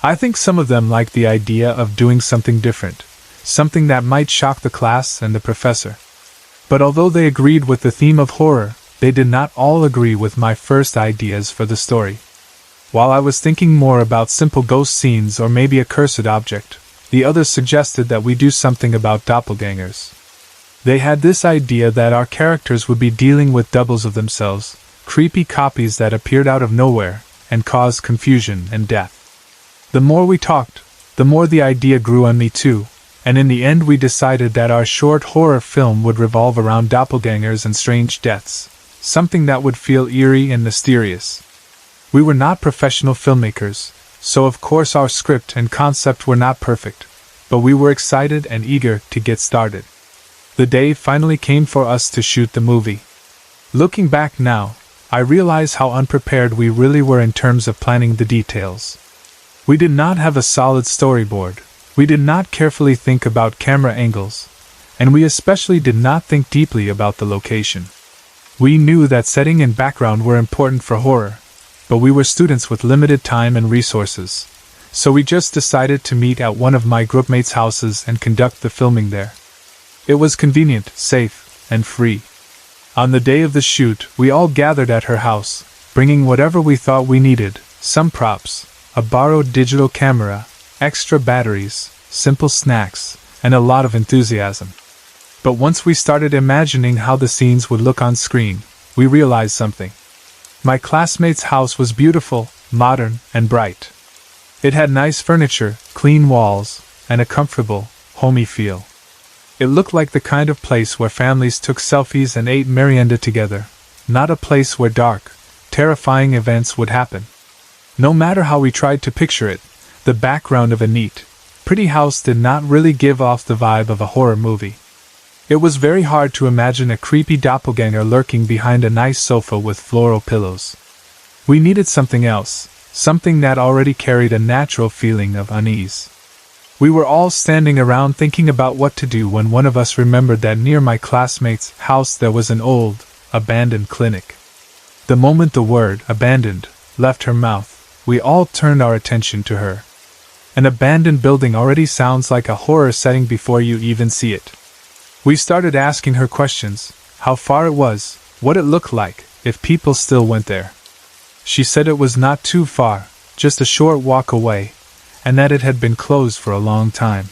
I think some of them liked the idea of doing something different, something that might shock the class and the professor. But although they agreed with the theme of horror, they did not all agree with my first ideas for the story. While I was thinking more about simple ghost scenes or maybe a cursed object, the others suggested that we do something about doppelgangers. They had this idea that our characters would be dealing with doubles of themselves, creepy copies that appeared out of nowhere and caused confusion and death. The more we talked, the more the idea grew on me too, and in the end we decided that our short horror film would revolve around doppelgangers and strange deaths, something that would feel eerie and mysterious. We were not professional filmmakers, so of course our script and concept were not perfect, but we were excited and eager to get started. The day finally came for us to shoot the movie. Looking back now, I realize how unprepared we really were in terms of planning the details. We did not have a solid storyboard, we did not carefully think about camera angles, and we especially did not think deeply about the location. We knew that setting and background were important for horror, but we were students with limited time and resources, so we just decided to meet at one of my groupmates' houses and conduct the filming there. It was convenient, safe, and free. On the day of the shoot, we all gathered at her house, bringing whatever we thought we needed, some props, a borrowed digital camera, extra batteries, simple snacks, and a lot of enthusiasm. But once we started imagining how the scenes would look on screen, we realized something. My classmate's house was beautiful, modern, and bright. It had nice furniture, clean walls, and a comfortable, homey feel. It looked like the kind of place where families took selfies and ate merienda together, not a place where dark, terrifying events would happen. No matter how we tried to picture it, the background of a neat, pretty house did not really give off the vibe of a horror movie. It was very hard to imagine a creepy doppelganger lurking behind a nice sofa with floral pillows. We needed something else, something that already carried a natural feeling of unease. We were all standing around thinking about what to do when one of us remembered that near my classmate's house there was an old, abandoned clinic. The moment the word abandoned left her mouth, we all turned our attention to her. An abandoned building already sounds like a horror setting before you even see it. We started asking her questions, how far it was, what it looked like, if people still went there. She said it was not too far, just a short walk away, and that it had been closed for a long time.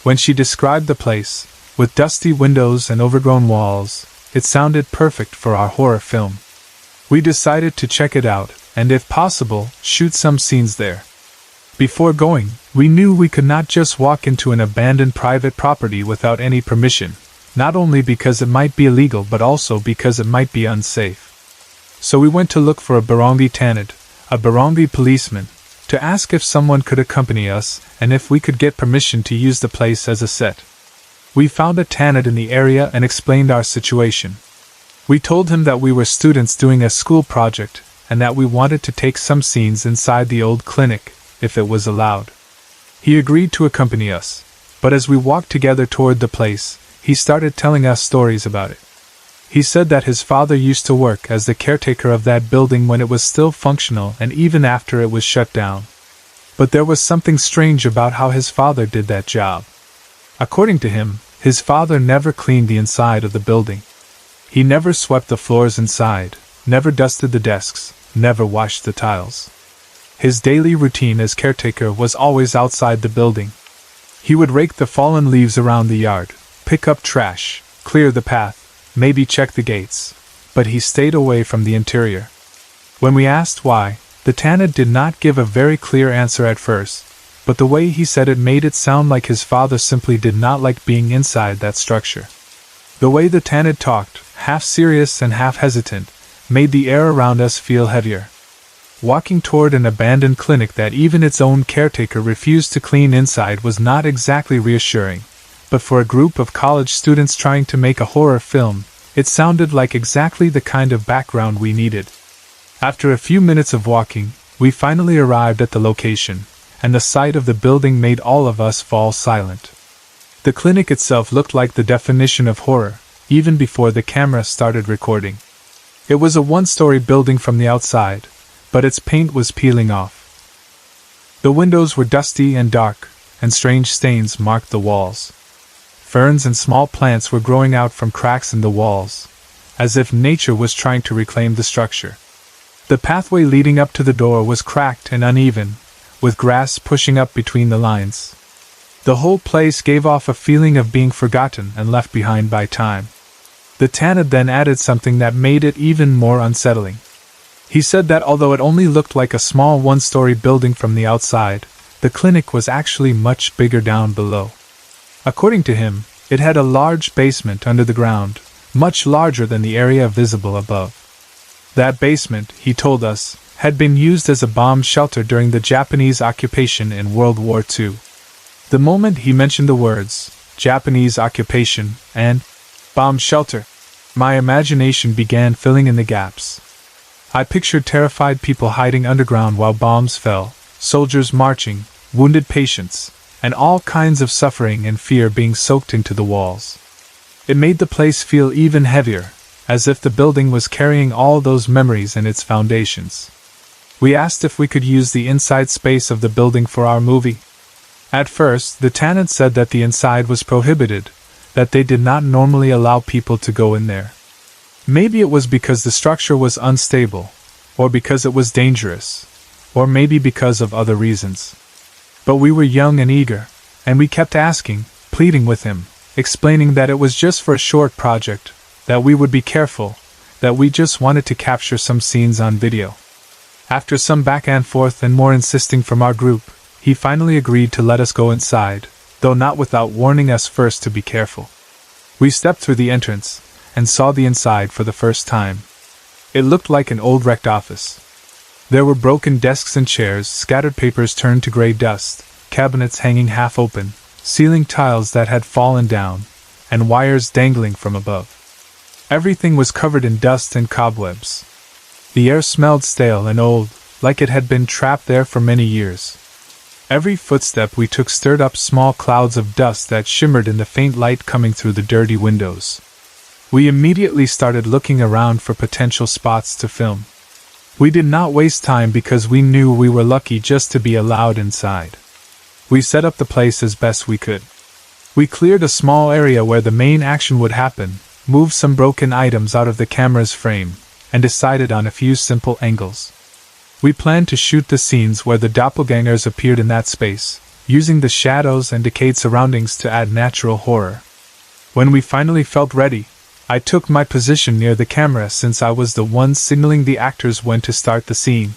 When she described the place, with dusty windows and overgrown walls, it sounded perfect for our horror film. We decided to check it out, and if possible, shoot some scenes there. Before going, we knew we could not just walk into an abandoned private property without any permission, not only because it might be illegal but also because it might be unsafe. So we went to look for a barangay tanod, a barangay policeman, to ask if someone could accompany us and if we could get permission to use the place as a set. We found a tanod in the area and explained our situation. We told him that we were students doing a school project and that we wanted to take some scenes inside the old clinic, if it was allowed. He agreed to accompany us, but as we walked together toward the place, he started telling us stories about it. He said that his father used to work as the caretaker of that building when it was still functional and even after it was shut down. But there was something strange about how his father did that job. According to him, his father never cleaned the inside of the building. He never swept the floors inside, never dusted the desks, never washed the tiles. His daily routine as caretaker was always outside the building. He would rake the fallen leaves around the yard, pick up trash, clear the path, maybe check the gates, but he stayed away from the interior. When we asked why, the tanod did not give a very clear answer at first, but the way he said it made it sound like his father simply did not like being inside that structure. The way the tanod talked, half serious and half hesitant, made the air around us feel heavier. Walking toward an abandoned clinic that even its own caretaker refused to clean inside was not exactly reassuring, but for a group of college students trying to make a horror film, it sounded like exactly the kind of background we needed. After a few minutes of walking, we finally arrived at the location, and the sight of the building made all of us fall silent. The clinic itself looked like the definition of horror, even before the camera started recording. It was a one-story building from the outside, but its paint was peeling off. The windows were dusty and dark, and strange stains marked the walls. Ferns and small plants were growing out from cracks in the walls, as if nature was trying to reclaim the structure. The pathway leading up to the door was cracked and uneven, with grass pushing up between the lines. The whole place gave off a feeling of being forgotten and left behind by time. The tanod then added something that made it even more unsettling. He said that although it only looked like a small one-story building from the outside, the clinic was actually much bigger down below. According to him, it had a large basement under the ground, much larger than the area visible above. That basement, he told us, had been used as a bomb shelter during the Japanese occupation in World War II. The moment he mentioned the words, Japanese occupation, and bomb shelter, my imagination began filling in the gaps. I pictured terrified people hiding underground while bombs fell, soldiers marching, wounded patients, and all kinds of suffering and fear being soaked into the walls. It made the place feel even heavier, as if the building was carrying all those memories in its foundations. We asked if we could use the inside space of the building for our movie. At first, the tenant said that the inside was prohibited, that they did not normally allow people to go in there. Maybe it was because the structure was unstable, or because it was dangerous, or maybe because of other reasons. But we were young and eager, and we kept asking, pleading with him, explaining that it was just for a short project, that we would be careful, that we just wanted to capture some scenes on video. After some back and forth and more insisting from our group, he finally agreed to let us go inside, though not without warning us first to be careful. We stepped through the entrance, and saw the inside for the first time. It looked like an old wrecked office. There were broken desks and chairs, scattered papers turned to gray dust, cabinets hanging half open, ceiling tiles that had fallen down, and wires dangling from above. Everything was covered in dust and cobwebs. The air smelled stale and old, like it had been trapped there for many years. Every footstep we took stirred up small clouds of dust that shimmered in the faint light coming through the dirty windows. We immediately started looking around for potential spots to film. We did not waste time because we knew we were lucky just to be allowed inside. We set up the place as best we could. We cleared a small area where the main action would happen, moved some broken items out of the camera's frame, and decided on a few simple angles. We planned to shoot the scenes where the doppelgangers appeared in that space, using the shadows and decayed surroundings to add natural horror. When we finally felt ready, I took my position near the camera since I was the one signaling the actors when to start the scene.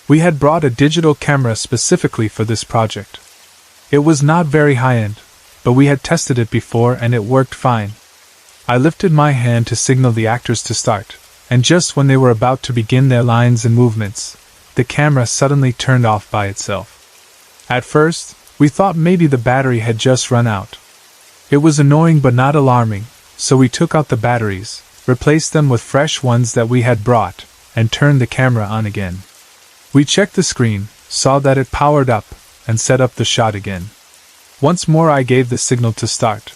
We had brought a digital camera specifically for this project. It was not very high-end, but we had tested it before and it worked fine. I lifted my hand to signal the actors to start, and just when they were about to begin their lines and movements, the camera suddenly turned off by itself. At first, we thought maybe the battery had just run out. It was annoying but not alarming, so we took out the batteries, replaced them with fresh ones that we had brought, and turned the camera on again. We checked the screen, saw that it powered up, and set up the shot again. Once more I gave the signal to start.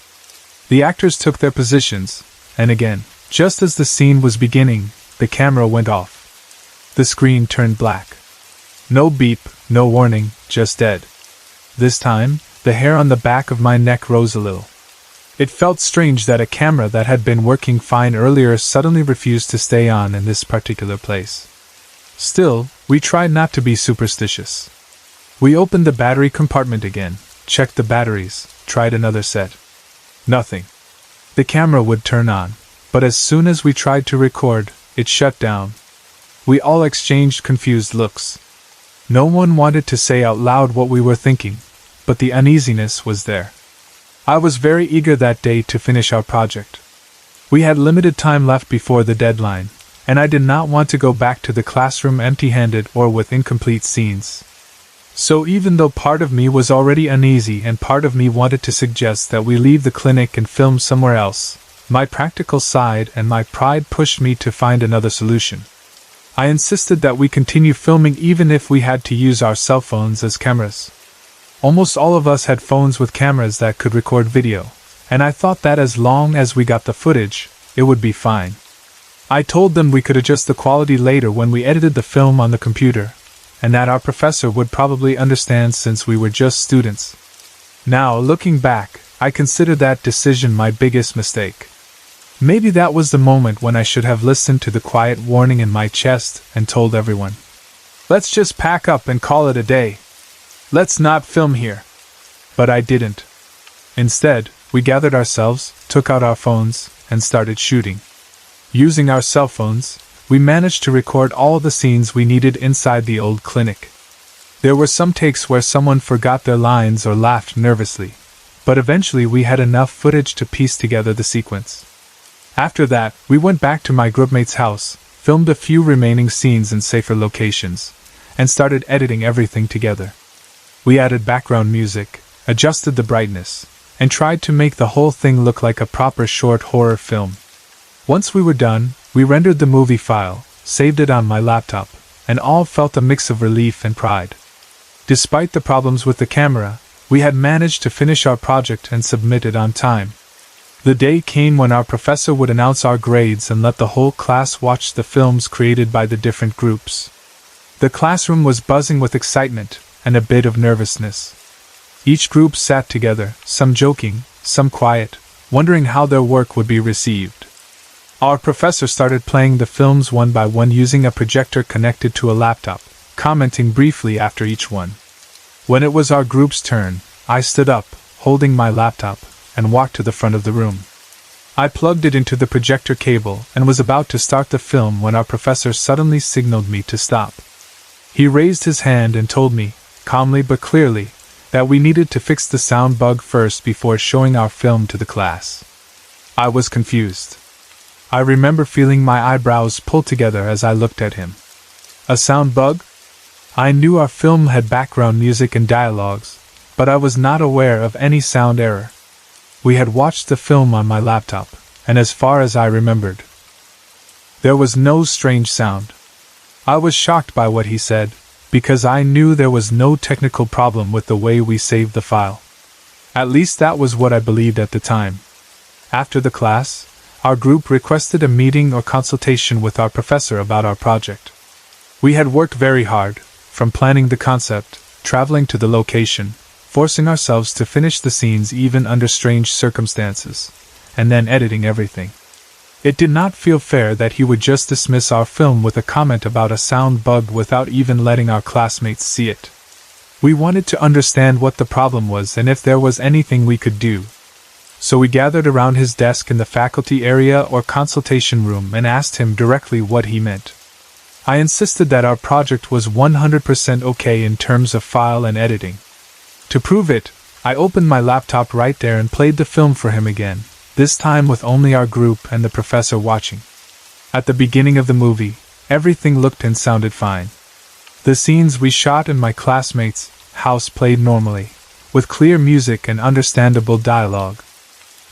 The actors took their positions, and again, just as the scene was beginning, the camera went off. The screen turned black. No beep, no warning, just dead. This time, the hair on the back of my neck rose a little. It felt strange that a camera that had been working fine earlier suddenly refused to stay on in this particular place. Still, we tried not to be superstitious. We opened the battery compartment again, checked the batteries, tried another set. Nothing. The camera would turn on, but as soon as we tried to record, it shut down. We all exchanged confused looks. No one wanted to say out loud what we were thinking, but the uneasiness was there. I was very eager that day to finish our project. We had limited time left before the deadline, and I did not want to go back to the classroom empty-handed or with incomplete scenes. So even though part of me was already uneasy and part of me wanted to suggest that we leave the clinic and film somewhere else, my practical side and my pride pushed me to find another solution. I insisted that we continue filming even if we had to use our cell phones as cameras. Almost all of us had phones with cameras that could record video, and I thought that as long as we got the footage, it would be fine. I told them we could adjust the quality later when we edited the film on the computer, and that our professor would probably understand since we were just students. Now, looking back, I consider that decision my biggest mistake. Maybe that was the moment when I should have listened to the quiet warning in my chest and told everyone, "Let's just pack up and call it a day. Let's not film here." But I didn't. Instead, we gathered ourselves, took out our phones, and started shooting. Using our cell phones, we managed to record all the scenes we needed inside the old clinic. There were some takes where someone forgot their lines or laughed nervously, but eventually we had enough footage to piece together the sequence. After that, we went back to my groupmate's house, filmed a few remaining scenes in safer locations, and started editing everything together. We added background music, adjusted the brightness, and tried to make the whole thing look like a proper short horror film. Once we were done, we rendered the movie file, saved it on my laptop, and all felt a mix of relief and pride. Despite the problems with the camera, we had managed to finish our project and submit it on time. The day came when our professor would announce our grades and let the whole class watch the films created by the different groups. The classroom was buzzing with excitement and a bit of nervousness. Each group sat together, some joking, some quiet, wondering how their work would be received. Our professor started playing the films one by one using a projector connected to a laptop, commenting briefly after each one. When it was our group's turn, I stood up, holding my laptop, and walked to the front of the room. I plugged it into the projector cable and was about to start the film when our professor suddenly signaled me to stop. He raised his hand and told me, calmly but clearly, that we needed to fix the sound bug first before showing our film to the class. I was confused. I remember feeling my eyebrows pull together as I looked at him. A sound bug? I knew our film had background music and dialogues, but I was not aware of any sound error. We had watched the film on my laptop, and as far as I remembered, there was no strange sound. I was shocked by what he said, because I knew there was no technical problem with the way we saved the file. At least that was what I believed at the time. After the class, our group requested a meeting or consultation with our professor about our project. We had worked very hard, from planning the concept, traveling to the location, forcing ourselves to finish the scenes even under strange circumstances, and then editing everything. It did not feel fair that he would just dismiss our film with a comment about a sound bug without even letting our classmates see it. We wanted to understand what the problem was and if there was anything we could do. So we gathered around his desk in the faculty area or consultation room and asked him directly what he meant. I insisted that our project was 100% okay in terms of file and editing. To prove it, I opened my laptop right there and played the film for him again, this time with only our group and the professor watching. At the beginning of the movie, everything looked and sounded fine. The scenes we shot in my classmates' house played normally, with clear music and understandable dialogue.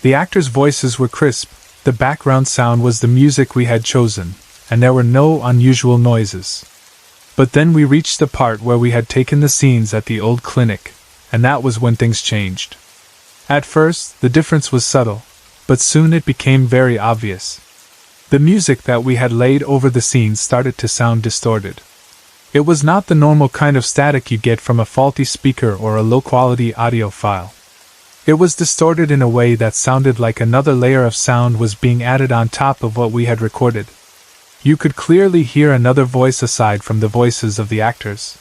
The actors' voices were crisp, the background sound was the music we had chosen, and there were no unusual noises. But then we reached the part where we had taken the scenes at the old clinic, and that was when things changed. At first, the difference was subtle, but soon it became very obvious. The music that we had laid over the scenes started to sound distorted. It was not the normal kind of static you get from a faulty speaker or a low-quality audio file. It was distorted in a way that sounded like another layer of sound was being added on top of what we had recorded. You could clearly hear another voice aside from the voices of the actors.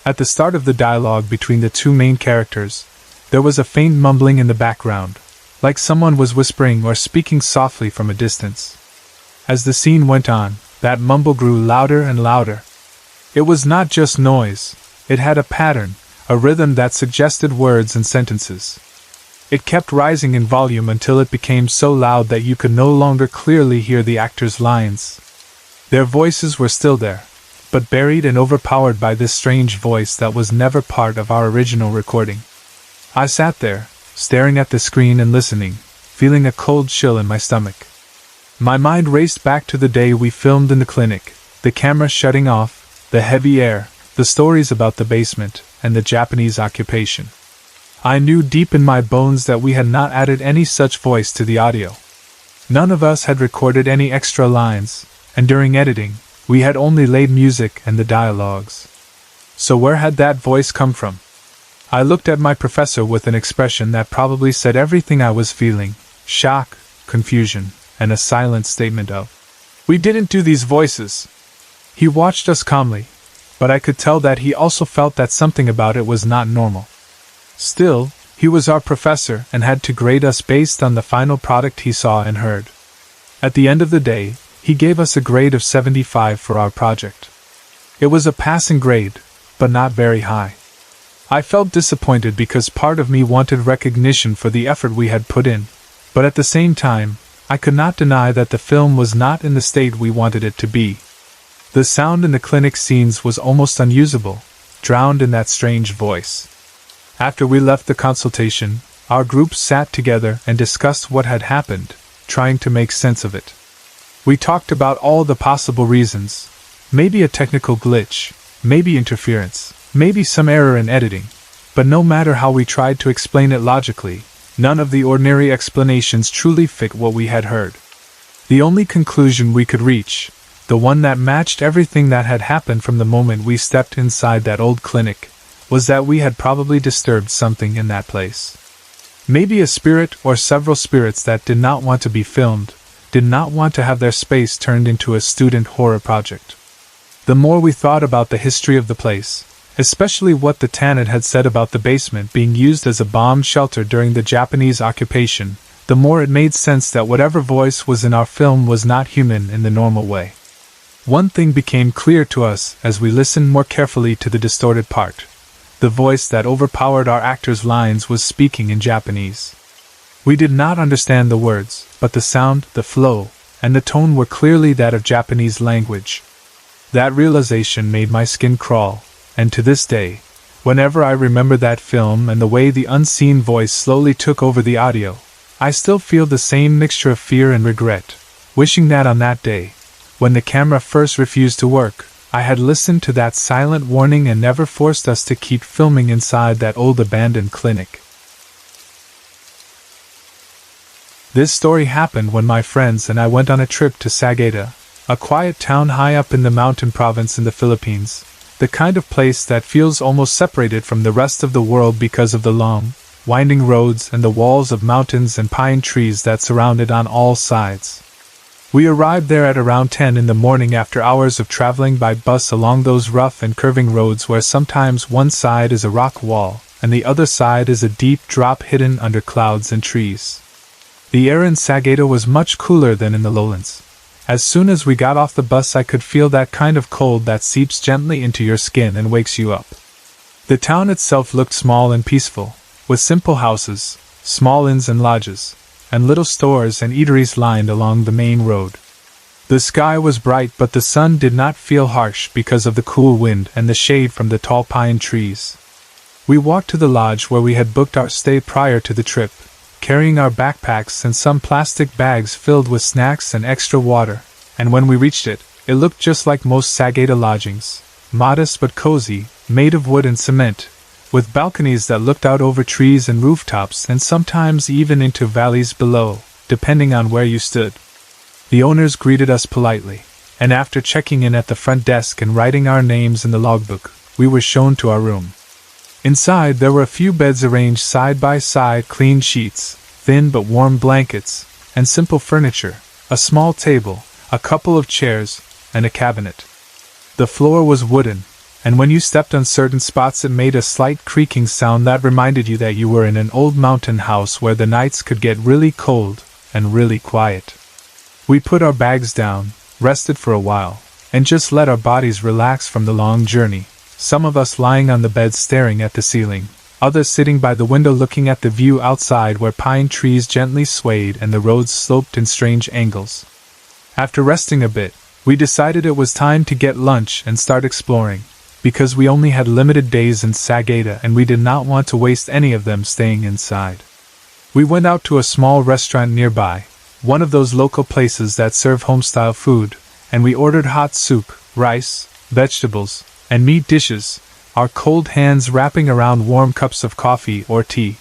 At the start of the dialogue between the two main characters, there was a faint mumbling in the background, like someone was whispering or speaking softly from a distance. As the scene went on, that mumble grew louder and louder. It was not just noise, it had a pattern, a rhythm that suggested words and sentences. It kept rising in volume until it became so loud that you could no longer clearly hear the actors' lines. Their voices were still there, but buried and overpowered by this strange voice that was never part of our original recording. I sat there, staring at the screen and listening, feeling a cold chill in my stomach. My mind raced back to the day we filmed in the clinic, the camera shutting off, the heavy air, the stories about the basement, and the Japanese occupation. I knew deep in my bones that we had not added any such voice to the audio. None of us had recorded any extra lines, and during editing, we had only laid music and the dialogues. So where had that voice come from? I looked at my professor with an expression that probably said everything I was feeling: shock, confusion, and a silent statement of, "We didn't do these voices." He watched us calmly, but I could tell that he also felt that something about it was not normal. Still, he was our professor and had to grade us based on the final product he saw and heard. At the end of the day, he gave us a grade of 75 for our project. It was a passing grade, but not very high. I felt disappointed because part of me wanted recognition for the effort we had put in, but at the same time, I could not deny that the film was not in the state we wanted it to be. The sound in the clinic scenes was almost unusable, drowned in that strange voice. After we left the consultation, our group sat together and discussed what had happened, trying to make sense of it. We talked about all the possible reasons. Maybe a technical glitch, maybe interference, maybe some error in editing. But no matter how we tried to explain it logically, none of the ordinary explanations truly fit what we had heard. The only conclusion we could reach, the one that matched everything that had happened from the moment we stepped inside that old clinic, was that we had probably disturbed something in that place. Maybe a spirit or several spirits that did not want to be filmed, did not want to have their space turned into a student horror project. The more we thought about the history of the place, especially what the tenant had said about the basement being used as a bomb shelter during the Japanese occupation, the more it made sense that whatever voice was in our film was not human in the normal way. One thing became clear to us as we listened more carefully to the distorted part. The voice that overpowered our actors' lines was speaking in Japanese. We did not understand the words, but the sound, the flow, and the tone were clearly that of Japanese language. That realization made my skin crawl, and to this day, whenever I remember that film and the way the unseen voice slowly took over the audio, I still feel the same mixture of fear and regret, wishing that on that day, when the camera first refused to work, I had listened to that silent warning and never forced us to keep filming inside that old abandoned clinic. This story happened when my friends and I went on a trip to Sagada, a quiet town high up in the mountain province in the Philippines, the kind of place that feels almost separated from the rest of the world because of the long, winding roads and the walls of mountains and pine trees that surround it on all sides. We arrived there at around 10 in the morning after hours of traveling by bus along those rough and curving roads where sometimes one side is a rock wall and the other side is a deep drop hidden under clouds and trees. The air in Sagada was much cooler than in the lowlands. As soon as we got off the bus I could feel that kind of cold that seeps gently into your skin and wakes you up. The town itself looked small and peaceful, with simple houses, small inns and lodges, and little stores and eateries lined along the main road. The sky was bright but the sun did not feel harsh because of the cool wind and the shade from the tall pine trees. We walked to the lodge where we had booked our stay prior to the trip, carrying our backpacks and some plastic bags filled with snacks and extra water, and when we reached it, it looked just like most Sagada lodgings, modest but cozy, made of wood and cement, with balconies that looked out over trees and rooftops and sometimes even into valleys below, depending on where you stood. The owners greeted us politely, and after checking in at the front desk and writing our names in the logbook, we were shown to our room. Inside there were a few beds arranged side by side, clean sheets, thin but warm blankets, and simple furniture, a small table, a couple of chairs, and a cabinet. The floor was wooden, and when you stepped on certain spots it made a slight creaking sound that reminded you that you were in an old mountain house where the nights could get really cold and really quiet. We put our bags down, rested for a while, and just let our bodies relax from the long journey. Some of us lying on the bed staring at the ceiling, others sitting by the window looking at the view outside where pine trees gently swayed and the roads sloped in strange angles. After resting a bit, we decided it was time to get lunch and start exploring, because we only had limited days in Sagada and we did not want to waste any of them staying inside. We went out to a small restaurant nearby, one of those local places that serve home-style food, and we ordered hot soup, rice, vegetables, and meat dishes, our cold hands wrapping around warm cups of coffee or tea.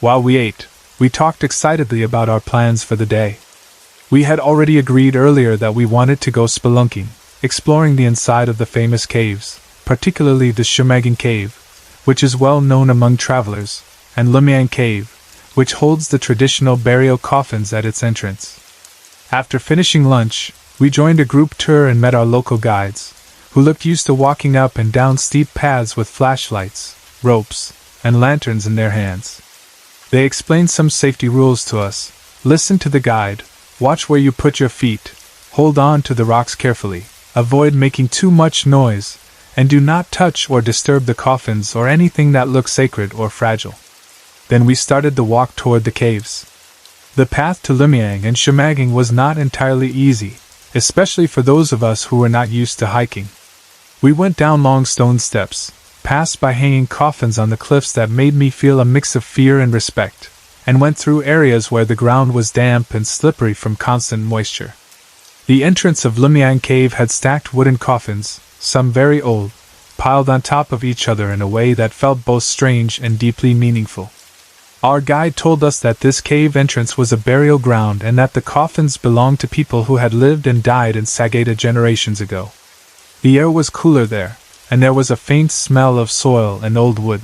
While we ate, we talked excitedly about our plans for the day. We had already agreed earlier that we wanted to go spelunking, exploring the inside of the famous caves, particularly the Shumagan Cave, which is well known among travelers, and Lumiang Cave, which holds the traditional burial coffins at its entrance. After finishing lunch, we joined a group tour and met our local guides, who looked used to walking up and down steep paths with flashlights, ropes, and lanterns in their hands. They explained some safety rules to us. Listen to the guide, watch where you put your feet, hold on to the rocks carefully, avoid making too much noise, and do not touch or disturb the coffins or anything that looks sacred or fragile. Then we started the walk toward the caves. The path to Limeang and Shimaging was not entirely easy, especially for those of us who were not used to hiking. We went down long stone steps, passed by hanging coffins on the cliffs that made me feel a mix of fear and respect, and went through areas where the ground was damp and slippery from constant moisture. The entrance of Limeang Cave had stacked wooden coffins, some very old, piled on top of each other in a way that felt both strange and deeply meaningful. Our guide told us that this cave entrance was a burial ground and that the coffins belonged to people who had lived and died in Sagada generations ago. The air was cooler there, and there was a faint smell of soil and old wood.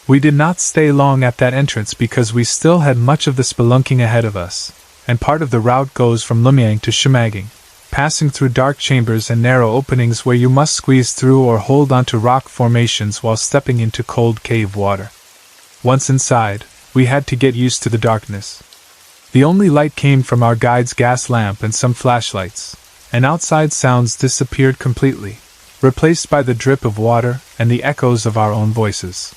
We did not stay long at that entrance because we still had much of the spelunking ahead of us, and part of the route goes from Limeang to Shimaging, passing through dark chambers and narrow openings where you must squeeze through or hold onto rock formations while stepping into cold cave water. Once inside, we had to get used to the darkness. The only light came from our guide's gas lamp and some flashlights, and outside sounds disappeared completely, replaced by the drip of water and the echoes of our own voices.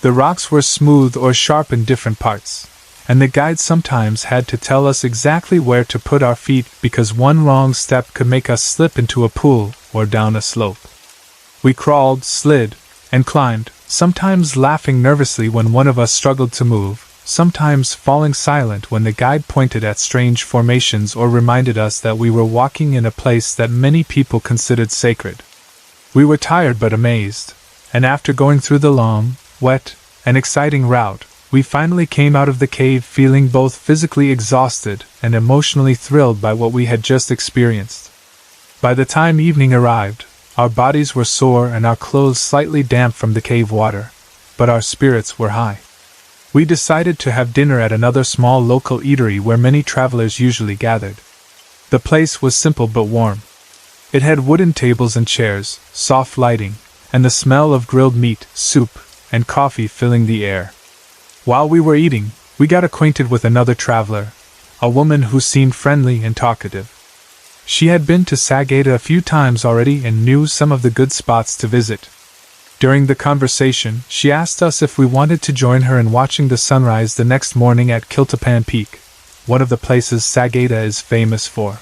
The rocks were smooth or sharp in different parts, and the guide sometimes had to tell us exactly where to put our feet because one wrong step could make us slip into a pool or down a slope. We crawled, slid, and climbed, sometimes laughing nervously when one of us struggled to move, sometimes falling silent when the guide pointed at strange formations or reminded us that we were walking in a place that many people considered sacred. We were tired but amazed, and after going through the long, wet, and exciting route, we finally came out of the cave feeling both physically exhausted and emotionally thrilled by what we had just experienced. By the time evening arrived, our bodies were sore and our clothes slightly damp from the cave water, but our spirits were high. We decided to have dinner at another small local eatery where many travelers usually gathered. The place was simple but warm. It had wooden tables and chairs, soft lighting, and the smell of grilled meat, soup, and coffee filling the air. While we were eating, we got acquainted with another traveler, a woman who seemed friendly and talkative. She had been to Sagada a few times already and knew some of the good spots to visit. During the conversation, she asked us if we wanted to join her in watching the sunrise the next morning at Kiltapan Peak, one of the places Sagada is famous for.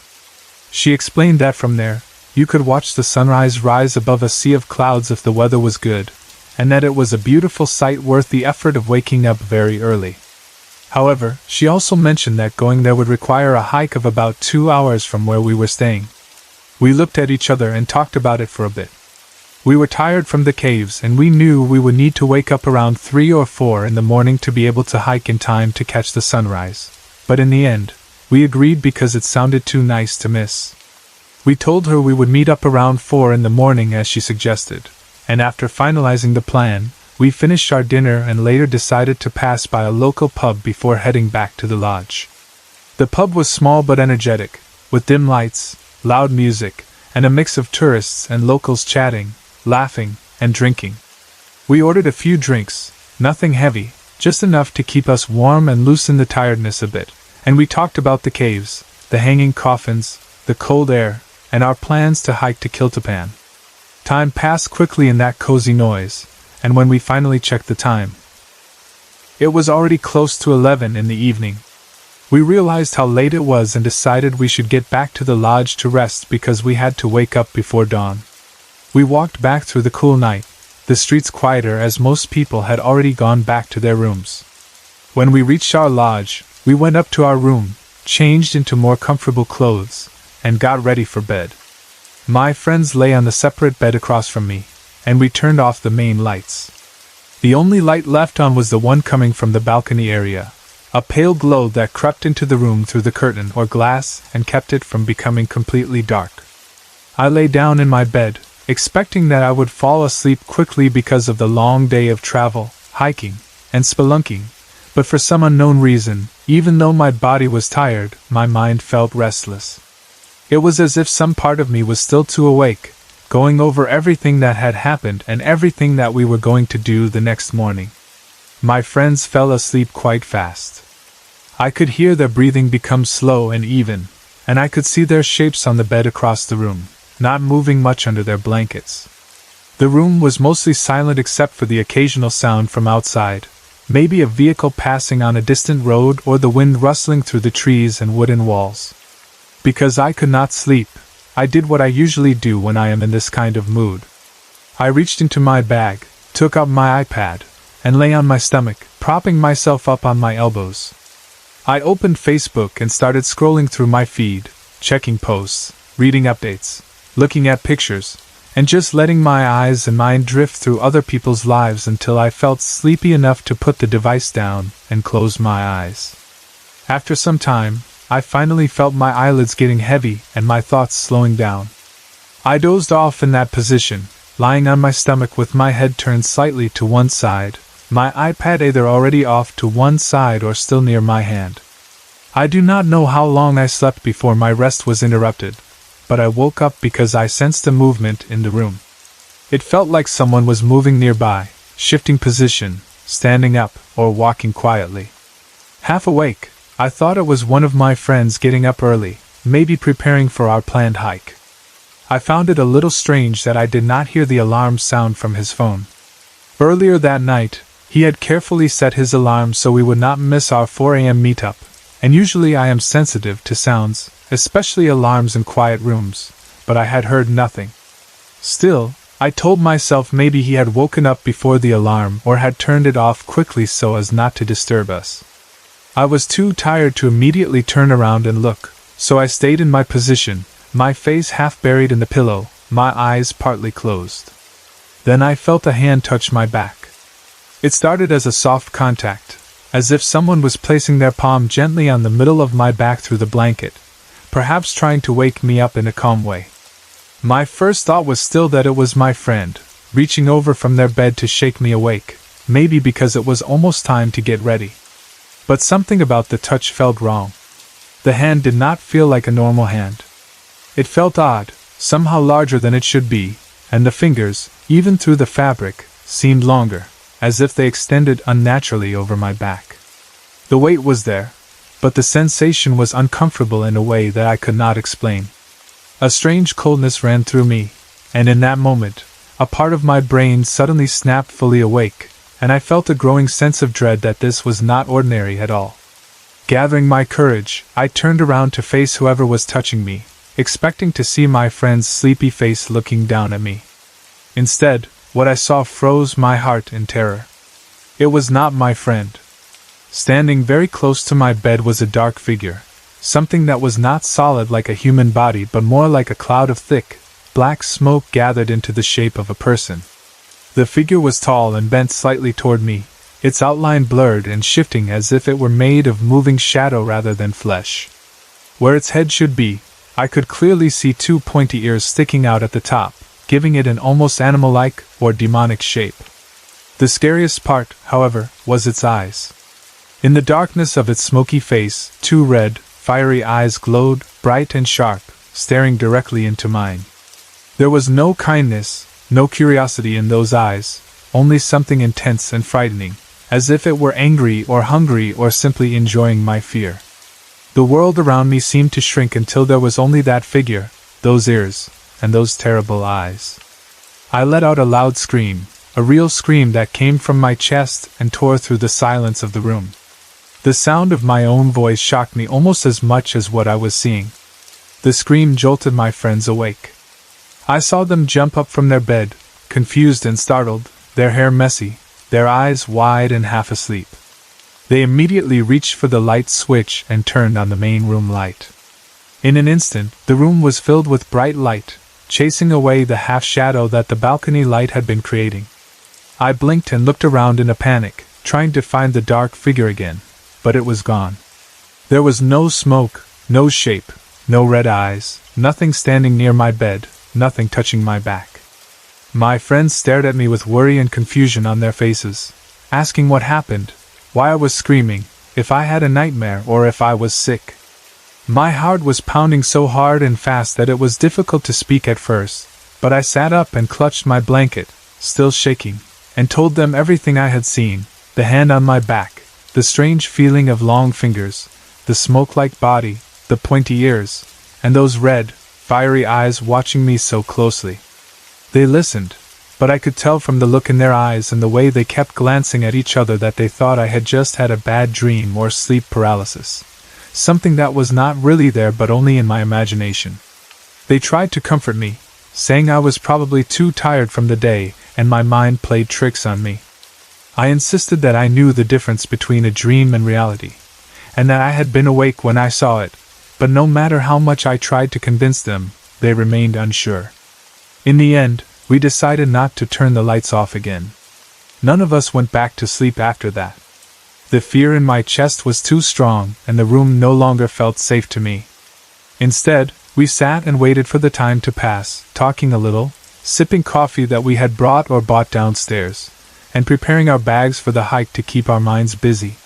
She explained that from there, you could watch the sunrise rise above a sea of clouds if the weather was good, and that it was a beautiful sight worth the effort of waking up very early. However, she also mentioned that going there would require a hike of about 2 hours from where we were staying. We looked at each other and talked about it for a bit. We were tired from the caves and we knew we would need to wake up around 3 or 4 in the morning to be able to hike in time to catch the sunrise. But in the end, we agreed because it sounded too nice to miss. We told her we would meet up around 4 in the morning as she suggested, and after finalizing the plan, we finished our dinner and later decided to pass by a local pub before heading back to the lodge. The pub was small but energetic, with dim lights, loud music, and a mix of tourists and locals chatting, laughing, and drinking. We ordered a few drinks, nothing heavy, just enough to keep us warm and loosen the tiredness a bit, and we talked about the caves, the hanging coffins, the cold air, and our plans to hike to Kiltapan. Time passed quickly in that cozy noise, and when we finally checked the time, it was already close to 11 in the evening. We realized how late it was and decided we should get back to the lodge to rest because we had to wake up before dawn. We walked back through the cool night, the streets quieter as most people had already gone back to their rooms. When we reached our lodge, we went up to our room, changed into more comfortable clothes, and got ready for bed. My friends lay on the separate bed across from me, and we turned off the main lights. The only light left on was the one coming from the balcony area, a pale glow that crept into the room through the curtain or glass and kept it from becoming completely dark. I lay down in my bed, expecting that I would fall asleep quickly because of the long day of travel, hiking, and spelunking, but for some unknown reason, even though my body was tired, my mind felt restless. It was as if some part of me was still too awake, going over everything that had happened and everything that we were going to do the next morning. My friends fell asleep quite fast. I could hear their breathing become slow and even, and I could see their shapes on the bed across the room, not moving much under their blankets. The room was mostly silent except for the occasional sound from outside, maybe a vehicle passing on a distant road or the wind rustling through the trees and wooden walls. Because I could not sleep, I did what I usually do when I am in this kind of mood. I reached into my bag, took out my iPad, and lay on my stomach, propping myself up on my elbows. I opened Facebook and started scrolling through my feed, checking posts, reading updates, looking at pictures, and just letting my eyes and mind drift through other people's lives until I felt sleepy enough to put the device down and close my eyes. After some time, I finally felt my eyelids getting heavy and my thoughts slowing down. I dozed off in that position, lying on my stomach with my head turned slightly to one side, my iPad either already off to one side or still near my hand. I do not know how long I slept before my rest was interrupted, but I woke up because I sensed a movement in the room. It felt like someone was moving nearby, shifting position, standing up, or walking quietly. Half awake, I thought it was one of my friends getting up early, maybe preparing for our planned hike. I found it a little strange that I did not hear the alarm sound from his phone. Earlier that night, he had carefully set his alarm so we would not miss our 4 a.m. meetup, and usually I am sensitive to sounds, especially alarms in quiet rooms, but I had heard nothing. Still, I told myself maybe he had woken up before the alarm or had turned it off quickly so as not to disturb us. I was too tired to immediately turn around and look, so I stayed in my position, my face half buried in the pillow, my eyes partly closed. Then I felt a hand touch my back. It started as a soft contact, as if someone was placing their palm gently on the middle of my back through the blanket, perhaps trying to wake me up in a calm way. My first thought was still that it was my friend, reaching over from their bed to shake me awake, maybe because it was almost time to get ready. But something about the touch felt wrong. The hand did not feel like a normal hand. It felt odd, somehow larger than it should be, and the fingers, even through the fabric, seemed longer, as if they extended unnaturally over my back. The weight was there, but the sensation was uncomfortable in a way that I could not explain. A strange coldness ran through me, and in that moment, a part of my brain suddenly snapped fully awake, and I felt a growing sense of dread that this was not ordinary at all. Gathering my courage, I turned around to face whoever was touching me, expecting to see my friend's sleepy face looking down at me. Instead, what I saw froze my heart in terror. It was not my friend. Standing very close to my bed was a dark figure, something that was not solid like a human body but more like a cloud of thick, black smoke gathered into the shape of a person. The figure was tall and bent slightly toward me, its outline blurred and shifting as if it were made of moving shadow rather than flesh. Where its head should be, I could clearly see 2 pointy ears sticking out at the top, giving it an almost animal-like or demonic shape. The scariest part, however, was its eyes. In the darkness of its smoky face, 2 red, fiery eyes glowed, bright and sharp, staring directly into mine. There was no kindness, no curiosity in those eyes, only something intense and frightening, as if it were angry or hungry or simply enjoying my fear. The world around me seemed to shrink until there was only that figure, those ears, and those terrible eyes. I let out a loud scream, a real scream that came from my chest and tore through the silence of the room. The sound of my own voice shocked me almost as much as what I was seeing. The scream jolted my friends awake. I saw them jump up from their bed, confused and startled, their hair messy, their eyes wide and half asleep. They immediately reached for the light switch and turned on the main room light. In an instant, the room was filled with bright light, chasing away the half-shadow that the balcony light had been creating. I blinked and looked around in a panic, trying to find the dark figure again, but it was gone. There was no smoke, no shape, no red eyes, nothing standing near my bed, nothing touching my back. My friends stared at me with worry and confusion on their faces, asking what happened, why I was screaming, if I had a nightmare or if I was sick. My heart was pounding so hard and fast that it was difficult to speak at first, but I sat up and clutched my blanket, still shaking, and told them everything I had seen, the hand on my back, the strange feeling of long fingers, the smoke-like body, the pointy ears, and those red, fiery eyes watching me so closely. They listened, but I could tell from the look in their eyes and the way they kept glancing at each other that they thought I had just had a bad dream or sleep paralysis. Something that was not really there but only in my imagination. They tried to comfort me, saying I was probably too tired from the day and my mind played tricks on me. I insisted that I knew the difference between a dream and reality, and that I had been awake when I saw it, but no matter how much I tried to convince them, they remained unsure. In the end, we decided not to turn the lights off again. None of us went back to sleep after that. The fear in my chest was too strong, and the room no longer felt safe to me. Instead, we sat and waited for the time to pass, talking a little, sipping coffee that we had brought or bought downstairs, and preparing our bags for the hike to keep our minds busy.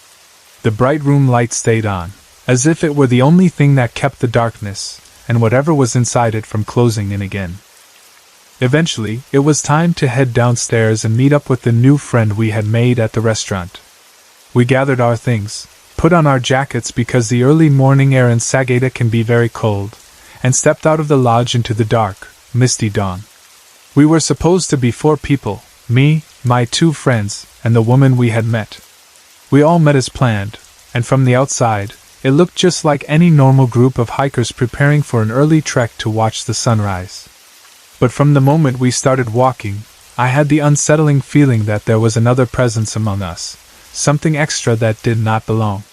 The bright room light stayed on, as if it were the only thing that kept the darkness, and whatever was inside it from closing in again. Eventually, it was time to head downstairs and meet up with the new friend we had made at the restaurant. We gathered our things, put on our jackets because the early morning air in Sagada can be very cold, and stepped out of the lodge into the dark, misty dawn. We were supposed to be 4 people, me, my 2 friends, and the woman we had met. We all met as planned, and from the outside, it looked just like any normal group of hikers preparing for an early trek to watch the sunrise. But from the moment we started walking, I had the unsettling feeling that there was another presence among us, something extra that did not belong.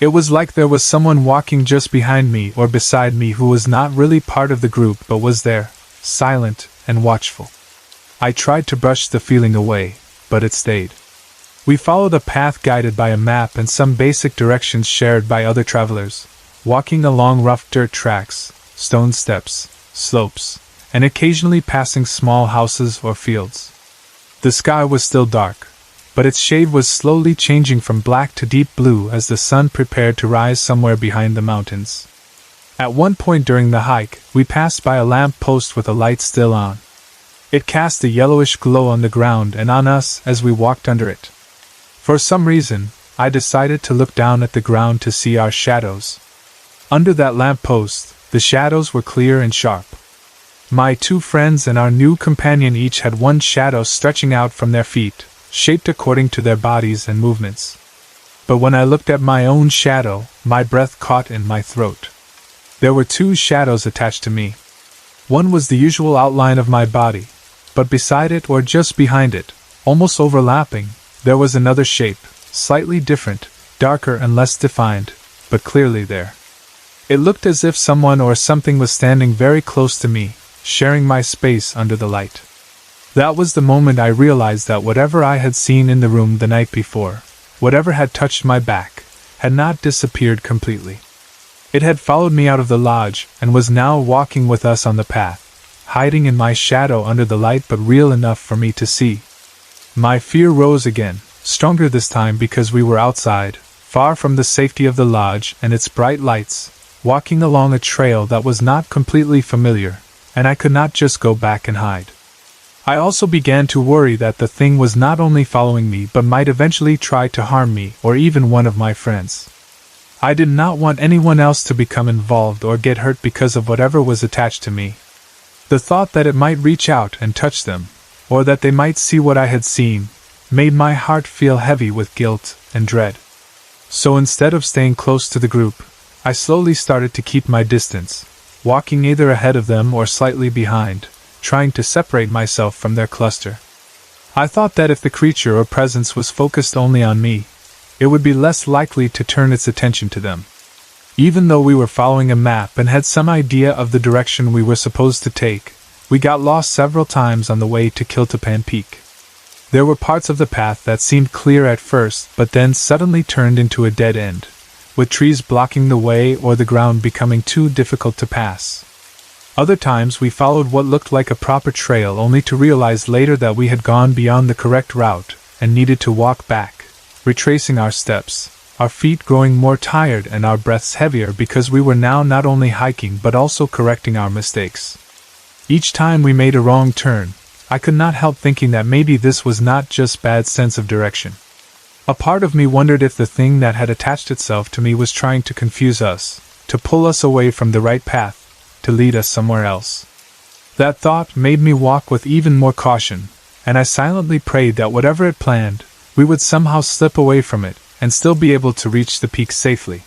It was like there was someone walking just behind me or beside me who was not really part of the group but was there, silent and watchful. I tried to brush the feeling away, but it stayed. We followed a path guided by a map and some basic directions shared by other travelers, walking along rough dirt tracks, stone steps, slopes, and occasionally passing small houses or fields. The sky was still dark, but its shade was slowly changing from black to deep blue as the sun prepared to rise somewhere behind the mountains. At one point during the hike, we passed by a lamp post with a light still on. It cast a yellowish glow on the ground and on us as we walked under it. For some reason, I decided to look down at the ground to see our shadows. Under that lamp post, the shadows were clear and sharp. My 2 friends and our new companion each had one shadow stretching out from their feet, shaped according to their bodies and movements. But when I looked at my own shadow, my breath caught in my throat. There were 2 shadows attached to me. One was the usual outline of my body, but beside it or just behind it, almost overlapping, there was another shape, slightly different, darker and less defined, but clearly there. It looked as if someone or something was standing very close to me, sharing my space under the light. That was the moment I realized that whatever I had seen in the room the night before, whatever had touched my back, had not disappeared completely. It had followed me out of the lodge and was now walking with us on the path, hiding in my shadow under the light but real enough for me to see. My fear rose again, stronger this time because we were outside, far from the safety of the lodge and its bright lights, walking along a trail that was not completely familiar, and I could not just go back and hide. I also began to worry that the thing was not only following me but might eventually try to harm me or even one of my friends. I did not want anyone else to become involved or get hurt because of whatever was attached to me. The thought that it might reach out and touch them, or that they might see what I had seen, made my heart feel heavy with guilt and dread. So instead of staying close to the group, I slowly started to keep my distance, walking either ahead of them or slightly behind, trying to separate myself from their cluster. I thought that if the creature or presence was focused only on me, it would be less likely to turn its attention to them. Even though we were following a map and had some idea of the direction we were supposed to take, we got lost several times on the way to Kiltapan Peak. There were parts of the path that seemed clear at first but then suddenly turned into a dead end, with trees blocking the way or the ground becoming too difficult to pass. Other times we followed what looked like a proper trail only to realize later that we had gone beyond the correct route and needed to walk back, retracing our steps, our feet growing more tired and our breaths heavier because we were now not only hiking but also correcting our mistakes. Each time we made a wrong turn, I could not help thinking that maybe this was not just bad sense of direction. A part of me wondered if the thing that had attached itself to me was trying to confuse us, to pull us away from the right path, to lead us somewhere else. That thought made me walk with even more caution, and I silently prayed that whatever it planned, we would somehow slip away from it and still be able to reach the peak safely.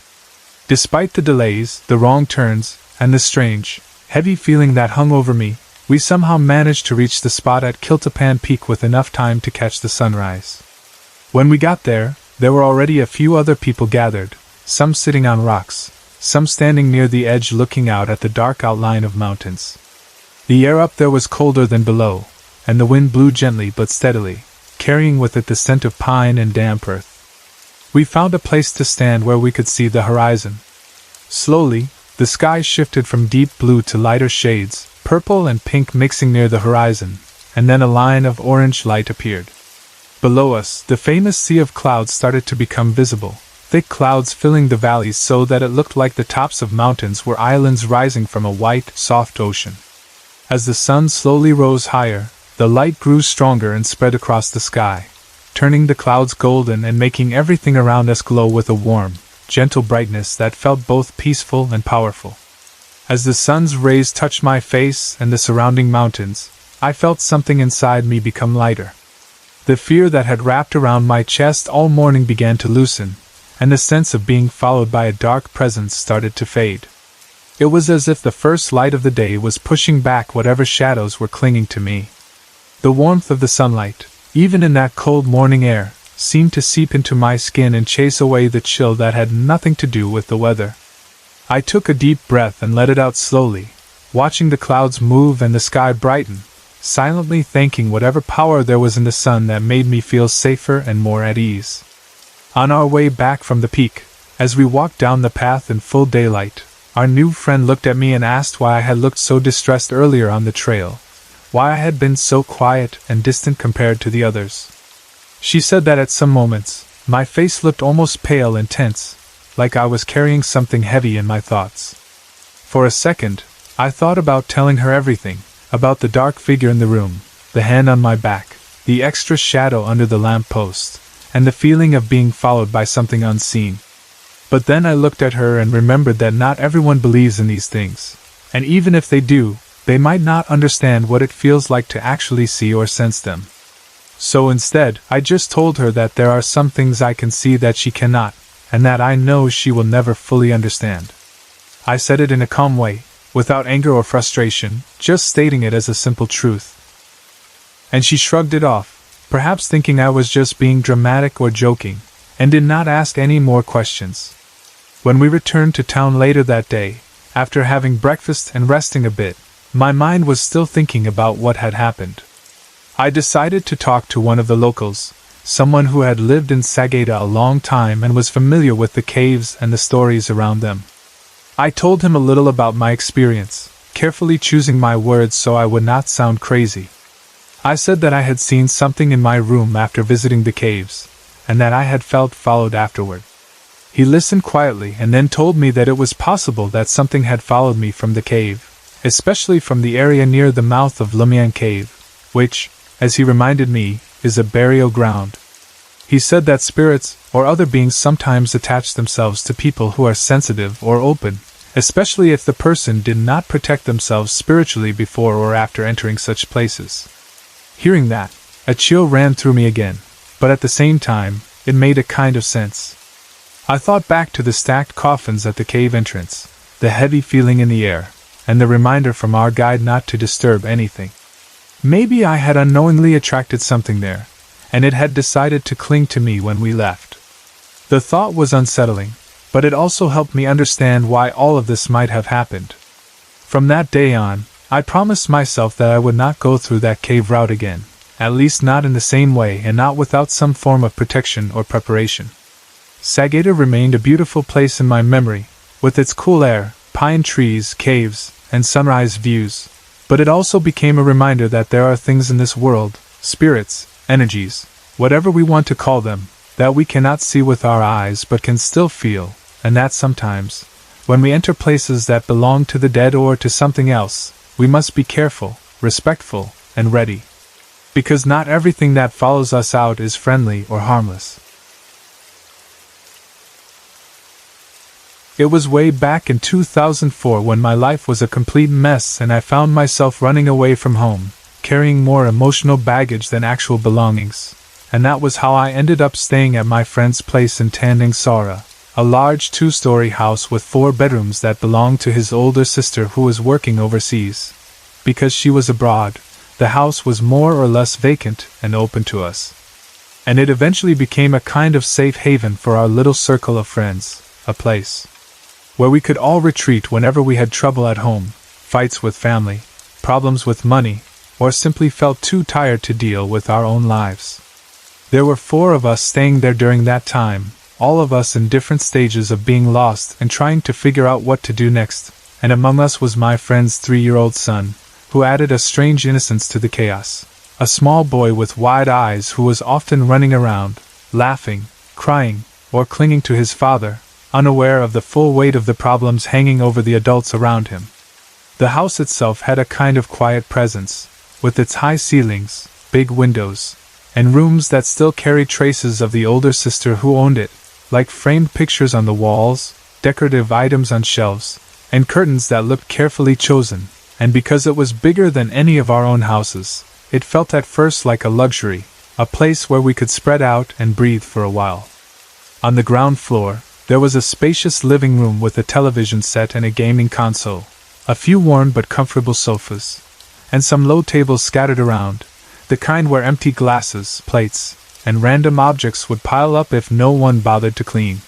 Despite the delays, the wrong turns, and the strange, heavy feeling that hung over me, we somehow managed to reach the spot at Kiltapan Peak with enough time to catch the sunrise. When we got there were already a few other people gathered, some sitting on rocks, some standing near the edge looking out at the dark outline of mountains. The air up there was colder than below, and the wind blew gently but steadily, carrying with it the scent of pine and damp earth. We found a place to stand where we could see the horizon. Slowly, the sky shifted from deep blue to lighter shades, purple and pink mixing near the horizon, and then a line of orange light appeared. Below us, the famous sea of clouds started to become visible, thick clouds filling the valleys so that it looked like the tops of mountains were islands rising from a white, soft ocean. As the sun slowly rose higher, the light grew stronger and spread across the sky, turning the clouds golden and making everything around us glow with a warm, gentle brightness that felt both peaceful and powerful. As the sun's rays touched my face and the surrounding mountains, I felt something inside me become lighter. The fear that had wrapped around my chest all morning began to loosen, and the sense of being followed by a dark presence started to fade. It was as if the first light of the day was pushing back whatever shadows were clinging to me. The warmth of the sunlight, even in that cold morning air, seemed to seep into my skin and chase away the chill that had nothing to do with the weather. I took a deep breath and let it out slowly, watching the clouds move and the sky brighten, silently thanking whatever power there was in the sun that made me feel safer and more at ease. On our way back from the peak, as we walked down the path in full daylight, our new friend looked at me and asked why I had looked so distressed earlier on the trail, why I had been so quiet and distant compared to the others. She said that at some moments, my face looked almost pale and tense, like I was carrying something heavy in my thoughts. For a second, I thought about telling her everything, about the dark figure in the room, the hand on my back, the extra shadow under the lamp post, and the feeling of being followed by something unseen. But then I looked at her and remembered that not everyone believes in these things, and even if they do, they might not understand what it feels like to actually see or sense them. So instead, I just told her that there are some things I can see that she cannot, and that I know she will never fully understand. I said it in a calm way, without anger or frustration, just stating it as a simple truth. And she shrugged it off, perhaps thinking I was just being dramatic or joking, and did not ask any more questions. When we returned to town later that day, after having breakfast and resting a bit, my mind was still thinking about what had happened. I decided to talk to one of the locals, someone who had lived in Sagada a long time and was familiar with the caves and the stories around them. I told him a little about my experience, carefully choosing my words so I would not sound crazy. I said that I had seen something in my room after visiting the caves, and that I had felt followed afterward. He listened quietly and then told me that it was possible that something had followed me from the cave, especially from the area near the mouth of Lumian Cave, which, as he reminded me, is a burial ground. He said that spirits or other beings sometimes attach themselves to people who are sensitive or open, especially if the person did not protect themselves spiritually before or after entering such places. Hearing that, a chill ran through me again, but at the same time, it made a kind of sense. I thought back to the stacked coffins at the cave entrance, the heavy feeling in the air, and the reminder from our guide not to disturb anything. Maybe I had unknowingly attracted something there, and it had decided to cling to me when we left. The thought was unsettling, but it also helped me understand why all of this might have happened. From that day on, I promised myself that I would not go through that cave route again, at least not in the same way and not without some form of protection or preparation. Sagada remained a beautiful place in my memory, with its cool air, pine trees, caves, and sunrise views, but it also became a reminder that there are things in this world, spirits, energies, whatever we want to call them, that we cannot see with our eyes but can still feel, and that sometimes, when we enter places that belong to the dead or to something else, we must be careful, respectful, and ready. Because not everything that follows us out is friendly or harmless. It was way back in 2004 when my life was a complete mess and I found myself running away from home, carrying more emotional baggage than actual belongings. And that was how I ended up staying at my friend's place in Tanding Sara, a large 2-story house with 4 bedrooms that belonged to his older sister who was working overseas. Because she was abroad, the house was more or less vacant and open to us. And it eventually became a kind of safe haven for our little circle of friends, a place where we could all retreat whenever we had trouble at home, fights with family, problems with money, or simply felt too tired to deal with our own lives. There were 4 of us staying there during that time, all of us in different stages of being lost and trying to figure out what to do next, and among us was my friend's 3-year-old son, who added a strange innocence to the chaos. A small boy with wide eyes who was often running around, laughing, crying, or clinging to his father, unaware of the full weight of the problems hanging over the adults around him. The house itself had a kind of quiet presence, with its high ceilings, big windows, and rooms that still carried traces of the older sister who owned it, like framed pictures on the walls, decorative items on shelves, and curtains that looked carefully chosen, and because it was bigger than any of our own houses, it felt at first like a luxury, a place where we could spread out and breathe for a while. On the ground floor, there was a spacious living room with a television set and a gaming console, a few worn but comfortable sofas, and some low tables scattered around, the kind where empty glasses, plates, and random objects would pile up if no one bothered to clean.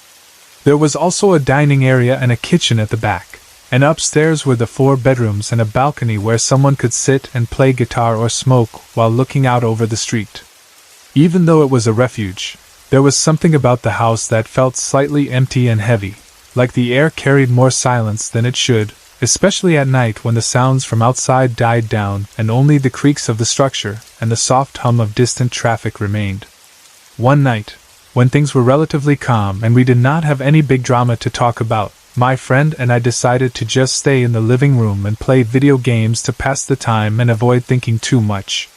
There was also a dining area and a kitchen at the back, and upstairs were the 4 bedrooms and a balcony where someone could sit and play guitar or smoke while looking out over the street. Even though it was a refuge, there was something about the house that felt slightly empty and heavy, like the air carried more silence than it should, especially at night when the sounds from outside died down and only the creaks of the structure and the soft hum of distant traffic remained. One night, when things were relatively calm and we did not have any big drama to talk about, my friend and I decided to just stay in the living room and play video games to pass the time and avoid thinking too much.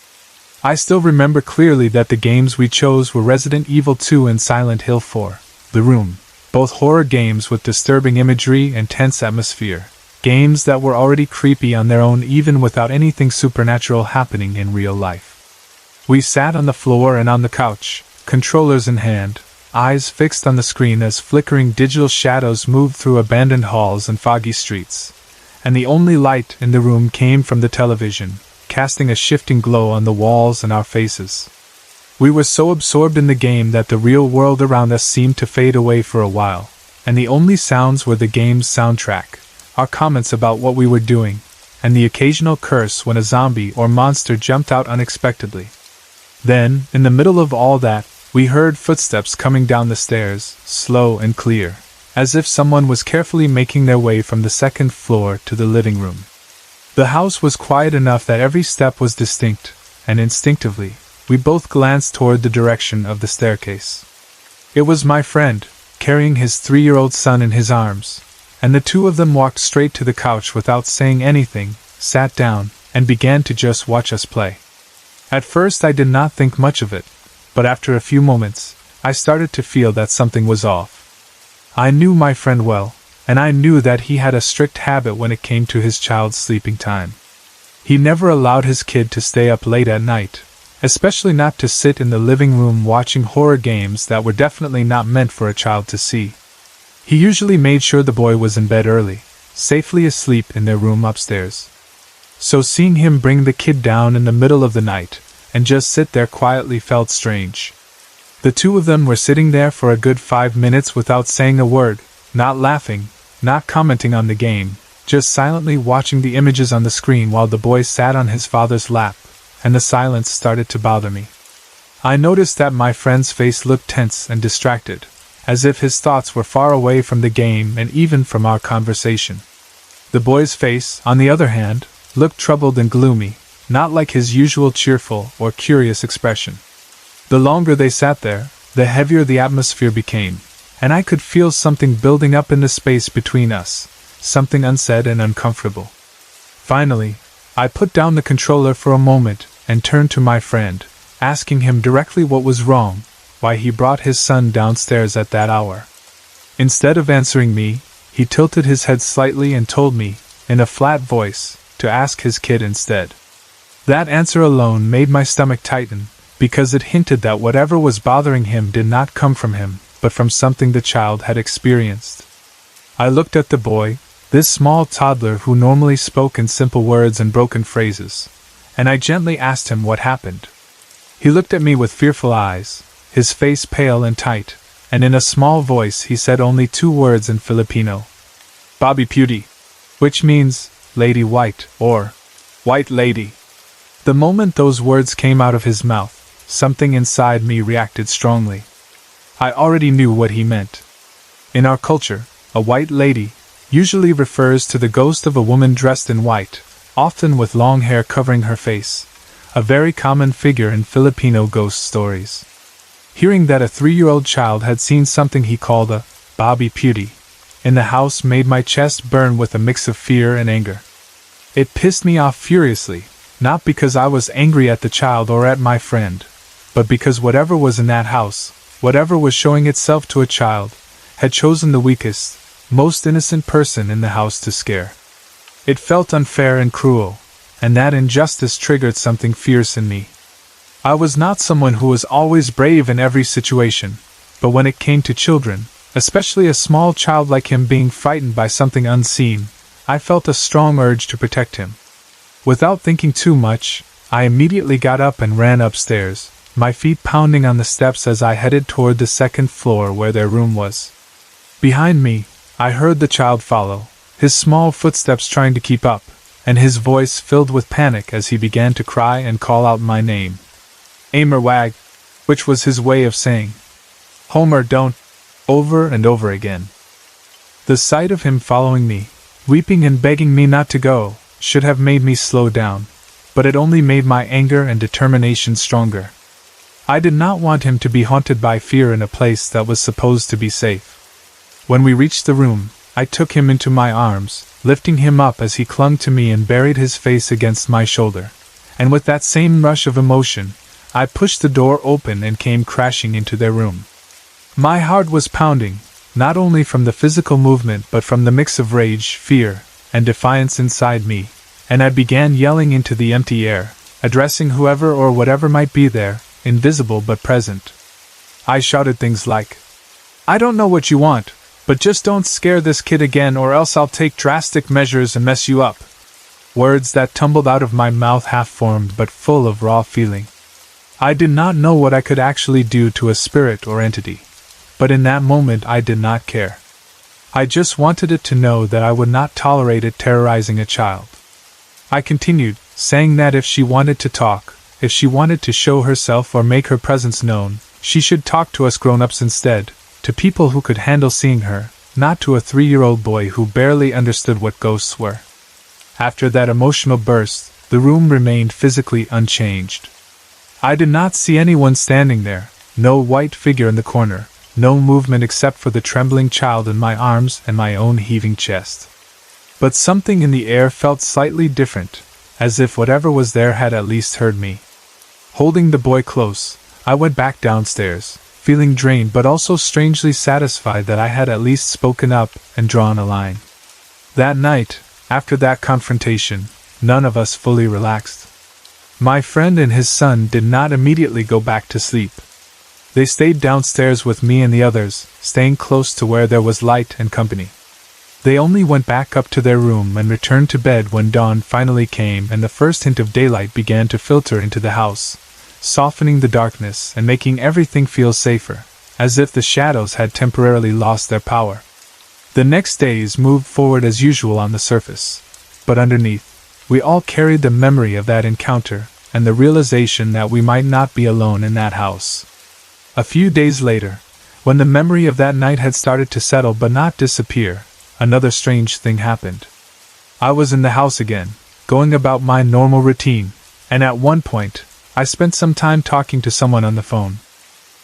I still remember clearly that the games we chose were Resident Evil 2 and Silent Hill 4, The Room, both horror games with disturbing imagery and tense atmosphere, games that were already creepy on their own even without anything supernatural happening in real life. We sat on the floor and on the couch, controllers in hand, eyes fixed on the screen as flickering digital shadows moved through abandoned halls and foggy streets, and the only light in the room came from the television, casting a shifting glow on the walls and our faces. We were so absorbed in the game that the real world around us seemed to fade away for a while, and the only sounds were the game's soundtrack, our comments about what we were doing, and the occasional curse when a zombie or monster jumped out unexpectedly. Then, in the middle of all that, we heard footsteps coming down the stairs, slow and clear, as if someone was carefully making their way from the 2nd floor to the living room. The house was quiet enough that every step was distinct, and instinctively, we both glanced toward the direction of the staircase. It was my friend, carrying his 3-year-old son in his arms, and the 2 of them walked straight to the couch without saying anything, sat down, and began to just watch us play. At first I did not think much of it, but after a few moments, I started to feel that something was off. I knew my friend well, and I knew that he had a strict habit when it came to his child's sleeping time. He never allowed his kid to stay up late at night, especially not to sit in the living room watching horror games that were definitely not meant for a child to see. He usually made sure the boy was in bed early, safely asleep in their room upstairs. So seeing him bring the kid down in the middle of the night, and just sit there quietly felt strange. The 2 of them were sitting there for a good 5 minutes without saying a word, not laughing, not commenting on the game, just silently watching the images on the screen while the boy sat on his father's lap, and the silence started to bother me. I noticed that my friend's face looked tense and distracted, as if his thoughts were far away from the game and even from our conversation. The boy's face, on the other hand, looked troubled and gloomy, not like his usual cheerful or curious expression. The longer they sat there, the heavier the atmosphere became, and I could feel something building up in the space between us, something unsaid and uncomfortable. Finally, I put down the controller for a moment and turned to my friend, asking him directly what was wrong, why he brought his son downstairs at that hour. Instead of answering me, he tilted his head slightly and told me, in a flat voice, to ask his kid instead. That answer alone made my stomach tighten, because it hinted that whatever was bothering him did not come from him, but from something the child had experienced. I looked at the boy, this small toddler who normally spoke in simple words and broken phrases, and I gently asked him what happened. He looked at me with fearful eyes, his face pale and tight, and in a small voice he said only 2 words in Filipino. Bobby Beauty, which means Lady White, or White Lady. The moment those words came out of his mouth, something inside me reacted strongly. I already knew what he meant. In our culture, a white lady usually refers to the ghost of a woman dressed in white, often with long hair covering her face, a very common figure in Filipino ghost stories. Hearing that a 3-year-old child had seen something he called a Bobby Beauty in the house made my chest burn with a mix of fear and anger. It pissed me off furiously, not because I was angry at the child or at my friend, but because whatever was in that house, whatever was showing itself to a child, had chosen the weakest, most innocent person in the house to scare. It felt unfair and cruel, and that injustice triggered something fierce in me. I was not someone who was always brave in every situation, but when it came to children, especially a small child like him being frightened by something unseen, I felt a strong urge to protect him. Without thinking too much, I immediately got up and ran upstairs, my feet pounding on the steps as I headed toward the 2nd floor where their room was. Behind me, I heard the child follow, his small footsteps trying to keep up, and his voice filled with panic as he began to cry and call out my name. Amer Wag, which was his way of saying, Homer don't, over and over again. The sight of him following me, weeping and begging me not to go, should have made me slow down, but it only made my anger and determination stronger. I did not want him to be haunted by fear in a place that was supposed to be safe. When we reached the room, I took him into my arms, lifting him up as he clung to me and buried his face against my shoulder, and with that same rush of emotion, I pushed the door open and came crashing into their room. My heart was pounding, not only from the physical movement but from the mix of rage, fear, and defiance inside me, and I began yelling into the empty air, addressing whoever or whatever might be there, invisible but present. I shouted things like, I don't know what you want, but just don't scare this kid again or else I'll take drastic measures and mess you up. Words that tumbled out of my mouth half-formed but full of raw feeling. I did not know what I could actually do to a spirit or entity, but in that moment I did not care. I just wanted it to know that I would not tolerate it terrorizing a child. I continued, saying that if she wanted to talk, if she wanted to show herself or make her presence known, she should talk to us grown-ups instead, to people who could handle seeing her, not to a 3-year-old boy who barely understood what ghosts were. After that emotional burst, the room remained physically unchanged. I did not see anyone standing there, no white figure in the corner, no movement except for the trembling child in my arms and my own heaving chest. But something in the air felt slightly different, as if whatever was there had at least heard me. Holding the boy close, I went back downstairs, feeling drained but also strangely satisfied that I had at least spoken up and drawn a line. That night, after that confrontation, none of us fully relaxed. My friend and his son did not immediately go back to sleep. They stayed downstairs with me and the others, staying close to where there was light and company. They only went back up to their room and returned to bed when dawn finally came and the first hint of daylight began to filter into the house, softening the darkness and making everything feel safer, as if the shadows had temporarily lost their power. The next days moved forward as usual on the surface, but underneath, we all carried the memory of that encounter and the realization that we might not be alone in that house. A few days later, when the memory of that night had started to settle but not disappear, another strange thing happened. I was in the house again, going about my normal routine, and at one point, I spent some time talking to someone on the phone.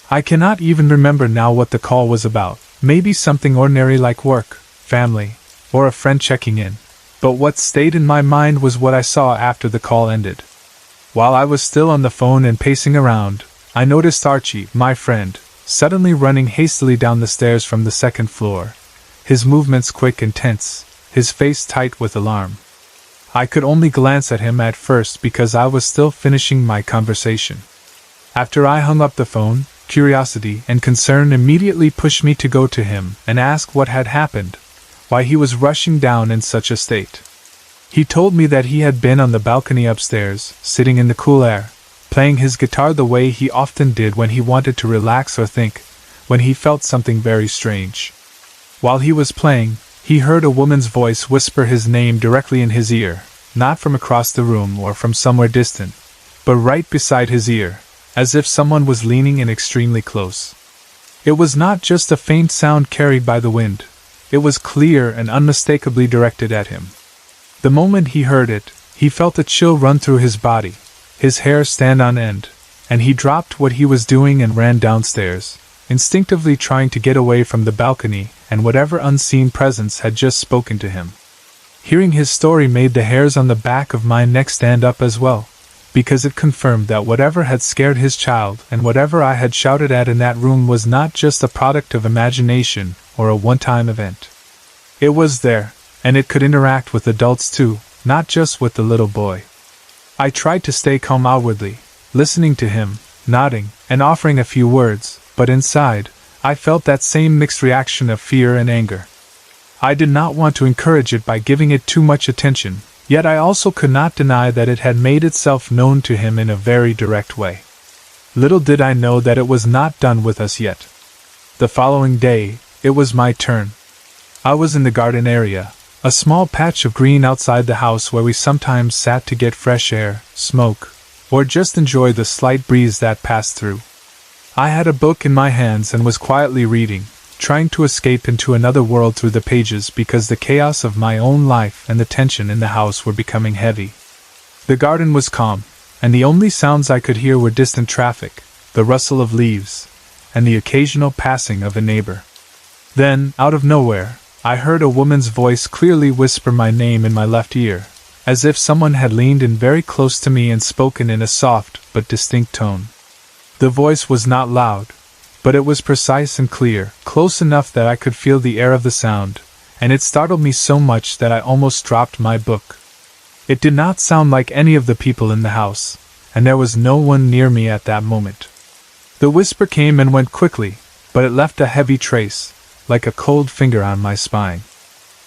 I cannot even remember now what the call was about, maybe something ordinary like work, family, or a friend checking in, but what stayed in my mind was what I saw after the call ended. While I was still on the phone and pacing around, I noticed Archie, my friend, suddenly running hastily down the stairs from the 2nd floor, his movements quick and tense, his face tight with alarm. I could only glance at him at first because I was still finishing my conversation. After I hung up the phone, curiosity and concern immediately pushed me to go to him and ask what had happened, why he was rushing down in such a state. He told me that he had been on the balcony upstairs, sitting in the cool air, playing his guitar the way he often did when he wanted to relax or think, when he felt something very strange. While he was playing, he heard a woman's voice whisper his name directly in his ear, not from across the room or from somewhere distant, but right beside his ear, as if someone was leaning in extremely close. It was not just a faint sound carried by the wind, it was clear and unmistakably directed at him. The moment he heard it, he felt a chill run through his body, his hair stand on end, and he dropped what he was doing and ran downstairs, instinctively trying to get away from the balcony and whatever unseen presence had just spoken to him. Hearing his story made the hairs on the back of my neck stand up as well, because it confirmed that whatever had scared his child and whatever I had shouted at in that room was not just a product of imagination or a one-time event. It was there, and it could interact with adults too, not just with the little boy. I tried to stay calm outwardly, listening to him, nodding, and offering a few words, but inside, I felt that same mixed reaction of fear and anger. I did not want to encourage it by giving it too much attention, yet I also could not deny that it had made itself known to him in a very direct way. Little did I know that it was not done with us yet. The following day, it was my turn. I was in the garden area, a small patch of green outside the house where we sometimes sat to get fresh air, smoke, or just enjoy the slight breeze that passed through. I had a book in my hands and was quietly reading, trying to escape into another world through the pages because the chaos of my own life and the tension in the house were becoming heavy. The garden was calm, and the only sounds I could hear were distant traffic, the rustle of leaves, and the occasional passing of a neighbor. Then, out of nowhere, I heard a woman's voice clearly whisper my name in my left ear, as if someone had leaned in very close to me and spoken in a soft but distinct tone. The voice was not loud, but it was precise and clear, close enough that I could feel the air of the sound, and it startled me so much that I almost dropped my book. It did not sound like any of the people in the house, and there was no one near me at that moment. The whisper came and went quickly, but it left a heavy trace, like a cold finger on my spine.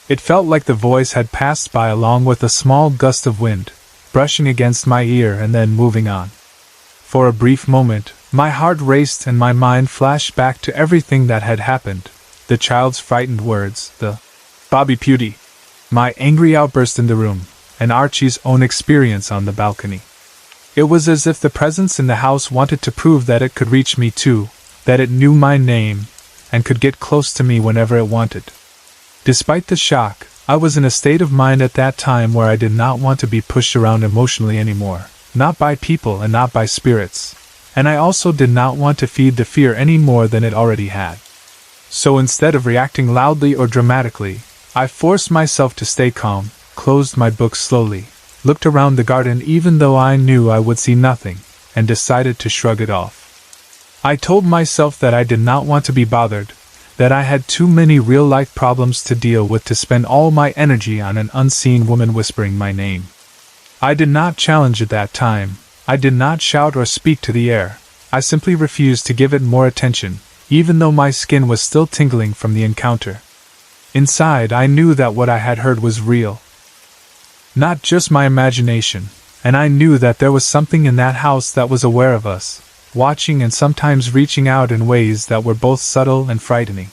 It felt like the voice had passed by along with a small gust of wind, brushing against my ear and then moving on. For a brief moment, my heart raced and my mind flashed back to everything that had happened, the child's frightened words, the "Bobby Pewty," my angry outburst in the room, and Archie's own experience on the balcony. It was as if the presence in the house wanted to prove that it could reach me too, that it knew my name, and could get close to me whenever it wanted. Despite the shock, I was in a state of mind at that time where I did not want to be pushed around emotionally anymore, not by people and not by spirits, and I also did not want to feed the fear any more than it already had. So instead of reacting loudly or dramatically, I forced myself to stay calm, closed my book slowly, looked around the garden even though I knew I would see nothing, and decided to shrug it off. I told myself that I did not want to be bothered, that I had too many real-life problems to deal with to spend all my energy on an unseen woman whispering my name. I did not challenge at that time, I did not shout or speak to the air, I simply refused to give it more attention, even though my skin was still tingling from the encounter. Inside, I knew that what I had heard was real. Not just my imagination, and I knew that there was something in that house that was aware of us, watching and sometimes reaching out in ways that were both subtle and frightening.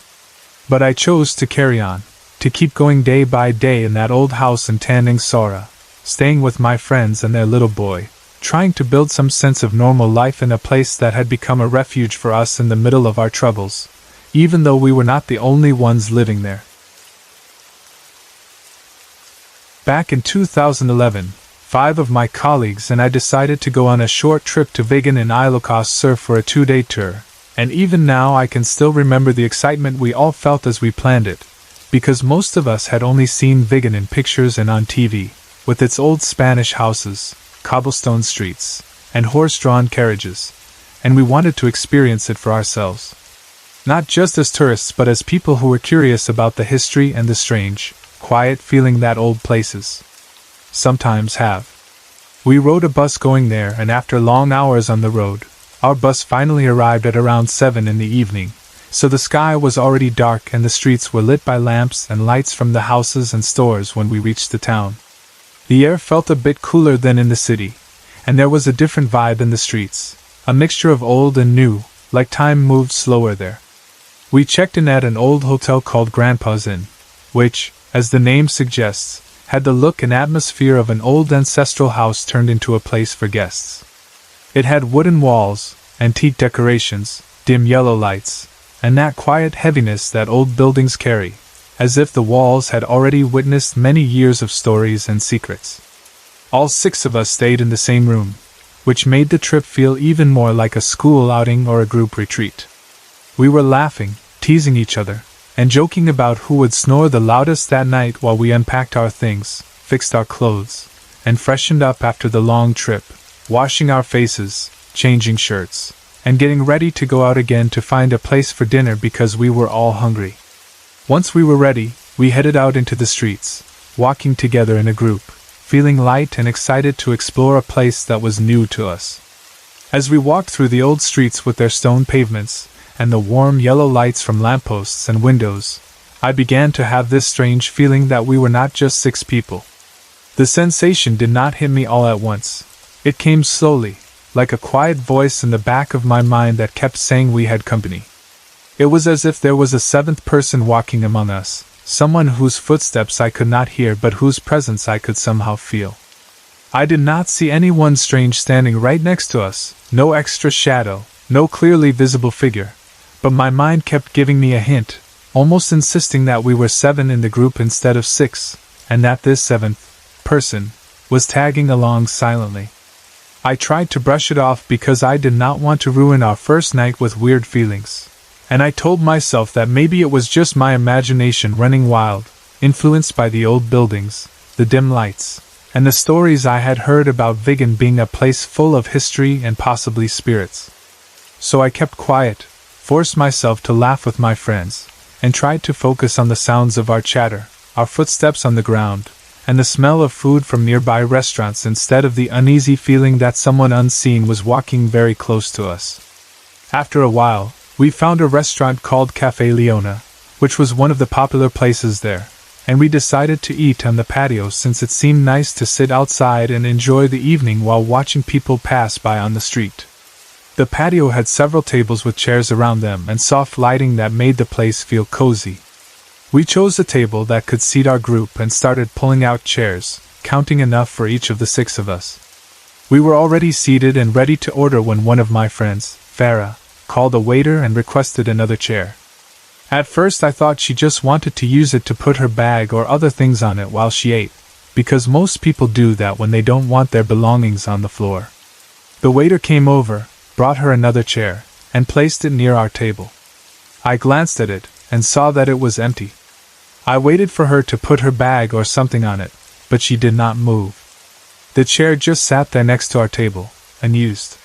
But I chose to carry on, to keep going day by day in that old house in Tanding Sora, staying with my friends and their little boy, trying to build some sense of normal life in a place that had become a refuge for us in the middle of our troubles, even though we were not the only ones living there. Back in 2011, 5 of my colleagues and I decided to go on a short trip to Vigan in Ilocos Sur for a 2-day tour, and even now I can still remember the excitement we all felt as we planned it, because most of us had only seen Vigan in pictures and on TV, with its old Spanish houses, cobblestone streets, and horse-drawn carriages, and we wanted to experience it for ourselves. Not just as tourists but as people who were curious about the history and the strange, quiet feeling that old places. sometimes have. We rode a bus going there, and after long hours on the road, our bus finally arrived at around 7 in the evening, so the sky was already dark and the streets were lit by lamps and lights from the houses and stores when we reached the town. The air felt a bit cooler than in the city, and there was a different vibe in the streets, a mixture of old and new, like time moved slower there. We checked in at an old hotel called Grandpa's Inn, which, as the name suggests, had the look and atmosphere of an old ancestral house turned into a place for guests. It had wooden walls, antique decorations, dim yellow lights, and that quiet heaviness that old buildings carry, as if the walls had already witnessed many years of stories and secrets. All 6 of us stayed in the same room, which made the trip feel even more like a school outing or a group retreat. We were laughing, teasing each other, and joking about who would snore the loudest that night while we unpacked our things, fixed our clothes, and freshened up after the long trip, washing our faces, changing shirts, and getting ready to go out again to find a place for dinner because we were all hungry. Once we were ready, we headed out into the streets, walking together in a group, feeling light and excited to explore a place that was new to us. As we walked through the old streets with their stone pavements, and the warm yellow lights from lampposts and windows, I began to have this strange feeling that we were not just 6 people. The sensation did not hit me all at once. It came slowly, like a quiet voice in the back of my mind that kept saying we had company. It was as if there was a 7th person walking among us, someone whose footsteps I could not hear but whose presence I could somehow feel. I did not see anyone strange standing right next to us, no extra shadow, no clearly visible figure, but my mind kept giving me a hint, almost insisting that we were 7 in the group instead of 6, and that this 7th person was tagging along silently. I tried to brush it off because I did not want to ruin our first night with weird feelings, and I told myself that maybe it was just my imagination running wild, influenced by the old buildings, the dim lights, and the stories I had heard about Vigan being a place full of history and possibly spirits. So I kept quiet, forced myself to laugh with my friends, and tried to focus on the sounds of our chatter, our footsteps on the ground, and the smell of food from nearby restaurants instead of the uneasy feeling that someone unseen was walking very close to us. After a while, we found a restaurant called Café Leona, which was one of the popular places there, and we decided to eat on the patio since it seemed nice to sit outside and enjoy the evening while watching people pass by on the street. The patio had several tables with chairs around them and soft lighting that made the place feel cozy. We chose a table that could seat our group and started pulling out chairs, counting enough for each of the 6 of us. We were already seated and ready to order when one of my friends, Farah, called a waiter and requested another chair. At first I thought she just wanted to use it to put her bag or other things on it while she ate, because most people do that when they don't want their belongings on the floor. The waiter came over, brought her another chair, and placed it near our table. I glanced at it, and saw that it was empty. I waited for her to put her bag or something on it, but she did not move. The chair just sat there next to our table, unused.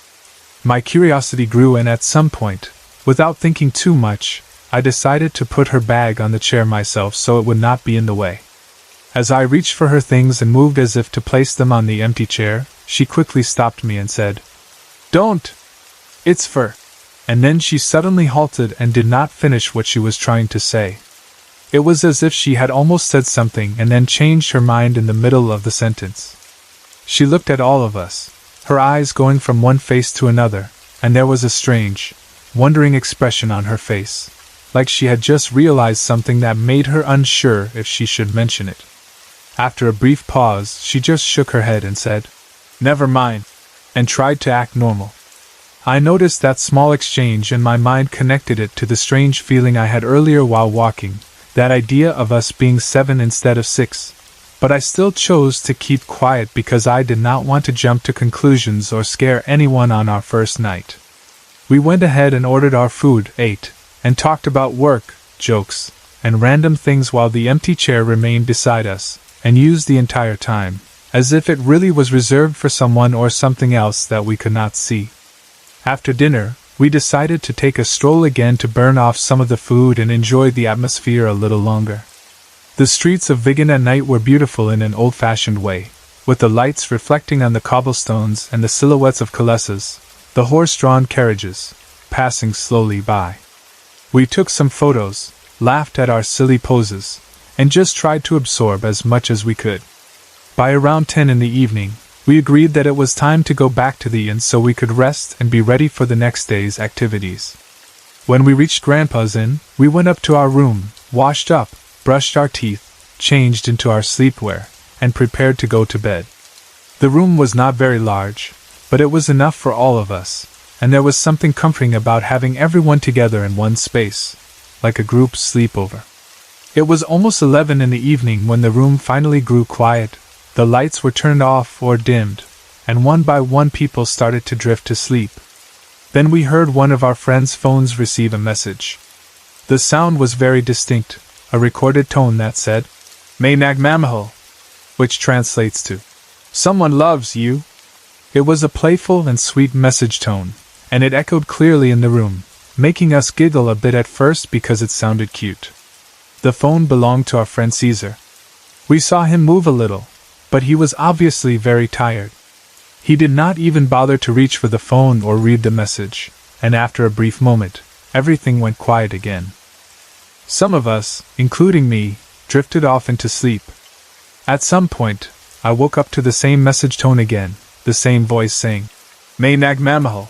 My curiosity grew, and at some point, without thinking too much, I decided to put her bag on the chair myself so it would not be in the way. As I reached for her things and moved as if to place them on the empty chair, she quickly stopped me and said, "Don't! It's for..." And then she suddenly halted and did not finish what she was trying to say. It was as if she had almost said something and then changed her mind in the middle of the sentence. She looked at all of us, her eyes going from one face to another, and there was a strange, wondering expression on her face, like she had just realized something that made her unsure if she should mention it. After a brief pause, she just shook her head and said, "Never mind," and tried to act normal. I noticed that small exchange and my mind connected it to the strange feeling I had earlier while walking, that idea of us being 7 instead of 6, but I still chose to keep quiet because I did not want to jump to conclusions or scare anyone on our first night. We went ahead and ordered our food, ate, and talked about work, jokes, and random things while the empty chair remained beside us, and used the entire time, as if it really was reserved for someone or something else that we could not see. After dinner, we decided to take a stroll again to burn off some of the food and enjoy the atmosphere a little longer. The streets of Vigan at night were beautiful in an old-fashioned way, with the lights reflecting on the cobblestones and the silhouettes of calesas, the horse-drawn carriages, passing slowly by. We took some photos, laughed at our silly poses, and just tried to absorb as much as we could. By around 10 in the evening, we agreed that it was time to go back to the inn so we could rest and be ready for the next day's activities. When we reached Grandpa's inn, we went up to our room, washed up, brushed our teeth, changed into our sleepwear, and prepared to go to bed. The room was not very large, but it was enough for all of us, and there was something comforting about having everyone together in one space, like a group sleepover. It was almost 11 in the evening when the room finally grew quiet, the lights were turned off or dimmed, and one by one people started to drift to sleep. Then we heard one of our friends' phones receive a message. The sound was very distinct, a recorded tone that said, "May Nagmamahal," which translates to, "Someone loves you." It was a playful and sweet message tone, and it echoed clearly in the room, making us giggle a bit at first because it sounded cute. The phone belonged to our friend Caesar. We saw him move a little, but he was obviously very tired. He did not even bother to reach for the phone or read the message, and after a brief moment, everything went quiet again. Some of us, including me, drifted off into sleep. At some point, I woke up to the same message tone again, the same voice saying, "May Nagmamahal."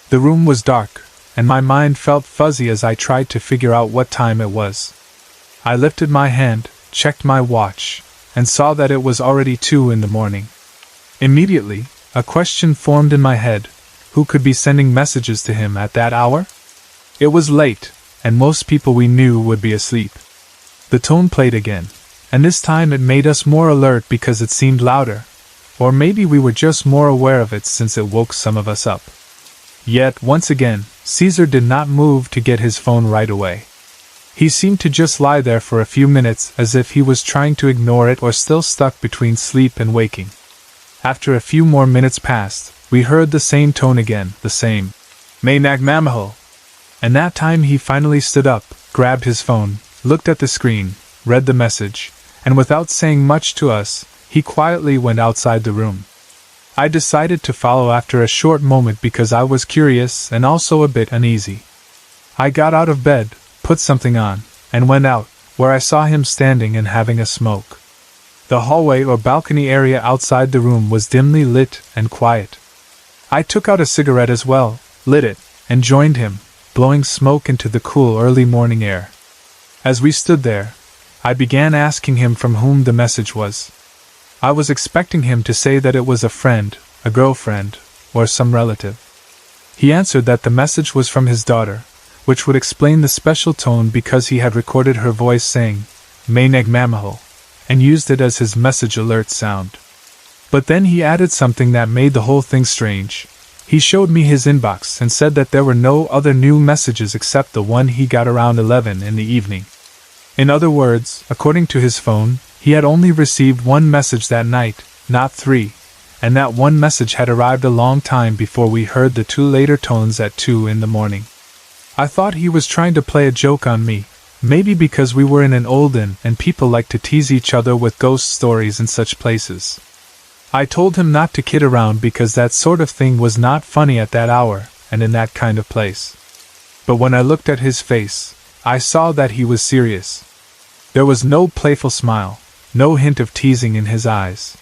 The room was dark, and my mind felt fuzzy as I tried to figure out what time it was. I lifted my hand, checked my watch, and saw that it was already 2 in the morning. Immediately, a question formed in my head: who could be sending messages to him at that hour? It was late, and most people we knew would be asleep. The tone played again, and this time it made us more alert because it seemed louder, or maybe we were just more aware of it since it woke some of us up. Yet, once again, Caesar did not move to get his phone right away. He seemed to just lie there for a few minutes as if he was trying to ignore it or still stuck between sleep and waking. After a few more minutes passed, we heard the same tone again, the same, "May Nagmamahal." And that time he finally stood up, grabbed his phone, looked at the screen, read the message, and without saying much to us, he quietly went outside the room. I decided to follow after a short moment because I was curious and also a bit uneasy. I got out of bed, put something on, and went out, where I saw him standing and having a smoke. The hallway or balcony area outside the room was dimly lit and quiet. I took out a cigarette as well, lit it, and joined him, blowing smoke into the cool early morning air. As we stood there, I began asking him from whom the message was. I was expecting him to say that it was a friend, a girlfriend, or some relative. He answered that the message was from his daughter, which would explain the special tone because he had recorded her voice saying, "May Nagmamahal," and used it as his message alert sound. But then he added something that made the whole thing strange. He showed me his inbox and said that there were no other new messages except the one he got around 11 in the evening. In other words, according to his phone, he had only received one message that night, not 3, and that one message had arrived a long time before we heard the 2 later tones at 2 in the morning. I thought he was trying to play a joke on me, maybe because we were in an old inn and people like to tease each other with ghost stories in such places. I told him not to kid around because that sort of thing was not funny at that hour and in that kind of place. But when I looked at his face, I saw that he was serious. There was no playful smile, no hint of teasing in his eyes.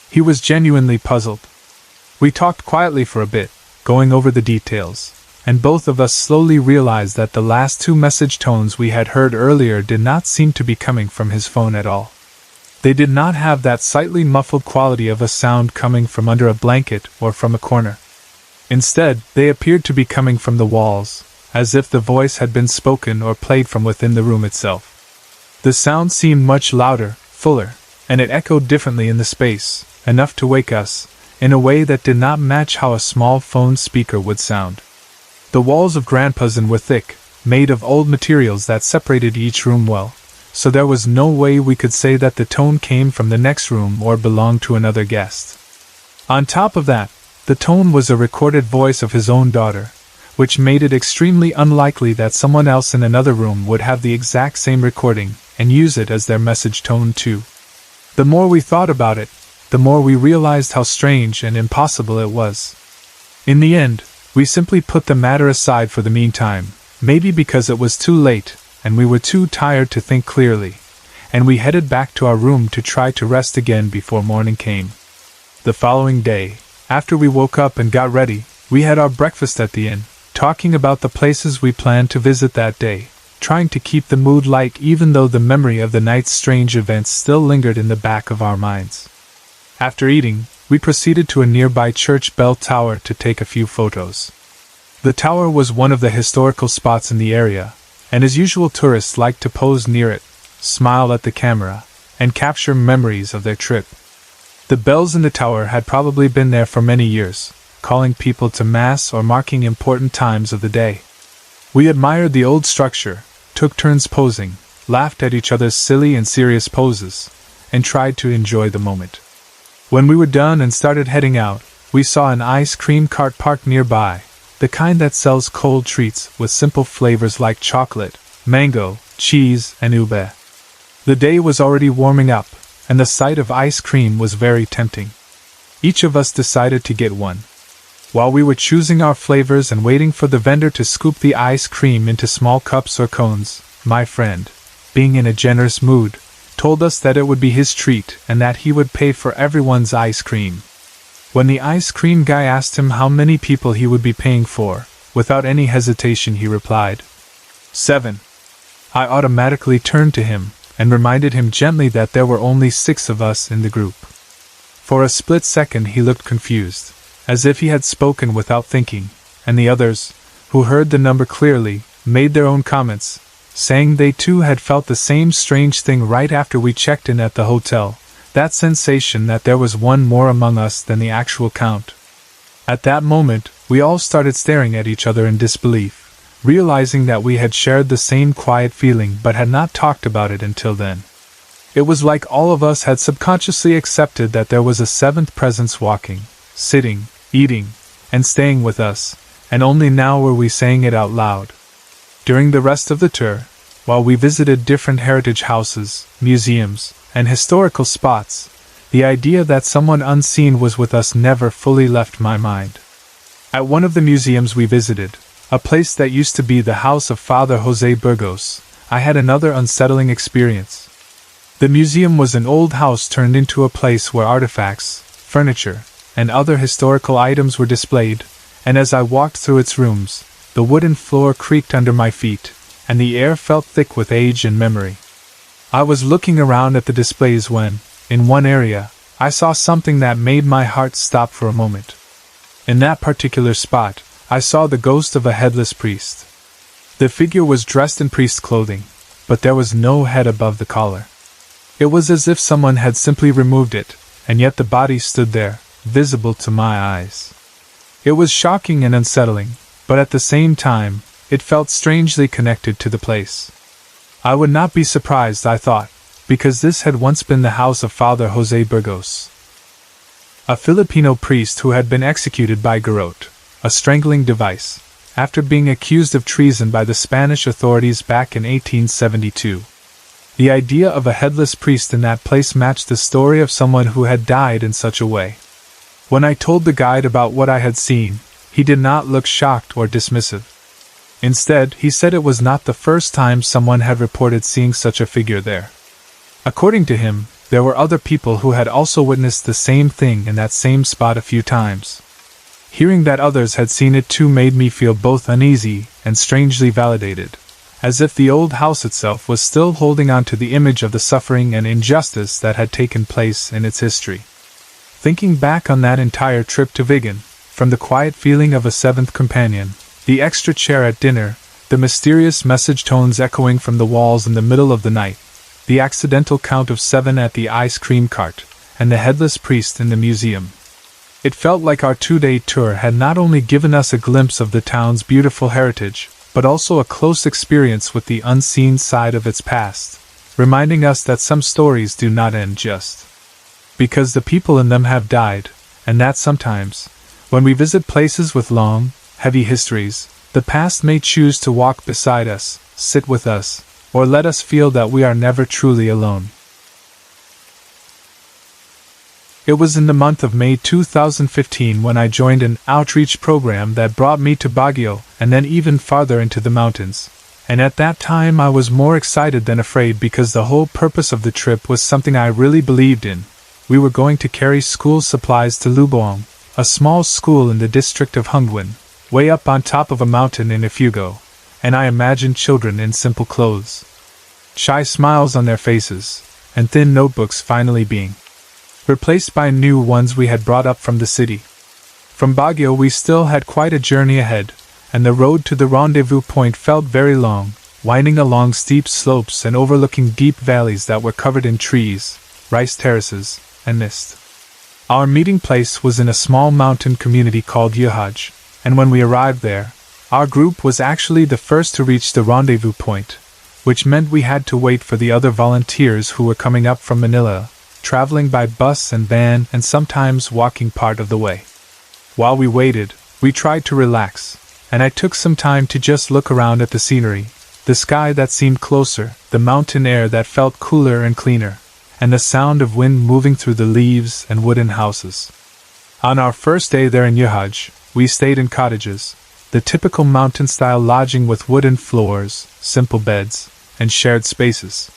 He was genuinely puzzled. We talked quietly for a bit, going over the details, and both of us slowly realized that the last 2 message tones we had heard earlier did not seem to be coming from his phone at all. They did not have that slightly muffled quality of a sound coming from under a blanket or from a corner. Instead, they appeared to be coming from the walls, as if the voice had been spoken or played from within the room itself. The sound seemed much louder, fuller, and it echoed differently in the space, enough to wake us, in a way that did not match how a small phone speaker would sound. The walls of Grandpa's inn were thick, made of old materials that separated each room well, so there was no way we could say that the tone came from the next room or belonged to another guest. On top of that, the tone was a recorded voice of his own daughter, which made it extremely unlikely that someone else in another room would have the exact same recording and use it as their message tone too. The more we thought about it, the more we realized how strange and impossible it was. In the end, we simply put the matter aside for the meantime, maybe because it was too late, and we were too tired to think clearly, and we headed back to our room to try to rest again before morning came. The following day, after we woke up and got ready, we had our breakfast at the inn, talking about the places we planned to visit that day, trying to keep the mood light even though the memory of the night's strange events still lingered in the back of our minds. After eating, we proceeded to a nearby church bell tower to take a few photos. The tower was one of the historical spots in the area, and as usual tourists liked to pose near it, smile at the camera, and capture memories of their trip. The bells in the tower had probably been there for many years, calling people to mass or marking important times of the day. We admired the old structure, took turns posing, laughed at each other's silly and serious poses, and tried to enjoy the moment. When we were done and started heading out, we saw an ice cream cart parked nearby, the kind that sells cold treats with simple flavors like chocolate, mango, cheese, and ube. The day was already warming up, and the sight of ice cream was very tempting. Each of us decided to get one. While we were choosing our flavors and waiting for the vendor to scoop the ice cream into small cups or cones, my friend, being in a generous mood, told us that it would be his treat and that he would pay for everyone's ice cream. When the ice cream guy asked him how many people he would be paying for, without any hesitation he replied, 7. I automatically turned to him and reminded him gently that there were only 6 of us in the group. For a split second he looked confused, as if he had spoken without thinking, and the others, who heard the number clearly, made their own comments, saying they too had felt the same strange thing right after we checked in at the hotel, that sensation that there was one more among us than the actual count. At that moment, we all started staring at each other in disbelief, realizing that we had shared the same quiet feeling but had not talked about it until then. It was like all of us had subconsciously accepted that there was a 7th presence walking, sitting, eating, and staying with us, and only now were we saying it out loud. During the rest of the tour, while we visited different heritage houses, museums, and historical spots, the idea that someone unseen was with us never fully left my mind. At one of the museums we visited, a place that used to be the house of Father José Burgos, I had another unsettling experience. The museum was an old house turned into a place where artifacts, furniture, and other historical items were displayed, and as I walked through its rooms, the wooden floor creaked under my feet, and the air felt thick with age and memory. I was looking around at the displays when, in one area, I saw something that made my heart stop for a moment. In that particular spot, I saw the ghost of a headless priest. The figure was dressed in priest clothing, but there was no head above the collar. It was as if someone had simply removed it, and yet the body stood there, visible to my eyes. It was shocking and unsettling, but at the same time, it felt strangely connected to the place. I would not be surprised, I thought, because this had once been the house of Father José Burgos, a Filipino priest who had been executed by garrote, a strangling device, after being accused of treason by the Spanish authorities back in 1872. The idea of a headless priest in that place matched the story of someone who had died in such a way. When I told the guide about what I had seen, he did not look shocked or dismissive. Instead, he said it was not the first time someone had reported seeing such a figure there. According to him, there were other people who had also witnessed the same thing in that same spot a few times. Hearing that others had seen it too made me feel both uneasy and strangely validated, as if the old house itself was still holding on to the image of the suffering and injustice that had taken place in its history. Thinking back on that entire trip to Vigan, from the quiet feeling of a 7th companion, the extra chair at dinner, the mysterious message tones echoing from the walls in the middle of the night, the accidental count of 7 at the ice cream cart, and the headless priest in the museum. It felt like our 2-day tour had not only given us a glimpse of the town's beautiful heritage, but also a close experience with the unseen side of its past, reminding us that some stories do not end just because the people in them have died, and that sometimes, when we visit places with long, heavy histories, the past may choose to walk beside us, sit with us, or let us feel that we are never truly alone. It was in the month of May 2015 when I joined an outreach program that brought me to Baguio and then even farther into the mountains. And at that time I was more excited than afraid because the whole purpose of the trip was something I really believed in. We were going to carry school supplies to Luboong, a small school in the district of Hungwin, way up on top of a mountain in Ifugao, and I imagined children in simple clothes, shy smiles on their faces, and thin notebooks finally being replaced by new ones we had brought up from the city. From Baguio we still had quite a journey ahead, and the road to the rendezvous point felt very long, winding along steep slopes and overlooking deep valleys that were covered in trees, rice terraces, and mist. Our meeting place was in a small mountain community called Yahaj, and when we arrived there, our group was actually the first to reach the rendezvous point, which meant we had to wait for the other volunteers who were coming up from Manila, traveling by bus and van and sometimes walking part of the way. While we waited, we tried to relax, and I took some time to just look around at the scenery, the sky that seemed closer, the mountain air that felt cooler and cleaner, and the sound of wind moving through the leaves and wooden houses. On our first day there in Yahaj, we stayed in cottages, the typical mountain-style lodging with wooden floors, simple beds, and shared spaces.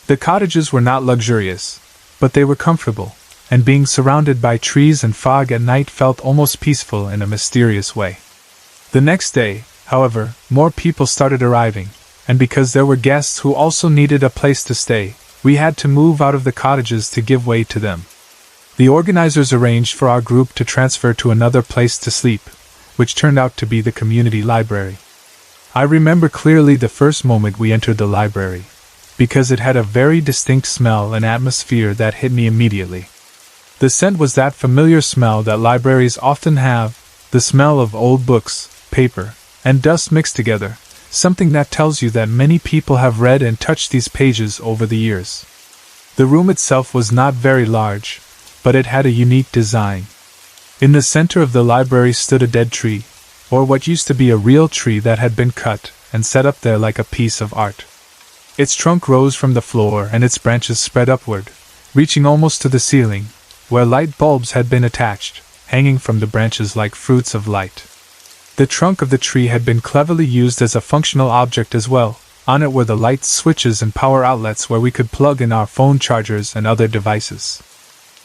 The cottages were not luxurious, but they were comfortable, and being surrounded by trees and fog at night felt almost peaceful in a mysterious way. The next day, however, more people started arriving, and because there were guests who also needed a place to stay, we had to move out of the cottages to give way to them. The organizers arranged for our group to transfer to another place to sleep, which turned out to be the community library. I remember clearly the first moment we entered the library, because it had a very distinct smell and atmosphere that hit me immediately. The scent was that familiar smell that libraries often have, the smell of old books, paper, and dust mixed together, something that tells you that many people have read and touched these pages over the years. The room itself was not very large, but it had a unique design. In the center of the library stood a dead tree, or what used to be a real tree that had been cut and set up there like a piece of art. Its trunk rose from the floor and its branches spread upward, reaching almost to the ceiling, where light bulbs had been attached, hanging from the branches like fruits of light. The trunk of the tree had been cleverly used as a functional object as well. On it were the light switches and power outlets where we could plug in our phone chargers and other devices.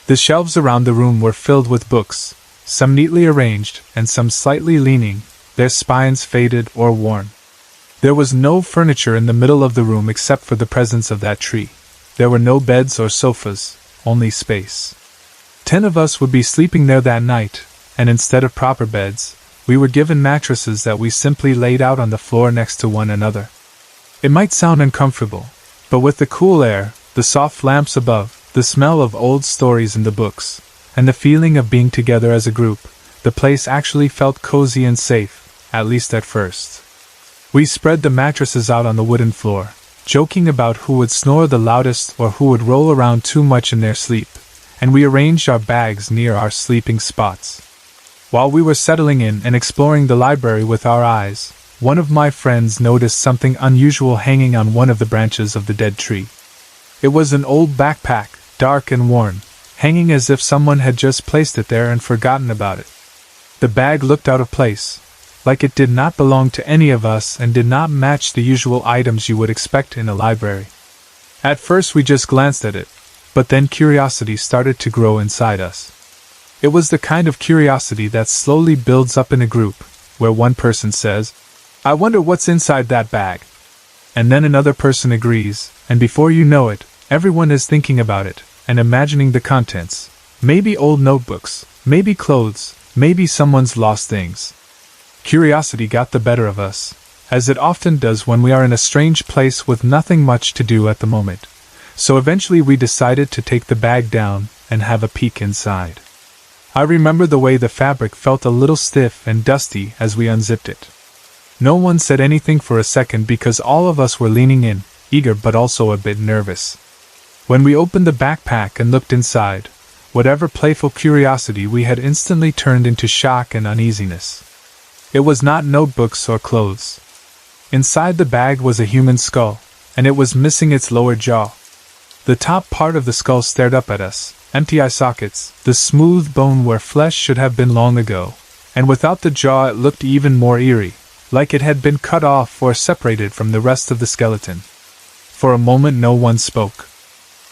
The shelves around the room were filled with books, some neatly arranged and some slightly leaning, their spines faded or worn. There was no furniture in the middle of the room except for the presence of that tree. There were no beds or sofas, only space. 10 of us would be sleeping there that night, and instead of proper beds, we were given mattresses that we simply laid out on the floor next to one another. It might sound uncomfortable, but with the cool air, the soft lamps above, the smell of old stories in the books, and the feeling of being together as a group, the place actually felt cozy and safe, at least at first. We spread the mattresses out on the wooden floor, joking about who would snore the loudest or who would roll around too much in their sleep, and we arranged our bags near our sleeping spots. While we were settling in and exploring the library with our eyes, one of my friends noticed something unusual hanging on one of the branches of the dead tree. It was an old backpack, dark and worn, hanging as if someone had just placed it there and forgotten about it. The bag looked out of place, like it did not belong to any of us and did not match the usual items you would expect in a library. At first we just glanced at it, but then curiosity started to grow inside us. It was the kind of curiosity that slowly builds up in a group, where one person says, "I wonder what's inside that bag." And then another person agrees, and before you know it, everyone is thinking about it, and imagining the contents. Maybe old notebooks, maybe clothes, maybe someone's lost things. Curiosity got the better of us, as it often does when we are in a strange place with nothing much to do at the moment. So eventually we decided to take the bag down and have a peek inside. I remember the way the fabric felt a little stiff and dusty as we unzipped it. No one said anything for a second because all of us were leaning in, eager but also a bit nervous. When we opened the backpack and looked inside, whatever playful curiosity we had instantly turned into shock and uneasiness. It was not notebooks or clothes. Inside the bag was a human skull, and it was missing its lower jaw. The top part of the skull stared up at us, empty eye sockets, the smooth bone where flesh should have been long ago, and without the jaw it looked even more eerie, like it had been cut off or separated from the rest of the skeleton. For a moment no one spoke.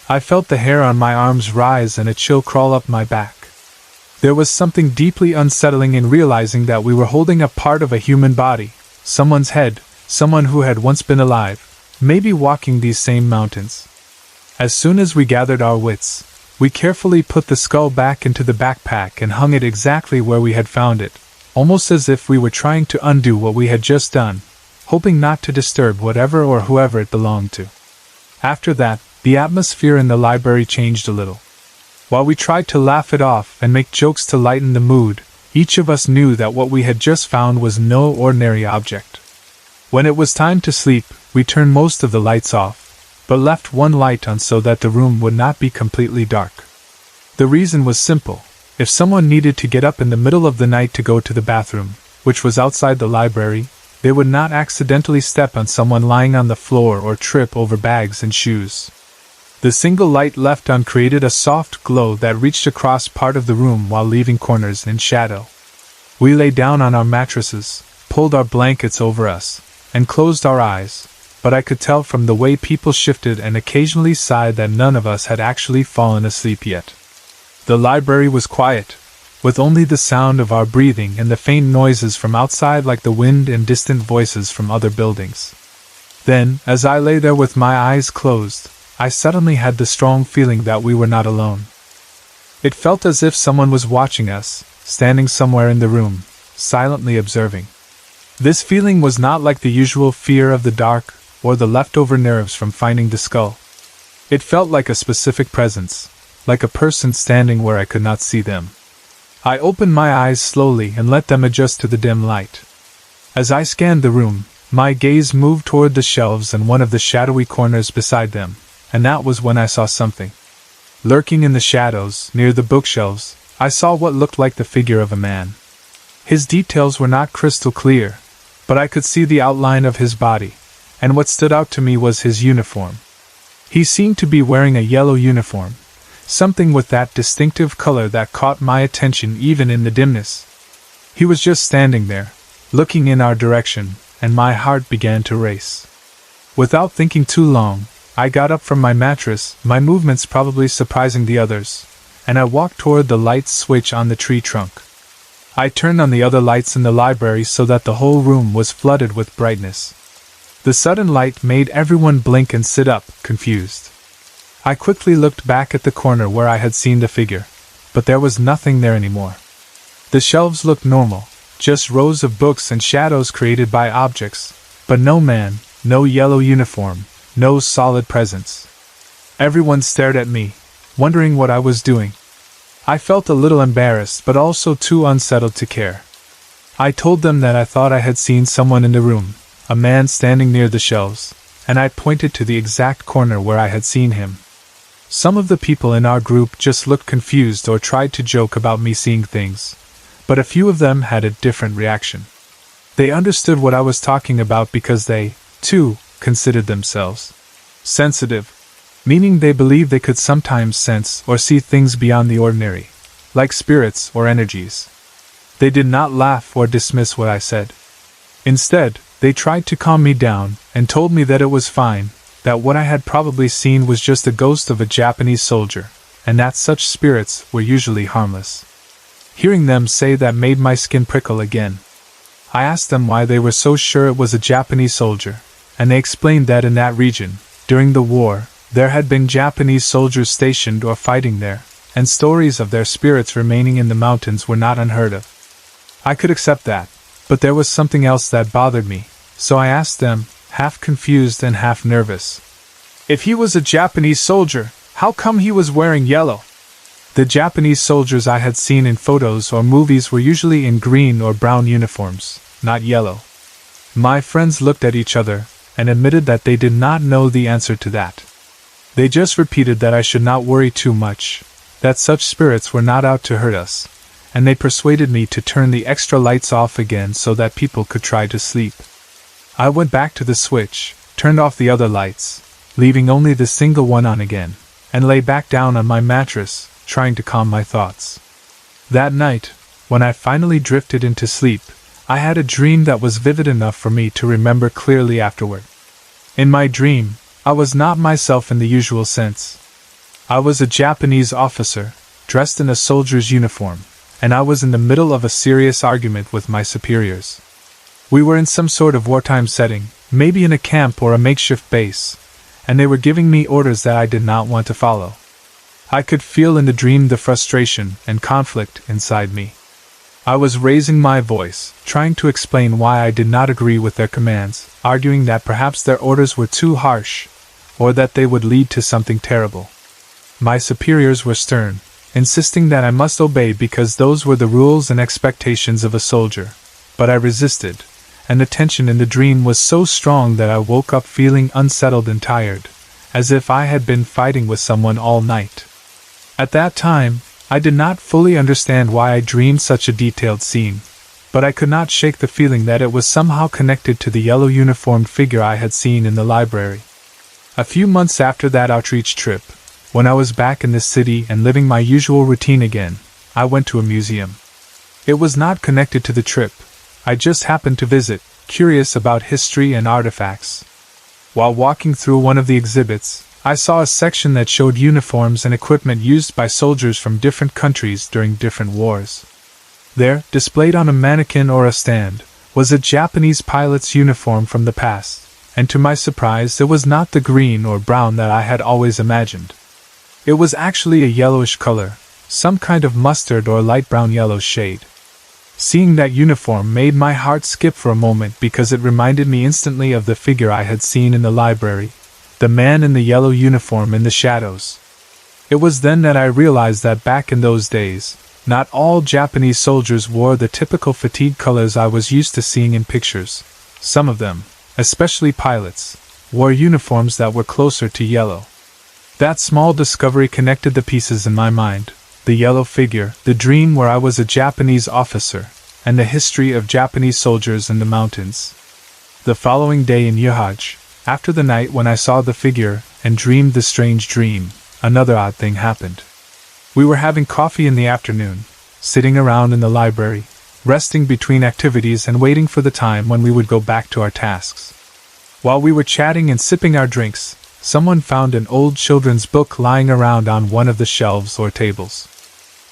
I felt the hair on my arms rise and a chill crawl up my back. There was something deeply unsettling in realizing that we were holding a part of a human body, someone's head, someone who had once been alive, maybe walking these same mountains. As soon as we gathered our wits, we carefully put the skull back into the backpack and hung it exactly where we had found it, almost as if we were trying to undo what we had just done, hoping not to disturb whatever or whoever it belonged to. After that, the atmosphere in the library changed a little. While we tried to laugh it off and make jokes to lighten the mood, each of us knew that what we had just found was no ordinary object. When it was time to sleep, we turned most of the lights off, but left one light on so that the room would not be completely dark. The reason was simple. If someone needed to get up in the middle of the night to go to the bathroom, which was outside the library, they would not accidentally step on someone lying on the floor or trip over bags and shoes. The single light left on created a soft glow that reached across part of the room while leaving corners in shadow. We lay down on our mattresses, pulled our blankets over us, and closed our eyes, but I could tell from the way people shifted and occasionally sighed that none of us had actually fallen asleep yet. The library was quiet, with only the sound of our breathing and the faint noises from outside like the wind and distant voices from other buildings. Then, as I lay there with my eyes closed, I suddenly had the strong feeling that we were not alone. It felt as if someone was watching us, standing somewhere in the room, silently observing. This feeling was not like the usual fear of the dark or the leftover nerves from finding the skull. It felt like a specific presence, like a person standing where I could not see them. I opened my eyes slowly and let them adjust to the dim light. As I scanned the room, my gaze moved toward the shelves and one of the shadowy corners beside them, and that was when I saw something. Lurking in the shadows, near the bookshelves, I saw what looked like the figure of a man. His details were not crystal clear, but I could see the outline of his body, and what stood out to me was his uniform. He seemed to be wearing a yellow uniform, something with that distinctive color that caught my attention even in the dimness. He was just standing there, looking in our direction, and my heart began to race. Without thinking too long, I got up from my mattress, my movements probably surprising the others, and I walked toward the light switch on the tree trunk. I turned on the other lights in the library so that the whole room was flooded with brightness. The sudden light made everyone blink and sit up, confused. I quickly looked back at the corner where I had seen the figure, but there was nothing there anymore. The shelves looked normal, just rows of books and shadows created by objects, but no man, no yellow uniform, no solid presence. Everyone stared at me, wondering what I was doing. I felt a little embarrassed but also too unsettled to care. I told them that I thought I had seen someone in the room, a man standing near the shelves, and I pointed to the exact corner where I had seen him. Some of the people in our group just looked confused or tried to joke about me seeing things, but a few of them had a different reaction. They understood what I was talking about because they, too, considered themselves sensitive, meaning they believed they could sometimes sense or see things beyond the ordinary, like spirits or energies. They did not laugh or dismiss what I said. Instead, they tried to calm me down and told me that it was fine, that what I had probably seen was just the ghost of a Japanese soldier, and that such spirits were usually harmless. Hearing them say that made my skin prickle again. I asked them why they were so sure it was a Japanese soldier, and they explained that in that region, during the war, there had been Japanese soldiers stationed or fighting there, and stories of their spirits remaining in the mountains were not unheard of. I could accept that, but there was something else that bothered me, so I asked them, half confused and half nervous. If he was a Japanese soldier, how come he was wearing yellow? The Japanese soldiers I had seen in photos or movies were usually in green or brown uniforms, not yellow. My friends looked at each other and admitted that they did not know the answer to that. They just repeated that I should not worry too much, that such spirits were not out to hurt us, and they persuaded me to turn the extra lights off again so that people could try to sleep. I went back to the switch, turned off the other lights, leaving only the single one on again, and lay back down on my mattress, trying to calm my thoughts. That night, when I finally drifted into sleep, I had a dream that was vivid enough for me to remember clearly afterward. In my dream, I was not myself in the usual sense. I was a Japanese officer, dressed in a soldier's uniform, and I was in the middle of a serious argument with my superiors. We were in some sort of wartime setting, maybe in a camp or a makeshift base, and they were giving me orders that I did not want to follow. I could feel in the dream the frustration and conflict inside me. I was raising my voice, trying to explain why I did not agree with their commands, arguing that perhaps their orders were too harsh, or that they would lead to something terrible. My superiors were stern, insisting that I must obey because those were the rules and expectations of a soldier. But I resisted, and the tension in the dream was so strong that I woke up feeling unsettled and tired, as if I had been fighting with someone all night. At that time, I did not fully understand why I dreamed such a detailed scene, but I could not shake the feeling that it was somehow connected to the yellow uniformed figure I had seen in the library. A few months after that outreach trip, when I was back in the city and living my usual routine again, I went to a museum. It was not connected to the trip. I just happened to visit, curious about history and artifacts. While walking through one of the exhibits, I saw a section that showed uniforms and equipment used by soldiers from different countries during different wars. There, displayed on a mannequin or a stand, was a Japanese pilot's uniform from the past, and to my surprise it was not the green or brown that I had always imagined. It was actually a yellowish color, some kind of mustard or light brown yellow shade. Seeing that uniform made my heart skip for a moment because it reminded me instantly of the figure I had seen in the library, the man in the yellow uniform in the shadows. It was then that I realized that back in those days, not all Japanese soldiers wore the typical fatigue colors I was used to seeing in pictures. Some of them, especially pilots, wore uniforms that were closer to yellow. That small discovery connected the pieces in my mind: the yellow figure, the dream where I was a Japanese officer, and the history of Japanese soldiers in the mountains. The following day in Yohaj, after the night when I saw the figure and dreamed the strange dream, another odd thing happened. We were having coffee in the afternoon, sitting around in the library, resting between activities and waiting for the time when we would go back to our tasks. While we were chatting and sipping our drinks, someone found an old children's book lying around on one of the shelves or tables.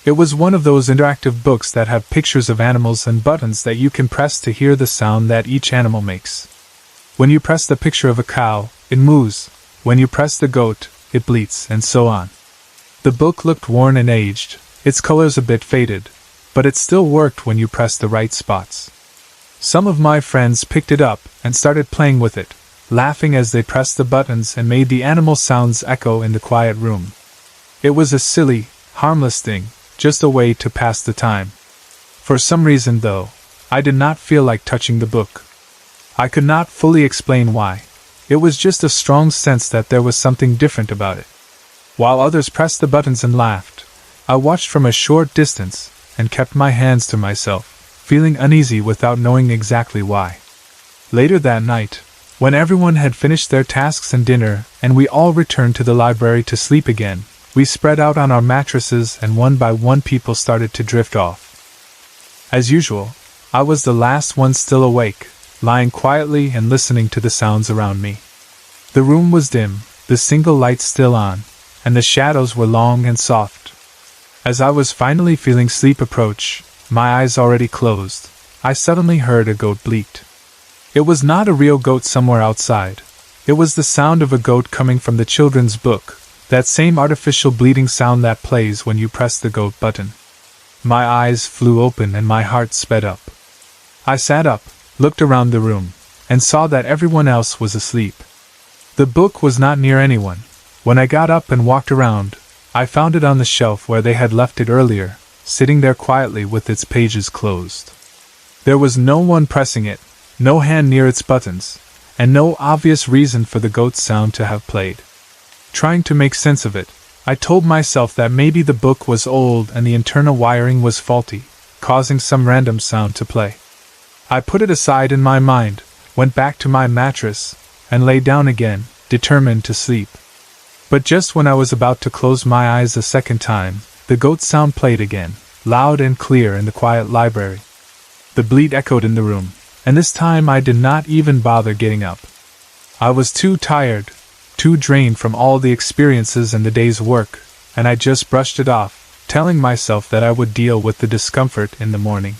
It was one of those interactive books that have pictures of animals and buttons that you can press to hear the sound that each animal makes. When you press the picture of a cow, it moos. When you press the goat, it bleats, and so on. The book looked worn and aged, its colors a bit faded, but it still worked when you pressed the right spots. Some of my friends picked it up and started playing with it, laughing as they pressed the buttons and made the animal sounds echo in the quiet room. It was a silly, harmless thing, just a way to pass the time. For some reason, though, I did not feel like touching the book. I could not fully explain why. It was just a strong sense that there was something different about it. While others pressed the buttons and laughed, I watched from a short distance and kept my hands to myself, feeling uneasy without knowing exactly why. Later that night, when everyone had finished their tasks and dinner, and we all returned to the library to sleep again, we spread out on our mattresses and one by one people started to drift off. As usual, I was the last one still awake, lying quietly and listening to the sounds around me. The room was dim, the single light still on, and the shadows were long and soft. As I was finally feeling sleep approach, my eyes already closed, I suddenly heard a goat bleat. It was not a real goat somewhere outside. It was the sound of a goat coming from the children's book, that same artificial bleating sound that plays when you press the goat button. My eyes flew open and my heart sped up. I sat up, looked around the room, and saw that everyone else was asleep. The book was not near anyone. When I got up and walked around, I found it on the shelf where they had left it earlier, sitting there quietly with its pages closed. There was no one pressing it, no hand near its buttons, and no obvious reason for the goat's sound to have played. Trying to make sense of it, I told myself that maybe the book was old and the internal wiring was faulty, causing some random sound to play. I put it aside in my mind, went back to my mattress, and lay down again, determined to sleep. But just when I was about to close my eyes a second time, The goat sound played again, loud and clear in the quiet library. The bleat echoed in the room, and this time I did not even bother getting up. I was too tired, too drained from all the experiences and the day's work, and I just brushed it off, telling myself that I would deal with the discomfort in the morning.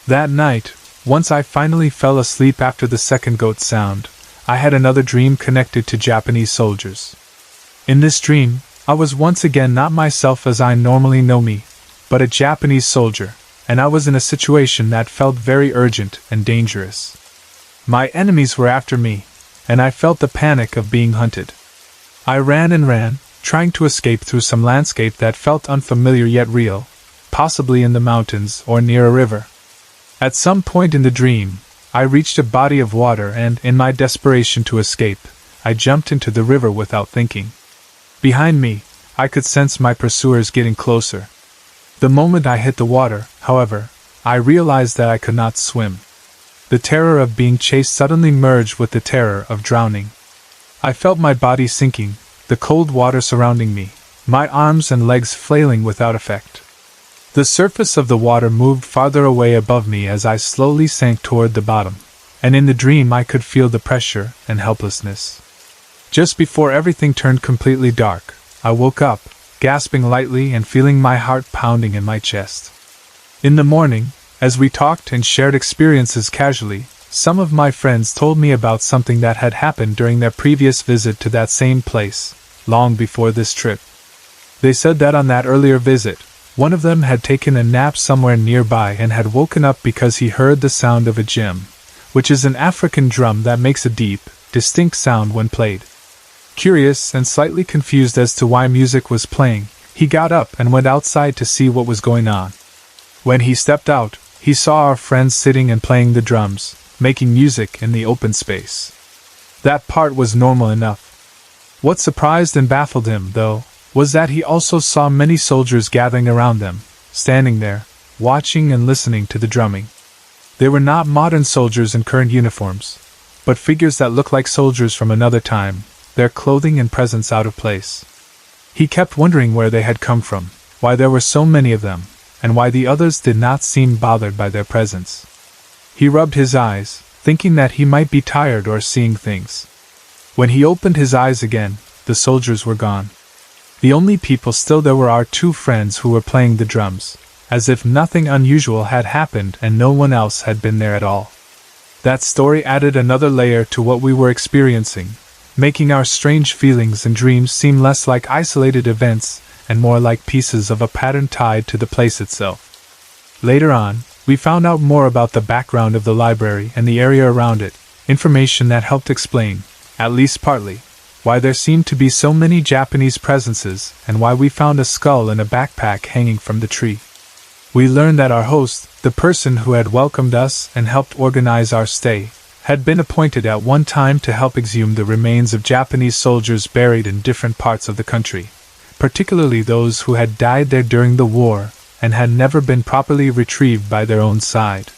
That night, once I finally fell asleep after the second goat sound, I had another dream connected to Japanese soldiers. In this dream, I was once again not myself as I normally know me, but a Japanese soldier, and I was in a situation that felt very urgent and dangerous. My enemies were after me, and I felt the panic of being hunted. I ran and ran, trying to escape through some landscape that felt unfamiliar yet real, possibly in the mountains or near a river. At some point in the dream, I reached a body of water and, in my desperation to escape, I jumped into the river without thinking. Behind me, I could sense my pursuers getting closer. The moment I hit the water, however, I realized that I could not swim. The terror of being chased suddenly merged with the terror of drowning. I felt my body sinking, the cold water surrounding me, my arms and legs flailing without effect. The surface of the water moved farther away above me as I slowly sank toward the bottom, and in the dream I could feel the pressure and helplessness. Just before everything turned completely dark, I woke up, gasping lightly and feeling my heart pounding in my chest. In the morning, as we talked and shared experiences casually, some of my friends told me about something that had happened during their previous visit to that same place, long before this trip. They said that on that earlier visit, one of them had taken a nap somewhere nearby and had woken up because he heard the sound of a djembe, which is an African drum that makes a deep, distinct sound when played. Curious and slightly confused as to why music was playing, he got up and went outside to see what was going on. When he stepped out, he saw our friends sitting and playing the drums, making music in the open space. That part was normal enough. What surprised and baffled him, though, was that he also saw many soldiers gathering around them, standing there, watching and listening to the drumming. They were not modern soldiers in current uniforms, but figures that looked like soldiers from another time, their clothing and presence out of place. He kept wondering where they had come from, why there were so many of them, and why the others did not seem bothered by their presence. He rubbed his eyes, thinking that he might be tired or seeing things. When he opened his eyes again, the soldiers were gone. The only people still there were our two friends who were playing the drums, as if nothing unusual had happened and no one else had been there at all. That story added another layer to what we were experiencing, making our strange feelings and dreams seem less like isolated events and more like pieces of a pattern tied to the place itself. Later on, we found out more about the background of the library and the area around it, information that helped explain, at least partly, why there seemed to be so many Japanese presences and why we found a skull in a backpack hanging from the tree. We learned that our host, the person who had welcomed us and helped organize our stay, had been appointed at one time to help exhume the remains of Japanese soldiers buried in different parts of the country, particularly those who had died there during the war and had never been properly retrieved by their own side.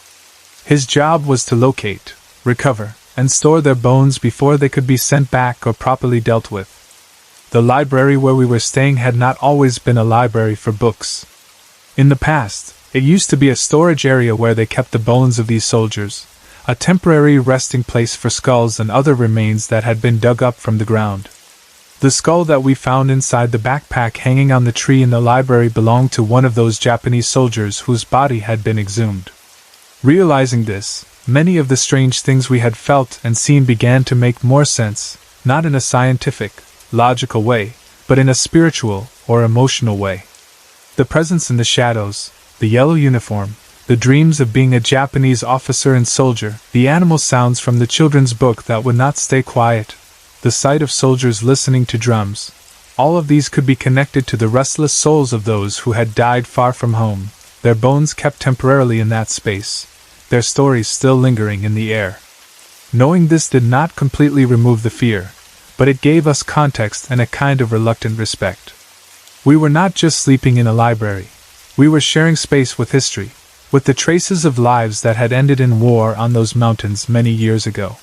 His job was to locate, recover, and store their bones before they could be sent back or properly dealt with. The library where we were staying had not always been a library for books. In the past, it used to be a storage area where they kept the bones of these soldiers, a temporary resting place for skulls and other remains that had been dug up from the ground. The skull that we found inside the backpack hanging on the tree in the library belonged to one of those Japanese soldiers whose body had been exhumed. Realizing this, many of the strange things we had felt and seen began to make more sense, not in a scientific, logical way, but in a spiritual or emotional way. The presence in the shadows, the yellow uniform, the dreams of being a Japanese officer and soldier, the animal sounds from the children's book that would not stay quiet, the sight of soldiers listening to drums, all of these could be connected to the restless souls of those who had died far from home, their bones kept temporarily in that space, their stories still lingering in the air. Knowing this did not completely remove the fear, but it gave us context and a kind of reluctant respect. We were not just sleeping in a library, we were sharing space with history, with the traces of lives that had ended in war on those mountains many years ago.